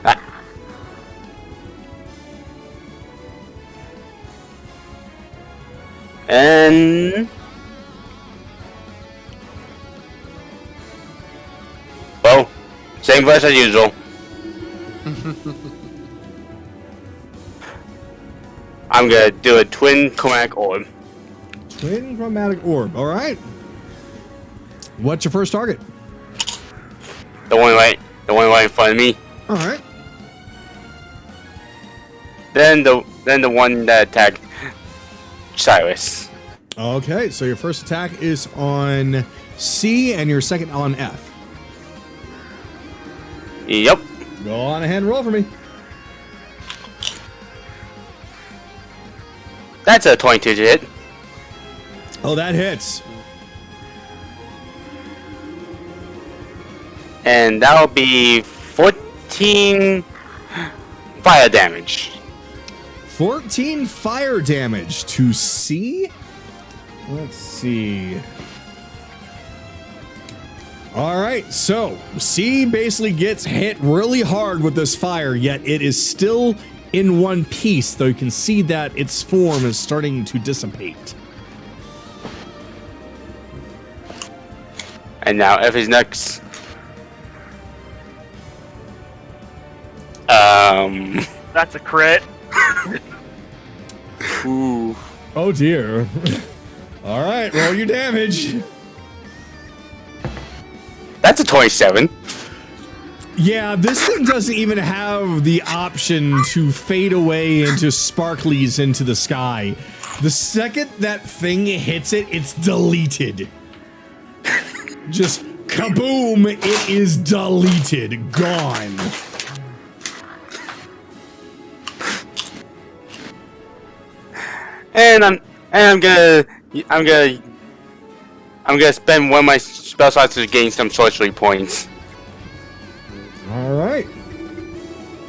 Ah. And well, same verse as usual. I'm gonna do a twin chromatic orb. Twin chromatic orb. All right. What's your first target? The one right in front of me. All right. Then the one that attacked Cyrus. Okay, so your first attack is on C and your second on F. Yep. Go on ahead and roll for me. That's a 22 to hit. Oh, that hits. And that'll be 14 fire damage. 14 fire damage to C. Let's see. All right, so C basically gets hit really hard with this fire, yet it is still in one piece, though you can see that its form is starting to dissipate. And now F is next. That's a crit. Ooh. Oh dear. All right, roll your damage. That's a 27. Yeah, this thing doesn't even have the option to fade away into sparklies into the sky. The second that thing hits it, it's deleted. Just kaboom, it is deleted, gone. And I'm gonna spend one of my spell slots to gain some sorcery points. All right.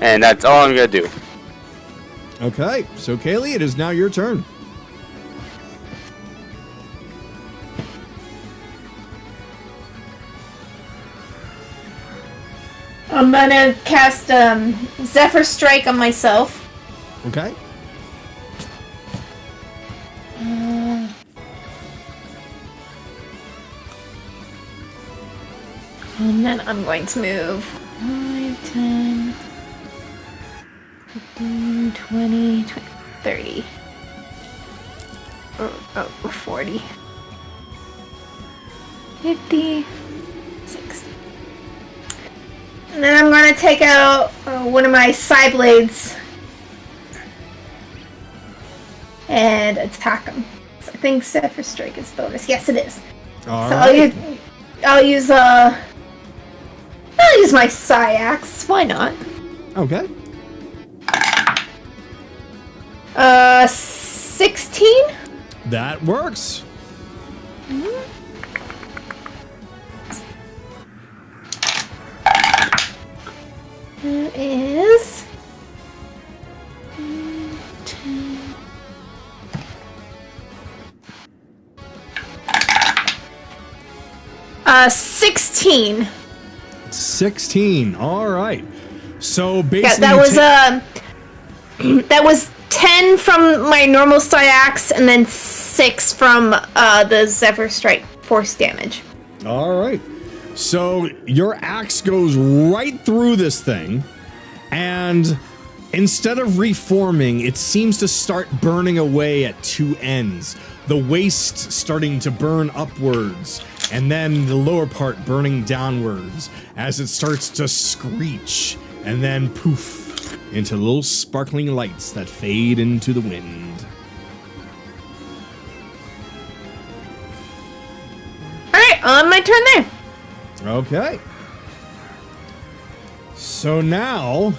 And that's all I'm gonna do. Okay, so Kayli, it is now your turn. I'm gonna cast Zephyr Strike on myself. Okay. And then I'm going to move 5, 10, 15, 20, 30. Oh, 40. 50, 60. And then I'm going to take out one of my side blades and attack him. So I think Zephyr Strike is bonus. Yes, it is. All So right. I'll use my Syax. Why not? Okay. 16? That works. That is 10. 16. 16. All right. So basically, Yeah, that was 10 from my normal Syax, and then 6 from the Zephyr Strike force damage. all right. So your axe goes right through this thing, and instead of reforming, it seems to start burning away at two ends. The waist starting to burn upwards, and then the lower part burning downwards as it starts to screech, and then poof, into little sparkling lights that fade into the wind. Alright, on my turn there. Okay. So now,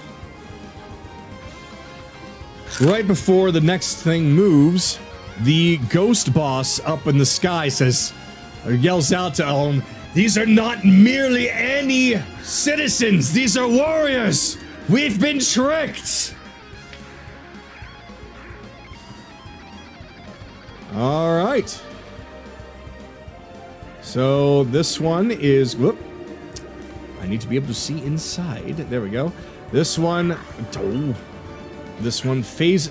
right before the next thing moves, the ghost boss up in the sky says, or yells out to Elm, "These are not merely any citizens, these are warriors! We've been tricked!" All right. So this one is, whoop. I need to be able to see inside. There we go. This one, oh. This one phases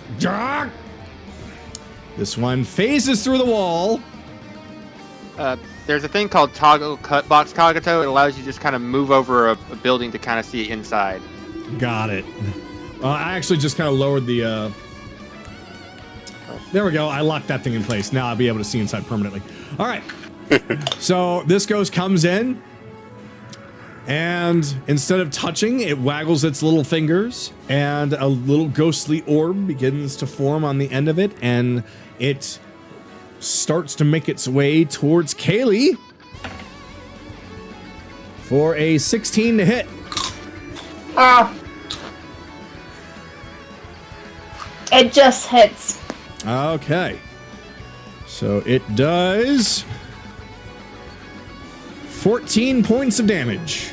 through the wall. There's a thing called toggle cut box Kagato. It allows you to just kind of move over a building to kind of see inside. Got it. I actually just kind of lowered the, there we go. I locked that thing in place. Now I'll be able to see inside permanently. All right. So this ghost comes in, and instead of touching, it waggles its little fingers, and a little ghostly orb begins to form on the end of it, and it starts to make its way towards Kayli for a 16 to hit. It just hits. Okay. So it does 14 points of damage.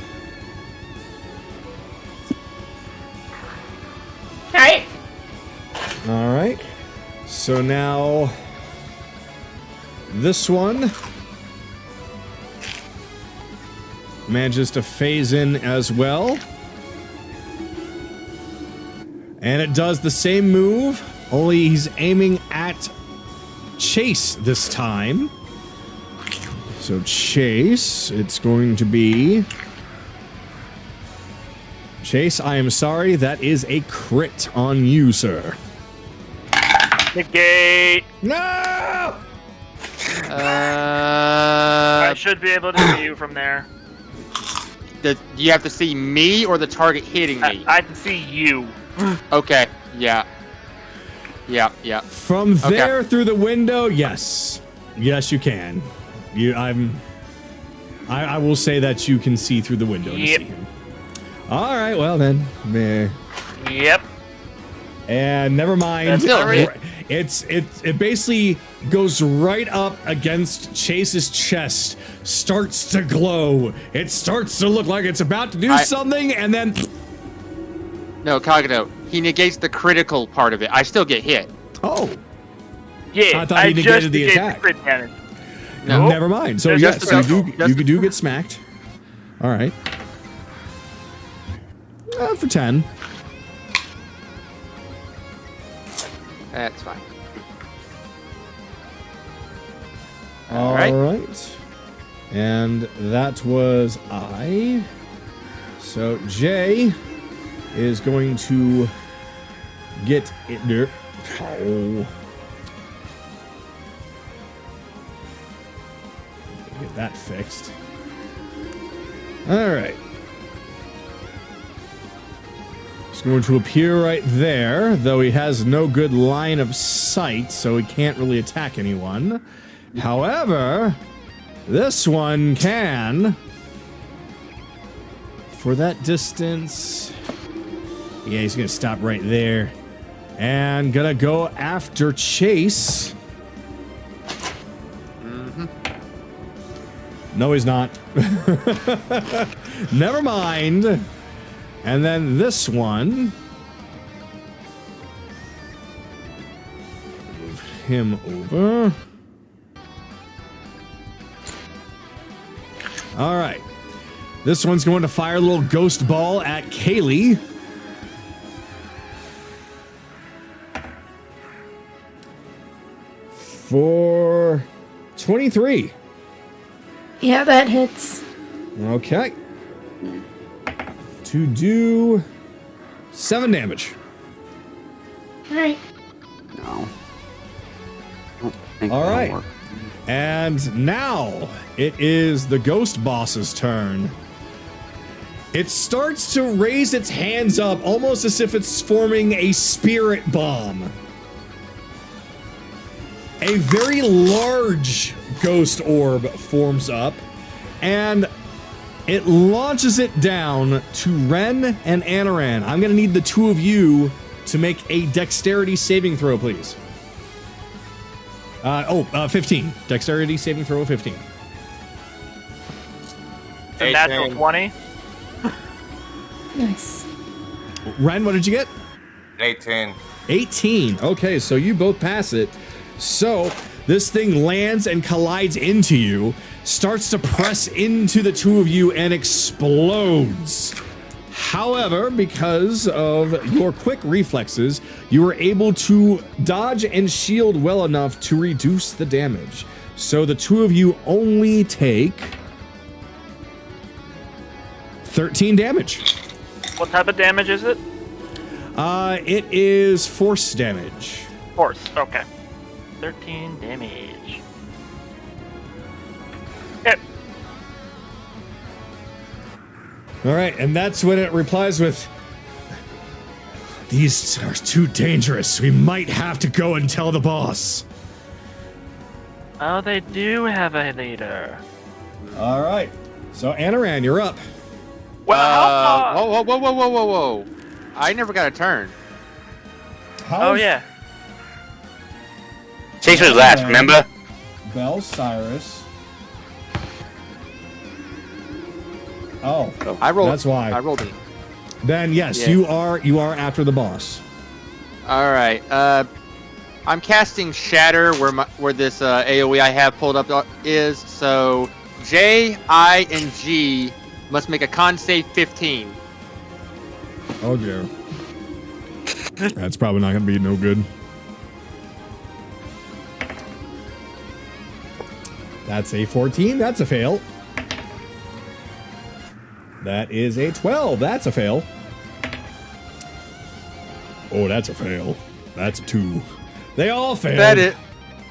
Alright. All right. So now this one manages to phase in as well. And it does the same move, only he's aiming at Chase this time. So Chase, it's going to be... Chase, I am sorry, that is a crit on you, sir. Decay. No! I should be able to see you from there. Do you have to see me or the target hitting me? I can see you. Okay, yeah. Yeah. From there through the window, yes. Yes, you can. I will say that you can see through the window to see him. All right, well then. Meh. Yep. And never mind. That's all right. It basically goes right up against Chase's chest, starts to glow. It starts to look like it's about to do something, and then... No, Kagato, he negates the critical part of it. I still get hit. Oh. Yeah, I thought he negated the attack. crit damage. No. Never mind. So There's yes, just you do get smacked. All right. For 10. That's fine. All right. And that was I. So Jay is going to get it there. Oh. Get that fixed. All right. He's going to appear right there, though he has no good line of sight, so he can't really attack anyone. However, this one can. For that distance. Yeah, he's going to stop right there. And gonna go after Chase. No, he's not. Never mind. And then this one. Move him over. All right. This one's going to fire a little ghost ball at Kayli. For 23. Yeah, that hits. Okay. To do 7 damage. Alright. No. I don't think All that'll right. work. And now it is the ghost boss's turn. It starts to raise its hands up almost as if it's forming a spirit bomb. A very large ghost orb forms up, and It launches it down to Ren and Anaran. I'm going to need the two of you to make a dexterity saving throw, please. 15. Dexterity saving throw of 15. It's a natural 20. Nice. Ren, what did you get? 18. 18. Okay, so you both pass it. So this thing lands and collides into you, starts to press into the two of you, and explodes. However, because of your quick reflexes, you were able to dodge and shield well enough to reduce the damage. So the two of you only take 13 damage. What type of damage is it? It is force damage. Force. Okay. 13 damage. Yep. All right, and that's when it replies with, "These are too dangerous. We might have to go and tell the boss." Oh, they do have a leader. All right, so Anaran, you're up. Well, how far? Whoa. I never got a turn. Oh, yeah. Chase was last, remember? Bell, Cyrus. Oh, I rolled. that's why. I rolled it. Then yes, Yeah. you are after the boss. All right. I'm casting Shatter where this AOE I have pulled up is. So J, I, and G must make a con save 15. Oh dear. That's probably not gonna be no good. That's a 14. That's a fail. That is a 12. That's a fail. Oh, that's a fail. That's a 2. They all failed.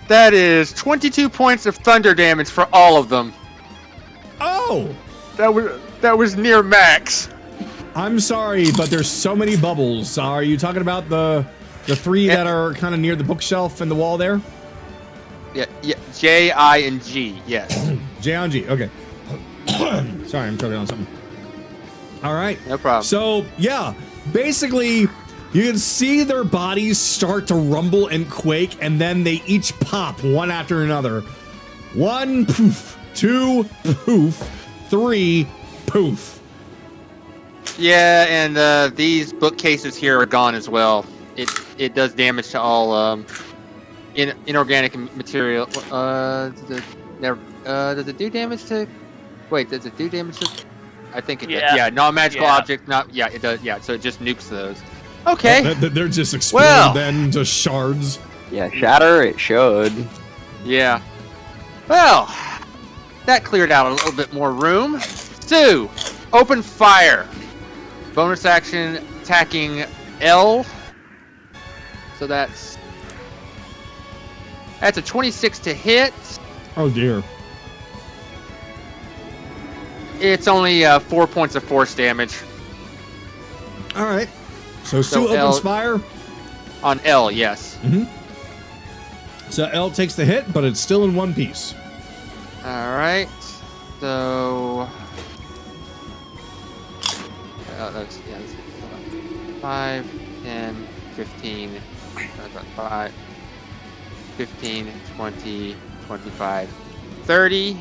That is 22 points of thunder damage for all of them. Oh! That was near max. I'm sorry, but there's so many bubbles. Are you talking about the 3 that are kind of near the bookshelf and the wall there? Yeah, J, I, and G. Yes. J on G. Okay. Sorry, I'm choking on something. All right. No problem. So, yeah, basically, you can see their bodies start to rumble and quake, and then they each pop one after another. 1, poof. 2, poof. 3, poof. Yeah, and these bookcases here are gone as well. It does damage to all inorganic material. Does it do damage to? Wait, does it do damage to? I think it does. Yeah, non-magical object. Yeah, it does. Yeah, so it just nukes those. Okay. They're just exploded then to shards. Yeah, shatter, it should. Yeah. Well, that cleared out a little bit more room. Sue, open fire. Bonus action attacking L. So that's a 26 to hit. Oh dear. It's only 4 points of force damage. All right. So Sue opens fire. On L, yes. Mm-hmm. So L takes the hit, but it's still in one piece. All right. So that's 5, 10, 15, 5, 15, 20, 25, 30.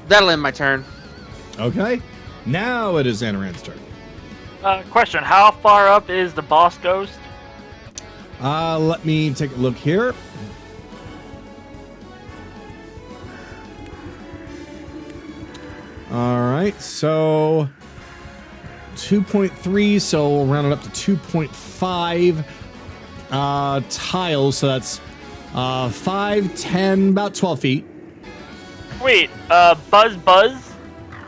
That'll end my turn. Okay. Now it is Anaran's turn. Question: how far up is the boss ghost? Let me take a look here. All right, so 2.3, so we'll round it up to 2.5 tiles, so that's 5, 10, about 12 feet. Wait, Buzz?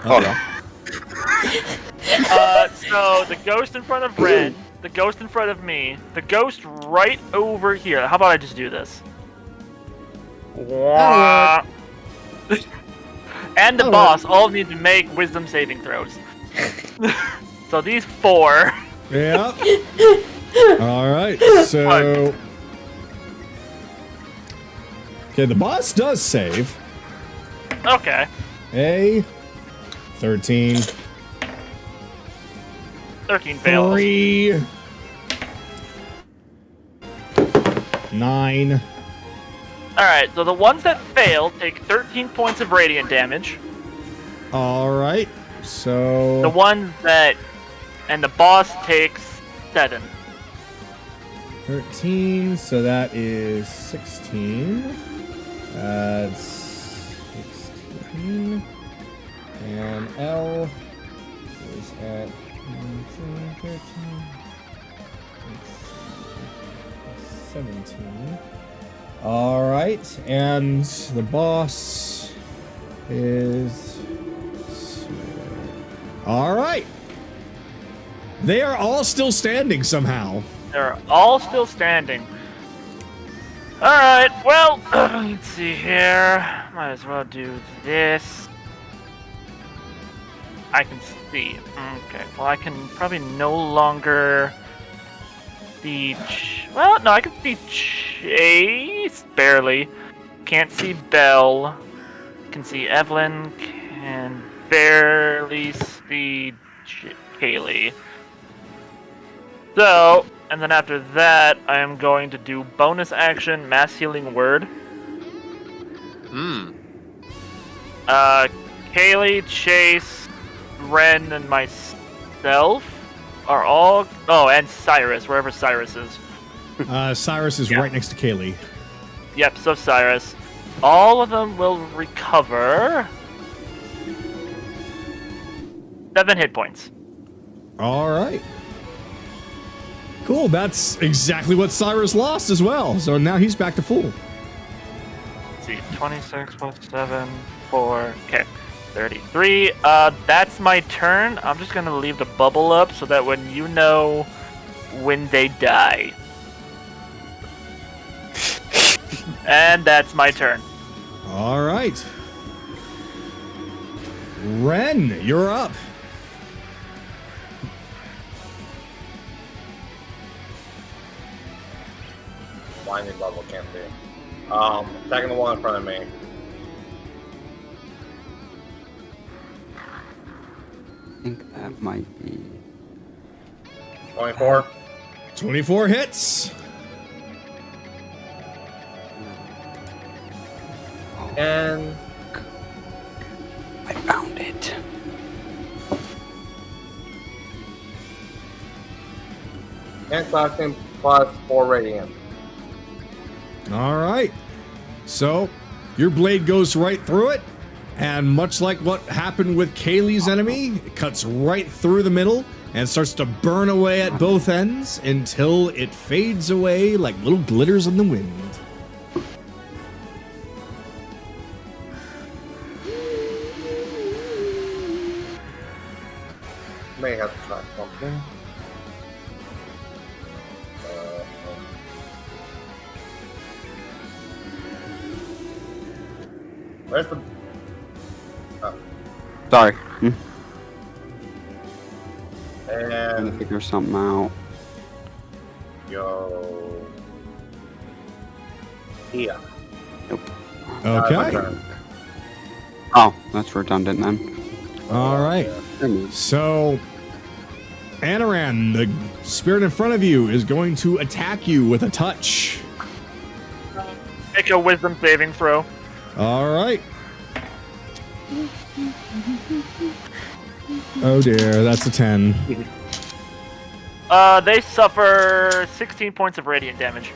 Oh no. So the ghost in front of Ren, the ghost in front of me, the ghost right over here. How about I just do this? And the boss all need to make wisdom saving throws. So these 4. Yeah. All right, so Okay, the boss does save. Okay. A 13. 13 fails. 3. 9. Alright, so the ones that fail take 13 points of radiant damage. Alright. So The ones that... And the boss takes 7. 13, so that is 16. That's 16. And L is at 13, 17. Alright, and the boss is... Alright! They are all still standing somehow. They're all still standing. Alright, well, let's see here. Might as well do this. I can see. Okay, well, I can probably no longer see... Well, no, I can see Chase. Barely. Can't see Bell. Can see Evelyn. Can barely see Kayli. So, and then after that, I am going to do bonus action, mass healing word. Kayli, Chase, Ren, and myself are all... Oh, and Cyrus, wherever Cyrus is. Cyrus is Yeah. right next to Kayli. Yep, so Cyrus. All of them will recover 7 hit points. Alright. Cool, that's exactly what Cyrus lost as well. So now he's back to full. Let's see, 26 plus 7, 4, okay, 33. That's my turn. I'm just gonna leave the bubble up so that when you know when they die. And that's my turn. Alright. Ren, you're up. Blinding bubble, can't see. Attacking the one in front of me. I think that might be. 24. 24 hits. And I found it. slashing plus 4 radiant. Alright. So, your blade goes right through it, and much like what happened with Kayli's enemy, it cuts right through the middle and starts to burn away at both ends until it fades away like little glitters in the wind. May have to try something. Where's the... Sorry. I'm trying to And... figure something out. Yo... Yeah. Nope. My Okay. turn. Oh, that's redundant then. Alright. So, Anaran, the spirit in front of you, is going to attack you with a touch. Make a wisdom saving throw. Alright. Oh dear, that's a 10. They suffer 16 points of radiant damage.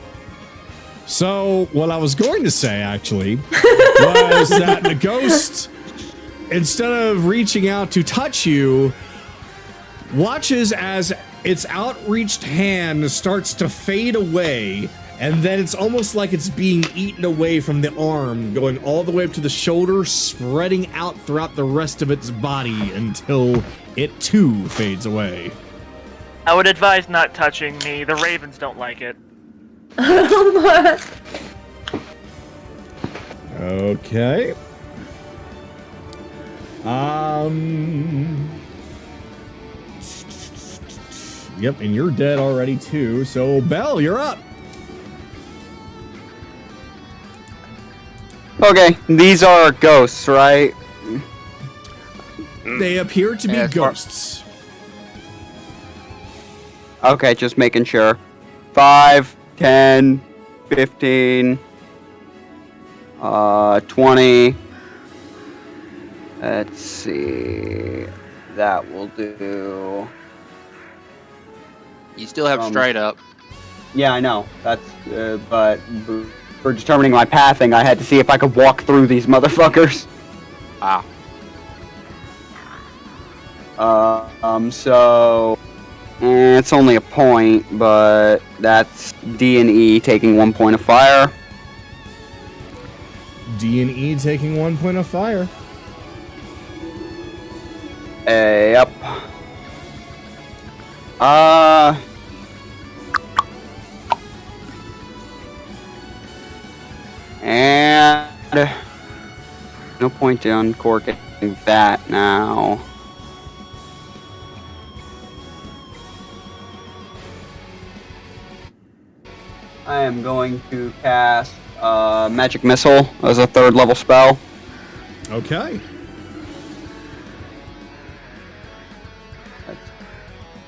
So, what I was going to say, actually, was that the ghost, instead of reaching out to touch you, watches as its outreached hand starts to fade away, and then it's almost like it's being eaten away from the arm, going all the way up to the shoulder, spreading out throughout the rest of its body until it too fades away. I would advise not touching me. The ravens don't like it. Okay. Yep, and you're dead already too. So, Bell, you're up. Okay, these are ghosts, right? They appear to be Yeah, as far- ghosts. Okay, just making sure. 5, 10, 15, 20. Let's see. That will do. You still have Um, straight up. Yeah, I know. That's, but for determining my pathing, I had to see if I could walk through these motherfuckers. Ah. So it's only a point, but that's D and E taking 1 point of fire. D and E taking 1 point of fire. Yep. And no point in uncorking that now. I am going to cast Magic Missile as a 3rd level spell. Okay.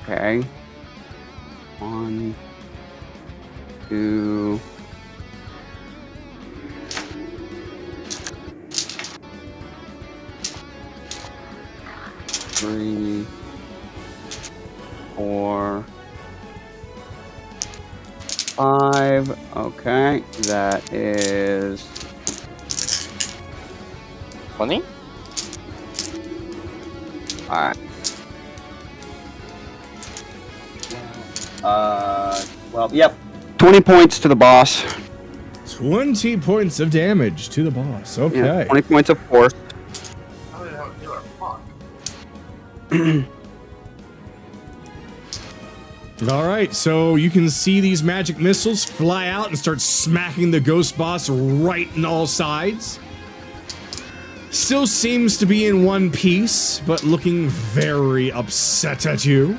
Okay. 1, 2. 3, 4, 5. Okay, that is 20? alright. Well, yep. 20 points to the boss. 20 points of damage to the boss. Okay. Yeah, 20 points of force. All right, so you can see these magic missiles fly out and start smacking the ghost boss right in all sides. Still seems to be in one piece, but looking very upset at you.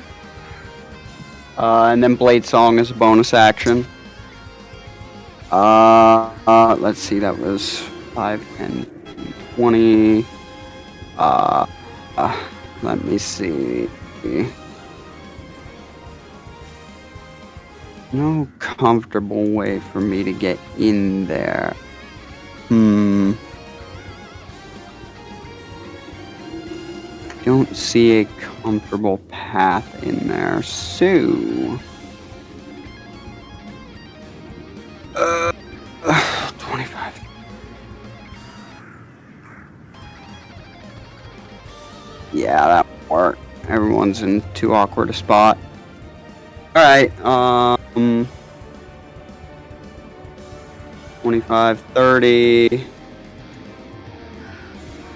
And then Blade Song is a bonus action. Let's see, that was 5, 10, 20. Let me see. No comfortable way for me to get in there. Don't see a comfortable path in there, so 25. Yeah, that won't work. Everyone's in too awkward a spot. Alright, 25, 30,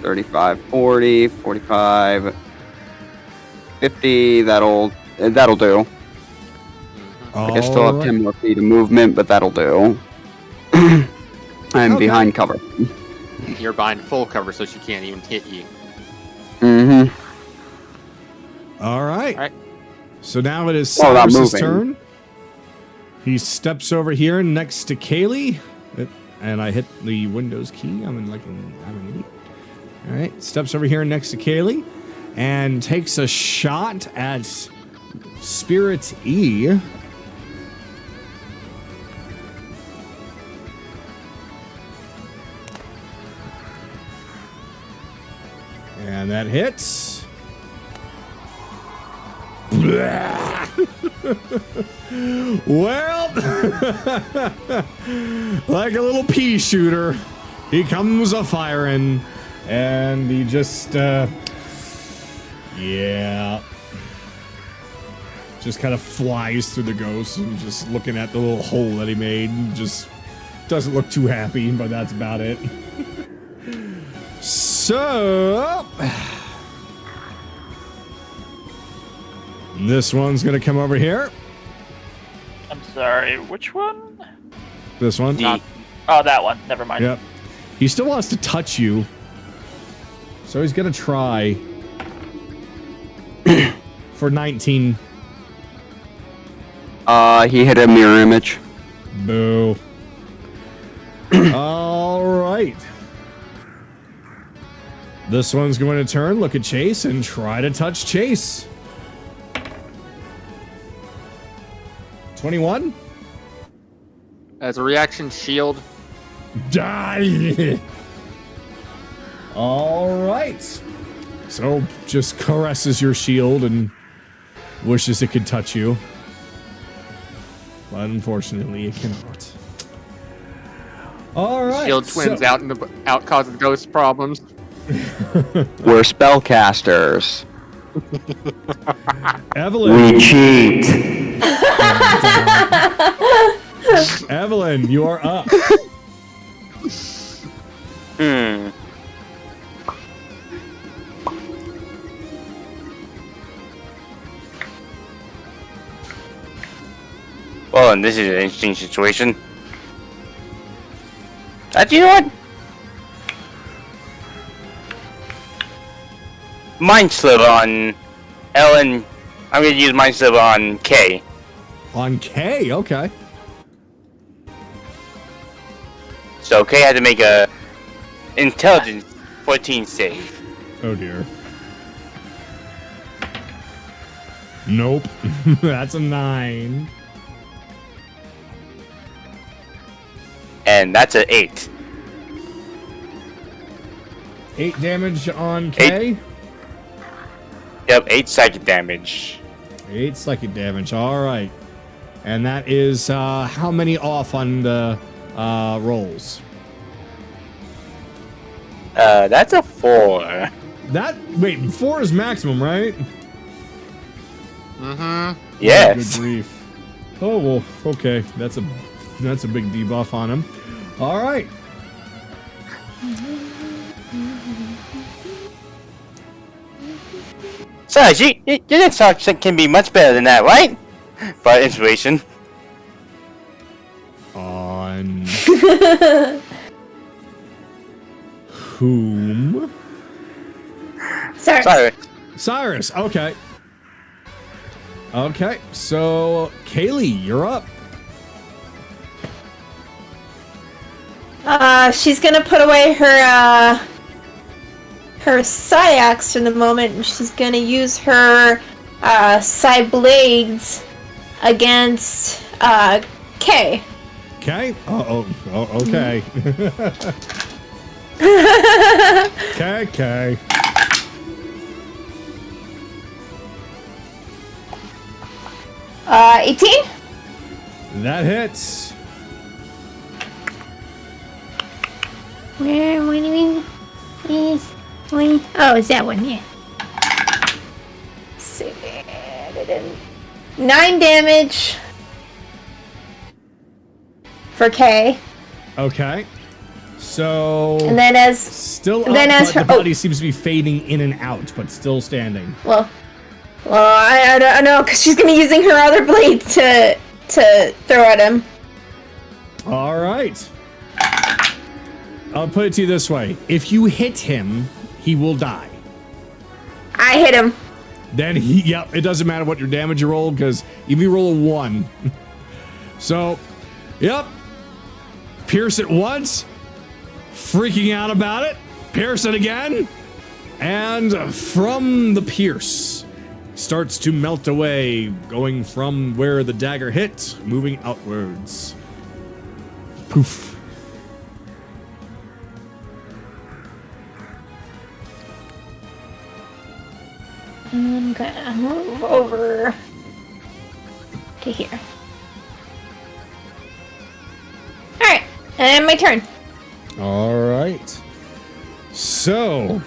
35, 40, 45, 50, that'll do. I still have 10 more feet of movement, but that'll do. I'm behind cover. You're behind full cover, so she can't even hit you. All right. All right. So now it is Well, not Cyrus's moving. turn. He steps over here next to Kayli, and I hit the Windows key. I'm an idiot. All right, steps over here next to Kayli, and takes a shot at Spirit E. And that hits. Well, like a little pea shooter, he comes a firing, and he just, just kind of flies through the ghost and just looking at the little hole that he made, and just doesn't look too happy, but that's about it. So, this one's gonna come over here. I'm sorry, which one? This one. Oh, that one. Never mind. Yep. He still wants to touch you. So he's gonna try. For 19. He hit a mirror image. Boo. All right. This one's going to turn, look at Chase, and try to touch Chase. 21? As a reaction, shield. Die! All right. So just caresses your shield and wishes it could touch you. But unfortunately, it cannot. All right. Shield twins out causing ghost problems. We're spellcasters. Evelyn. We cheat. Evelyn, you are up. Well, and this is an interesting situation. You know what? Mind slip on Ellen. I'm gonna use mind slip on K. On K, okay. So K had to make a intelligence 14 save. Oh dear. Nope. That's a 9. And that's an 8. 8 damage on K. Yep, 8 psychic damage. 8 psychic damage. All right. And that is how many off on the rolls? That's a 4. Wait, 4 is maximum, right? Mm-hmm. Yes. Good grief. Oh well, okay. That's a big debuff on him. All right. So, your next talk can be much better than that, right? But inspiration. On whom? Sorry. Cyrus. Okay. Okay. So, Kayli, you're up. She's gonna put away her psi axe for the moment, and she's gonna use her psi blades against K. Okay. Okay. Okay. 18? That hits. Where? What do you mean? Oh, it's that one, yeah. Let's see. 9 damage for K. Okay. So. And then as still up, then as but her the body seems to be fading in and out, but still standing. Well, I don't know, because she's gonna be using her other blade to throw at him. All right. I'll put it to you this way: if you hit him, he will die. I hit him. Then yep, it doesn't matter what your damage you roll, because if you roll a 1. So, yep. Pierce it once, freaking out about it. Pierce it again, and from the pierce, starts to melt away, going from where the dagger hit, moving outwards. Poof. I'm gonna move over to here. Alright, and my turn. All right. So,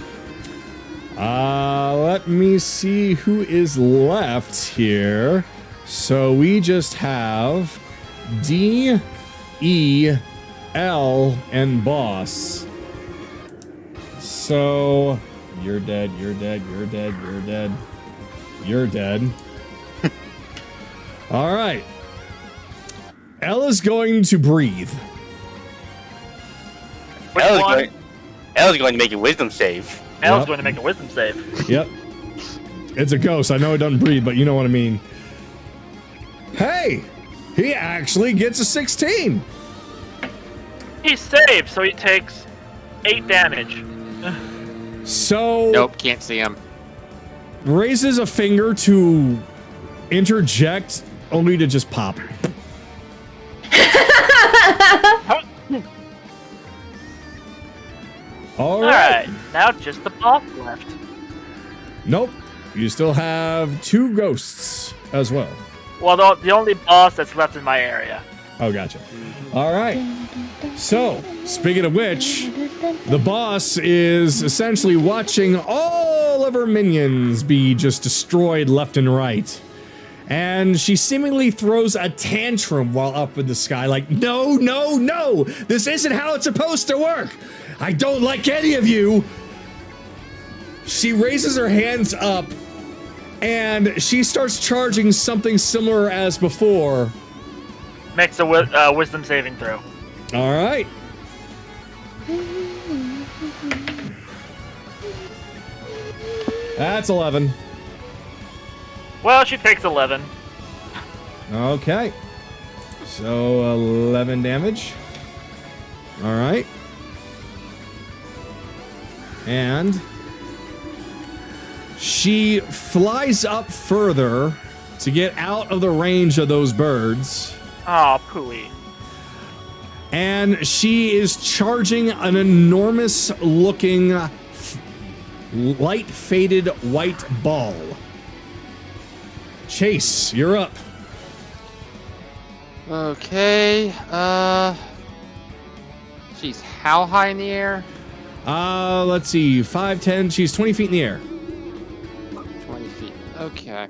let me see who is left here. So we just have D, E, L, and Boss. So you're dead, you're dead, you're dead, you're dead, you're dead. All right. L is going to breathe. Which one? Elle's going to make a wisdom save. Elle's Yep. going to make a wisdom save. Yep. It's a ghost. I know it doesn't breathe, but you know what I mean. Hey! He actually gets a 16. He saved, so he takes 8 damage. So Nope, can't see him. raises a finger to interject, only to just pop. All right. Alright, now just the boss left. Nope. You still have 2 ghosts as well. Well, the only boss that's left in my area. Oh, gotcha. All right. So, speaking of which, the boss is essentially watching all of her minions be just destroyed left and right. And she seemingly throws a tantrum while up in the sky, like, no, no, no! This isn't how it's supposed to work! I don't like any of you! She raises her hands up, and she starts charging something similar as before. Makes a wisdom saving throw. All right. That's 11. Well, she takes 11. Okay. So 11 damage. All right. And she flies up further to get out of the range of those birds. Aw, pooey. And she is charging an enormous looking light faded white ball. Chase, you're up. Okay, she's how high in the air? Let's see, 5, 10, she's 20 feet in the air. 20 feet, okay.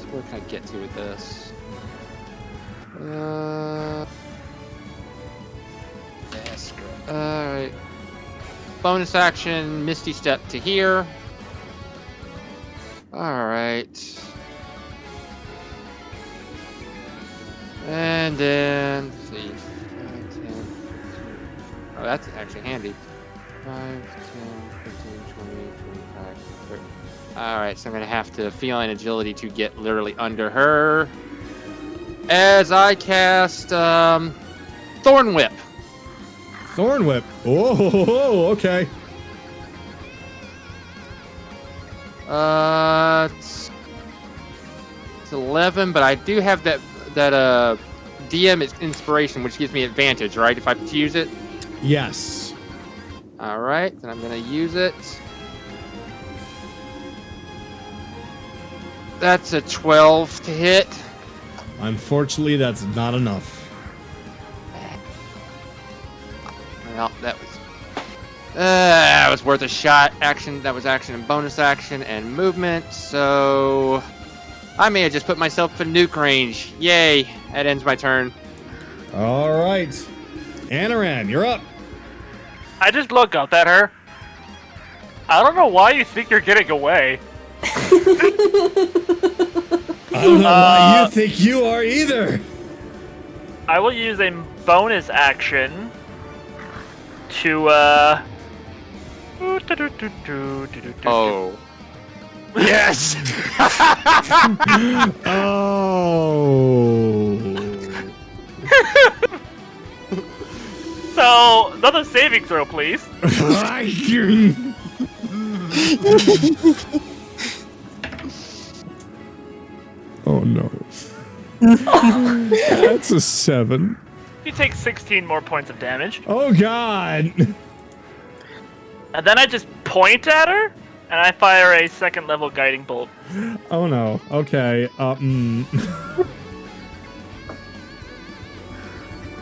Where can I get to with this? Alright. Bonus action, Misty Step to here. Alright. And then, let's see, 5, 10, 15. Oh, that's actually handy. 5, 10, 15, 20, 25, 30. Alright, so I'm going to have to feline agility to get literally under her. As I cast Thorn Whip. Thorn Whip. Oh, okay. It's 11, but I do have that DM is inspiration, which gives me advantage, right? If I use it. Yes. All right, then I'm gonna use it. That's a 12 to hit. Unfortunately, that's not enough. Well, that was worth a shot. Action. That was action and bonus action and movement. So I may have just put myself in nuke range. Yay! That ends my turn. All right. Anaran, you're up. I just look up at her. I don't know why you think you're getting away. I don't know why you think you are either. I will use a bonus action to Oh. Yes. Oh. So, another saving throw, please. Oh no. That's a 7. You take 16 more points of damage. Oh god. And then I just point at her, and I fire a second level guiding bolt. Oh no. Okay.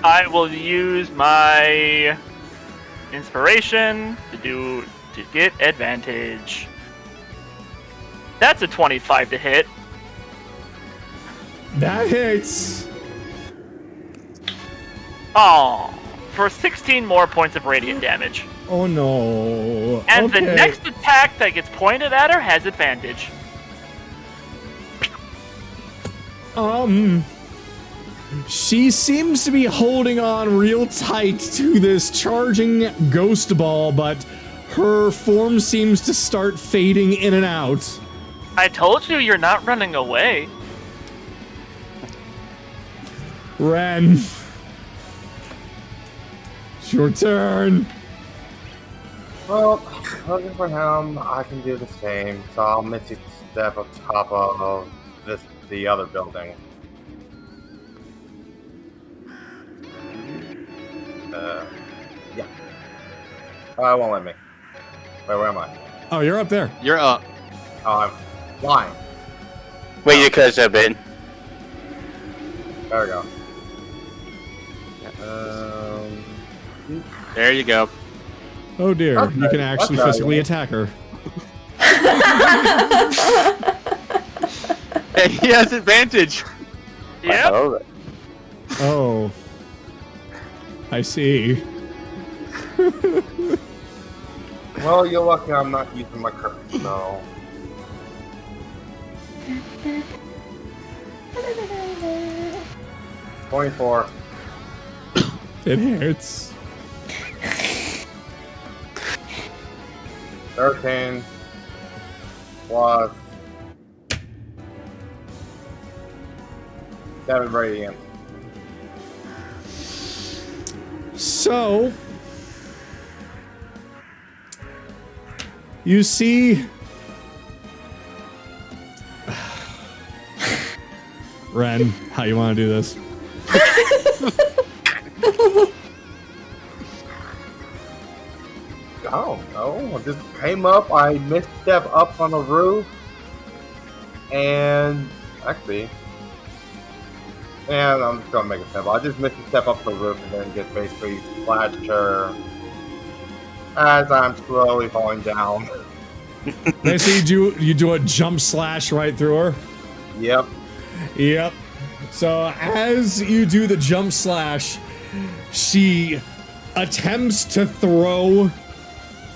I will use my inspiration to get advantage. That's a 25 to hit. That hits. Oh, for 16 more points of radiant damage. Oh no. And the Okay. next attack that gets pointed at her has advantage. She seems to be holding on real tight to this charging ghost ball, but her form seems to start fading in and out. I told you you're not running away. Ren. It's your turn. Well, looking for him, I can do the same. So I'll Misty Step up top of the other building. Yeah. Oh, it won't let me. Wait, where am I? Oh, you're up there. You're up. Oh, I'm flying. Wait, you could have been. There we go. There you go. Oh dear, Okay, you can actually okay. physically attack her. Hey, he has advantage. Yep. Oh, Oh. I see. Well, you're lucky I'm not using my curse, so. $24. It hurts. 13 plus 7 radiant. So, you see Ren, how you want to do this? I don't know. I just came up, I misstep up on the roof, and actually, and I'm just gonna make it simple. I just misstep up the roof and then just basically splash her as I'm slowly falling down. Basically, you do a jump slash right through her. Yep. Yep. So as you do the jump slash, she attempts to throw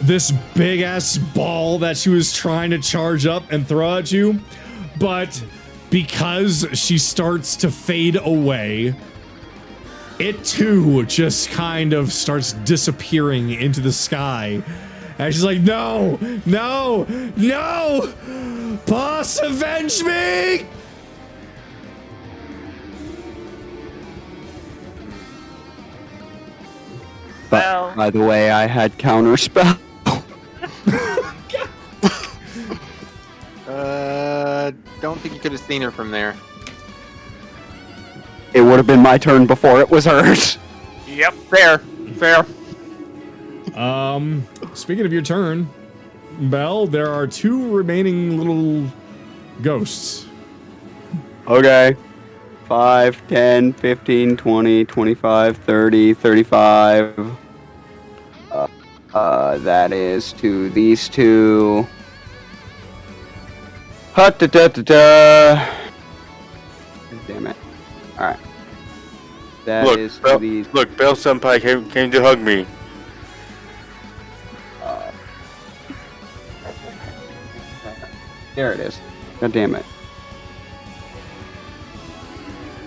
this big ass ball that she was trying to charge up and throw at you, but because she starts to fade away, it too just kind of starts disappearing into the sky. And she's like, no, no, no! Boss, avenge me! Well, By the way, I had counter spell. Don't think you could have seen her from there. It would have been my turn before it was hers. yep. Fair. Speaking of your turn, Bell, there are 2 remaining little ghosts. Okay. 5, 10, 15, 20, 25, 30, 35. That is to these 2. Damn it. Alright. That is to these. Look, Bell Senpai came to hug me. There it is. God damn it.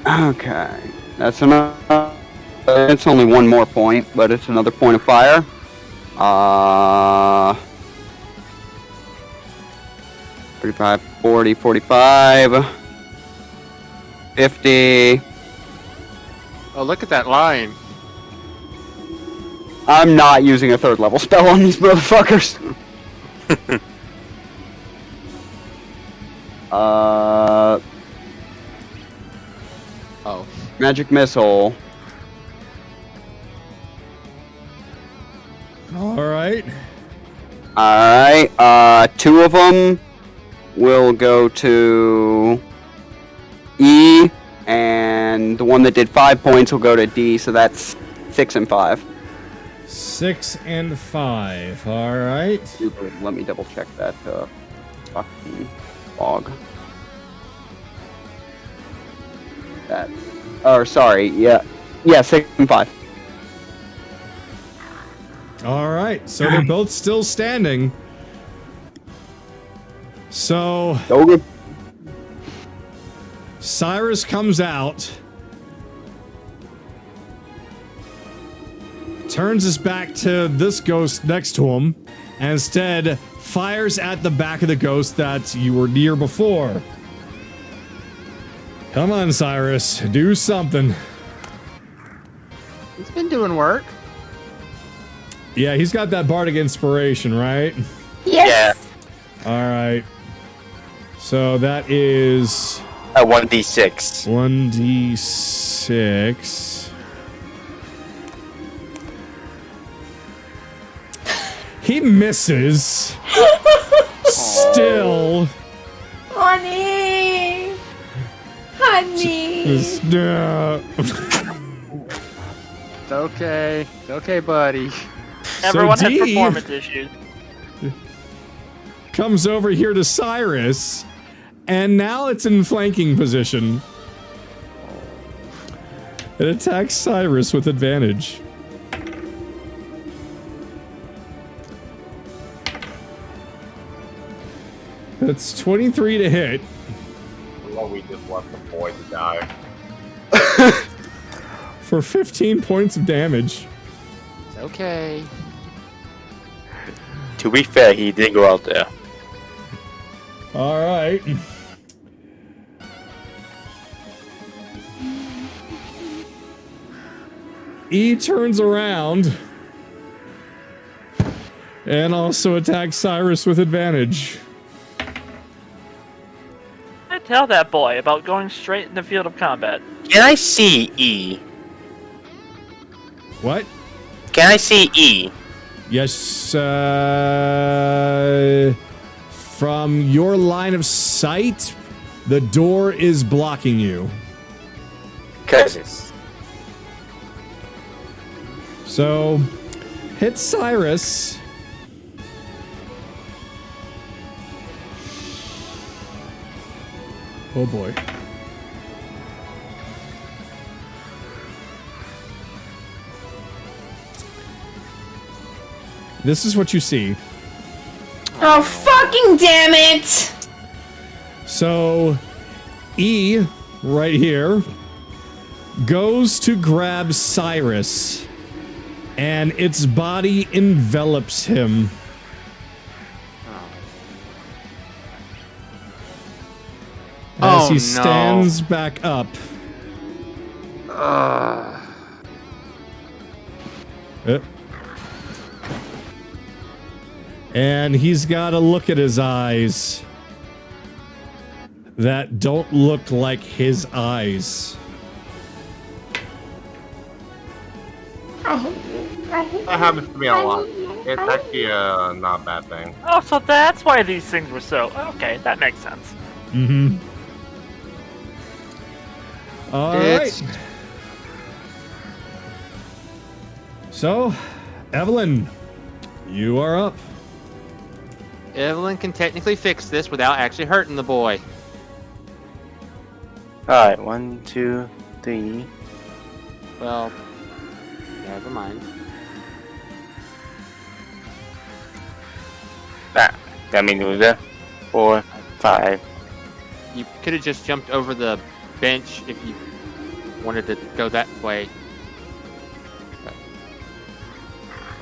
Okay. That's enough. It's only 1 more point, but it's another point of fire. 35, 40, 45, 50. Oh, look at that line. I'm not using a 3rd level spell on these motherfuckers. Oh. Magic missile. Alright. Alright, 2 of them will go to E, and the one that did 5 points will go to D, so that's 6 and 5. 6 and 5. Alright. Let me double check that fucking log. That. Or sorry, yeah, 6 and 5. Alright, so they're both still standing. So Okay. Cyrus comes out, turns his back to this ghost next to him, and instead fires at the back of the ghost that you were near before. Come on, Cyrus, do something. He's been doing work. Yeah, he's got that bardic inspiration, right? Yes. All right. So that is A 1d6. 1d6. He misses. Still. Honey. Honey. It's It's okay, buddy. Everyone has Dee performance issues. comes over here to Cyrus, and now it's in flanking position. It attacks Cyrus with advantage. That's 23 to hit. Well, we just left the boy to die. For 15 points of damage. It's okay. To be fair, he did go out there. Alright. E turns around and also attacks Cyrus with advantage. I tell that boy about going straight in the field of combat. Can I see E? What? Can I see E? Yes, from your line of sight, the door is blocking you. Cause So, hit Cyrus. Oh boy. This is what you see. Oh, fucking damn it! So, E, right here, goes to grab Cyrus, and its body envelops him. As he stands back up. And he's got a look at his eyes that don't look like his eyes. That happens to me a lot. It's actually not a bad thing. Oh, so that's why these things were so... Okay, that makes sense. Mm-hmm. All It's- right. So, Evelyn, you are up. Evelyn can technically fix this without actually hurting the boy. Alright, 1, 2, 3. Well, never mind. That means it was there. 4, 5. You could have just jumped over the bench if you wanted to go that way.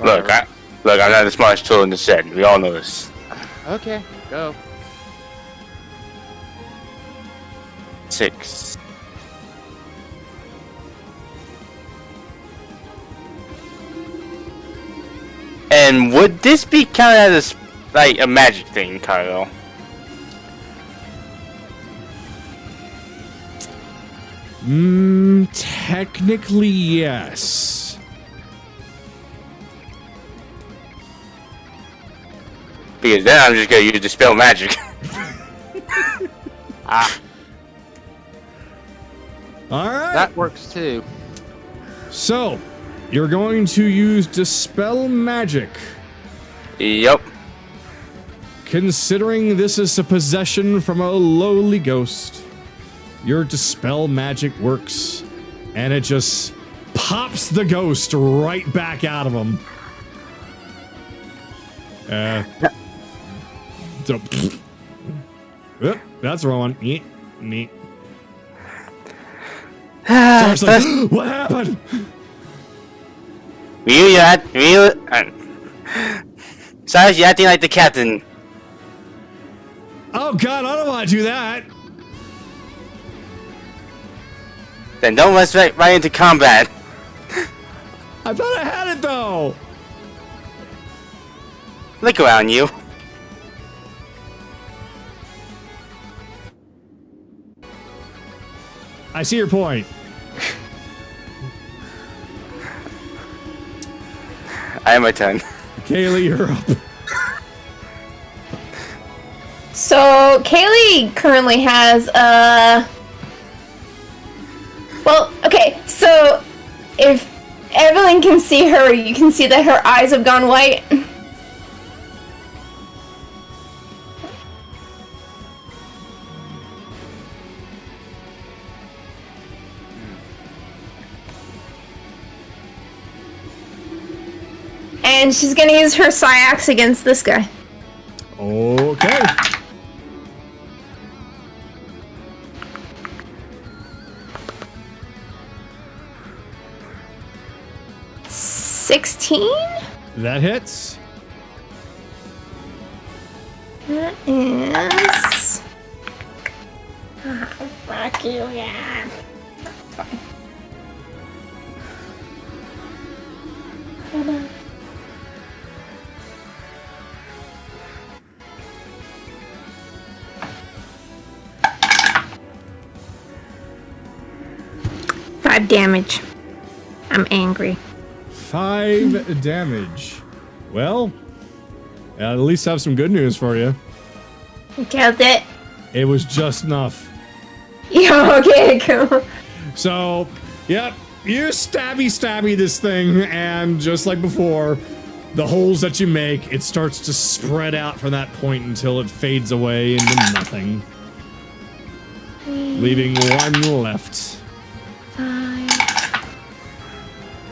But Look, I'm not the smartest tool in the set. We all know this. okay, go. 6. And would this be counted as like a magic thing, Kyle? Technically, yes. Because then I'm just gonna use dispel magic. All right. That works too. So, you're going to use Dispel Magic. Yup. Considering this is a possession from a lowly ghost, your Dispel Magic works, and it just pops the ghost right back out of him. So, that's the wrong one. Neat. Sarah's like, what happened? Cyrus, you're acting like the captain. Oh god, I don't want to do that. Then don't rush right into combat. I thought I had it though. Look around you. I see your point. I have my turn. Kayli, you're up. So Kayli currently has well, okay, so if Evelyn can see her, you can see that her eyes have gone white. And she's gonna use her Psyaxe against this guy. Okay. That hits. That is... Oh, fuck you, yeah. Fine. Hold on. Five damage. I'm angry. 5 damage. Well, I at least have some good news for you. You killed it. It was just enough. Yeah, okay, cool. So, yep, you stabby this thing, and just like before, the holes that you make, it starts to spread out from that point until it fades away into nothing. Leaving one left. 5,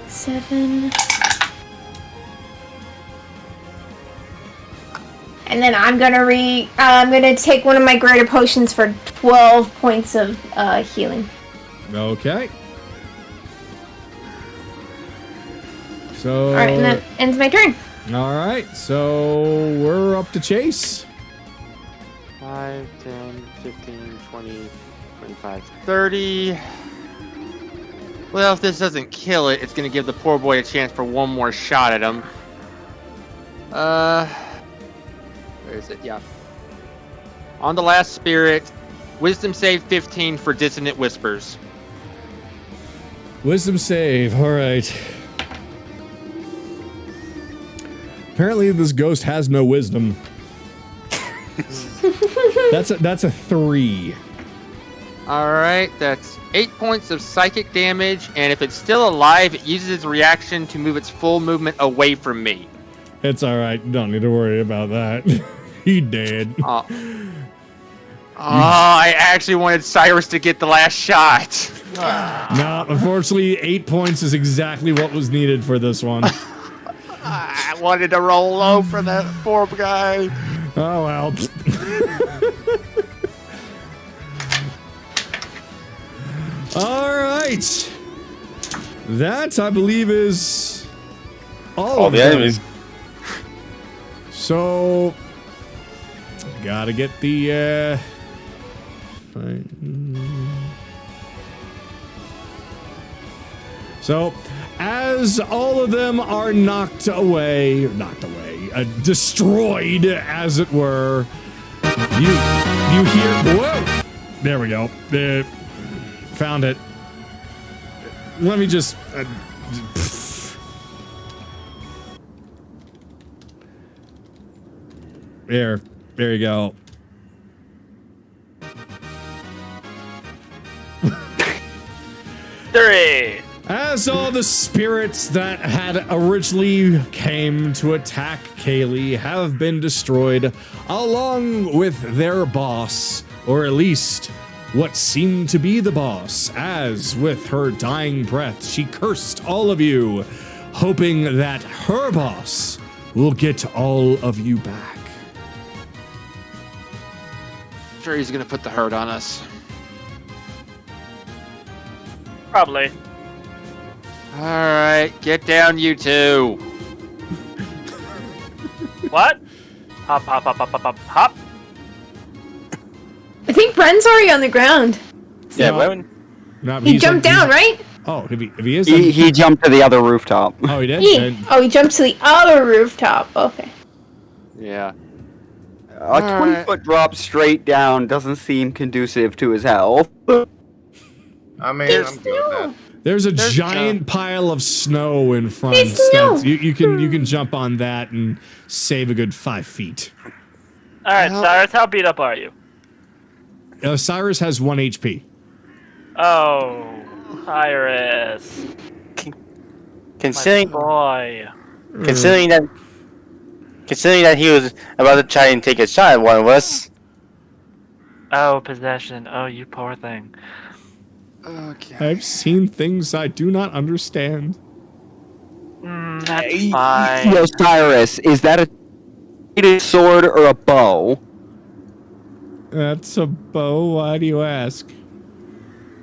7. And then I'm gonna take one of my greater potions for 12 points of healing. Okay. So. Alright, and that ends my turn. Alright, so we're up to Chase. 5, 10, 15, 20, 25, 30. Well, if this doesn't kill it, it's gonna give the poor boy a chance for one more shot at him. Where is it? Yeah. On the last spirit, wisdom save 15 for dissonant whispers. Wisdom save, alright. Apparently this ghost has no wisdom. That's a 3. Alright, that's 8 points of psychic damage, and if it's still alive, it uses its reaction to move its full movement away from me. It's alright, don't need to worry about that. He dead. Oh, I actually wanted Cyrus to get the last shot. No, unfortunately, 8 points is exactly what was needed for this one. I wanted to roll low for that poor guy. Oh well. Alright. That, I believe, is all of the them. enemies. So, gotta get the, So, as all of them are destroyed, as it were, you hear, whoa, there we go, found it. Let me just, there you go. Three. As all the spirits that had originally came to attack Kayli have been destroyed, along with their boss, or at least what seemed to be the boss, as with her dying breath, she cursed all of you, hoping that her boss will get all of you back. Sure, he's gonna put the hurt on us. Probably. Alright, get down, you two. What? Hop, hop, hop, hop, hop, hop, hop. I think Bren's already on the ground. Yeah, No. well, He jumped down, right? Oh, if he is. He jumped to the other rooftop. Oh, he did? He jumped to the other rooftop. Okay. Yeah. A Alright. 20-foot drop straight down doesn't seem conducive to his health. I mean, There's I'm good with snow. that. There's a There's giant pile of snow in front. It's snow. That you can jump on that and save a good 5 feet. All right, Well- Cyrus, how beat up are you? Cyrus has 1 HP. Oh, Cyrus, my Considering boy. considering that he was about to try and take a shot at one of us. Oh, possession. Oh, you poor thing. Okay. I've seen things I do not understand. That's fine. Yo, Cyrus, is that a weighted sword or a bow? That's a bow. Why do you ask?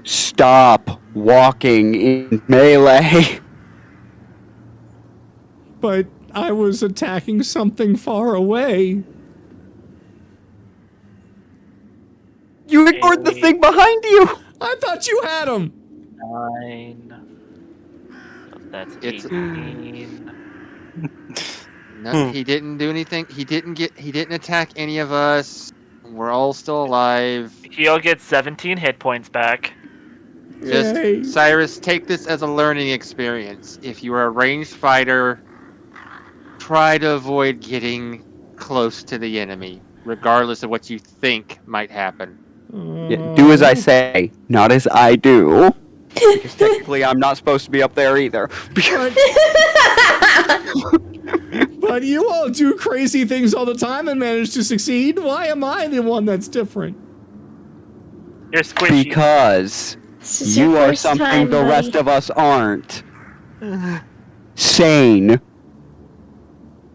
Stop walking in melee. But I was attacking something far away. You ignored the Kayli. thing behind you. I thought you had him. 9. So that's It's- 18. No, he didn't do anything. He didn't attack any of us. We're all still alive. He'll get 17 hit points back. Just Yay. Cyrus, take this as a learning experience. If you are a ranged fighter, try to avoid getting close to the enemy, regardless of what you think might happen. Yeah, do as I say, not as I do. Because technically I'm not supposed to be up there either. But you all do crazy things all the time and manage to succeed. Why am I the one that's different? You're squishy. Because This is your you are first something time, the buddy. rest of us aren't. Sane.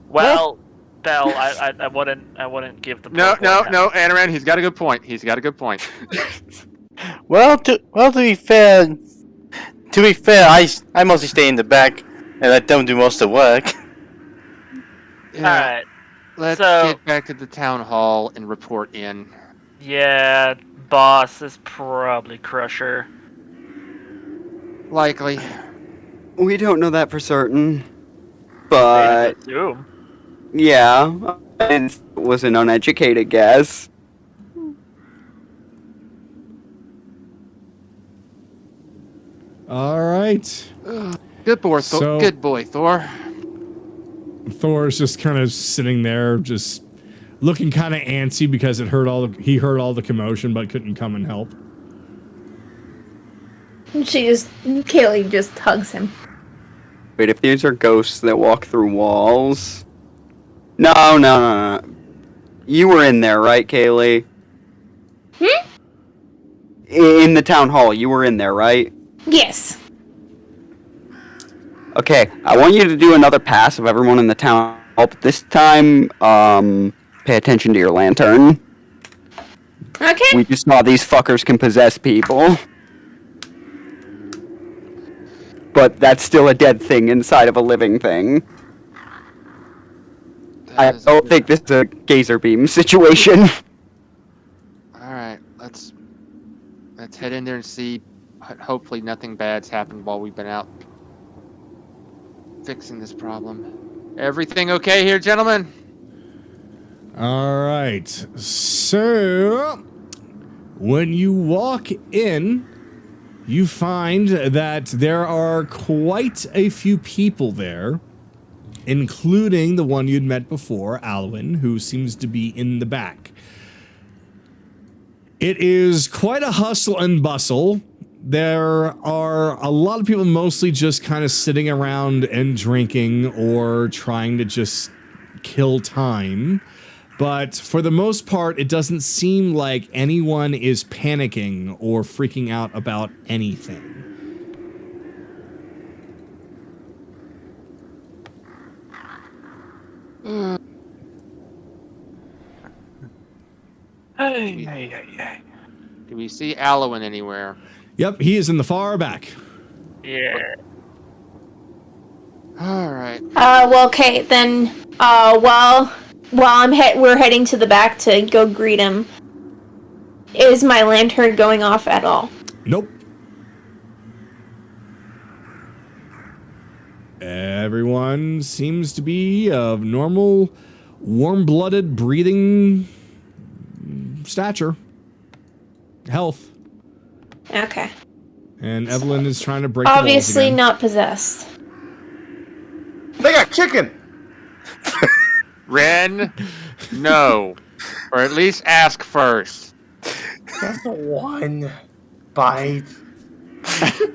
Well, Bell, I wouldn't give the No, poor no, boy no, Anaran, he's got a good point. He's got a good point. Well, to be fair, I mostly stay in the back and let them do most of the work. Yeah, Alright. let's so- get back to the town hall and report in. Yeah, boss is probably Crusher. Likely. We don't know that for certain. I But, assume. yeah, it was an uneducated guess. All right. Good boy, So- good boy, Thor. Thor's just kind of sitting there, just looking kind of antsy because he heard all the commotion, but couldn't come and help. Kayli just hugs him. Wait, if these are ghosts that walk through walls... No. You were in there, right, Kayli? In the town hall, you were in there, right? Yes. Okay, I want you to do another pass of everyone in the town hall, but this time, pay attention to your lantern. Okay. We just saw these fuckers can possess people. But that's still a dead thing inside of a living thing. I don't think this is a gazer beam situation. Alright, let's head in there and see. Hopefully nothing bad's happened while we've been out fixing this problem. Everything okay here, gentlemen? All right. So, when you walk in, you find that there are quite a few people there, including the one you'd met before, Alwyn, who seems to be in the back. It is quite a hustle and bustle. There are a lot of people mostly just kind of sitting around and drinking or trying to just kill time. But for the most part, it doesn't seem like anyone is panicking or freaking out about anything. Do we see Alwyn anywhere? Yep, he is in the far back. Yeah. Alright. Well, okay, then, while we're heading to the back to go greet him, is my lantern going off at all? Nope. Everyone seems to be of normal warm-blooded, breathing stature, health. Okay. And Evelyn is trying to break the walls Obviously again. not possessed. They got chicken. Ren, no. Or at least ask first. That's one bite.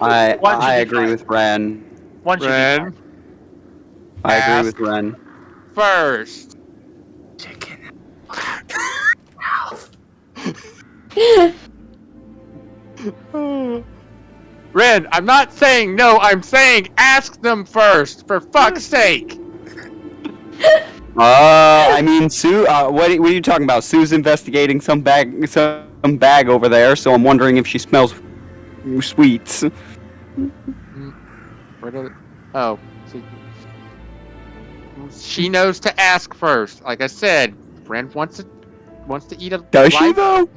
I agree with Ren. One should be Ren, fine. I agree Ask. with Ren. first. Chicken. Ren, I'm not saying no, I'm saying ask them first, for fuck's sake. I mean, Sue. What are you talking about? Sue's investigating some bag over there, so I'm wondering if she smells sweets. Where do oh, she knows to ask first. Like I said, Ren wants to eat a. Does she live- though?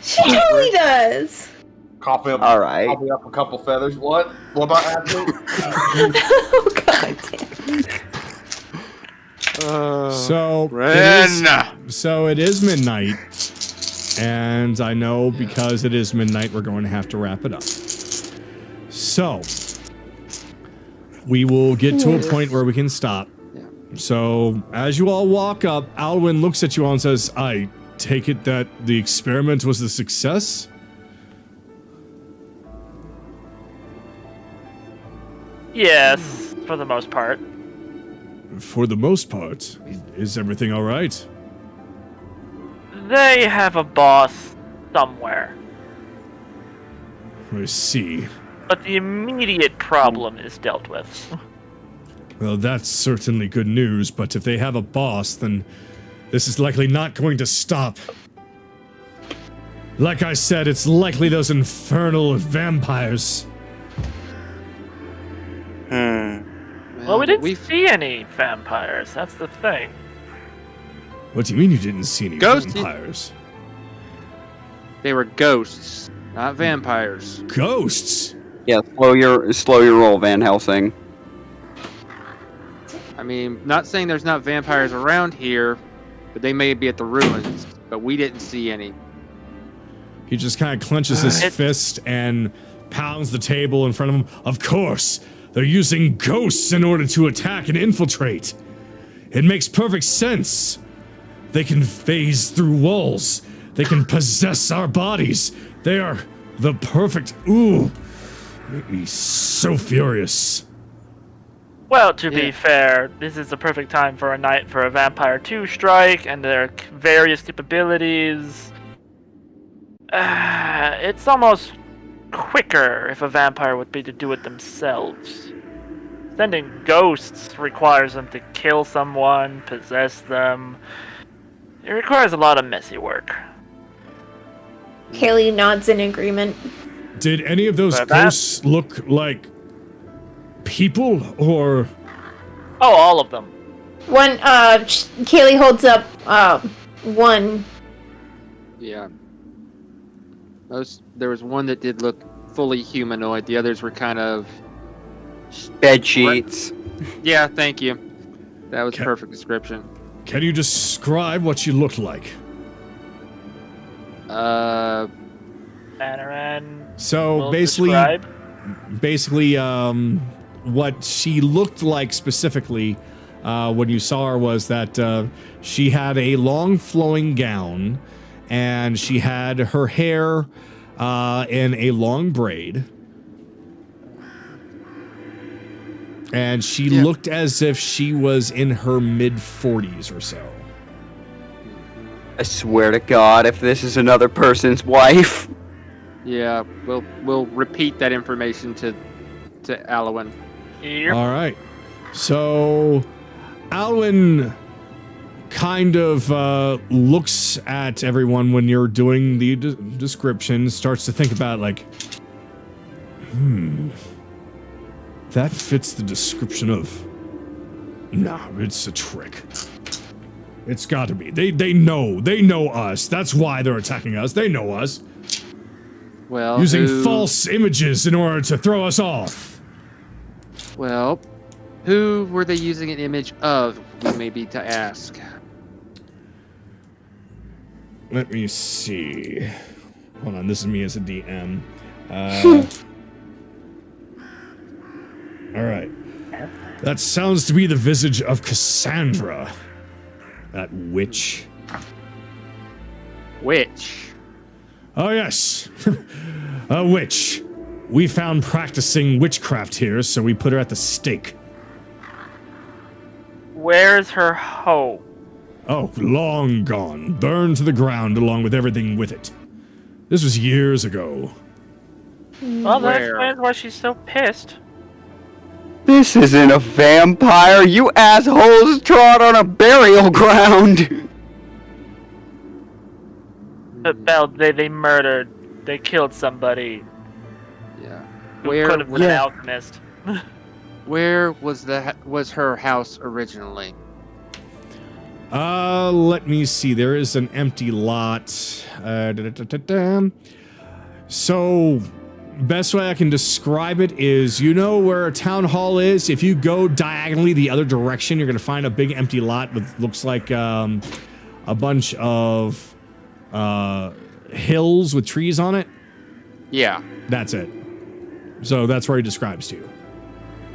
She totally does. Coffee up. All right. Coffee up a couple feathers. What? What about athlete? Oh god damn. So Ren. So it is midnight, and I know because it is midnight, we're going to have to wrap it up. So we will get to a point where we can stop. So as you all walk up, Alwyn looks at you all and says, "I take it that the experiment was a success?" Yes, for the most part. For the most part. Is everything all right? They have a boss somewhere. I see. But the immediate problem is dealt with. Well, that's certainly good news, but if they have a boss, then this is likely not going to stop. Like I said, it's likely those infernal vampires. Well, we didn't see any vampires. That's the thing. What do you mean you didn't see any Ghosts? vampires? They were ghosts, not vampires. Ghosts? Yeah, slow your roll, Van Helsing. I mean, not saying there's not vampires around here, but they may be at the ruins. But we didn't see any. He just kind of clenches his fist and pounds the table in front of him. Of course, they're using ghosts in order to attack and infiltrate. It makes perfect sense. They can phase through walls. They can possess our bodies. They are the perfect... Ooh. Make me so furious. Well, to be fair, this is the perfect time for a vampire to strike and their various capabilities. It's almost quicker if a vampire would be to do it themselves. Sending ghosts requires them to kill someone, possess them. It requires a lot of messy work. Kayli nods in agreement. Did any of those But that- ghosts look like people or... Oh, all of them. One, Kayli holds up, one. Yeah. There was one that did look fully humanoid. The others were kind of... Bed sheets. Yeah, thank you. That was Okay. perfect description. Can you describe what you looked like? Manaran So will basically, describe. what she looked like specifically when you saw her was that she had a long flowing gown and she had her hair in a long braid. And she looked as if she was in her mid-40s or so. I swear to God, if this is another person's wife. Yeah, we'll repeat that information to Alwyn. Yep. All right. So, Alwyn kind of looks at everyone when you're doing the description, starts to think about like, that fits the description of... Nah, it's a trick. It's gotta be. They know us. That's why they're attacking us. They know us. Well, Using false images in order to throw us off. Well, Who were they using an image of? We may be to ask. Let me see. Hold on, this is me as a DM. All right. That sounds to be the visage of Cassandra. That witch. Which? Oh, yes. A witch. We found practicing witchcraft here, so we put her at the stake. Where's her hoe? Oh, long gone. Burned to the ground along with everything with it. This was years ago. Well, that Where? explains why she's so pissed. This isn't a vampire. You assholes trod on a burial ground. But Bell, they murdered. They killed somebody Yeah. who Where? could have been an alchemist. Where was her house originally? Let me see. There is an empty lot. So, best way I can describe it is, you know where a town hall is? If you go diagonally the other direction, you're going to find a big empty lot with, looks like, a bunch of, hills with trees on it. Yeah. That's it. So that's where he describes to you.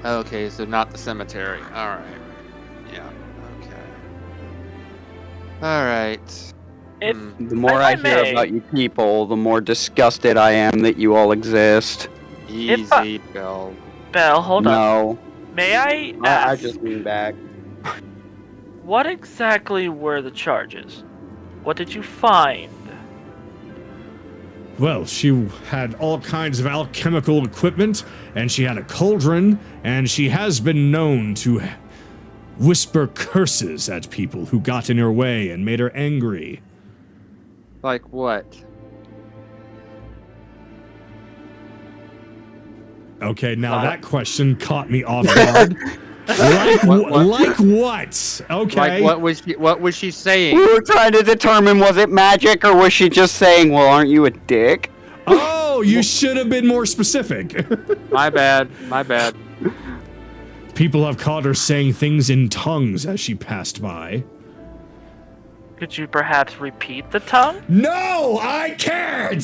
Okay, so not the cemetery. Alright. Yeah. Okay. Alright. If The more If I I hear may- about you people, the more disgusted I am that you all exist. Easy, Bill. Bell, hold on. No, May I I ask, just mean back. what exactly were the charges? What did you find? Well, she had all kinds of alchemical equipment, and she had a cauldron, and she has been known to whisper curses at people who got in her way and made her angry. Like what? Okay, now that question caught me off guard. Like what? Okay. Like what was she saying? We were trying to determine, was it magic or was she just saying, well, aren't you a dick? Oh, you should have been more specific. My bad. My bad. People have caught her saying things in tongues as she passed by. Could you perhaps repeat the tongue? No, I can't!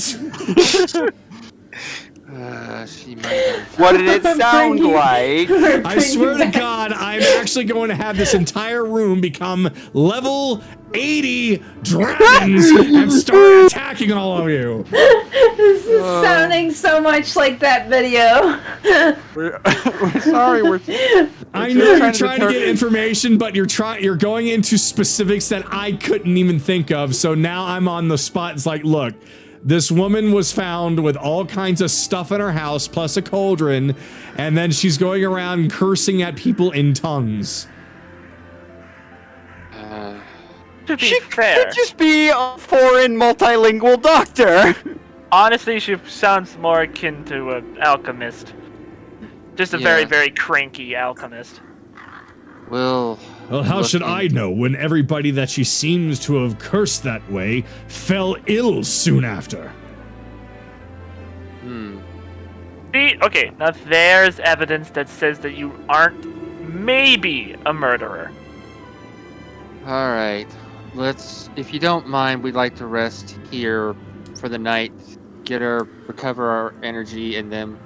She might have. What did it sound like? I swear to God, I'm actually going to have this entire room become level 80 dragons and start attacking all of you. This is sounding so much like that video. We're sorry. I know you're trying to get information, but you're going into specifics that I couldn't even think of. So now I'm on the spot. It's like, look, this woman was found with all kinds of stuff in her house, plus a cauldron, and then she's going around cursing at people in tongues. To be She fair, could just be a foreign multilingual doctor. honestly, she sounds more akin to an alchemist. Just a very, Yeah. very cranky alchemist. Well, how should I know when everybody that she seems to have cursed that way fell ill soon after? See, okay, now there's evidence that says that you aren't maybe a murderer. All right. If you don't mind, we'd like to rest here for the night, recover our energy, and then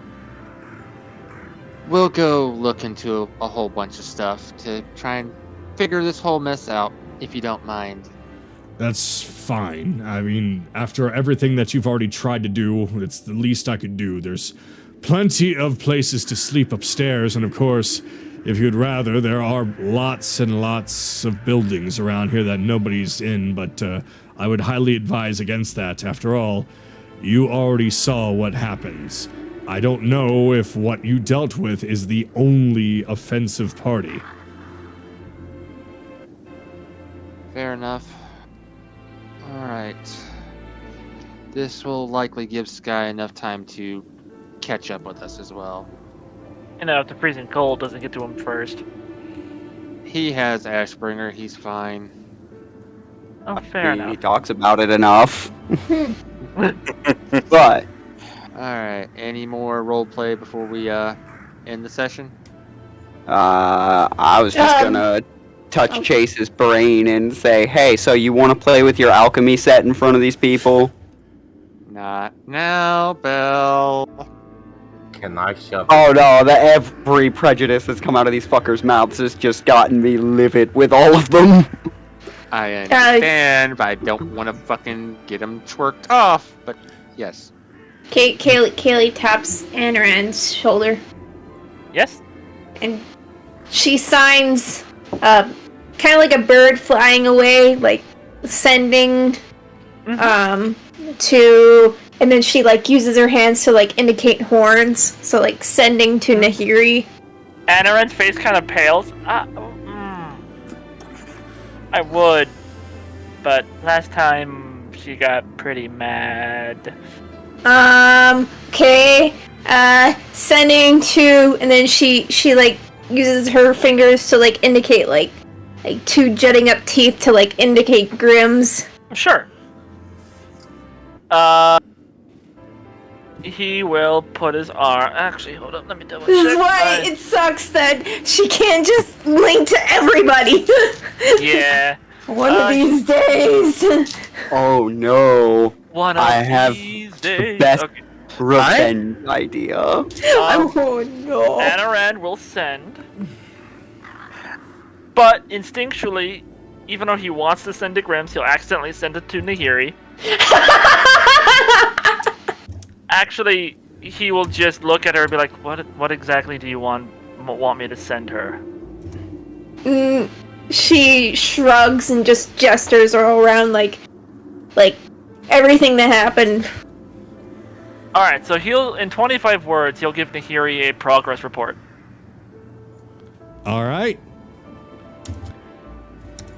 we'll go look into a whole bunch of stuff to try and figure this whole mess out, if you don't mind. That's fine. I mean, after everything that you've already tried to do, it's the least I could do. There's plenty of places to sleep upstairs, and of course, if you'd rather, there are lots and lots of buildings around here that nobody's in, but I would highly advise against that. After all, you already saw what happens. I don't know if what you dealt with is the only offensive party. Fair enough. Alright. This will likely give Sky enough time to catch up with us as well. You know, if the freezing cold doesn't get to him first. He has Ashbringer, he's fine. Oh, fair He enough. talks about it enough. But Alright, any more roleplay before we end the session? I was just gonna touch Chase's brain and say, hey, so you want to play with your alchemy set in front of these people? Not now, Bell. Can I shove? Oh no, every prejudice that's come out of these fuckers' mouths has just gotten me livid with all of them. I understand, but I don't want to fucking get him twerked off. But yes. Kayli taps Anaran's shoulder, Yes? and she signs, kind of like a bird flying away, like sending, to, and then she like uses her hands to like indicate horns, so like sending to Nahiri. Anaran's face kind of pales. I would, but last time she got pretty mad. Okay, sending to, and then she like uses her fingers to like indicate like two jutting up teeth to like indicate grims. Sure. He will put his arm. Actually, hold up. Let me double check. This is why it sucks that she can't just link to everybody. Yeah. One of these days. Oh no. One of I have these the days. best Okay. revenge idea. Oh no. Anaran will send, but instinctually, even though he wants to send to Grims, he'll accidentally send it to Nahiri. Actually, he will just look at her and be like, "What exactly do you want me to send her?" She shrugs and just gestures all around like everything that happened. All right, so in 25 words, he'll give Nahiri a progress report. All right.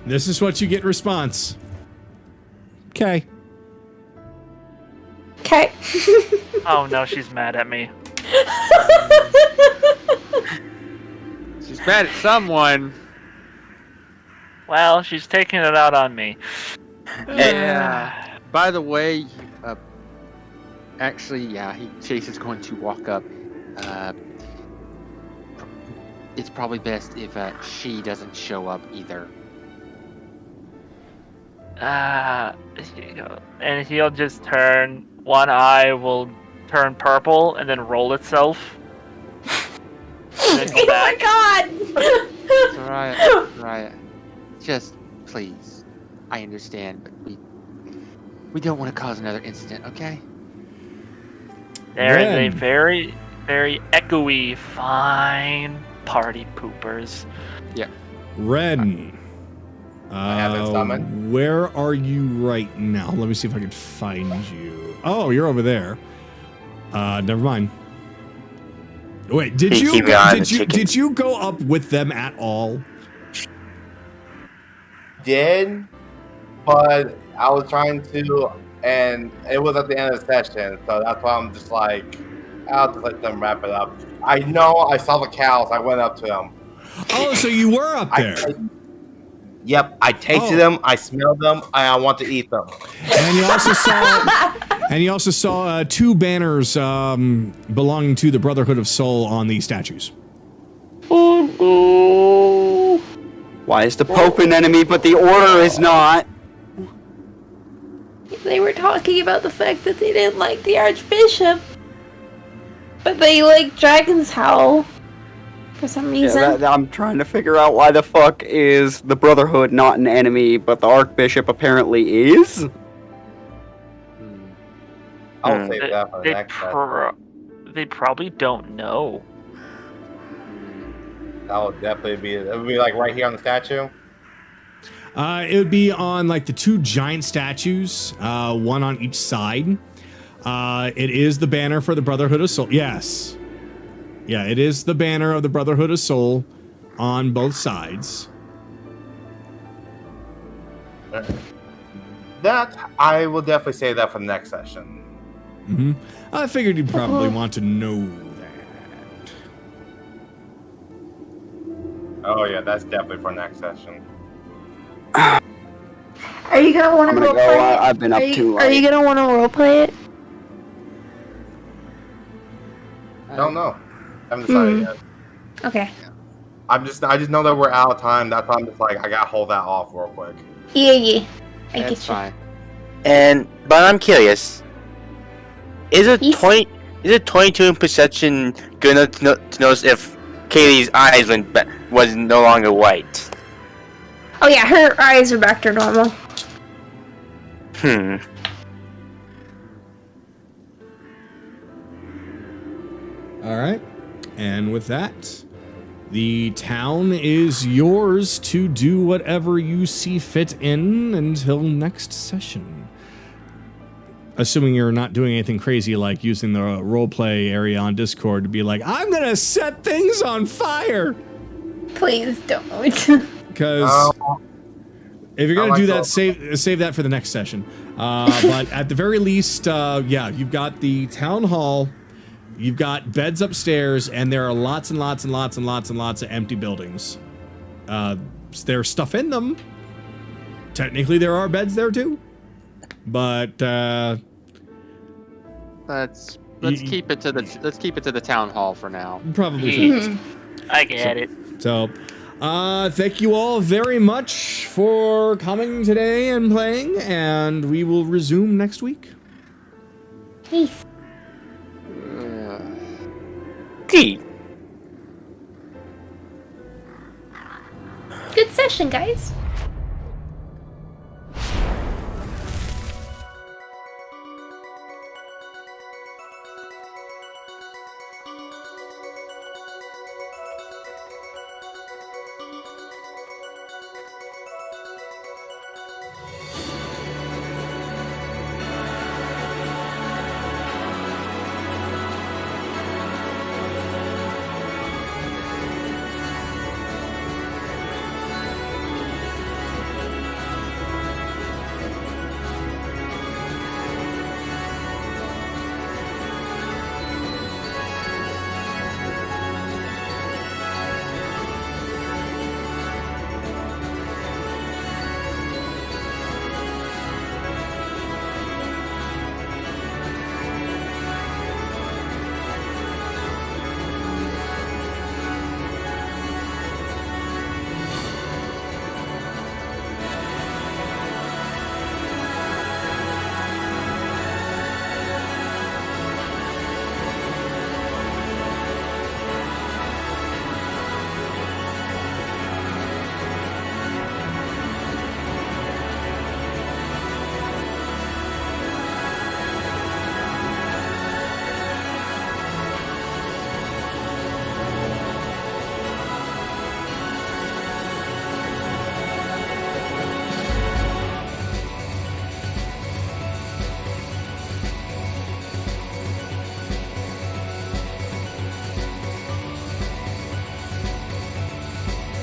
This is what you get in response. Okay. Okay. Oh no, she's mad at me. She's mad at someone. Well, she's taking it out on me. Yeah. By the way, actually, yeah, Chase is going to walk up. It's probably best if she doesn't show up either. And he'll just turn. One eye will turn purple and then roll itself. And then go Oh my back. god! Right. Just please. I understand, but we don't want to cause another incident, okay? There is a Ren. very, very echoey, fine party poopers. Ren. have it summoned. Where are you right now? Let me see if I can find you. Oh, you're over there. Never mind. Wait, did you go up with them at all? Did, but I was trying to, and it was at the end of the session, so that's why I'm just like, I'll just let them wrap it up. I know I saw the cows. I went up to them. Oh, so you were up there. Yep, I tasted them, I smelled them, and I want to eat them. And you also saw two banners belonging to the Brotherhood of Soul on the statues. Why is the Pope an enemy, but the Order is not? They were talking about the fact that they didn't like the Archbishop, but they like Dragon's Howl for some reason. I'm trying to figure out why the fuck is the Brotherhood not an enemy, but the Archbishop apparently is? I'll save that for the next time. They probably don't know. That would definitely be, it would be like right here on the statue. It would be on like the two giant statues, one on each side. It is the banner for the Brotherhood of Soul. Yes. Yeah, it is the banner of the Brotherhood of Soul on both sides. That, I will definitely say that for the next session. Mm-hmm. I figured you'd probably want to know that. Oh yeah, that's definitely for next session. Are you gonna want to I'm gonna roleplay go, it? I've been up too Are you late. gonna want to roleplay it? I don't know. I haven't decided yet. Okay. I just know that we're out of time. That's why I'm just like, I gotta hold that off real quick. Yeah. I It's get you. fine. But I'm curious. Is it Yes. 22 in perception good enough to notice if Kayli's eyes was no longer white? Oh yeah, her eyes are back to normal. All right. And with that, the town is yours to do whatever you see fit in until next session. Assuming you're not doing anything crazy like using the roleplay area on Discord to be like, I'm gonna set things on fire! Please don't. Because if you're gonna I do like that, save that for the next session. But at the very least, yeah, you've got the town hall, you've got beds upstairs, and there are lots and lots and lots and lots and lots of empty buildings. There's stuff in them. Technically, there are beds there too, but Let's keep it to the town hall for now. probably Yeah. I get it. so. Thank you all very much for coming today and playing, and we will resume next week. Peace. Gee. Good session, guys.